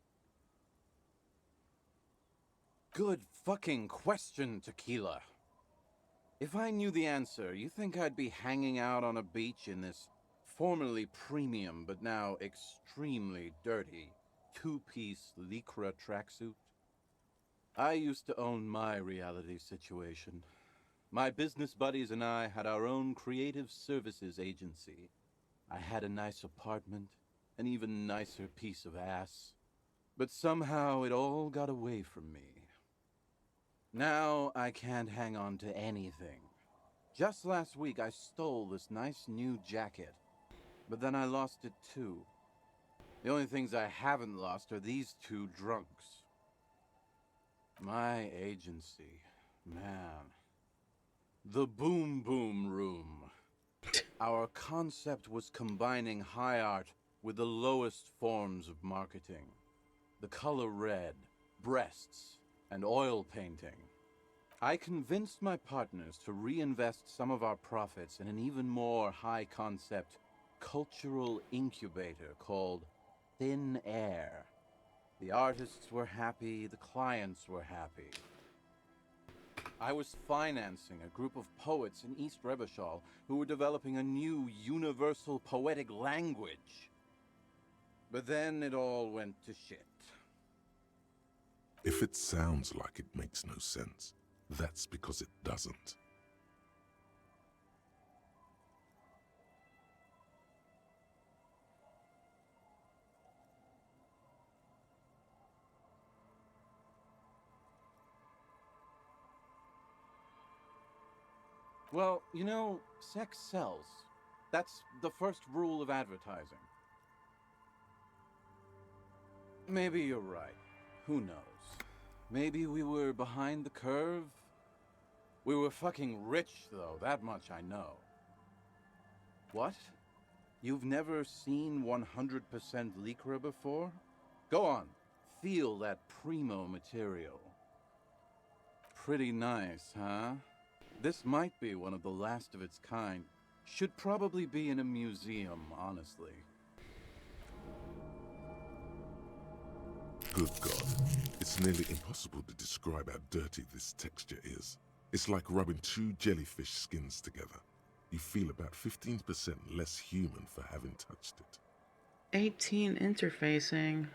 Good fucking question, Tequila. If I knew the answer, you think I'd be hanging out on a beach in this formerly premium but now extremely dirty two-piece Lycra tracksuit? I used to own my reality situation. My business buddies and I had our own creative services agency. I had a nice apartment, an even nicer piece of ass. But somehow it all got away from me. Now I can't hang on to anything. Just last week I stole this nice new jacket, but then I lost it too. The only things I haven't lost are these two drunks. My agency, man. The Boom Boom Room. Our concept was combining high art with the lowest forms of marketing. The color red, breasts, and oil painting. I convinced my partners to reinvest some of our profits in an even more high-concept cultural incubator called Thin Air. The artists were happy, the clients were happy. I was financing a group of poets in East Revachol who were developing a new universal poetic language. But then it all went to shit. If it sounds like it makes no sense, that's because it doesn't. Well, you know, sex sells. That's the first rule of advertising. Maybe you're right. Who knows? Maybe we were behind the curve? We were fucking rich, though, that much I know. What? You've never seen 100% Lycra before? Go on, feel that primo material. Pretty nice, huh? This might be one of the last of its kind. Should probably be in a museum, honestly. Good God, it's nearly impossible to describe how dirty this texture is. It's like rubbing two jellyfish skins together. You feel about 15% less human for having touched it. 18 interfacing.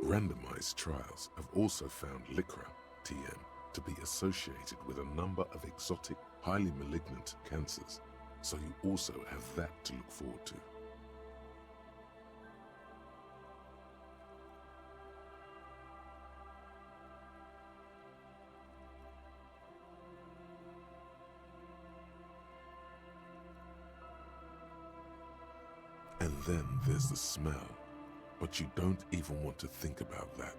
Randomized trials have also found Lycra, TM, to be associated with a number of exotic, highly malignant cancers, so you also have that to look forward to. And then there's the smell, but you don't even want to think about that.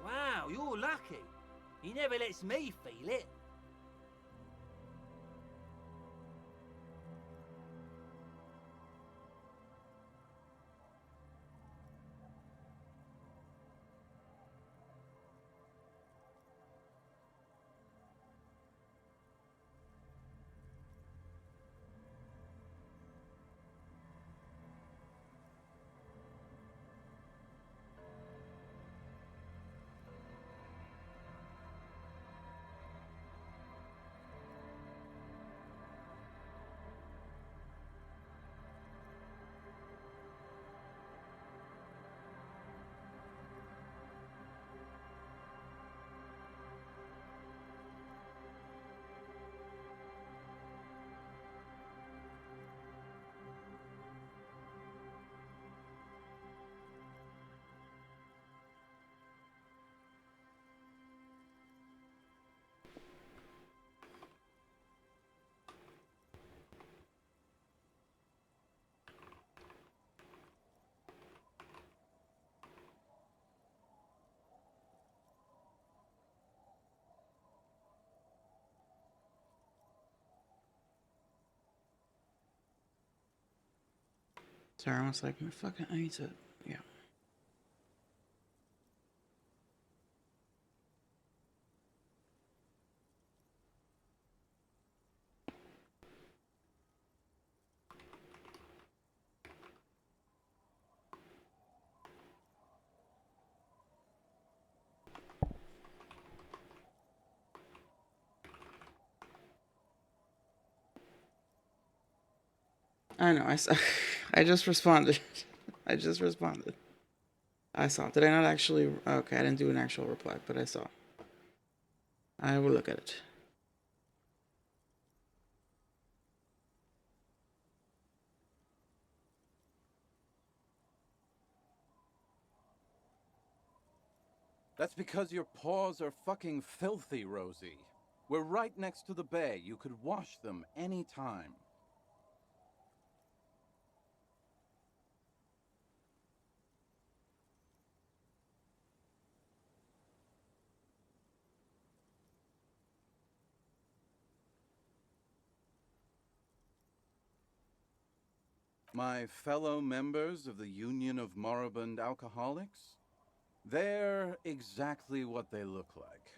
Wow, you're lucky. He never lets me feel it. Sarah was like, fucking, I need to, yeah. I know, I saw, I just responded. I just responded. I saw. Did I not actually? Okay, I didn't do an actual reply, but I saw. I will look at it. That's because your paws are fucking filthy, Rosie. We're right next to the bay. You could wash them any time. My fellow members of the Union of Moribund Alcoholics? They're exactly what they look like.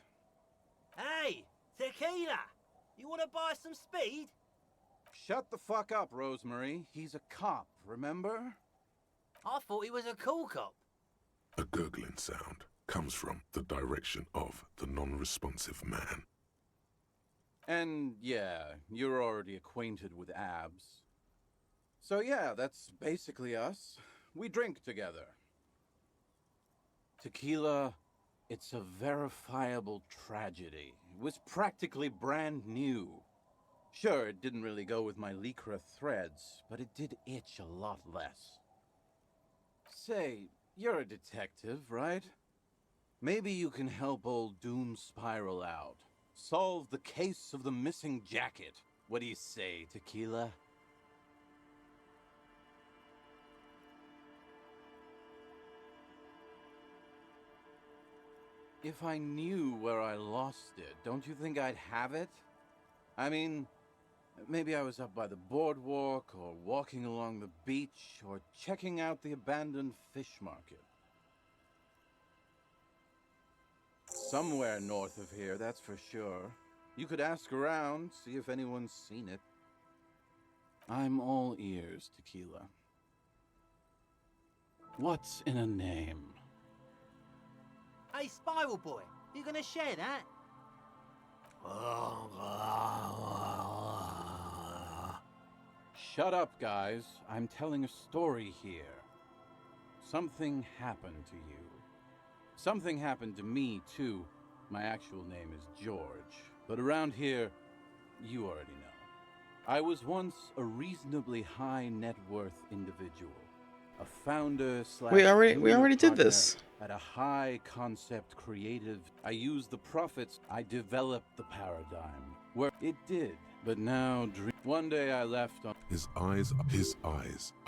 Hey, tequila! You want to buy some speed? Shut the fuck up, Rosemary. He's a cop, remember? I thought he was a cool cop. A gurgling sound comes from the direction of the non-responsive man. And yeah, you're already acquainted with Abs. So yeah, that's basically us. We drink together. Tequila, it's a verifiable tragedy. It was practically brand new. Sure, it didn't really go with my Lycra threads, but it did itch a lot less. Say, you're a detective, right? Maybe you can help old Doom Spiral out. Solve the case of the missing jacket. What do you say, Tequila? If I knew where I lost it, don't you think I'd have it? I mean, maybe I was up by the boardwalk, or walking along the beach, or checking out the abandoned fish market. Somewhere north of here, that's for sure. You could ask around, see if anyone's seen it. I'm all ears, Tequila. What's in a name? Hey, Spiral Boy, you gonna share that? Shut up, guys. I'm telling a story here. something happened to you. Something happened to me, too. My actual name is George, but around here, you already know. I was once a reasonably high net worth individual. A founder slash We junior already did partner this. at a high concept creative. I used the profits. I developed the paradigm. Where it did. But now, one day I left on His eyes.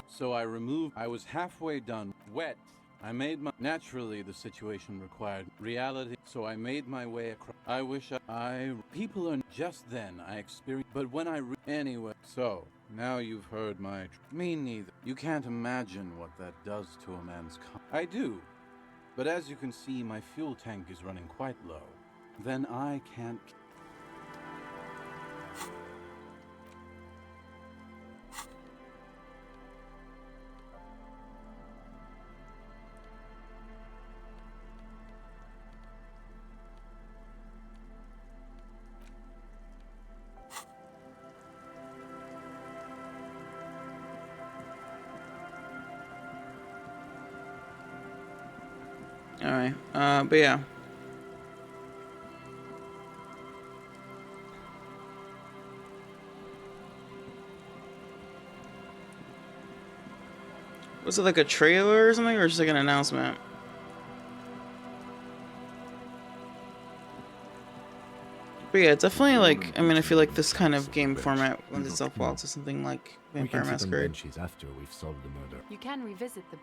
so I removed. I was halfway done. Wet. I made my. Naturally, the situation required reality, so I made my way across. I wish I. People are just then I experienced. But when I. Anyway. So, now you've heard my. Me neither. You can't imagine what that does to a man's. I do. But as you can see, my fuel tank is running quite low. Then I can't. Alright, but yeah. Was it like a trailer or something, or just like an announcement? But yeah, definitely like, I mean, I feel like this kind of game format lends itself well to something like We Vampire can sit on Masquerade. benches after we've solved the murder. You can revisit the.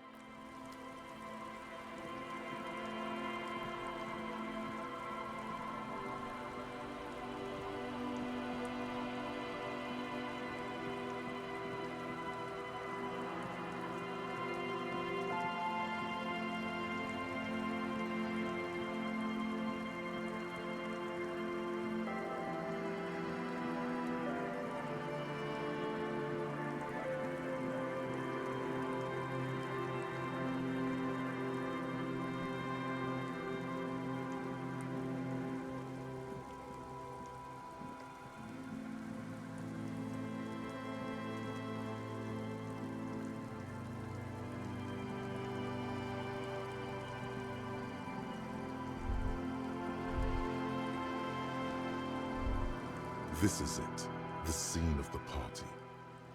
This is it. The scene of the party.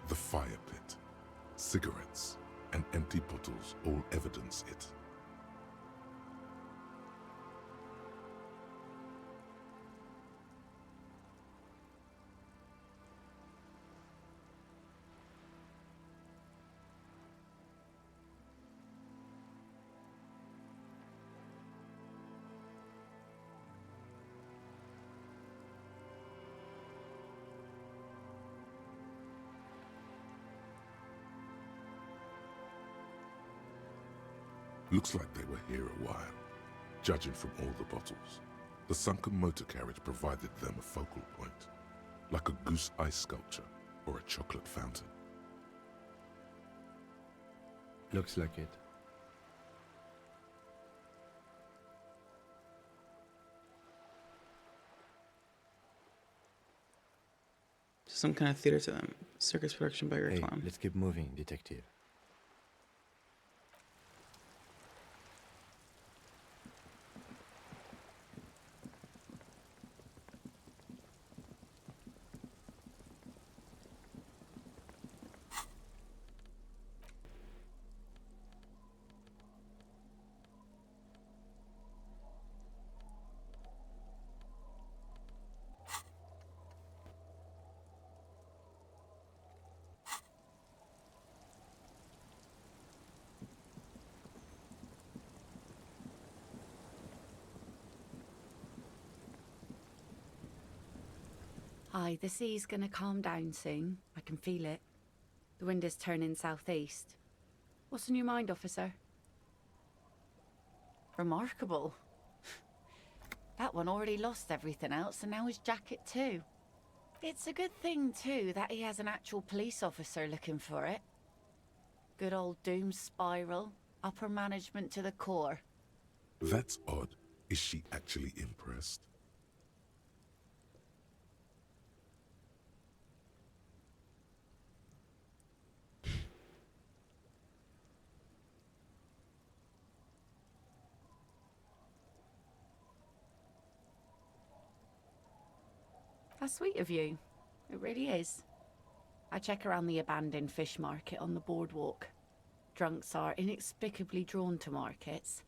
The fire pit. Cigarettes and empty bottles all evidence it. Looks like they were here a while, judging from all the bottles. The sunken motor carriage provided them a focal point, like a goose ice sculpture or a chocolate fountain. Looks like it. Some kind of theater to them. Circus production by your Hey, clown. let's keep moving, detective. Hi, the sea's gonna calm down soon. I can feel it. The wind is turning southeast. What's on your mind, officer? Remarkable. That one already lost everything else, and now his jacket too. It's a good thing, too, that he has an actual police officer looking for it. Good old doom spiral. Upper management to the core. That's odd. Is she actually impressed? That's sweet of you. It really is. I check around the abandoned fish market on the boardwalk. Drunks are inexplicably drawn to markets.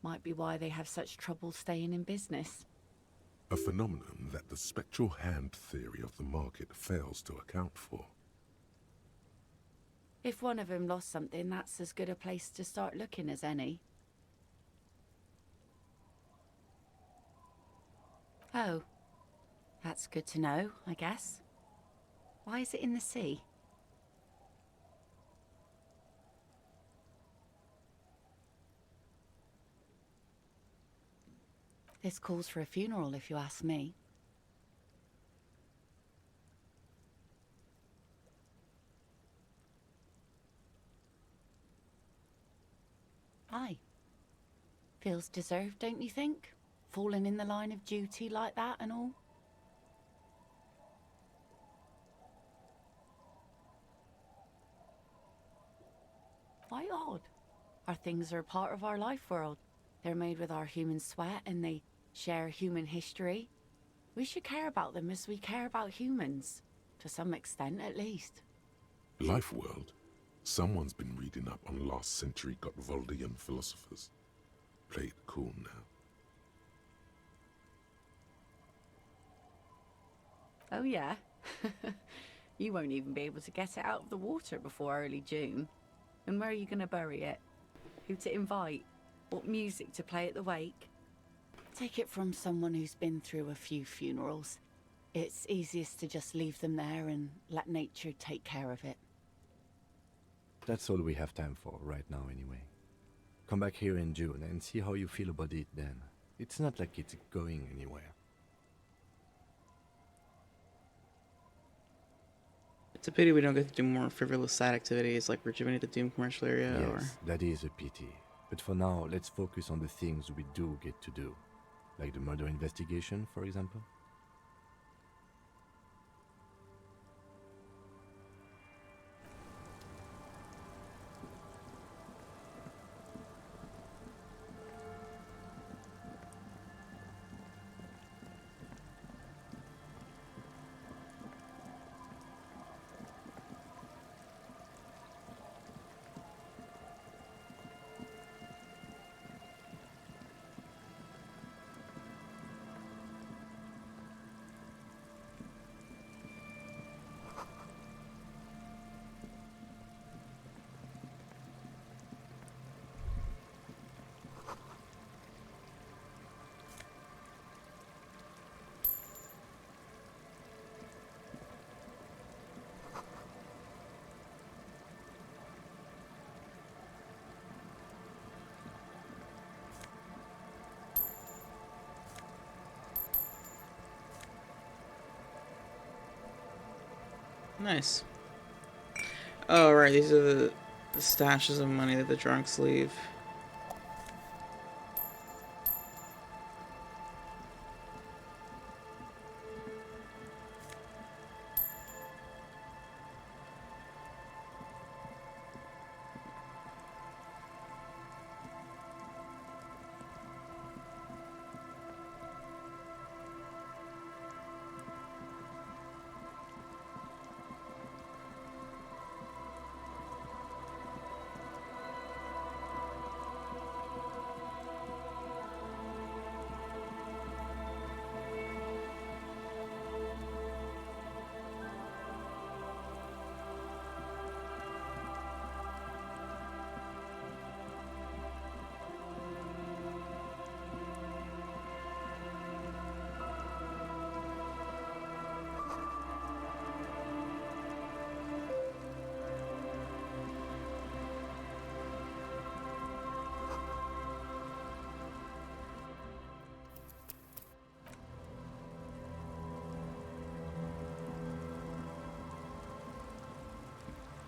Might be why they have such trouble staying in business. A phenomenon that the spectral hand theory of the market fails to account for. If one of them lost something, that's as good a place to start looking as any. Oh, that's good to know, I guess. Why is it in the sea? This calls for a funeral, if you ask me. Aye. Feels deserved, don't you think? Falling in the line of duty like that and all? Why odd? Our things are part of our life world. They're made with our human sweat and they share human history. We should care about them as we care about humans. To some extent, at least. Life world? Someone's been reading up on last century Gottwaldian philosophers. Play it cool now. Oh yeah? You won't even be able to get it out of the water before early June. And where are you going to bury it? Who to invite? What music to play at the wake? Take it from someone who's been through a few funerals. It's easiest to just leave them there and let nature take care of it. That's all we have time for right now anyway. Come back here in June and see how you feel about it then. It's not like it's going anywhere. It's a pity we don't get to do more frivolous side activities like rejuvenate the Doom commercial area. Yes, that is a pity. But for now, let's focus on the things we do get to do. Like the murder investigation, for example. Nice. Oh, right, these are the stashes of money that the drunks leave.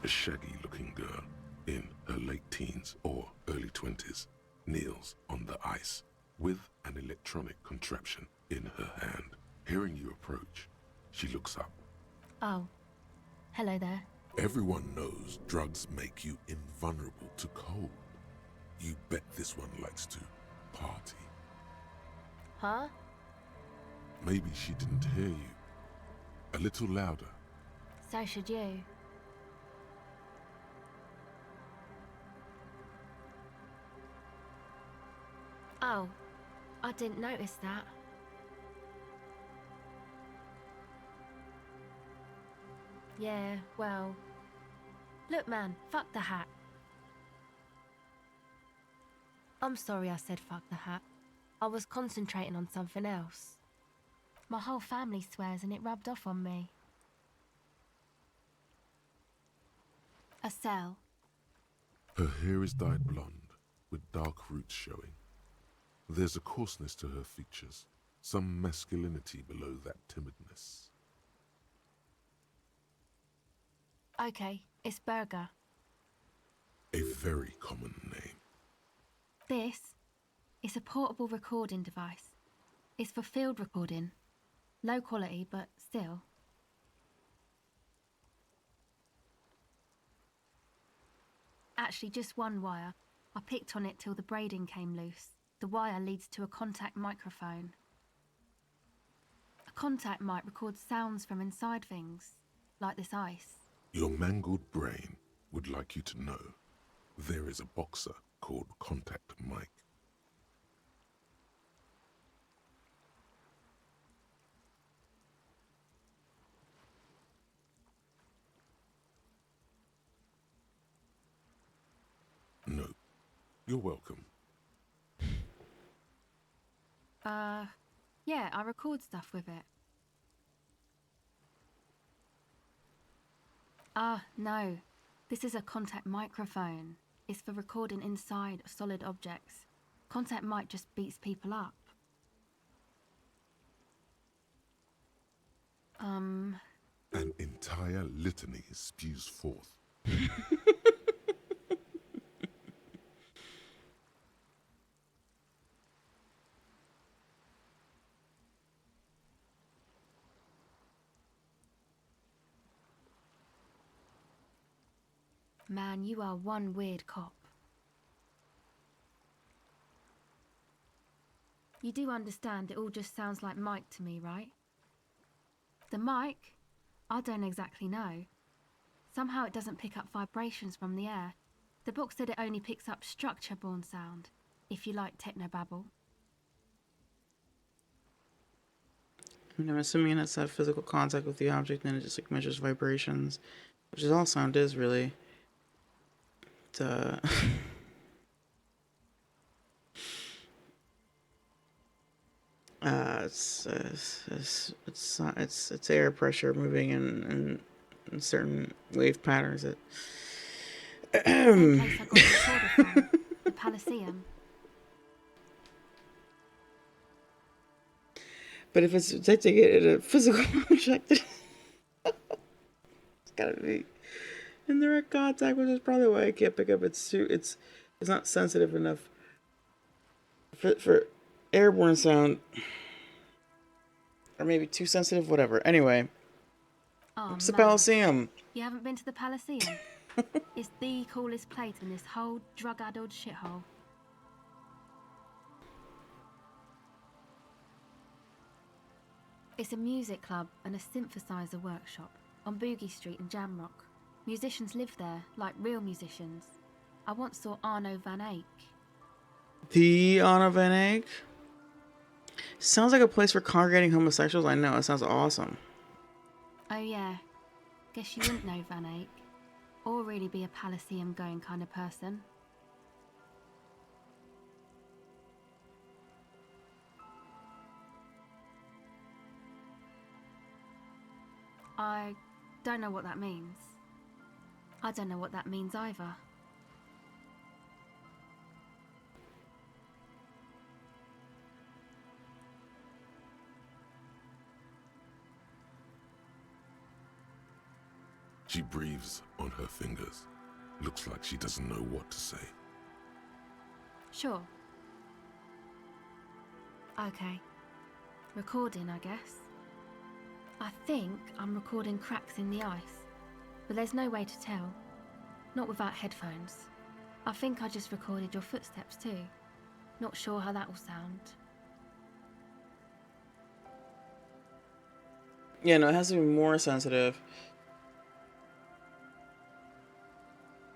A shaggy-looking girl in her late teens or early 20s kneels on the ice with an electronic contraption in her hand. Hearing you approach, she looks up. Oh, hello there. Everyone knows drugs make you invulnerable to cold. You bet this one likes to party. Huh? Maybe she didn't hear you. A little louder. So should you. Oh, I didn't notice that. Yeah, well... Look, man, fuck the hat. I'm sorry I said fuck the hat. I was concentrating on something else. My whole family swears and it rubbed off on me. A cell. Her hair is dyed blonde, with dark roots showing. There's a coarseness to her features, some masculinity below that timidness. Okay, it's Burger. A very common name. This is a portable recording device. It's for field recording. Low quality, but still. Actually, just one wire. I picked on it till the braiding came loose. The wire leads to a contact microphone. A contact mic records sounds from inside things, like this ice. Your mangled brain would like you to know there is a boxer called Contact Mike. No, you're welcome. Yeah, I record stuff with it. No. This is a contact microphone. It's for recording inside solid objects. Contact mic just beats people up. An entire litany spews forth. Man, you are one weird cop. You do understand it all just sounds like Mike to me, right? The mic? I don't exactly know. Somehow it doesn't pick up vibrations from the air. The book said it only picks up structure-borne sound, if you like technobabble. I'm assuming it's that physical contact with the object and it just like measures vibrations, which is all sound is really. It's air pressure moving in certain wave patterns. Same place I got the recorder from, the Elysium. But if it's detecting it in a physical object, it's gotta be in direct contact, which is probably why I can't pick up. It's not sensitive enough for airborne sound, or maybe too sensitive. Whatever. Anyway, Oh, it's the man. Elysium. You haven't been to the Elysium? It's the coolest place in this whole drug-addled shithole. It's a music club and a synthesizer workshop on Boogie Street in Jamrock. Musicians live there, like real musicians. I once saw Arno van Eyck. The Anna Van Eyck? Sounds like a place for congregating homosexuals. I know, it sounds awesome. Oh yeah, guess you wouldn't know Van Eyck. Or really be a Elysium going kind of person. I don't know what that means. I don't know what that means either. She breathes on her fingers. Looks like she doesn't know what to say. Sure. Okay. Recording, I guess. I think I'm recording cracks in the ice, but there's no way to tell. Not without headphones. I think I just recorded your footsteps too. Not sure how that will sound. Yeah, no, it has to be more sensitive.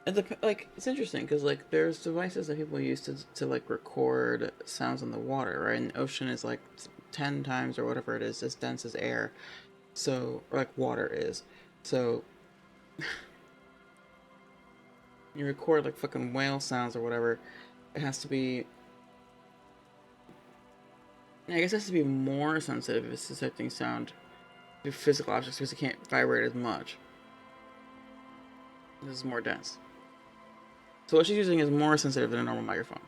And like, it's interesting because like there's devices that people use to like record sounds in the water, right? And the ocean is like 10 times or whatever it is as dense as air, so or like water is. So you record like fucking whale sounds or whatever, it has to be. I guess it has to be more sensitive if it's detecting sound through physical objects because it can't vibrate as much. This is more dense. So what she's using is more sensitive than a normal microphone.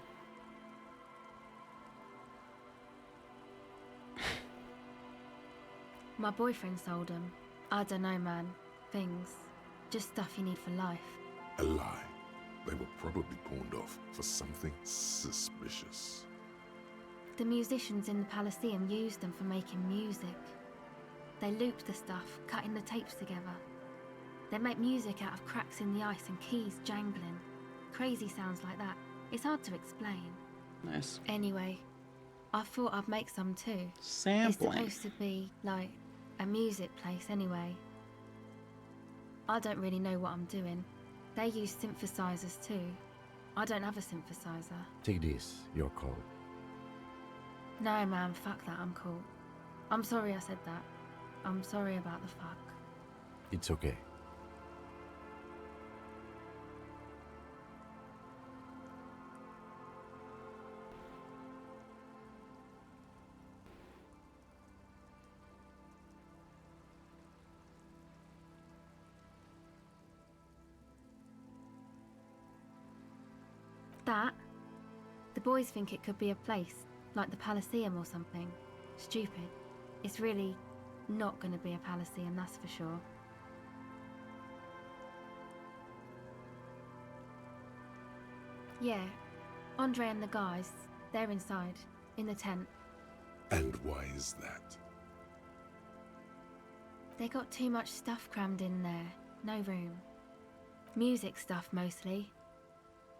My boyfriend sold them. I don't know, man. Things. Just stuff you need for life. A lie. They were probably pawned off for something suspicious. The musicians in the Palaceum used them for making music. They looped the stuff, cutting the tapes together. They make music out of cracks in the ice and keys jangling. Crazy sounds like that. It's hard to explain. Nice. Anyway, I thought I'd make some too. Sampling. It's supposed to be like a music place anyway. I don't really know what I'm doing. They use synthesizers too. I don't have a synthesizer. Take this, your call. No, man, fuck that, I'm cool. I'm sorry I said that. I'm sorry about the fuck. It's okay. That? The boys think it could be a place, like the Palaceum or something. Stupid. It's really not gonna be a Palaceum, that's for sure. Yeah, Andre and the guys, they're inside, in the tent. And why is that? They got too much stuff crammed in there, no room. Music stuff mostly.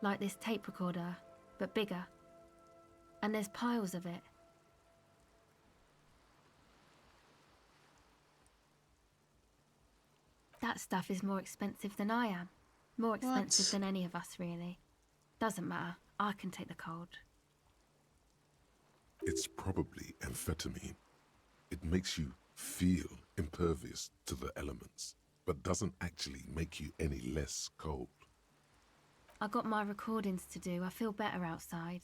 Like this tape recorder, but bigger. And there's piles of it. That stuff is more expensive than I am. More expensive than any of us, really. Doesn't matter. I can take the cold. It's probably amphetamine. It makes you feel impervious to the elements, but doesn't actually make you any less cold. I got my recordings to do. I feel better outside.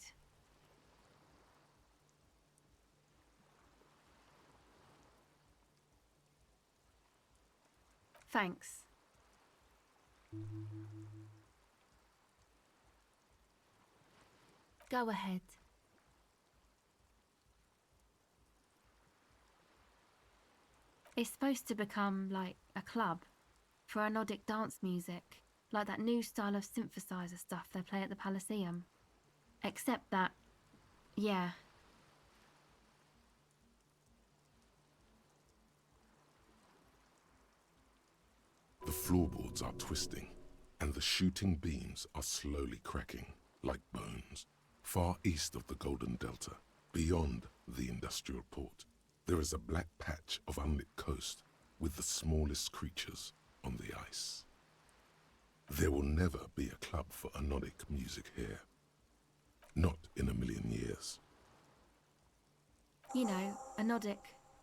Thanks. Go ahead. It's supposed to become like a club for anodic dance music, like that new style of synthesizer stuff they play at the Palaceum. Except that, yeah. The floorboards are twisting, and the shooting beams are slowly cracking, like bones. Far east of the Golden Delta, beyond the industrial port, there is a black patch of unlit coast with the smallest creatures on the ice. There will never be a club for anodic music here. Not in a million years. You know, anodic,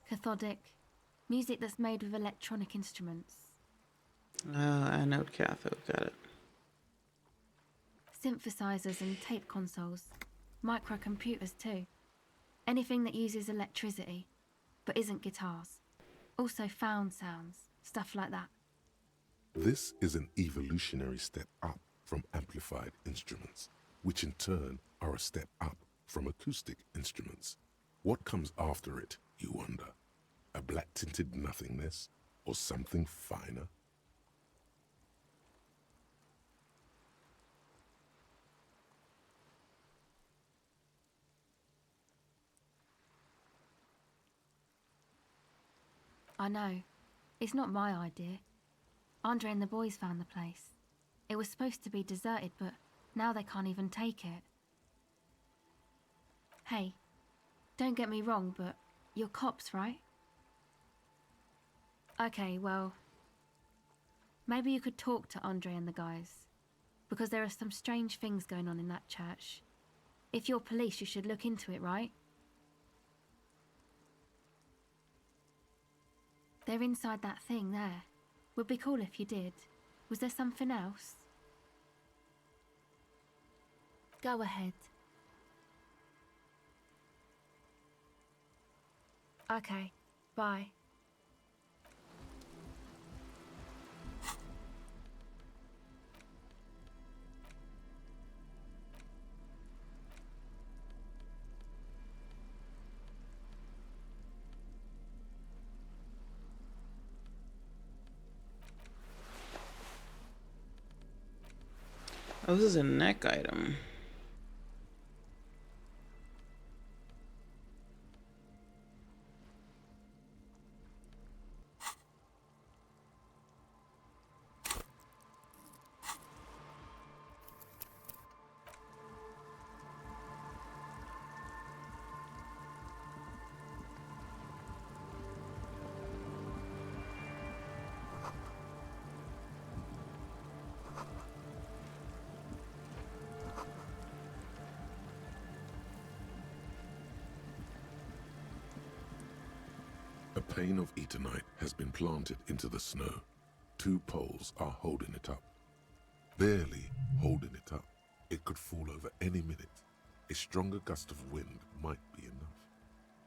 cathodic, music that's made with electronic instruments. Anode, cathode, got it. Synthesizers and tape consoles. Microcomputers too. Anything that uses electricity, but isn't guitars. Also found sounds, stuff like that. This is an evolutionary step up from amplified instruments, which in turn are a step up from acoustic instruments. What comes after it, you wonder? A black-tinted nothingness or something finer? I know. It's not my idea. Andre and the boys found the place. It was supposed to be deserted, but now they can't even take it. Hey, don't get me wrong, but you're cops, right? Okay, well, maybe you could talk to Andre and the guys, because there are some strange things going on in that church. If you're police, you should look into it, right? They're inside that thing there. Would be cool if you did. Was there something else? Go ahead. Okay, bye. Oh, this is a neck item. A pane of Eternite has been planted into the snow. 2 poles are holding it up. Barely holding it up. It could fall over any minute. A stronger gust of wind might be enough.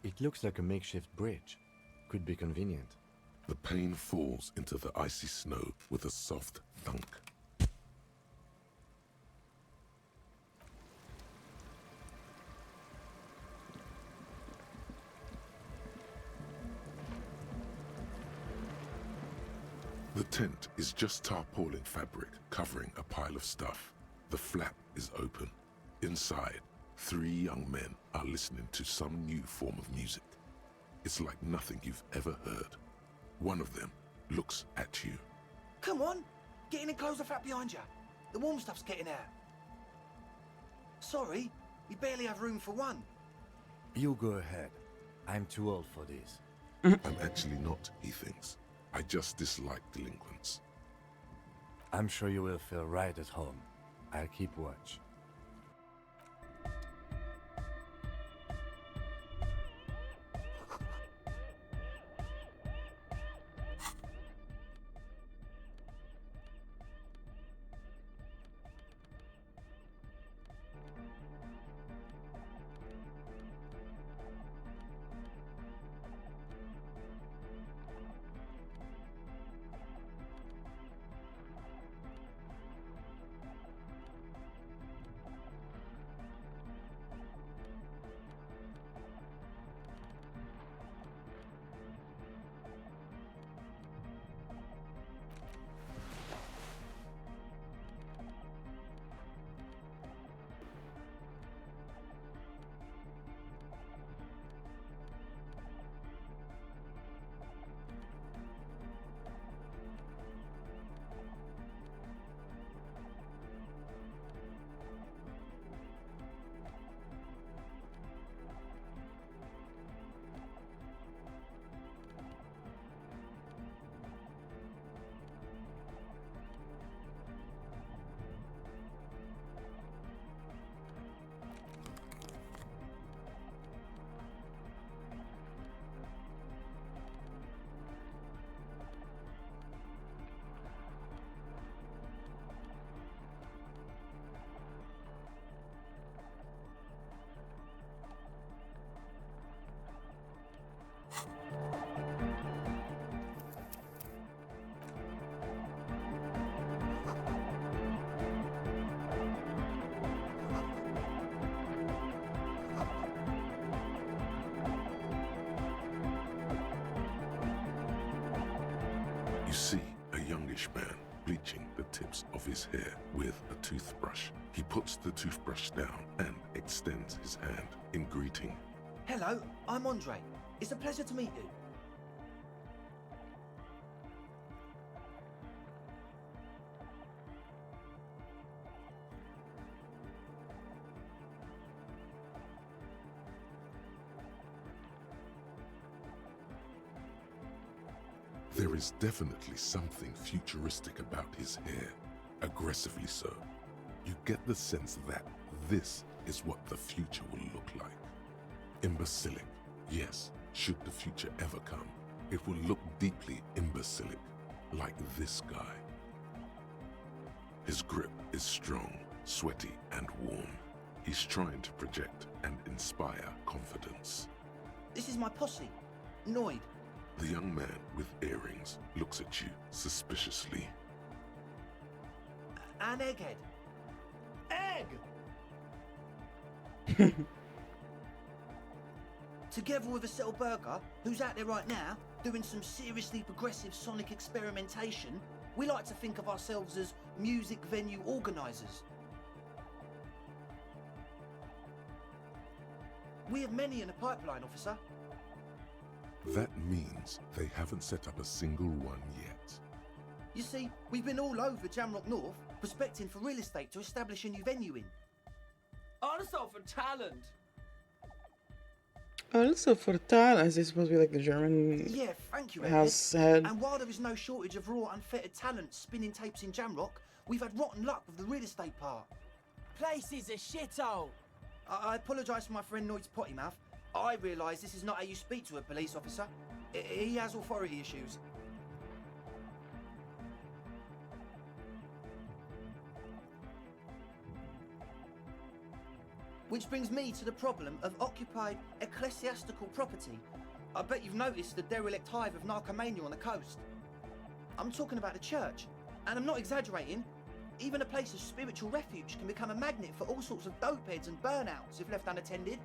It looks like a makeshift bridge. Could be convenient. The pane falls into the icy snow with a soft thunk. The tent is just tarpaulin fabric covering a pile of stuff. The flap is open. Inside, 3 young men are listening to some new form of music. It's like nothing you've ever heard. One of them looks at you. Come on, get in and close the flap behind you. The warm stuff's getting out. Sorry, we barely have room for one. You go ahead. I'm too old for this. I'm actually not, he thinks. I just dislike delinquents. I'm sure you will feel right at home. I'll keep watch. You see a youngish man bleaching the tips of his hair with a toothbrush. He puts the toothbrush down and extends his hand in greeting. Hello, I'm Andre. It's a pleasure to meet you. There is definitely something futuristic about his hair, aggressively so. You get the sense that this is what the future will look like. Imbecilic, yes, should the future ever come, it will look deeply imbecilic, like this guy. His grip is strong, sweaty, and warm. He's trying to project and inspire confidence. This is my posse, Noid. The young man with earrings looks at you suspiciously. And Egghead. Egg! Together with a Burger, who's out there right now, doing some seriously progressive sonic experimentation, we like to think of ourselves as music venue organisers. We have many in the pipeline, officer. That means they haven't set up a single one yet. You see, we've been all over Jamrock North, prospecting for real estate to establish a new venue in. Also for talent. Also for talent, is this supposed to be like the German Yeah, thank you, house Egghead. head? And while there is no shortage of raw, unfettered talent spinning tapes in Jamrock, we've had rotten luck with the real estate part. Place is a shithole. I apologise for my friend Noid's potty mouth. I realise this is not how you speak to a police officer. He has authority issues. Which brings me to the problem of occupied ecclesiastical property. I bet you've noticed the derelict hive of narcomania on the coast. I'm talking about the church, and I'm not exaggerating. Even a place of spiritual refuge can become a magnet for all sorts of dopeheads and burnouts if left unattended.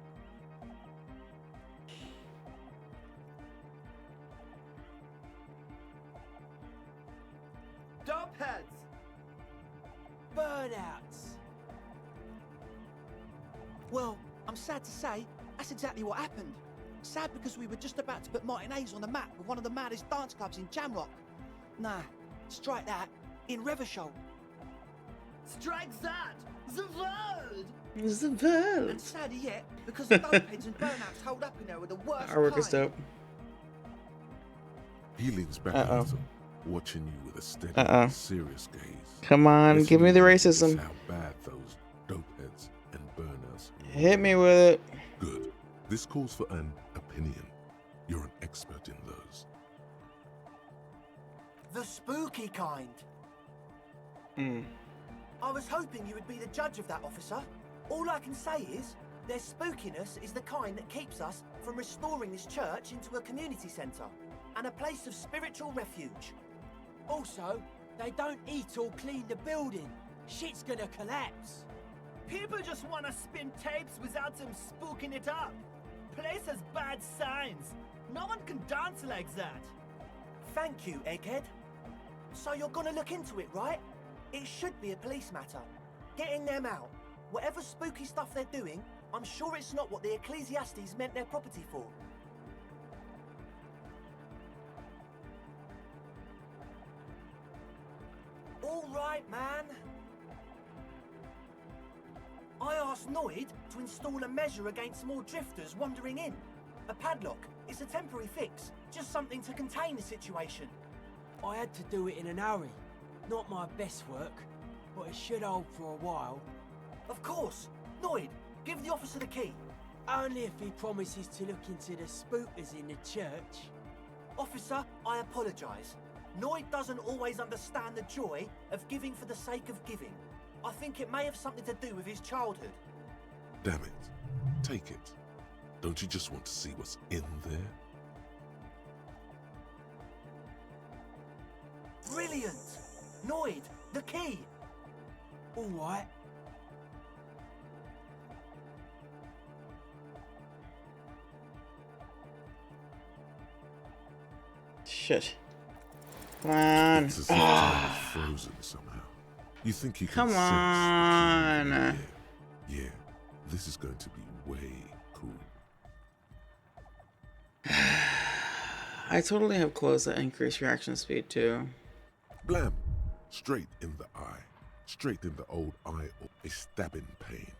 Dopeheads. Burnouts. Well, I'm sad to say, that's exactly what happened. Sad because we were just about to put Martinez on the map with one of the maddest dance clubs in Jamrock. Nah, strike that, in Revershol. Strike that! The world! The world! And sadder yet, because the dopeheads and burnouts hold up in there with the worst Artwork is kind. dope. He leans back a little, watching you with a steady, serious gaze. Come on, give me the racism. How bad those dopeheads and burners. Hit me with it. Good. This calls for an opinion. You're an expert in those. The spooky kind. I was hoping you would be the judge of that, officer. All I can say is, their spookiness is the kind that keeps us from restoring this church into a community centre and a place of spiritual refuge. Also, they don't eat or clean the building. Shit's gonna collapse. People just want to spin tapes without them spooking it up. Place has bad signs. No one can dance like that. Thank you, Egghead. So you're gonna look into it, right? It should be a police matter. Getting them out. Whatever spooky stuff they're doing, I'm sure it's not what the Ecclesiastes meant their property for. All right, man. I asked Noid to install a measure against more drifters wandering in. A padlock. It's a temporary fix. Just something to contain the situation. I had to do it in an hurry. Not my best work, but it should hold for a while. Of course. Noid, give the officer the key. Only if he promises to look into the spookers in the church. Officer, I apologise. Noid doesn't always understand the joy of giving for the sake of giving. I think it may have something to do with his childhood. Damn it. Take it. Don't you just want to see what's in there? Brilliant! Noid, the key! All right. Shit. Come on. It's as if time is frozen somehow. You think you can Come sense on. the key in the air. Yeah, this is going to be way cool. I totally have clothes that increase reaction speed too. Blam! Straight in the eye. Straight in the old eye. A stabbing pain.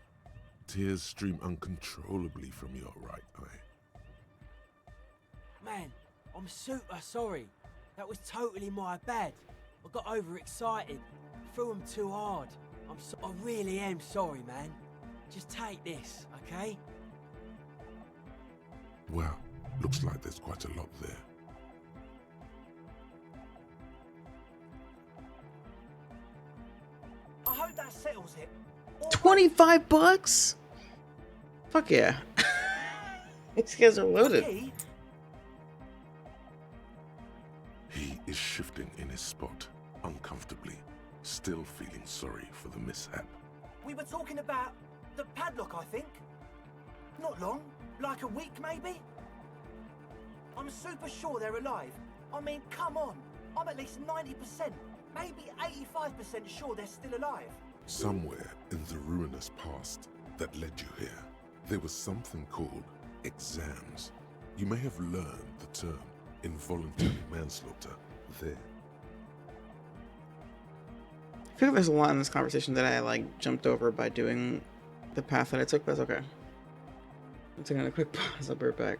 Tears stream uncontrollably from your right eye. Man, I'm super sorry. That was totally my bad. I got overexcited. Threw them too hard. I really am sorry, man. Just take this, okay? Well, looks like there's quite a lot there. I hope that settles it. 25 bucks? Fuck yeah. These guys are loaded. He is shifting in his spot, uncomfortably, still feeling sorry for the mishap. We were talking about the padlock, I think. Not long, like a week maybe? I'm super sure they're alive. I mean, come on. I'm at least 90%, maybe 85% sure they're still alive. Somewhere in the ruinous past that led you here, there was something called exams. You may have learned the term involuntary manslaughter there. I feel like there's a lot in this conversation that I like jumped over by doing the path that I took, but that's okay. I'm taking a quick pause. I'll be right back.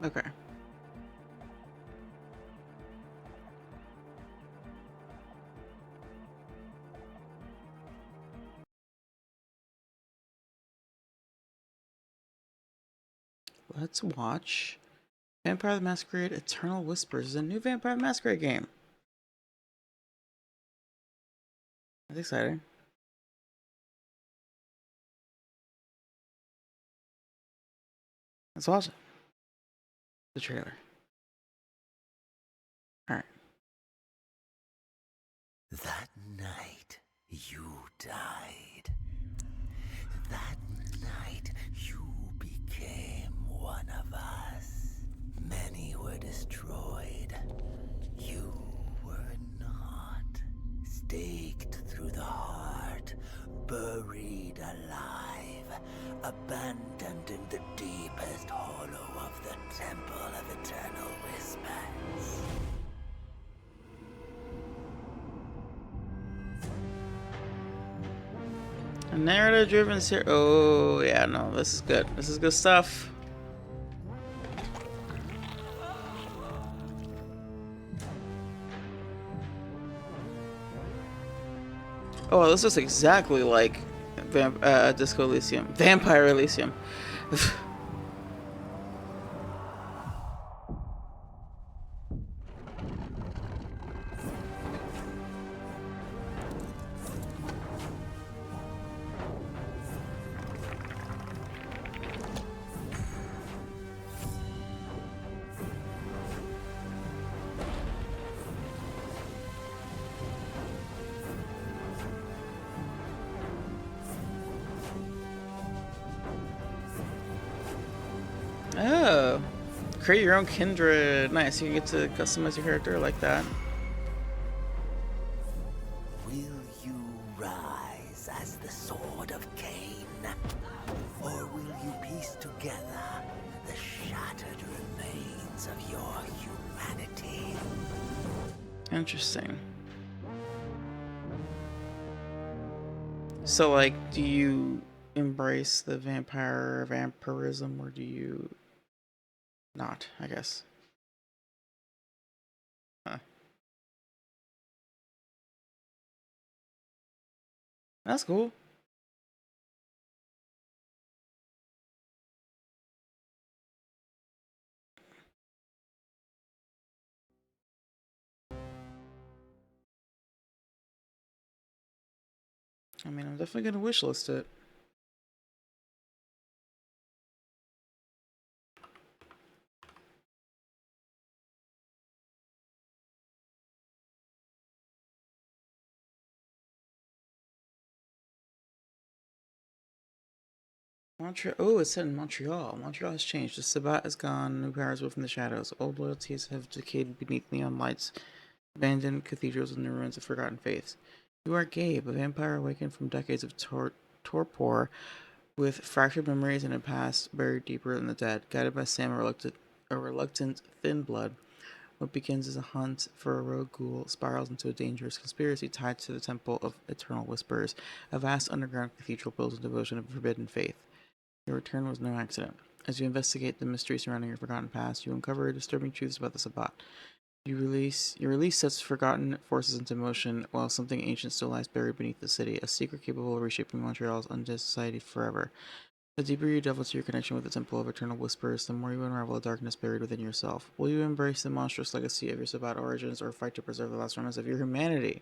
Okay. Let's watch Vampire the Masquerade Eternal Whispers is a new Vampire the Masquerade game. That's exciting. Let's watch it. The trailer. Alright. That night you died. That night you became one of us. Many were destroyed. You were not. Staked through the heart, buried alive, abandoned in the deepest hollow of the Temple of Eternal Whispers. A narrative-driven series. Oh yeah, no, this is good. This is good stuff. Oh, this is exactly like Disco Elysium. Vampire Elysium. Oh. Create your own kindred. Nice. You can get to customize your character like that. Will you rise as the Sword of Cain? Or will you piece together the shattered remains of your humanity? Interesting. So, like, do you embrace the vampirism, or do you not, I guess? Huh. That's cool. I mean, I'm definitely gonna wishlist it. Montreal. Oh, it's set in Montreal. Montreal has changed. The Sabbat is gone. New powers were from the shadows. Old loyalties have decayed beneath neon lights. Abandoned cathedrals and the ruins of forgotten faiths. You are Gabe, a vampire awakened from decades of torpor, with fractured memories and a past buried deeper in the dead. Guided by Sam, a reluctant thin blood, what begins as a hunt for a rogue ghoul spirals into a dangerous conspiracy tied to the Temple of Eternal Whispers, a vast underground cathedral built in devotion of forbidden faith. Your return was no accident. As you investigate the mystery surrounding your forgotten past, you uncover disturbing truths about the Sabbat. Your release sets forgotten forces into motion, while something ancient still lies buried beneath the city, a secret capable of reshaping Montreal's undead society forever. The deeper you delve into your connection with the Temple of Eternal Whispers, the more you unravel the darkness buried within yourself. Will you embrace the monstrous legacy of your Sabbat origins, or fight to preserve the last remnants of your humanity?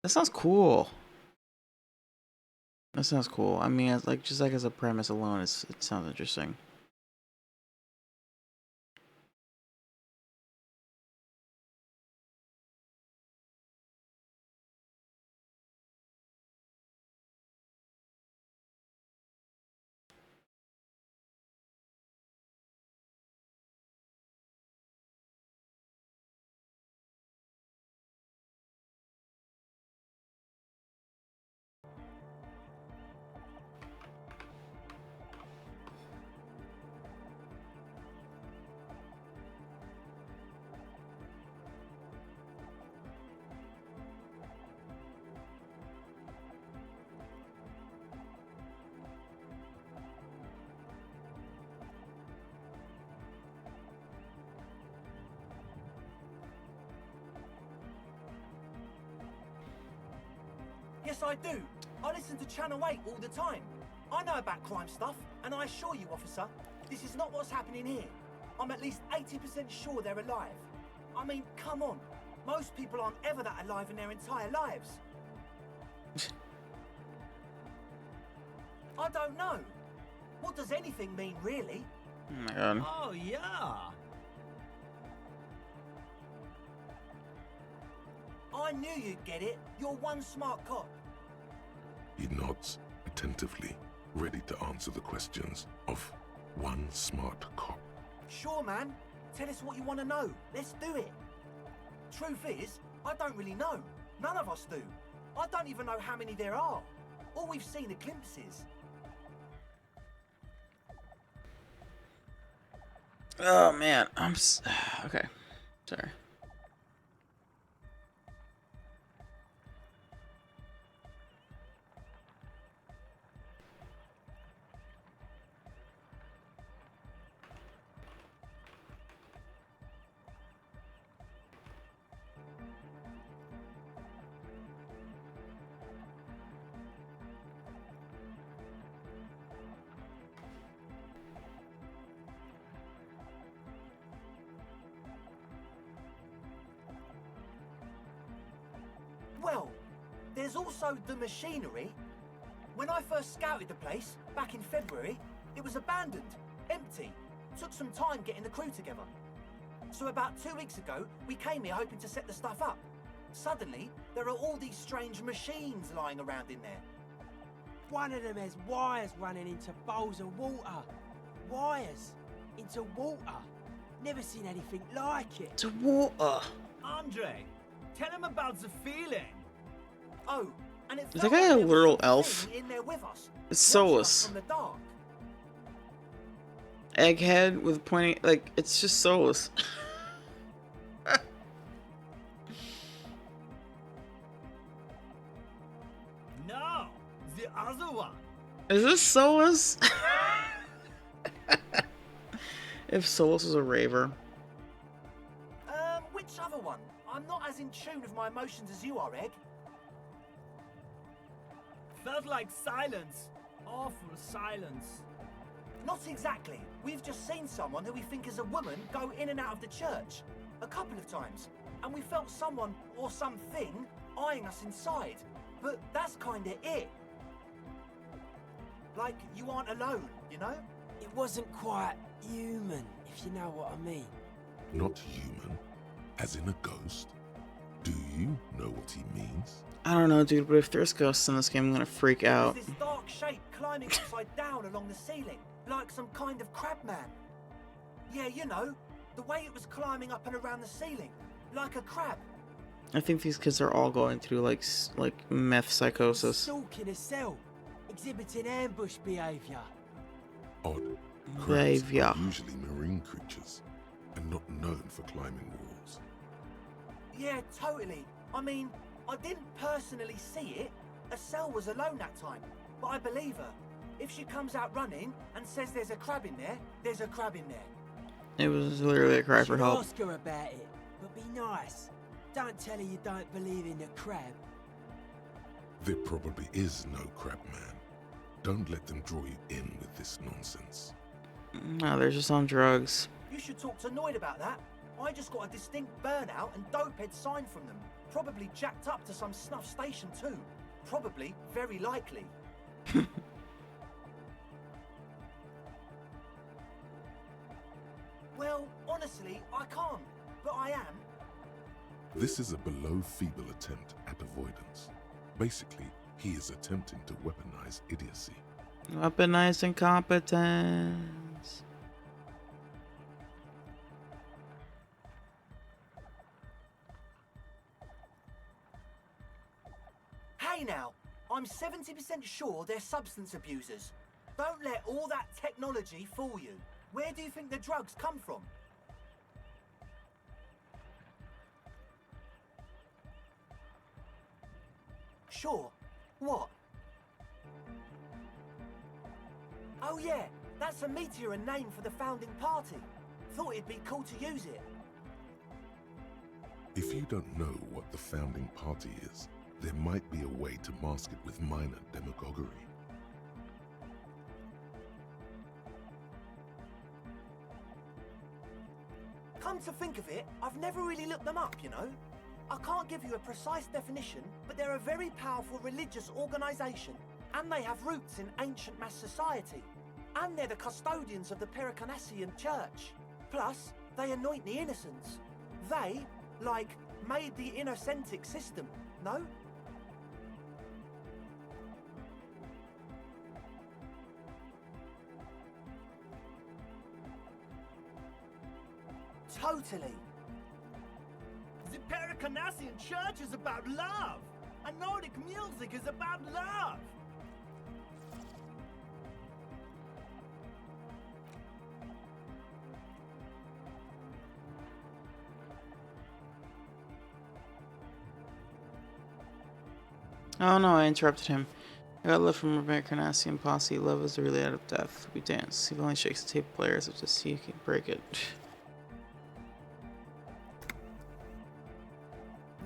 That sounds cool. That sounds cool. I mean, it's like just like as a premise alone, it sounds interesting. Yes, I do. I listen to Channel 8 all the time. I know about crime stuff, and I assure you, officer, this is not what's happening here. I'm at least 80% sure they're alive. I mean, come on. Most people aren't ever that alive in their entire lives. I don't know. What does anything mean, really? Oh my god. Oh, yeah. I knew you'd get it. You're one smart cop. He nods attentively, ready to answer the questions of one smart cop. Sure, man. Tell us what you want to know. Let's do it. Truth is, I don't really know. None of us do. I don't even know how many there are. All we've seen are glimpses. Oh man, okay. Sorry. Well, there's also the machinery. When I first scouted the place, back in February, it was abandoned, empty. Took some time getting the crew together. So about 2 weeks ago, we came here hoping to set the stuff up. Suddenly, there are all these strange machines lying around in there. One of them has wires running into bowls of water. Wires into water. Never seen anything like it. To water. Andre, tell him about the feeling. Oh, and it Is felt that guy like a there was literal something elf? in there with us, It's watching us soulless. from the dark. Egghead with pointing, like, it's just soulless. No, the other one. Is this soulless? If soulless is a raver. Which other one? I'm not as in tune with my emotions as you are, Egg. Felt like silence. Awful silence. Not exactly. We've just seen someone who we think is a woman go in and out of the church. A couple of times. And we felt someone or something eyeing us inside. But that's kinda it. Like, you aren't alone, you know? It wasn't quite human, if you know what I mean. Not human, as in a ghost? Do you know what he means? I don't know, dude, but if there's ghosts in this game, I'm gonna freak out. There's this dark shape climbing upside down along the ceiling, like some kind of crab man. Yeah, you know, the way it was climbing up and around the ceiling, like a crab. I think these kids are all going through like meth psychosis. Stalking a cell, exhibiting ambush behaviour. Odd. Crabs Behavior. are usually marine creatures, and not known for climbing walls. Yeah, totally. I mean, I didn't personally see it. Estelle was alone that time, but I believe her. If she comes out running and says there's a crab in there, there's a crab in there. It was literally a cry for help. Ask her about it, but be nice. Don't tell her you don't believe in the crab. There probably is no crab man. Don't let them draw you in with this nonsense. No, they're just on drugs. You should talk to Noid about that. I just got a distinct burnout and dopehead sign from them. Probably jacked up to some snuff station too. Probably, very likely. Well, honestly, I can't, but I am. This is a below feeble attempt at avoidance. Basically, he is attempting to weaponize idiocy. Weaponized incompetence. Hey now, I'm 70% sure they're substance abusers. Don't let all that technology fool you. Where do you think the drugs come from? Sure. What? Oh yeah, that's a meteor and name for the founding party. Thought it'd be cool to use it. If you don't know what the founding party is, there might be a way to mask it with minor demagoguery. Come to think of it, I've never really looked them up, you know? I can't give you a precise definition, but they're a very powerful religious organisation, and they have roots in ancient mass society. And they're the custodians of the Pericanassian Church. Plus, they anoint the innocents. They, like, made the innocentic system, no? Totally. The Pericanassian Church is about love, and Nordic music is about love. Oh no, I interrupted him. I got love from American Asian posse. Love is really out of death. We dance. He only shakes the tape players to see if he can break it.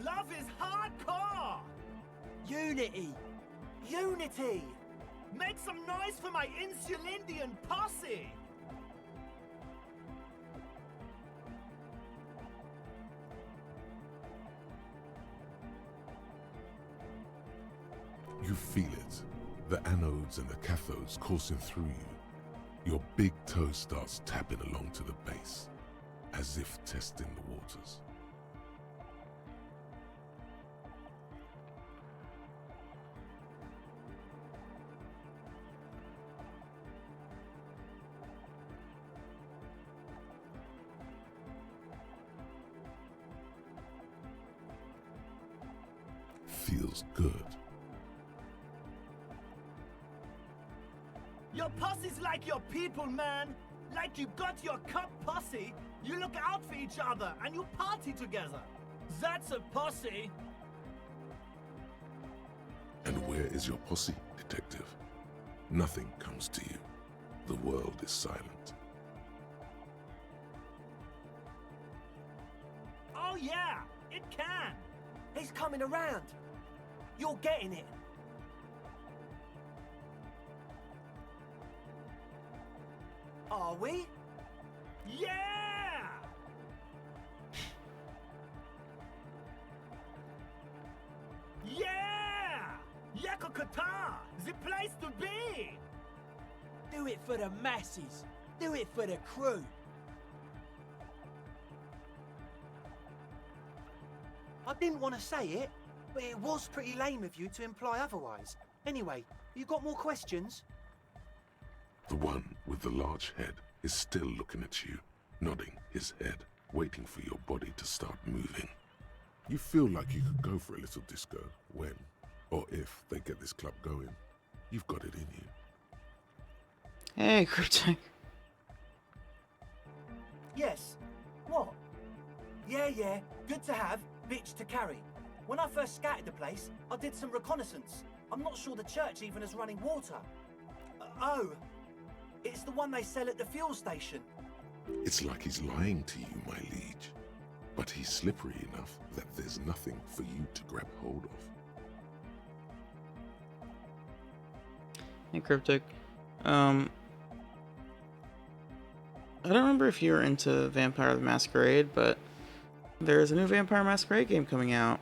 Love is hardcore! Unity! Unity! Make some noise for my Insulindian posse! You feel it, the anodes and the cathodes coursing through you. Your big toe starts tapping along to the base, as if testing the waters. Feels good. Your posse's like your people, man. Like you got your cup posse, you look out for each other and you party together. That's a posse. And where is your posse, detective? Nothing comes to you. The world is silent. Oh yeah, it can. He's coming around. You're getting it. Are we? Yeah! Yeah! Yakokata! The place to be! Do it for the masses. Do it for the crew. I didn't want to say it, but it was pretty lame of you to imply otherwise. Anyway, you got more questions? The one with the large head is still looking at you, nodding his head, waiting for your body to start moving. You feel like you could go for a little disco when, or if, they get this club going. You've got it in you. Hey, Cryptic. Yes. What? Yeah, good to have, bitch to carry. When I first scouted the place, I did some reconnaissance. I'm not sure the church even has running water. Oh, it's the one they sell at the fuel station. It's like he's lying to you, my liege. But he's slippery enough that there's nothing for you to grab hold of. Hey, Cryptic. I don't remember if you were into Vampire the Masquerade, but there's a new Vampire Masquerade game coming out.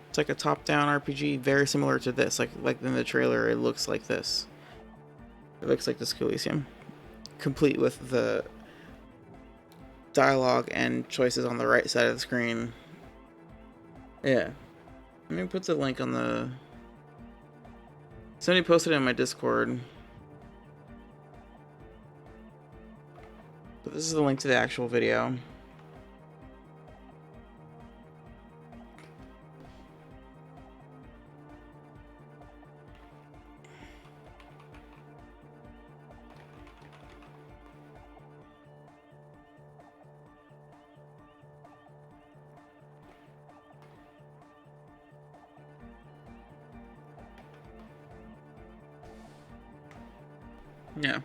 It's like a top-down RPG, very similar to this. Like in the trailer, it looks like this. It looks like this Elysium, complete with the dialogue and choices on the right side of the screen. Yeah, let me put the link on the. Somebody posted it in my Discord. But this is the link to the actual video. Yeah.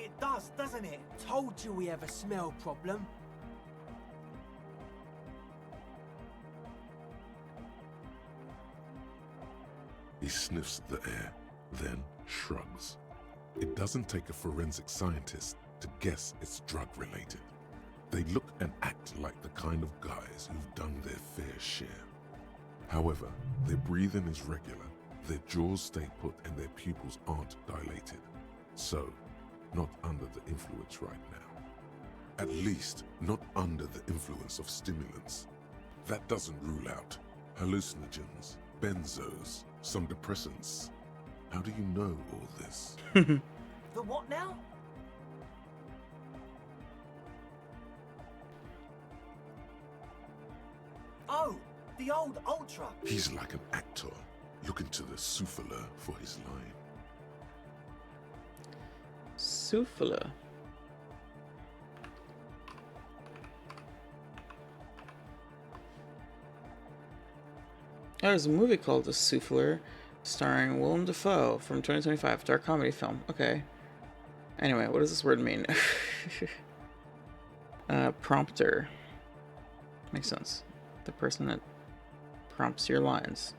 It does, doesn't it? Told you we have a smell problem. He sniffs the air, then shrugs. It doesn't take a forensic scientist to guess it's drug-related. They look and act like the kind of guys who've done their fair share. However, their breathing is regular, their jaws stay put, and their pupils aren't dilated. So, not under the influence right now. At least, not under the influence of stimulants. That doesn't rule out hallucinogens, benzos, some depressants. How do you know all this? The what now? Oh, the old Ultra. He's like an actor, looking to the souffleur for his line. Souffleur. There's a movie called The Souffleur, starring Willem Dafoe from 2025, dark comedy film. Okay. Anyway, what does this word mean? Prompter. Makes sense. The person that prompts your lines.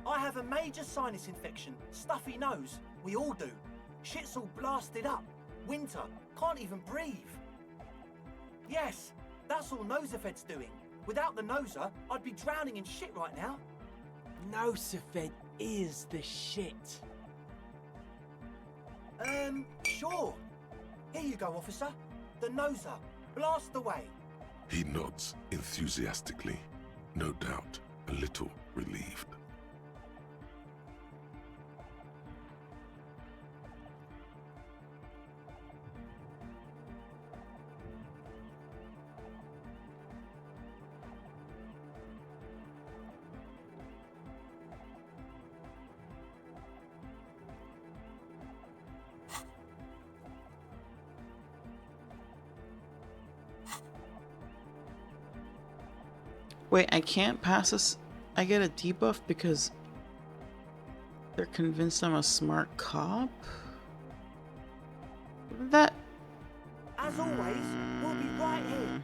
I have a major sinus infection, stuffy nose. We all do. Shit's all blasted up. Winter, can't even breathe. Yes, that's all Nosafed's doing. Without the Noser, I'd be drowning in shit right now. Nosafed is the shit. Sure. Here you go, officer. The Noser. Blast away. He nods enthusiastically, no doubt a little relieved. Wait, I can't pass this. I get a debuff because they're convinced I'm a smart cop? That... As always, we'll be right here.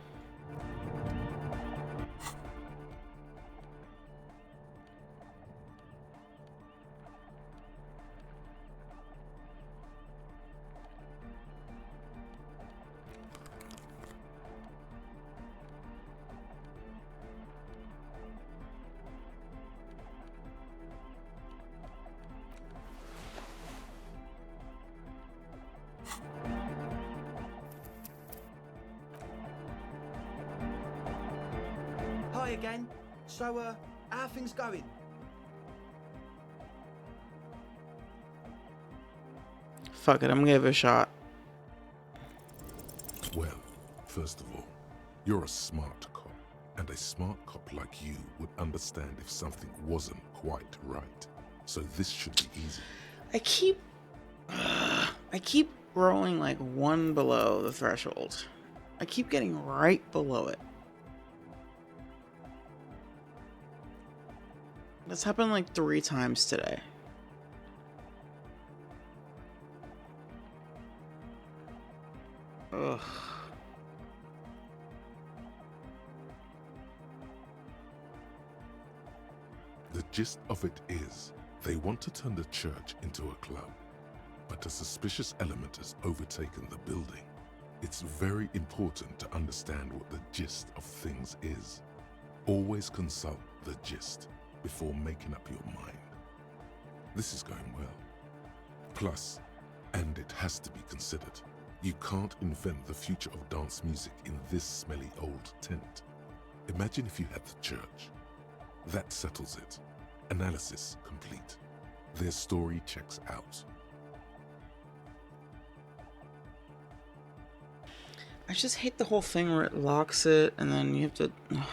Hi again. So, how are things going? Fuck it, I'm gonna give it a shot. Well, first of all, you're a smart cop, and a smart cop like you would understand if something wasn't quite right. So this should be easy. I keep rolling like one below the threshold. I keep getting right below it. That's happened like 3 times today. Ugh. The gist of it is, they want to turn the church into a club, but a suspicious element has overtaken the building. It's very important to understand what the gist of things is. Always consult the gist before making up your mind. This is going well. Plus, and it has to be considered, you can't invent the future of dance music in this smelly old tent. Imagine if you had the church. That settles it. Analysis complete. Their story checks out. I just hate the whole thing where it locks it and then you have to... Ugh.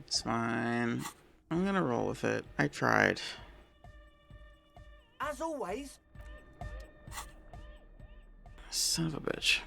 It's fine. I'm gonna roll with it. I tried. As always. Son of a bitch.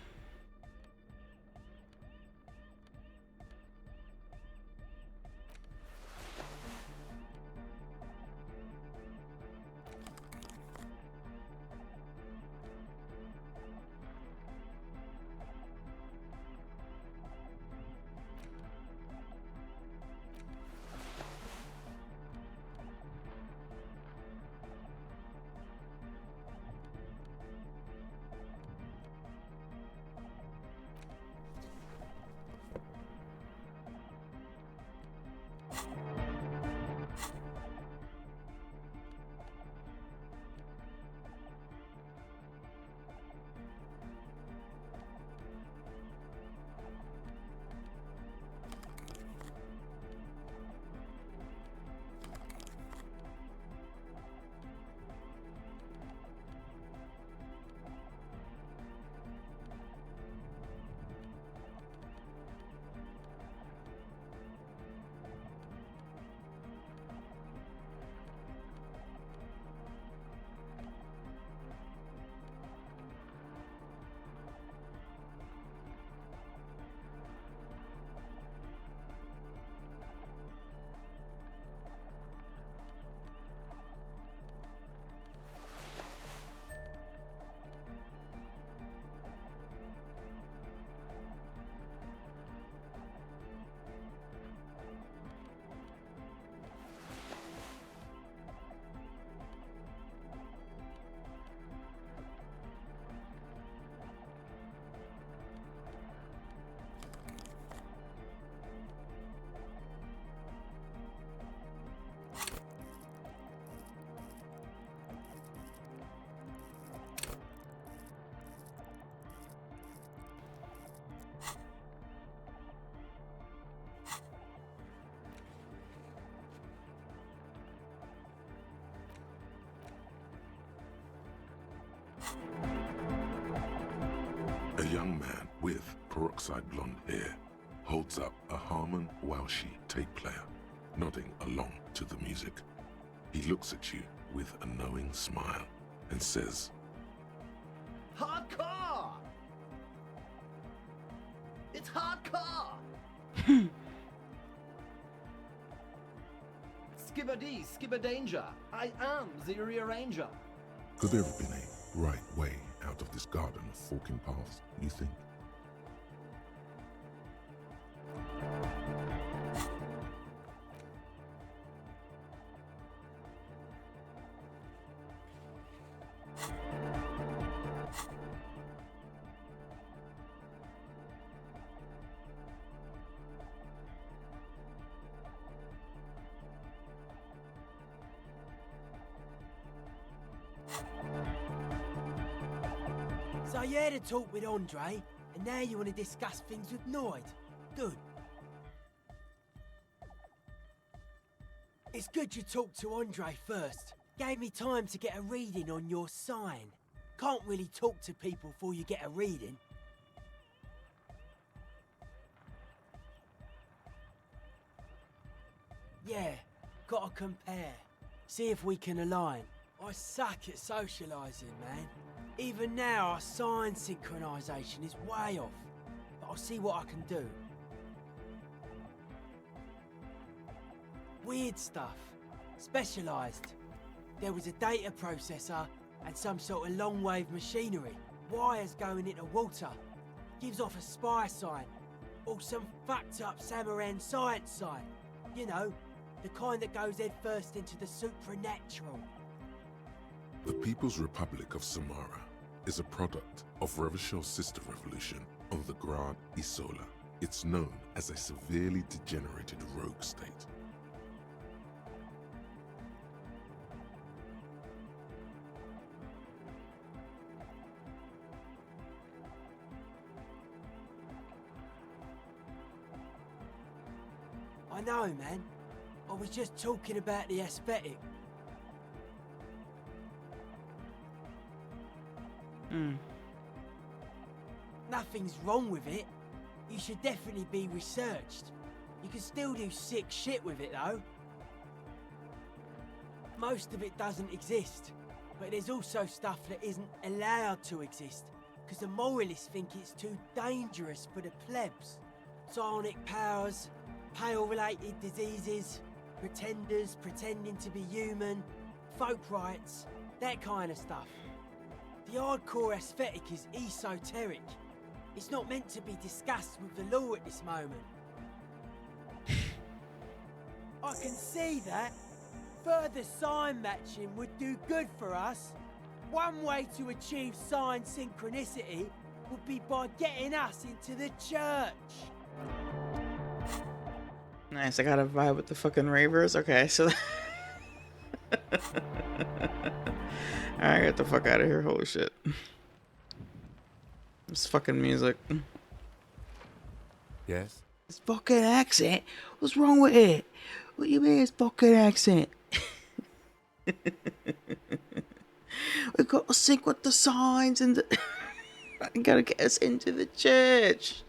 A young man with peroxide blonde hair holds up a Harman Welshi tape player, nodding along to the music. He looks at you with a knowing smile and says, Hardcore! It's hardcore! Skibbity, skibberdanger. I am the rearranger. could there have been a right way out of this garden of forking paths, you think? So you had a talk with Andre, and now you want to discuss things with Noid. Good. It's good you talked to Andre first. Gave me time to get a reading on your sign. Can't really talk to people before you get a reading. Yeah, gotta compare. See if we can align. I suck at socialising, man. Even now, our sign synchronisation is way off. But I'll see what I can do. Weird stuff. Specialised. There was a data processor and some sort of long-wave machinery. Wires going into water. Gives off a spy sign. Or some fucked up Samaran science sign. You know, the kind that goes head first into the supernatural. The People's Republic of Samara is a product of Revachel's sister revolution on the Grand Isola. It's known as a severely degenerated rogue state. I know, man. I was just talking about the aesthetic. Nothing's wrong with it. You should definitely be researched. You can still do sick shit with it, though. Most of it doesn't exist, but there's also stuff that isn't allowed to exist, because the moralists think it's too dangerous for the plebs. Psionic powers, pale-related diseases, pretenders pretending to be human, folk rights, that kind of stuff. The hardcore aesthetic is esoteric. It's not meant to be discussed with the law at this moment. I can see that. Further sign matching would do good for us. One way to achieve sign synchronicity would be by getting us into the church. Nice, I got a vibe with the fucking ravers. Okay, so alright, get the fuck out of here. Holy shit. This fucking music. Yes? This fucking accent? What's wrong with it? What you mean it's fucking accent? We gotta sync with the signs and the I gotta get us into the church.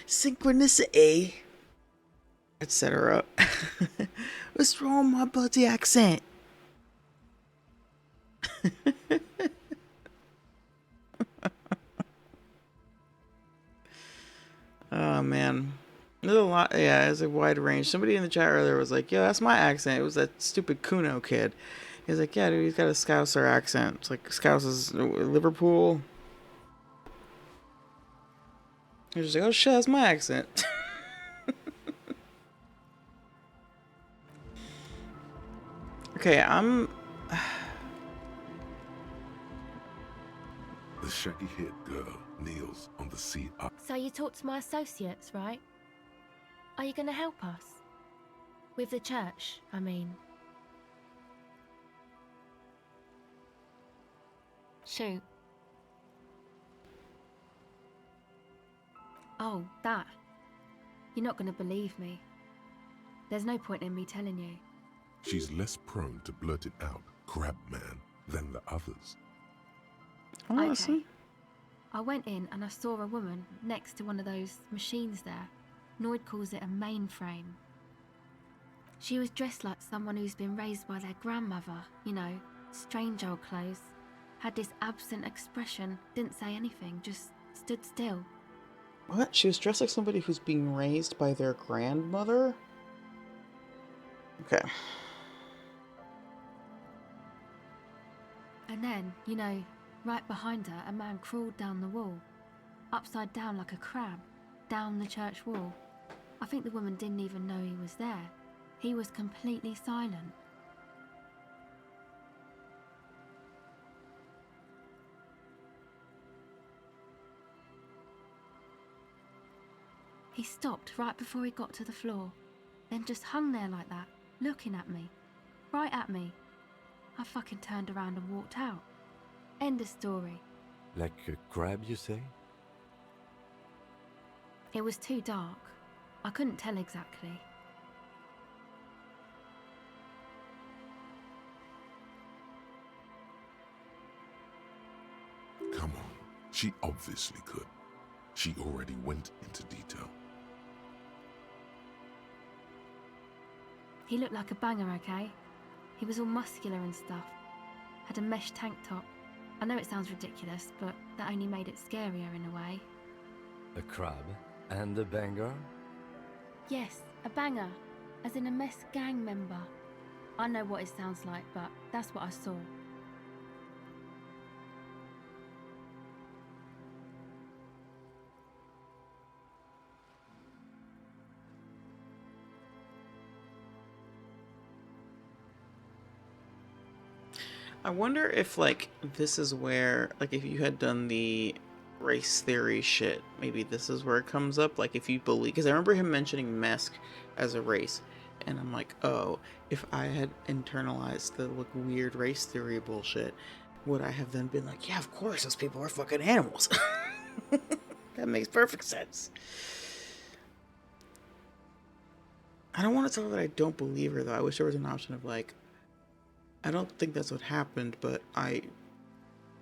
Synchronicity, etc. What's wrong with my bloody accent? Oh man, there's a lot. Yeah, there's a wide range. Somebody in the chat earlier was like, "Yo, that's my accent." It was that stupid Kuno kid. He's like, "Yeah, dude, he's got a Scouser accent. It's like Scouse is Liverpool." He's just like, "Oh shit, that's my accent." Okay, I'm. The shaggy-haired girl kneels on the sea. So you talked to my associates, right? Are you going to help us? With the church, I mean. Shoot. Oh, that. You're not going to believe me. There's no point in me telling you. She's less prone to blurt it out, crab man, than the others. Okay. I went in and I saw a woman next to one of those machines there. Noid calls it a mainframe. She was dressed like someone who's been raised by their grandmother, you know, strange old clothes. Had this absent expression, didn't say anything, just stood still. What? She was dressed like somebody who's being raised by their grandmother? Okay. And then, you know, right behind her, a man crawled down the wall, upside down like a crab, down the church wall. I think the woman didn't even know he was there. He was completely silent. He stopped right before he got to the floor, then just hung there like that, looking at me, right at me. I fucking turned around and walked out. End of story. Like a crab, you say? It was too dark. I couldn't tell exactly. Come on, she obviously could. She already went into detail. He looked like a banger, okay? He was all muscular and stuff. Had a mesh tank top. I know it sounds ridiculous, but that only made it scarier in a way. A crab and a banger? Yes, a banger. As in a mess gang member. I know what it sounds like, but that's what I saw. I wonder if, like, this is where, like, if you had done the race theory shit, maybe this is where it comes up. Like, if you believe, because I remember him mentioning Mesk as a race, and I'm like, oh, if I had internalized the, like, weird race theory bullshit, would I have then been like, yeah, of course, those people are fucking animals. That makes perfect sense. I don't want to tell her that I don't believe her, though. I wish there was an option of, like, I don't think that's what happened, but I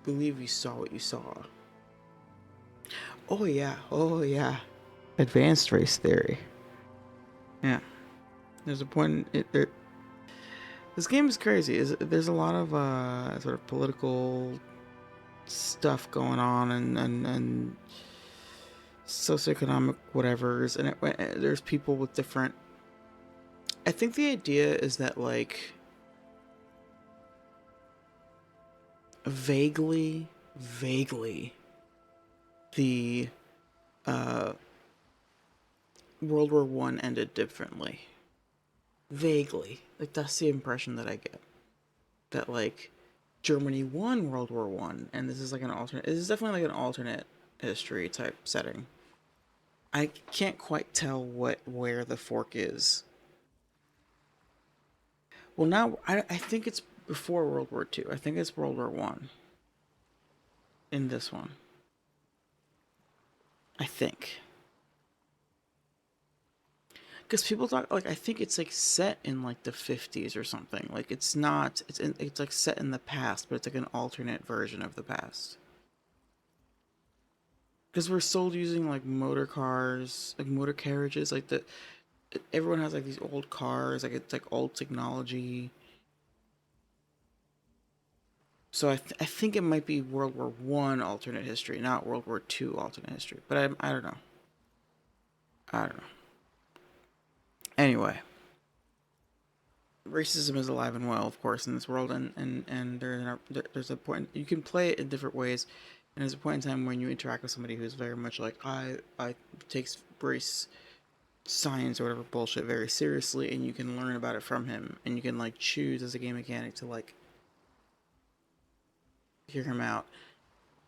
believe you saw what you saw. Oh yeah, oh yeah. Advanced race theory. Yeah. There's a point this game is crazy. There's a lot of sort of political stuff going on and socioeconomic whatevers, and there's people with different. I think the idea is that like vaguely, the uh, World War One ended differently. Vaguely, like that's the impression that I get. That like Germany won World War One, and this is like an alternate. This is definitely like an alternate history type setting. I can't quite tell where the fork is. Well, now I think it's before World War Two. I think it's World War One. In this one, I think. Because people talk like I think it's like set in like the 50s or something. Like it's not. It's like set in the past, but it's like an alternate version of the past. Because we're sold using like motor cars, like motor carriages, like the everyone has like these old cars, like it's like old technology. So I think it might be World War One alternate history, not World War Two alternate history. But I don't know. I don't know. Anyway, racism is alive and well, of course, in this world, and there's a point you can play it in different ways, and there's a point in time when you interact with somebody who's very much like I takes race science or whatever bullshit very seriously, and you can learn about it from him, and you can like choose as a game mechanic to like hear him out,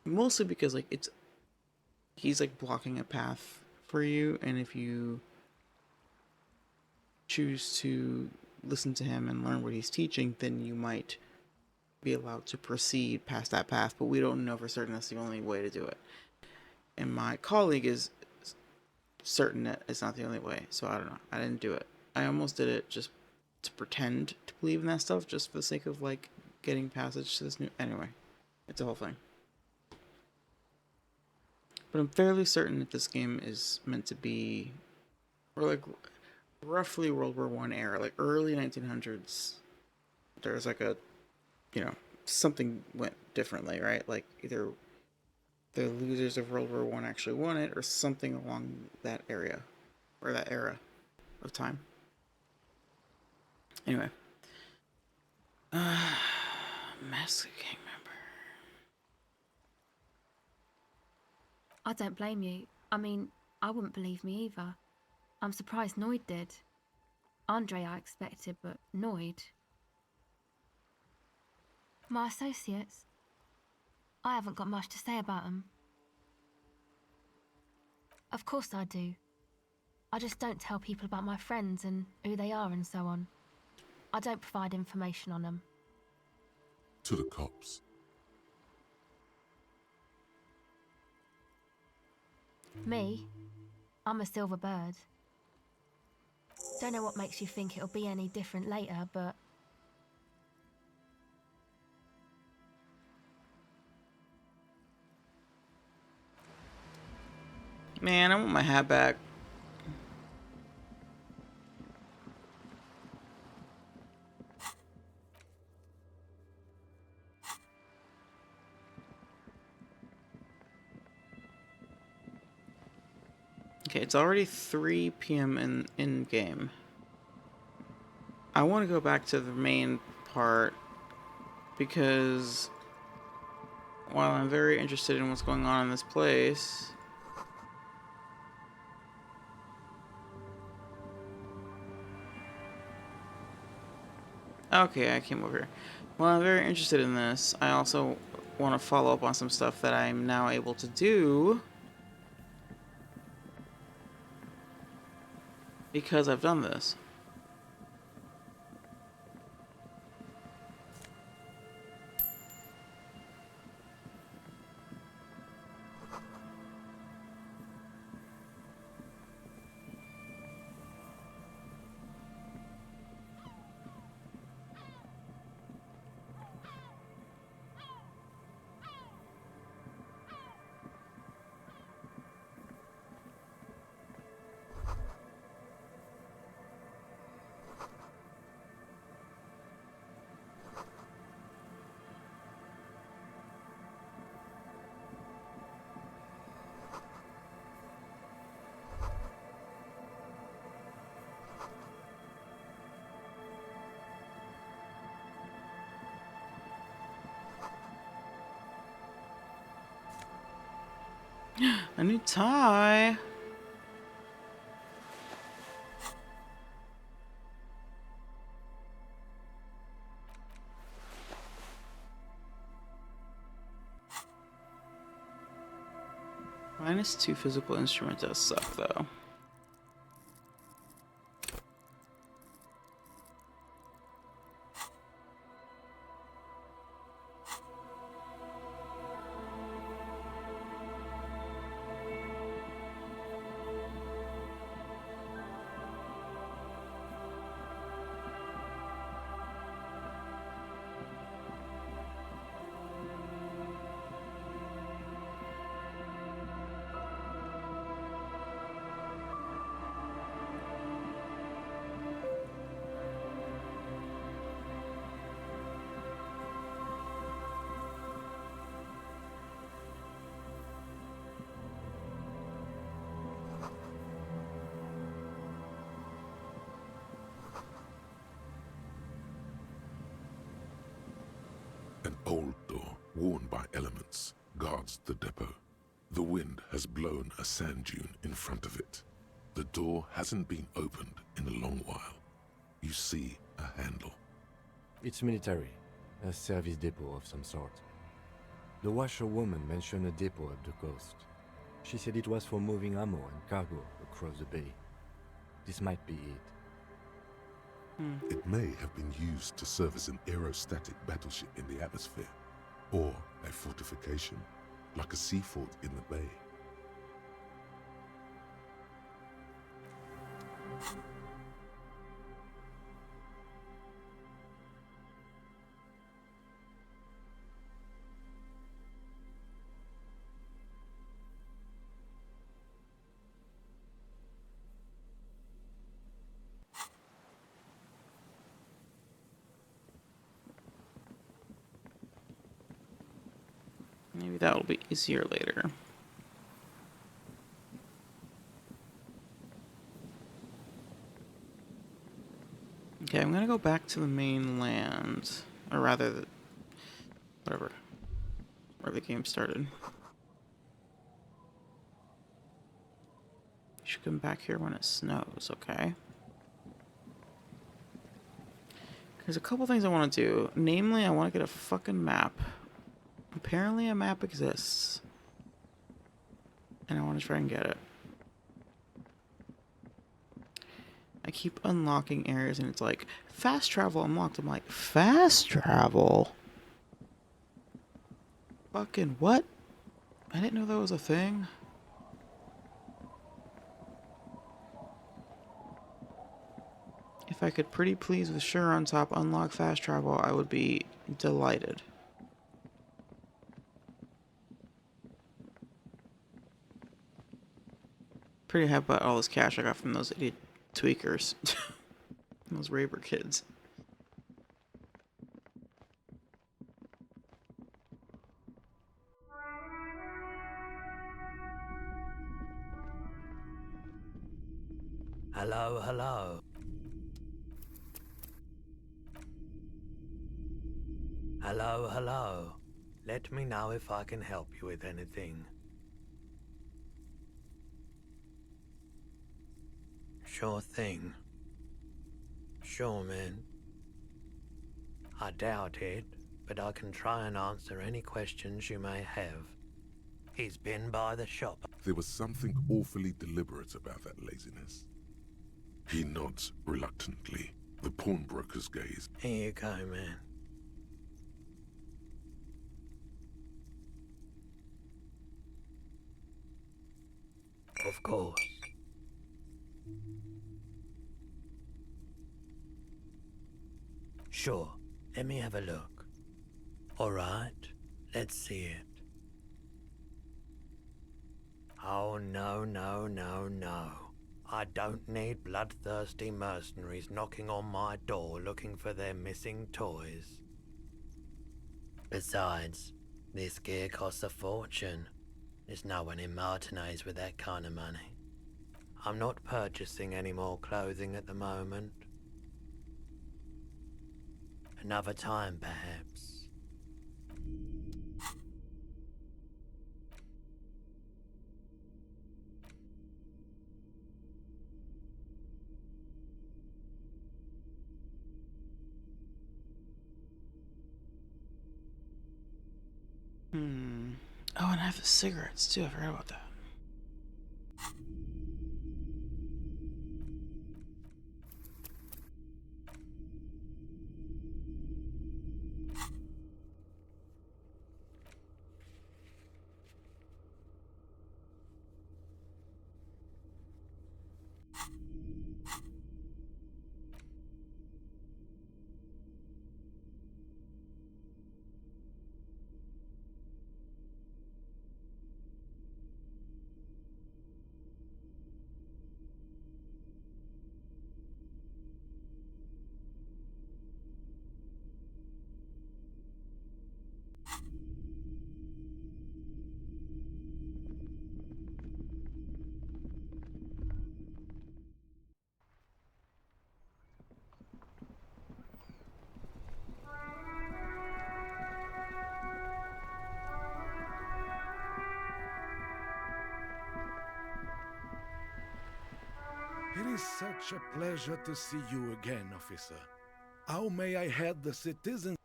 mostly because like he's like blocking a path for you, and if you choose to listen to him and learn what he's teaching, then you might be allowed to proceed past that path, but we don't know for certain that's the only way to do it. And my colleague is certain that it's not the only way, so I don't know. I didn't do it. I almost did it just to pretend to believe in that stuff, just for the sake of like getting passage to this new. Anyway, it's a whole thing. But I'm fairly certain that this game is meant to be, or like roughly World War One era, like early 1900s. There's like a, something went differently, right? Like either the losers of World War One actually won it, or something along that area, or that era of time. Anyway, Master Gang member. I don't blame you. I mean, I wouldn't believe me either. I'm surprised Noid did. Andre I expected, but Noid. My associates. I haven't got much to say about them. Of course I do. I just don't tell people about my friends and who they are and so on. I don't provide information on them. To the cops. Me? I'm a silver bird. Don't know what makes you think it'll be any different later, but... Man, I want my hat back. Okay, it's already 3 p.m. in game. I want to go back to the main part because while I'm very interested in what's going on in this place, okay, I came over here. While I'm very interested in this, I also want to follow up on some stuff that I'm now able to do because I've done this. A new tie. -2 physical instrument does suck though. An old door, worn by elements, guards the depot. The wind has blown a sand dune in front of it. The door hasn't been opened in a long while. You see a handle. It's military, a service depot of some sort. The washerwoman mentioned a depot up the coast. She said it was for moving ammo and cargo across the bay. This might be it. It may have been used to service an aerostatic battleship in the atmosphere, or a fortification, like a sea fort in the bay. Maybe that'll be easier later. Okay, I'm gonna go back to the mainland. Or rather, whatever. Where the game started. You should come back here when it snows, okay? There's a couple things I want to do. Namely, I want to get a fucking map. Apparently a map exists. And I want to try and get it. I keep unlocking areas and it's like, fast travel unlocked. I'm like, fast travel? Fucking what? I didn't know that was a thing. If I could pretty please with Sure on top unlock fast travel, I would be delighted. Pretty happy about all this cash I got from those idiot tweakers. Those raver kids. Hello, hello. Hello, hello. Let me know if I can help you with anything. Sure thing. Sure, man. I doubt it, but I can try and answer any questions you may have. He's been by the shop. There was something awfully deliberate about that laziness. He nods reluctantly. The pawnbroker's gaze. Here you go, man. Of course. Sure, let me have a look. Alright, let's see it. Oh, no, no, no, no. I don't need bloodthirsty mercenaries knocking on my door looking for their missing toys. Besides, this gear costs a fortune. There's no one in Martinez with that kind of money. I'm not purchasing any more clothing at the moment. Another time, perhaps. have the cigarettes too. I forgot about that. It is such a pleasure to see you again, officer. How may I help the citizens?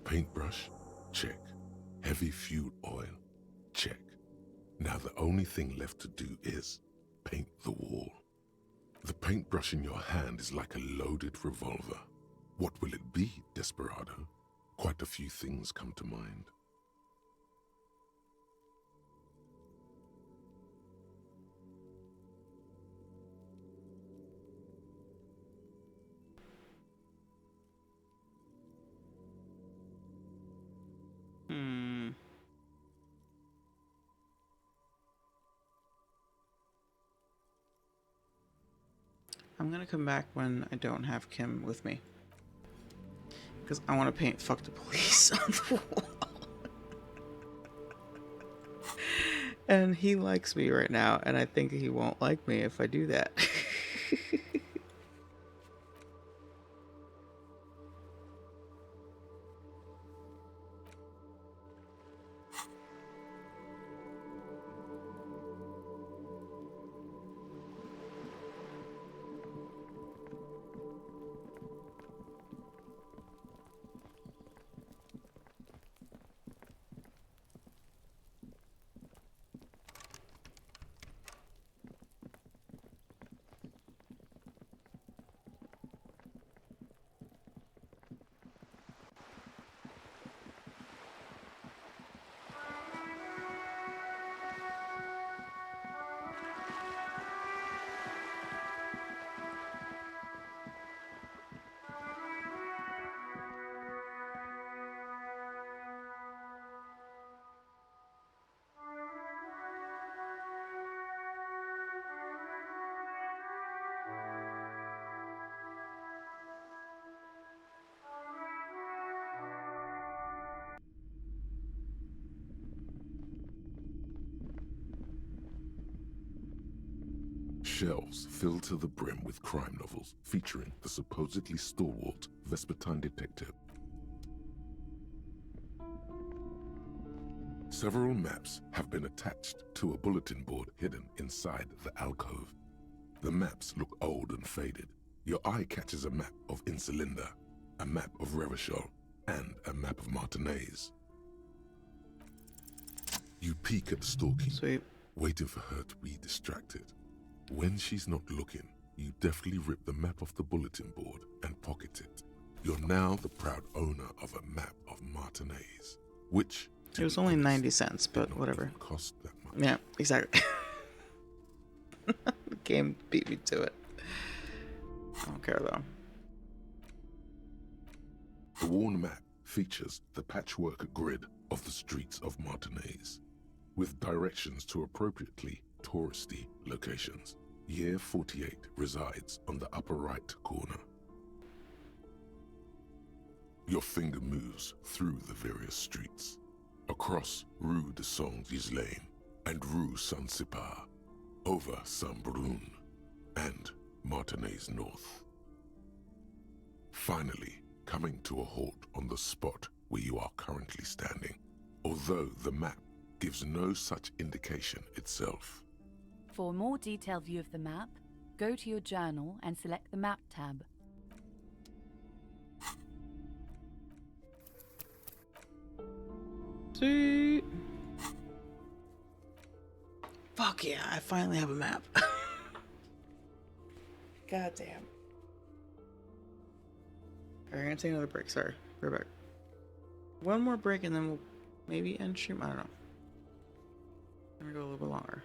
Paintbrush? Check. Heavy fuel oil? Check. Now the only thing left to do is paint the wall. The paintbrush in your hand is like a loaded revolver. What will it be, Desperado? Quite a few things come to mind. I'm gonna come back when I don't have Kim with me. Because I want to paint "fuck the police" on the wall. And he likes me right now, and I think he won't like me if I do that. Shelves filled to the brim with crime novels featuring the supposedly stalwart Vespertine detective. Several maps have been attached to a bulletin board hidden inside the alcove. The maps look old and faded. Your eye catches a map of Insulinda, a map of Revachol, and a map of Martinez. You peek at the stalkie, waiting for her to be distracted. When she's not looking, you deftly rip the map off the bulletin board and pocket it. You're now the proud owner of a map of Martinez, which... It was only 90 cents, but whatever. Cost that much. Yeah, exactly. The game beat me to it. I don't care though. The worn map features the patchwork grid of the streets of Martinez, with directions to appropriately touristy locations. Year 48 resides on the upper right corner. Your finger moves through the various streets, across Rue de Saint-Ghislain and Rue Saint-Cypar, over Saint-Brun and Martinez North. Finally, coming to a halt on the spot where you are currently standing, although the map gives no such indication itself. For a more detailed view of the map, go to your journal and select the Map tab. Sweet. Fuck yeah, I finally have a map. God damn. Alright, I'm gonna take another break, sorry. We're back. One more break and then we'll maybe end stream, I don't know. I'm gonna go a little bit longer.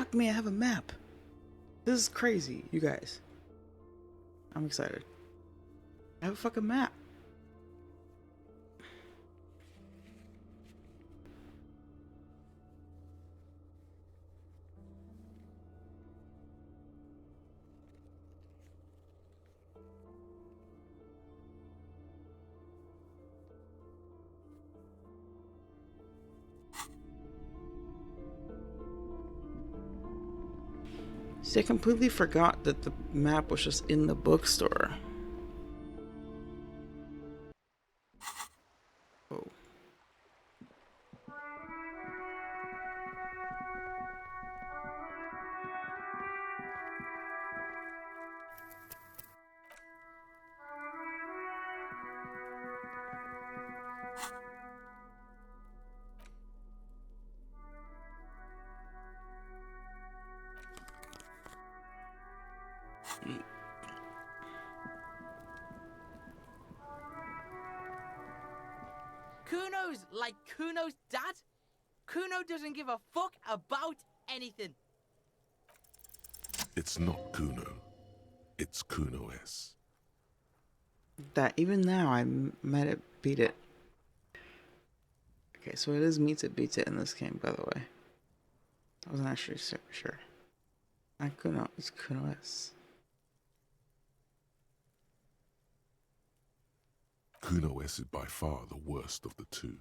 Fuck me, I have a map. This is crazy, you guys. I'm excited. I have a fucking map. See, I completely forgot that the map was just in the bookstore. Oh. Kuno's like Kuno's dad? Kuno doesn't give a fuck about anything. It's not Kuno. It's Kuno S. That even now I might have beat it. Okay, so it is meets it beats it in this game, by the way. I wasn't actually sure. Not Kuno, it's Kuno S. Kuno S is by far the worst of the two.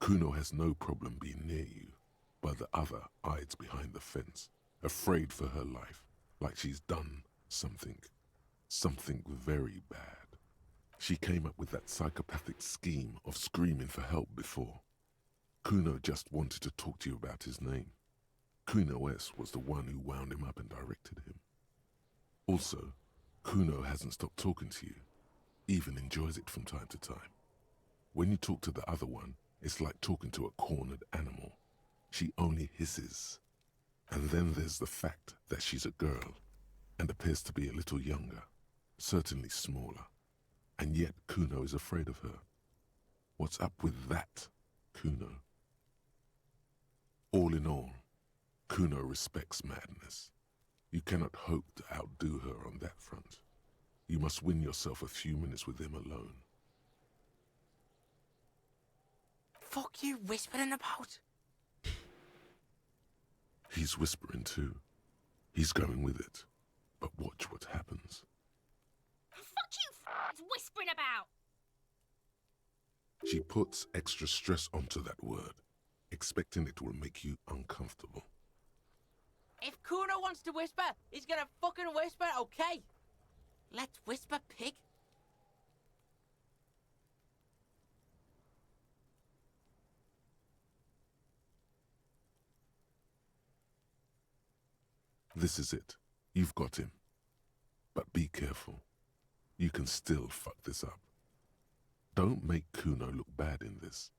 Kuno has no problem being near you, but the other hides behind the fence, afraid for her life, like she's done something very bad. She came up with that psychopathic scheme of screaming for help before. Kuno just wanted to talk to you about his name. Kuno S was the one who wound him up and directed him. Also, Kuno hasn't stopped talking to you, even enjoys it from time to time. When you talk to the other one, it's like talking to a cornered animal. She only hisses. And then there's the fact that she's a girl and appears to be a little younger, certainly smaller. And yet Kuno is afraid of her. What's up with that, Kuno? All in all, Kuno respects madness. You cannot hope to outdo her on that front. You must win yourself a few minutes with him alone. Fuck you whispering about? He's whispering too. He's going with it. But watch what happens. Fuck you whispering about! She puts extra stress onto that word, expecting it will make you uncomfortable. If Kuno wants to whisper, he's gonna fucking whisper, okay? Let's whisper, pig. This is it. You've got him. But be careful. You can still fuck this up. Don't make Kuno look bad in this.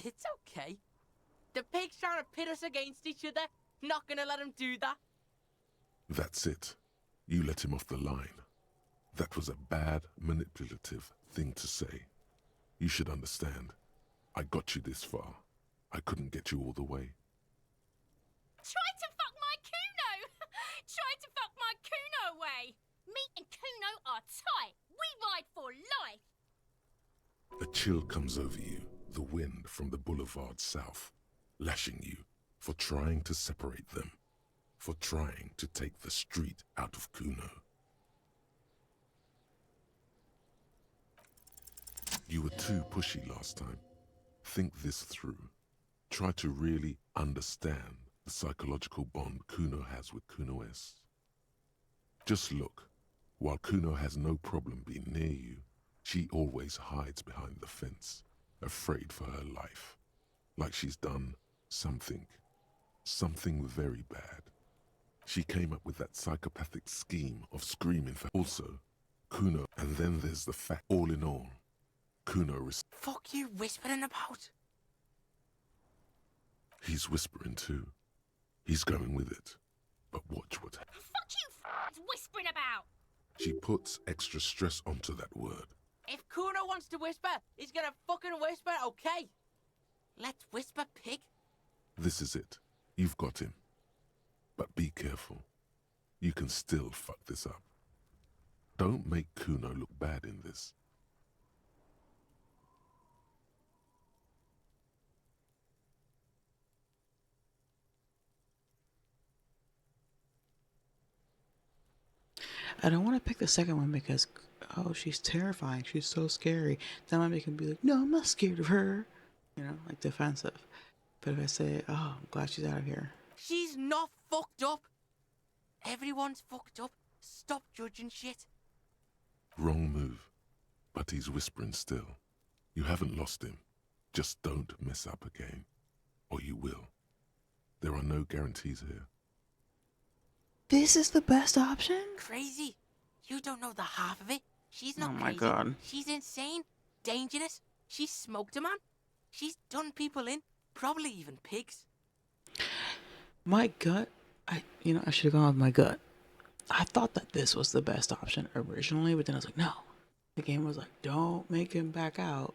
It's okay. The pig's trying to pit us against each other. Not gonna let him do that. That's it. You let him off the line. That was a bad, manipulative thing to say. You should understand. I got you this far. I couldn't get you all the way. Try to fuck my Kuno! Try to fuck my Kuno away! Me and Kuno are tight. We ride for life. A chill comes over you, the wind from the boulevard south, lashing you for trying to separate them, for trying to take the street out of Kuno. You were too pushy last time. Think this through. Try to really understand the psychological bond Kuno has with Kuno S. Just look. While Kuno has no problem being near you, she always hides behind the fence, afraid for her life, like she's done something very bad. She came up with that psychopathic scheme of screaming for also Kuno, and then there's the fact, all in all, Kuno Fuck you whispering about? He's whispering too. He's going with it. But watch what happens. Fuck you whispering about! She puts extra stress onto that word. If Kuno wants to whisper, he's gonna fucking whisper, okay? Let's whisper, pig. This is it. You've got him. But be careful. You can still fuck this up. Don't make Kuno look bad in this. I don't want to pick the second one because, oh, she's terrifying. She's so scary. That might make him be like, no, I'm not scared of her. You know, like defensive. But if I say, oh, I'm glad she's out of here. She's not fucked up. Everyone's fucked up. Stop judging shit. Wrong move. But he's whispering still. You haven't lost him. Just don't mess up again. Or you will. There are no guarantees here. This is the best option? Crazy. You don't know the half of it. She's not Oh my crazy. God. She's insane. Dangerous. She's smoked a man. She's done people in. Probably even pigs. My gut, I should have gone with my gut. I thought that this was the best option originally, but then I was like, no. The game was like, don't make him back out.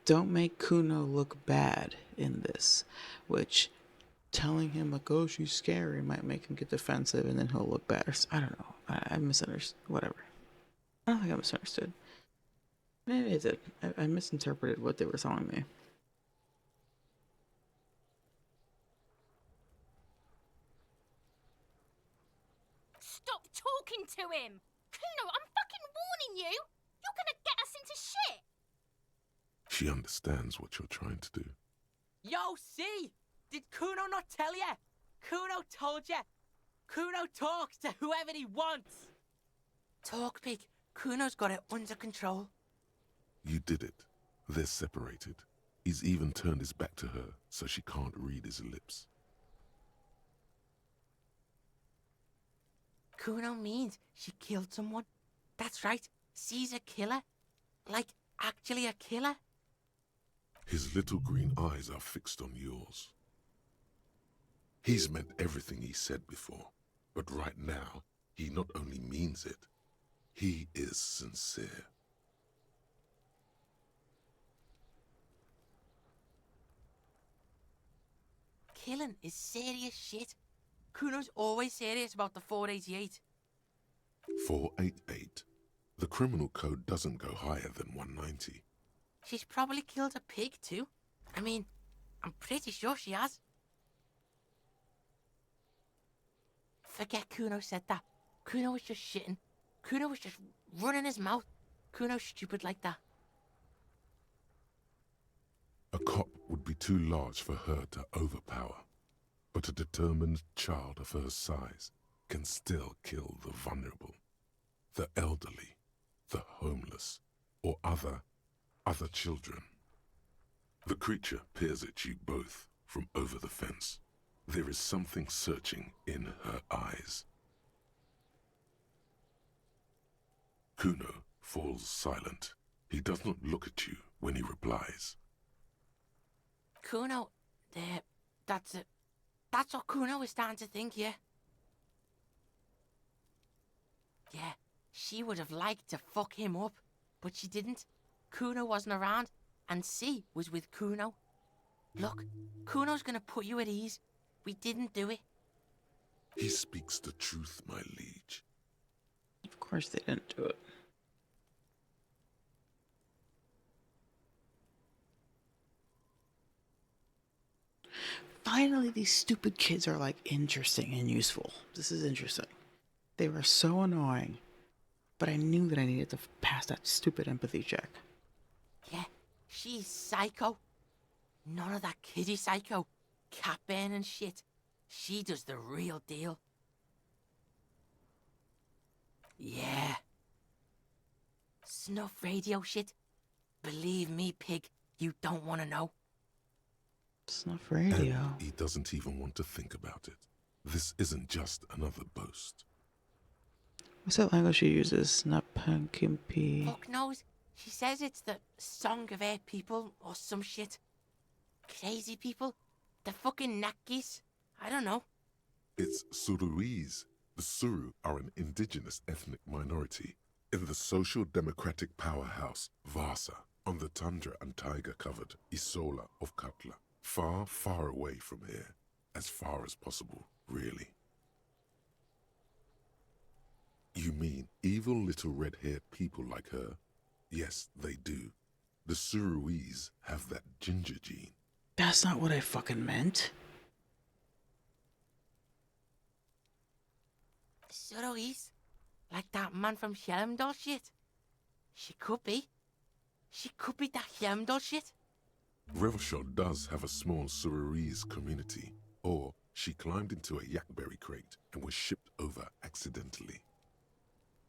Don't make Kuno look bad in this, which telling him like, oh, she's scary might make him get defensive and then he'll look bad. I don't know. I misunderstood. Whatever. I don't think I misunderstood. Maybe I did. I misinterpreted what they were telling me. Stop talking to him! Kuno, I'm fucking warning you! You're gonna get us into shit! She understands what you're trying to do. Yo, see? Did Kuno not tell you? Kuno told you. Kuno talks to whoever he wants. Talk, pig. Kuno's got it under control. You did it. They're separated. He's even turned his back to her, so she can't read his lips. Kuno means she killed someone. That's right. She's a killer. Like, actually a killer. His little green eyes are fixed on yours. He's meant everything he said before, but right now, he not only means it, he is sincere. Killing is serious shit. Kuno's always serious about the 488. 488. The criminal code doesn't go higher than 190. She's probably killed a pig too. I mean, I'm pretty sure she has. Forget Kuno said that. Kuno was just shitting. Kuno was just running his mouth. Kuno's stupid like that. A cop would be too large for her to overpower, but a determined child of her size can still kill the vulnerable, the elderly, the homeless, or other children. The creature peers at you both from over the fence. There is something searching in her eyes. Kuno falls silent. He does not look at you when he replies. Kuno, that's it. That's what Kuno is starting to think, yeah? Yeah, she would have liked to fuck him up, but she didn't. Kuno wasn't around, and C was with Kuno. Look, Kuno's gonna put you at ease. We didn't do it. He speaks the truth, my liege. Of course they didn't do it. Finally, these stupid kids are like interesting and useful. This is interesting. They were so annoying, but I knew that I needed to pass that stupid empathy check. Yeah, she's psycho. None of that kiddie psycho. Cat burning shit. She does the real deal. Yeah. Snuff radio shit. Believe me, pig, you don't want to know. Snuff And radio. he doesn't even want to think about it. This isn't just another boast. What's that language she uses? Napankimpi. Fuck knows. She says it's the song of her people or some shit. Crazy people. The fucking Nakis. I don't know. It's Suruese. The Suru are an indigenous ethnic minority in the social democratic powerhouse Vasa on the tundra and tiger-covered Isola of Katla. Far, far away from here. As far as possible, really. You mean evil little red-haired people like her? Yes, they do. The Suruese have that ginger gene. That's not what I fucking meant. Suroise? Like that man from Helmdall shit? She could be. She could be that Helmdall shit. Revelshot does have a small Suruese community, or she climbed into a yakberry crate and was shipped over accidentally.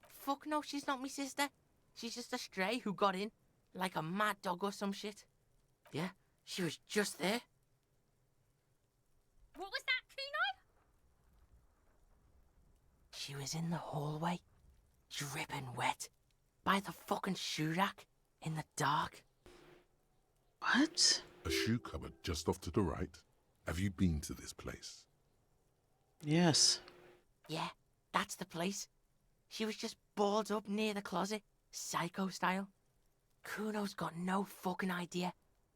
Fuck no, she's not my sister. She's just a stray who got in, like a mad dog or some shit. Yeah, she was just there. What was that, Kuno? She was in the hallway, dripping wet, by the fucking shoe rack, in the dark. What? A shoe cupboard just off to the right. Have you been to this place? Yes. Yeah, that's the place. She was just balled up near the closet, psycho style. Kuno's got no fucking idea.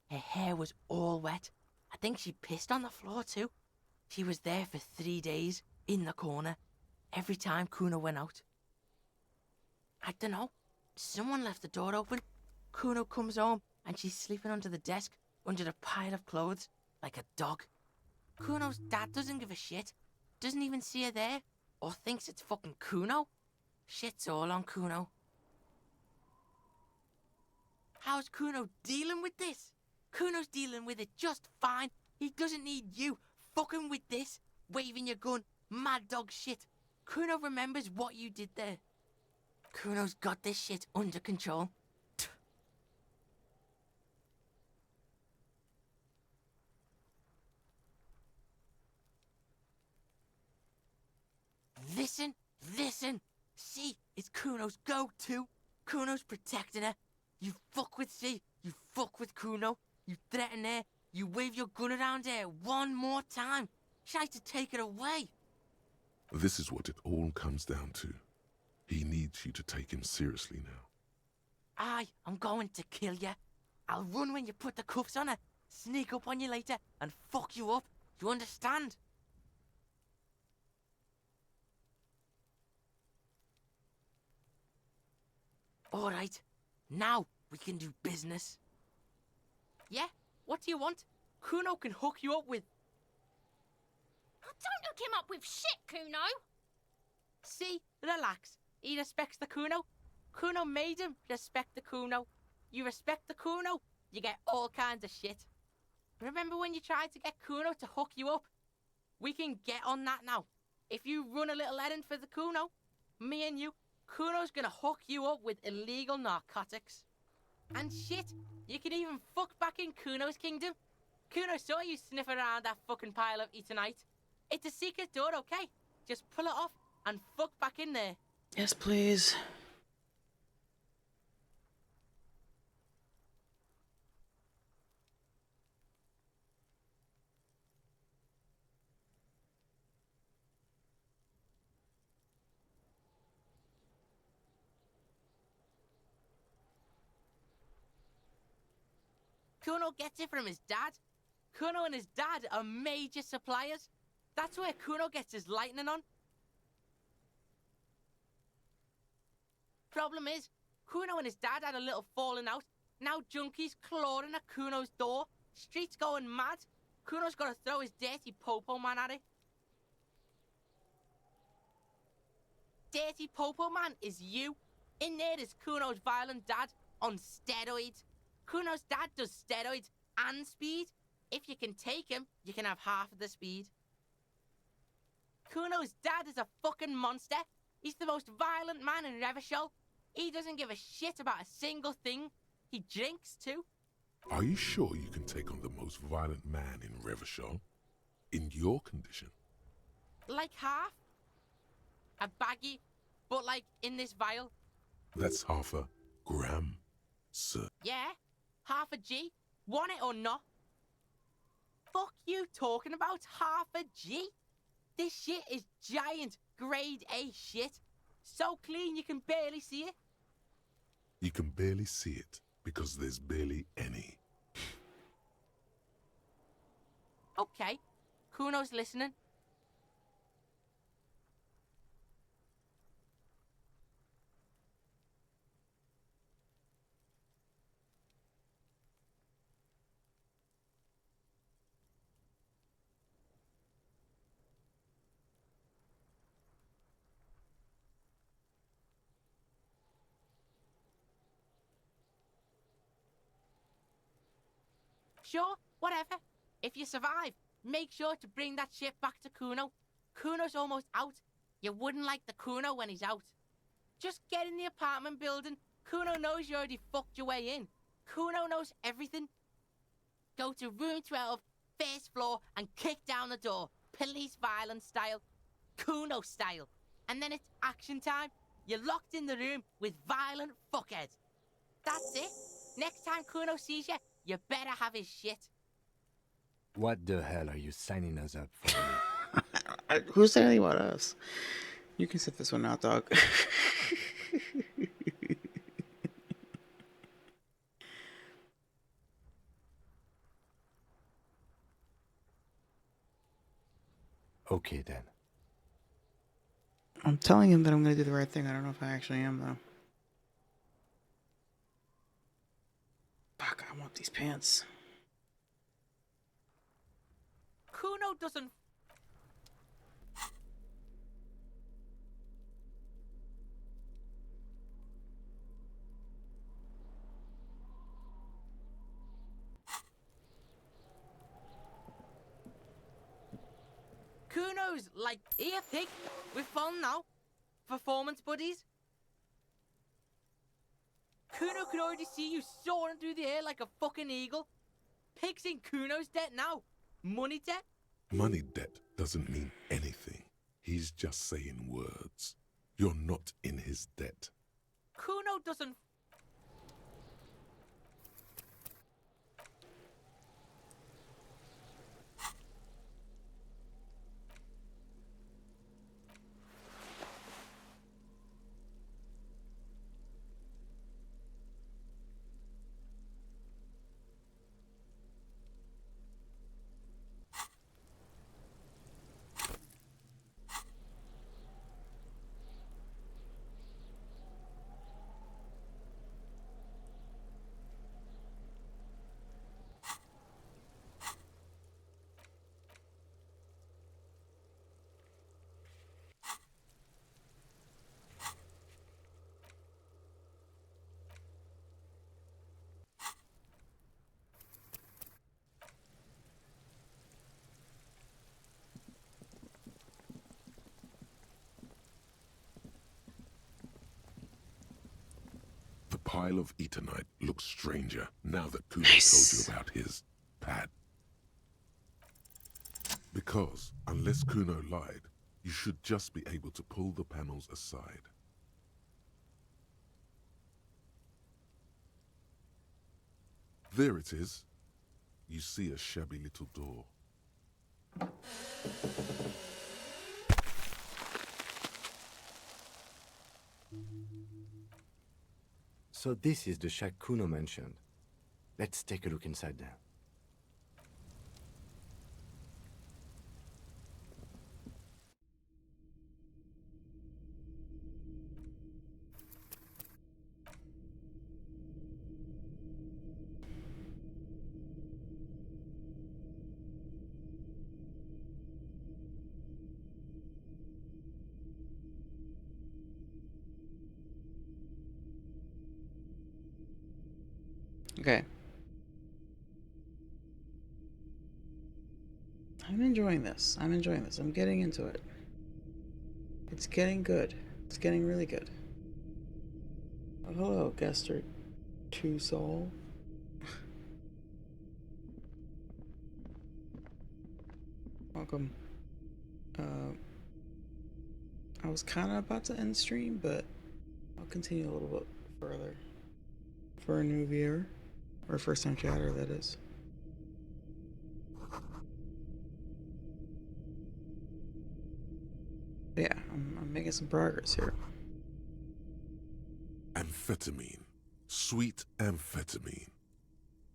Her hair was all wet. I think she pissed on the floor too. She was there for 3 days, in the corner, every time Kuno went out. I dunno. Someone left the door open. Kuno comes home and she's sleeping under the desk, under the pile of clothes, like a dog. Kuno's dad doesn't give a shit. Doesn't even see her there, or thinks it's fucking Kuno. Shit's all on Kuno. How's Kuno dealing with this? Kuno's dealing with it just fine. He doesn't need you fucking with this, waving your gun, mad dog shit. Kuno remembers what you did there. Kuno's got this shit under control. Listen, listen. See, it's Kuno's go-to. Kuno's protecting her. You fuck with C, you fuck with Kuno. You threaten her. You wave your gun around her one more time. Try to take it away. This is what it all comes down to. He needs you to take him seriously now. I'm going to kill you. I'll run when you put the cuffs on her, sneak up on you later, and fuck you up. You understand? Alright, now we can do business. Yeah? What do you want? Kuno can hook you up with... Don't hook him up with shit, Kuno. See? Relax. He respects the Kuno. Kuno made him respect the Kuno. You respect the Kuno, you get all kinds of shit. Remember when you tried to get Kuno to hook you up? We can get on that now. If you run a little errand for the Kuno, me and you, Kuno's gonna hook you up with illegal narcotics. And shit, you can even fuck back in Kuno's kingdom. Kuno saw you sniff around that fucking pile of Etonite. It's a secret door, okay? Just pull it off and fuck back in there. Yes, please. Kuno gets it from his dad. Kuno and his dad are major suppliers. That's where Kuno gets his lightning on. Problem is, Kuno and his dad had a little falling out. Now junkies clawing at Kuno's door. Streets going mad. Kuno's got to throw his dirty popo man at it. Dirty popo man is you. In there is Kuno's violent dad on steroids. Kuno's dad does steroids and speed. If you can take him, you can have half of the speed. Kuno's dad is a fucking monster. He's the most violent man in Revachol. He doesn't give a shit about a single thing. He drinks too. Are you sure you can take on the most violent man in Revachol? In your condition? Like half? A baggie, but like in this vial? That's half a gram, sir. Yeah, half a G. Want it or not? Fuck you talking about half a G? This shit is giant grade A shit. So clean you can barely see it. You can barely see it because there's barely any. Okay, Kuno's listening. Sure, whatever. If you survive, make sure to bring that shit back to Kuno. Kuno's almost out. You wouldn't like the Kuno when he's out. Just get in the apartment building. Kuno knows you already fucked your way in. Kuno knows everything. Go to room 12, first floor, and kick down the door. Police violence style. Kuno style. And then it's action time. You're locked in the room with violent fuckheads. That's it. Next time Kuno sees you, you better have his shit. What the hell are you signing us up for? Who's saying anything about us? You can sit this one out, dog. Okay then. I'm telling him that I'm gonna do the right thing. I don't know if I actually am, though. Fuck, I want these pants. Kuno doesn't... Kuno's like, here, pig. We're fun now. Performance buddies. Kuno could already see you soaring through the air like a fucking eagle. Pig's in Kuno's debt now. Money debt? Money debt doesn't mean anything. He's just saying words. You're not in his debt. Kuno doesn't... The pile of Eternite looks stranger now that Kuno told you about his pad. Because, unless Kuno lied, you should just be able to pull the panels aside. There it is. You see a shabby little door. So this is the shack Kuno mentioned. Let's take a look inside there. Okay. I'm enjoying this. I'm enjoying this. I'm getting into it. It's getting good. It's getting really good. Oh, hello, Guester 2 Soul. Welcome. Uh, I was kind of about to end stream, but I'll continue a little bit further for a new viewer, or first time chatter, that is. But yeah, I'm making some progress here. Amphetamine. Sweet amphetamine.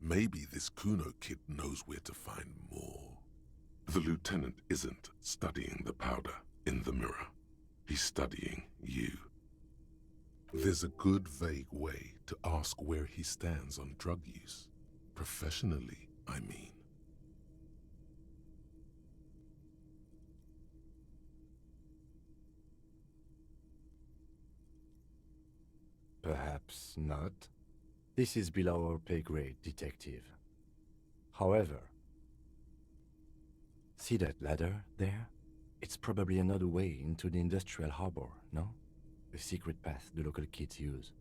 Maybe this Kuno kid knows where to find more. The lieutenant isn't studying the powder in the mirror. He's studying you. There's a good vague way to ask where he stands on drug use. Professionally, I mean. Perhaps not. This is below our pay grade, detective. However, see that ladder there? It's probably another way into the industrial harbor, no? A secret path the local kids use.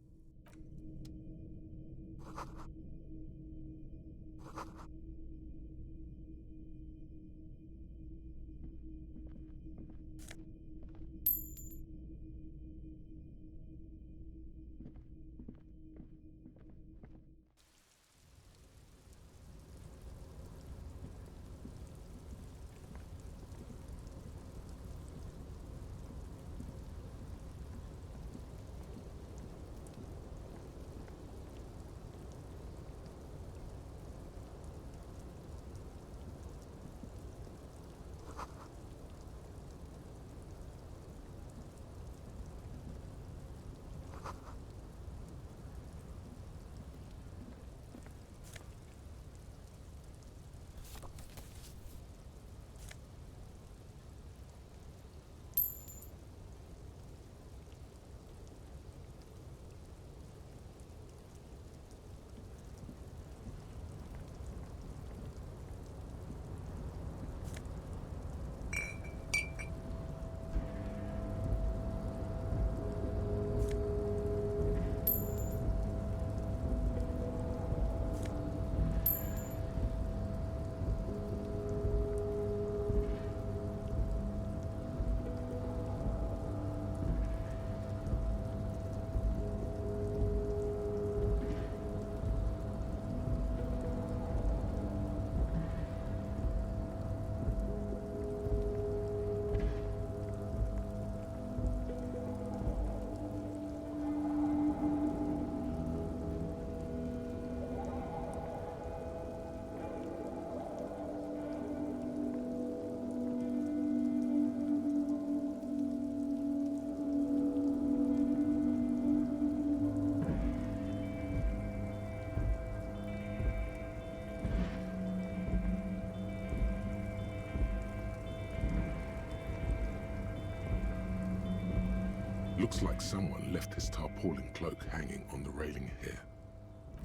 Looks like someone left his tarpaulin cloak hanging on the railing here.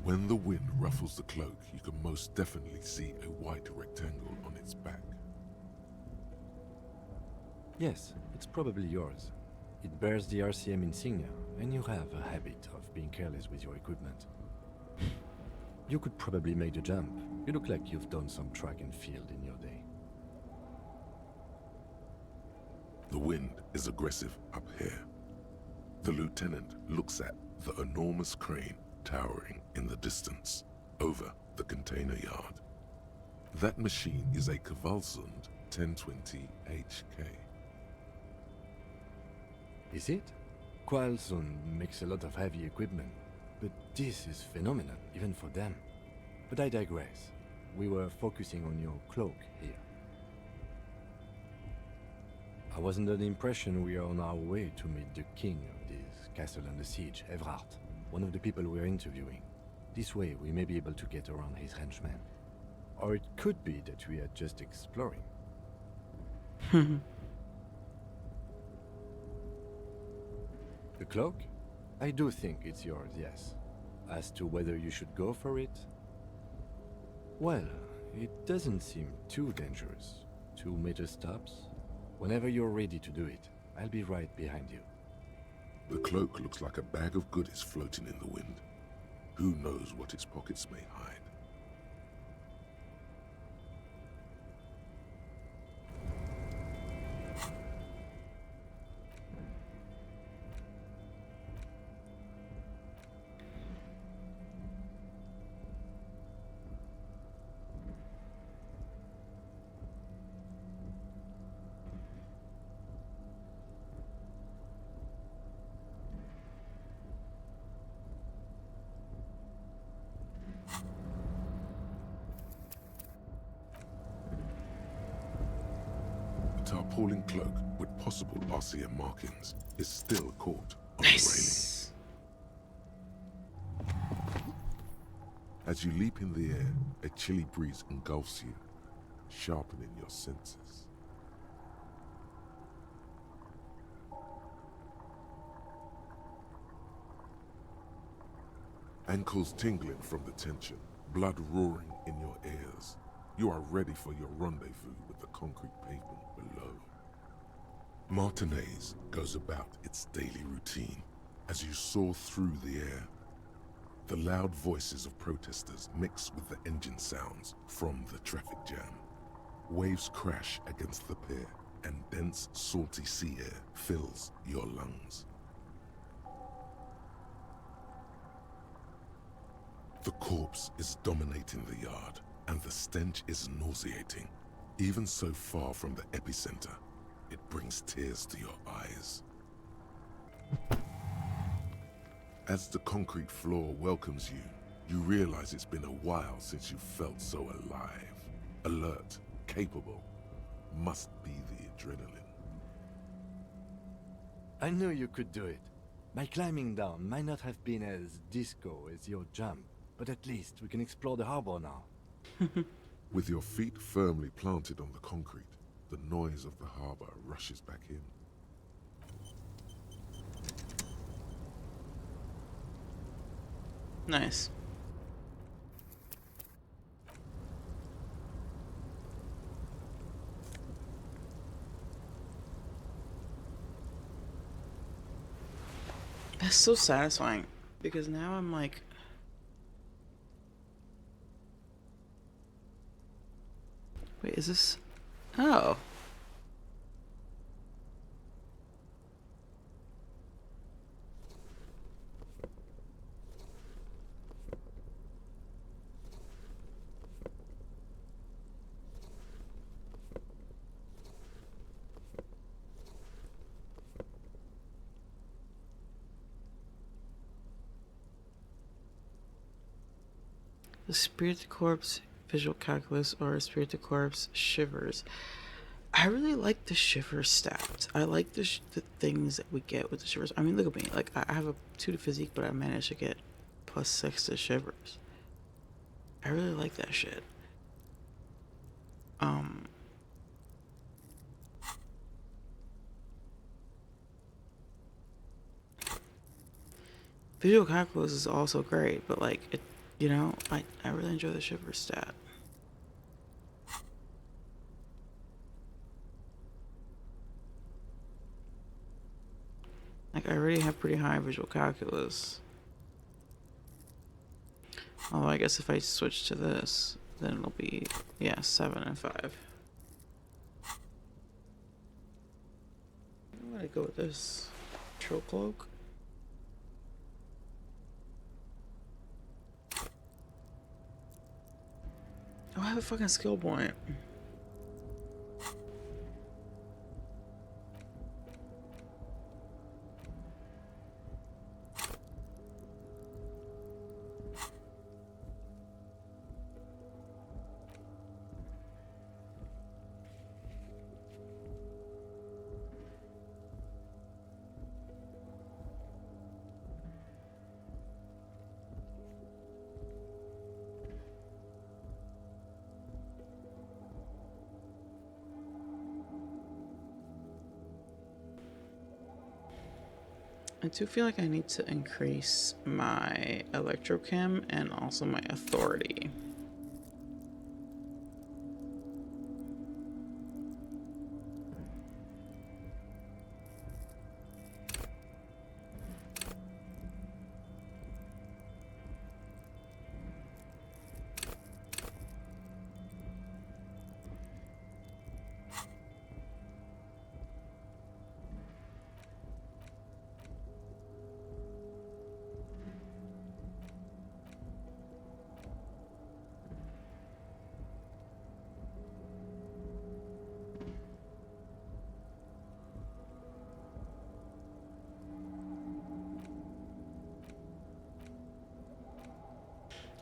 When the wind ruffles the cloak, you can most definitely see a white rectangle on its back. Yes, it's probably yours. It bears the RCM insignia, and you have a habit of being careless with your equipment. You could probably make the jump. You look like you've done some track and field in your day. The wind is aggressive up here. The lieutenant looks at the enormous crane towering in the distance, over the container yard. That machine is a Kvalsund 1020 HK. Is it? Kvalsund makes a lot of heavy equipment, but this is phenomenal, even for them. But I digress. We were focusing on your cloak here. I was under the impression we are on our way to meet the king of this castle under siege, Evrard, one of the people we're interviewing. This way we may be able to get around his henchmen. Or it could be that we are just exploring. The cloak? I do think it's yours, yes. As to whether you should go for it? Well, it doesn't seem too dangerous. 2-meter stops. Whenever you're ready to do it, I'll be right behind you. The cloak looks like a bag of goodies floating in the wind. Who knows what its pockets may hide? tarpaulin cloak with possible RCM markings is still caught on Nice. the railing. As you leap in the air, a chilly breeze engulfs you, sharpening your senses. Ankles tingling from the tension, blood roaring in your ears. You are ready for your rendezvous with the concrete pavement below. Martinez goes about its daily routine as you soar through the air. The loud voices of protesters mix with the engine sounds from the traffic jam. Waves crash against the pier, and dense, salty sea air fills your lungs. The corpse is dominating the yard, and the stench is nauseating. Even so far from the epicenter, it brings tears to your eyes. As the concrete floor welcomes you, you realize it's been a while since you felt so alive. Alert, capable. Must be the adrenaline. I knew you could do it. My climbing down might not have been as disco as your jump, but at least we can explore the harbor now. With your feet firmly planted on the concrete, the noise of the harbor rushes back in. Nice. That's so satisfying because now I'm like, wait, is this? Oh. The spirit corpse visual calculus or spirit corpse shivers. I really like the shiver stats. I like the things that we get with the shivers. I mean, look at me. Like, I have a 2 to physique, but I managed to get +6 to shivers. I really like that shit. Visual calculus is also great, but like it, you know, I really enjoy the shiver stat. Like I already have pretty high visual calculus. Although I guess if I switch to this, then it'll be, yeah, 7 and 5. I'm gonna go with this Troll Cloak. Oh, I have a fucking skill point. I do feel like I need to increase my electrochem and also my authority.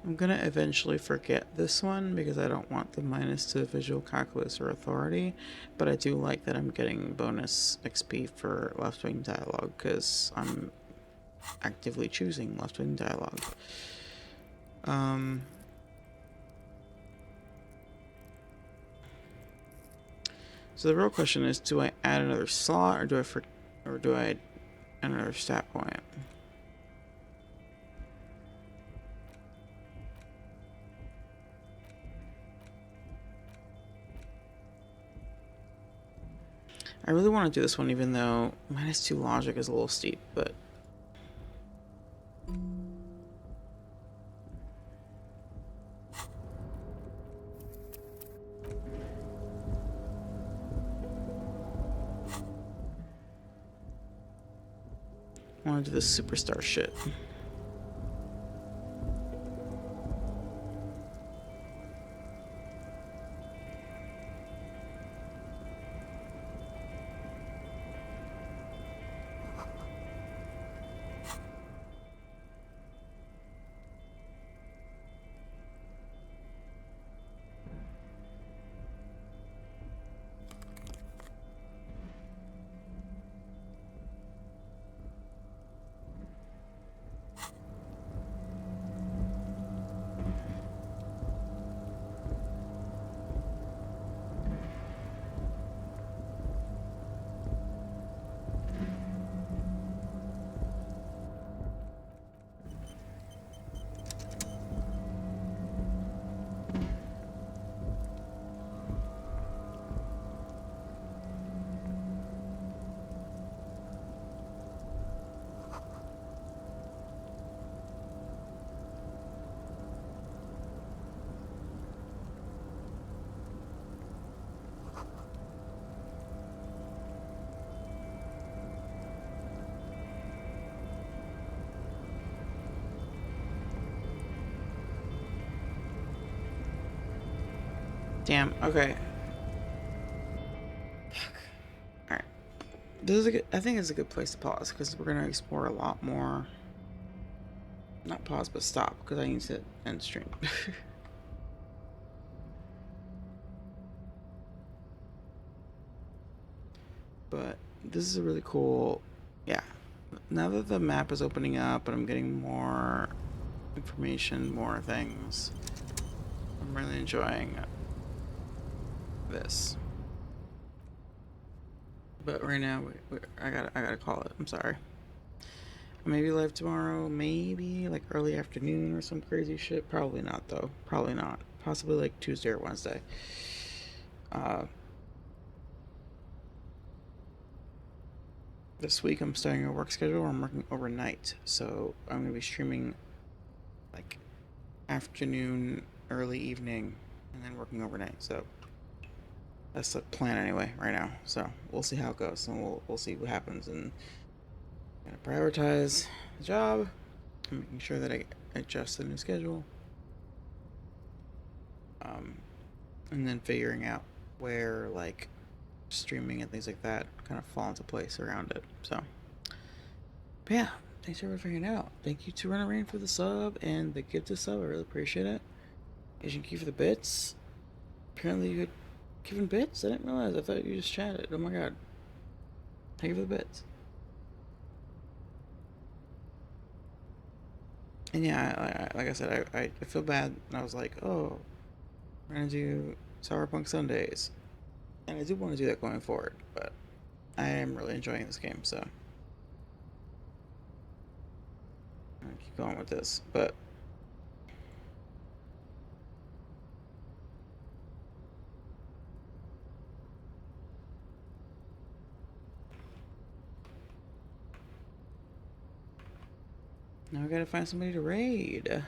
I'm gonna eventually forget this one because I don't want the minus to visual calculus or authority, but I do like that I'm getting bonus XP for left-wing dialogue because I'm actively choosing left-wing dialogue. So the real question is, do I add another slot or do I add another stat point? I really want to do this one even though -2 logic is a little steep, but I want to do the superstar shit. Damn, okay. Alright. This is a good, I think it's a good place to pause because we're gonna explore a lot more. Not pause, but stop because I need to end stream. But this is a really cool, yeah. Now that the map is opening up and I'm getting more information, more things, I'm really enjoying this. But right now, I gotta call it. I'm sorry. Maybe live tomorrow, maybe like early afternoon or some crazy shit. Probably not though. Probably not. Possibly like Tuesday or Wednesday. This week I'm starting a work schedule where I'm working overnight, so I'm gonna be streaming like afternoon, early evening, and then working overnight. So that's the plan anyway right now. So we'll see how it goes, and we'll see what happens. And I'm gonna prioritize the job, and making sure that I adjust the new schedule, and then figuring out where like streaming and things like that kind of fall into place around it. So, but yeah, thanks for figuring it out. Thank you to Runner Rain for the sub and the gift of sub. I really appreciate it. Asian Key for the bits. Apparently you had given bits? I didn't realize. I thought you just chatted. Oh my god. Thank you for the bits. And yeah, like I said, I feel bad. And I was like, oh, we're gonna do Cyberpunk Sundays. And I do want to do that going forward, but I am really enjoying this game, so I'm gonna keep going with this. But now I gotta find somebody to raid.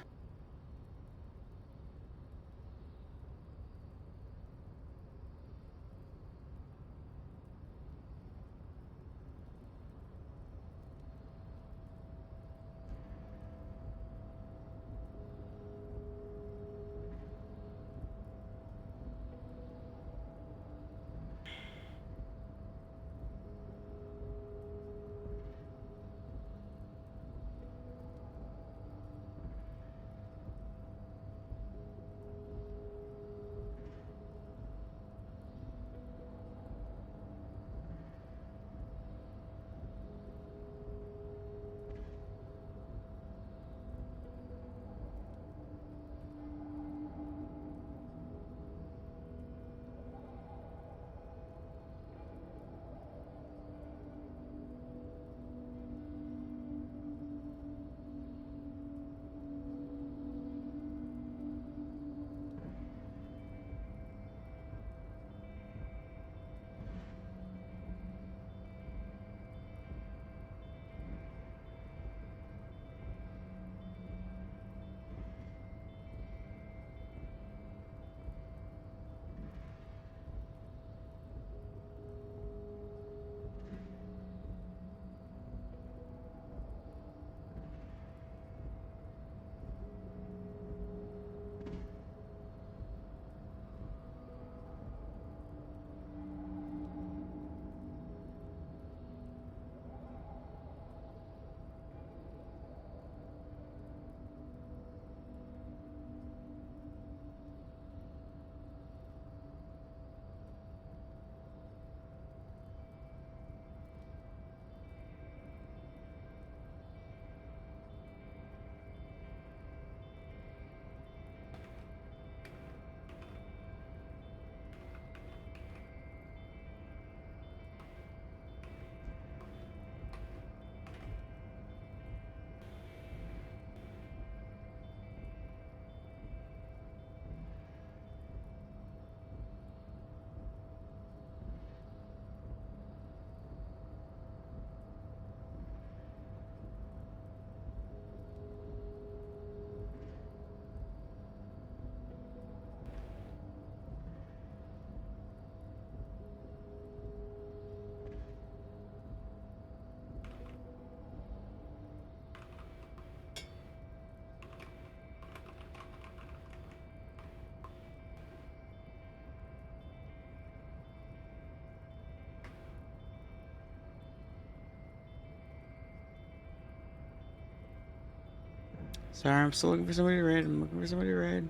Sorry, I'm still looking for somebody to raid. I'm looking for somebody to raid.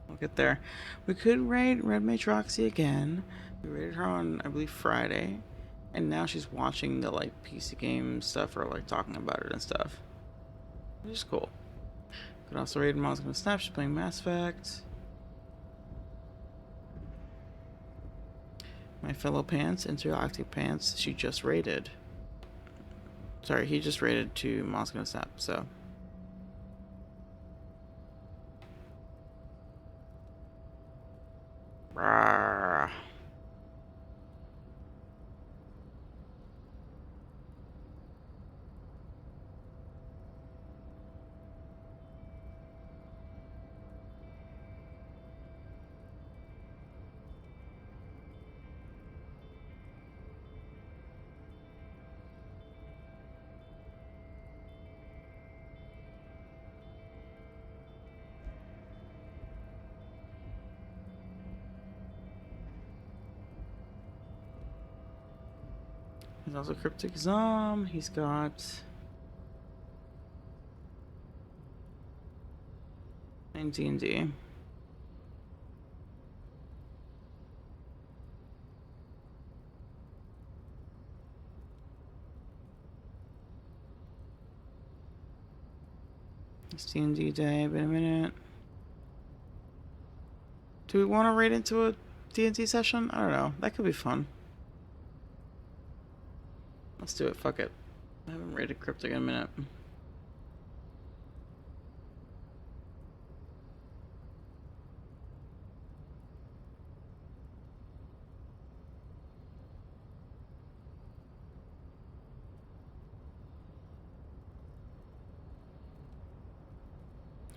We'll get there. We could raid Red Matroxy again. We raided her on, I believe, Friday. And now she's watching the, like, PC game stuff or, like, talking about it and stuff. Which is cool. Could also raid Mom's Gonna Snap. She's playing Mass Effect. My fellow pants, Intergalactic Pants, she just raided. Sorry, he just raided to Mom's Gonna Snap, so. Rawr. He's also Cryptic Zom. He's got 9 D&D. It's D&D day. Been a minute. Do we want to raid into a D&D session? I don't know. That could be fun. Let's do it. Fuck it. I haven't raided Cryptic in a minute.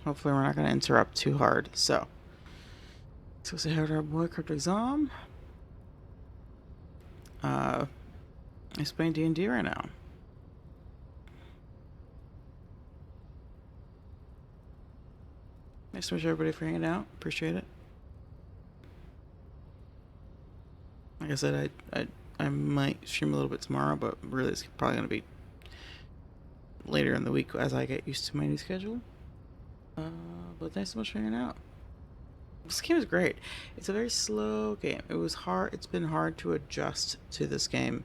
Hopefully we're not going to interrupt too hard. So, let's go say hi to our boy Cryptic Zom. He's playing D&D right now. Thanks so much everybody for hanging out. Appreciate it. Like I said, I might stream a little bit tomorrow, but really it's probably going to be later in the week as I get used to my new schedule. But thanks so much for hanging out. This game is great. It's a very slow game. It was hard. It's been hard to adjust to this game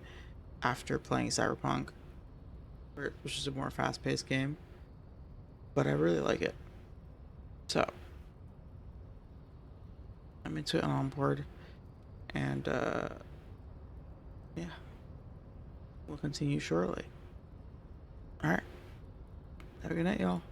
after playing Cyberpunk, which is a more fast-paced game. But I really like it. So I'm into it and on board. And yeah, we'll continue shortly. All right. Have a good night, y'all.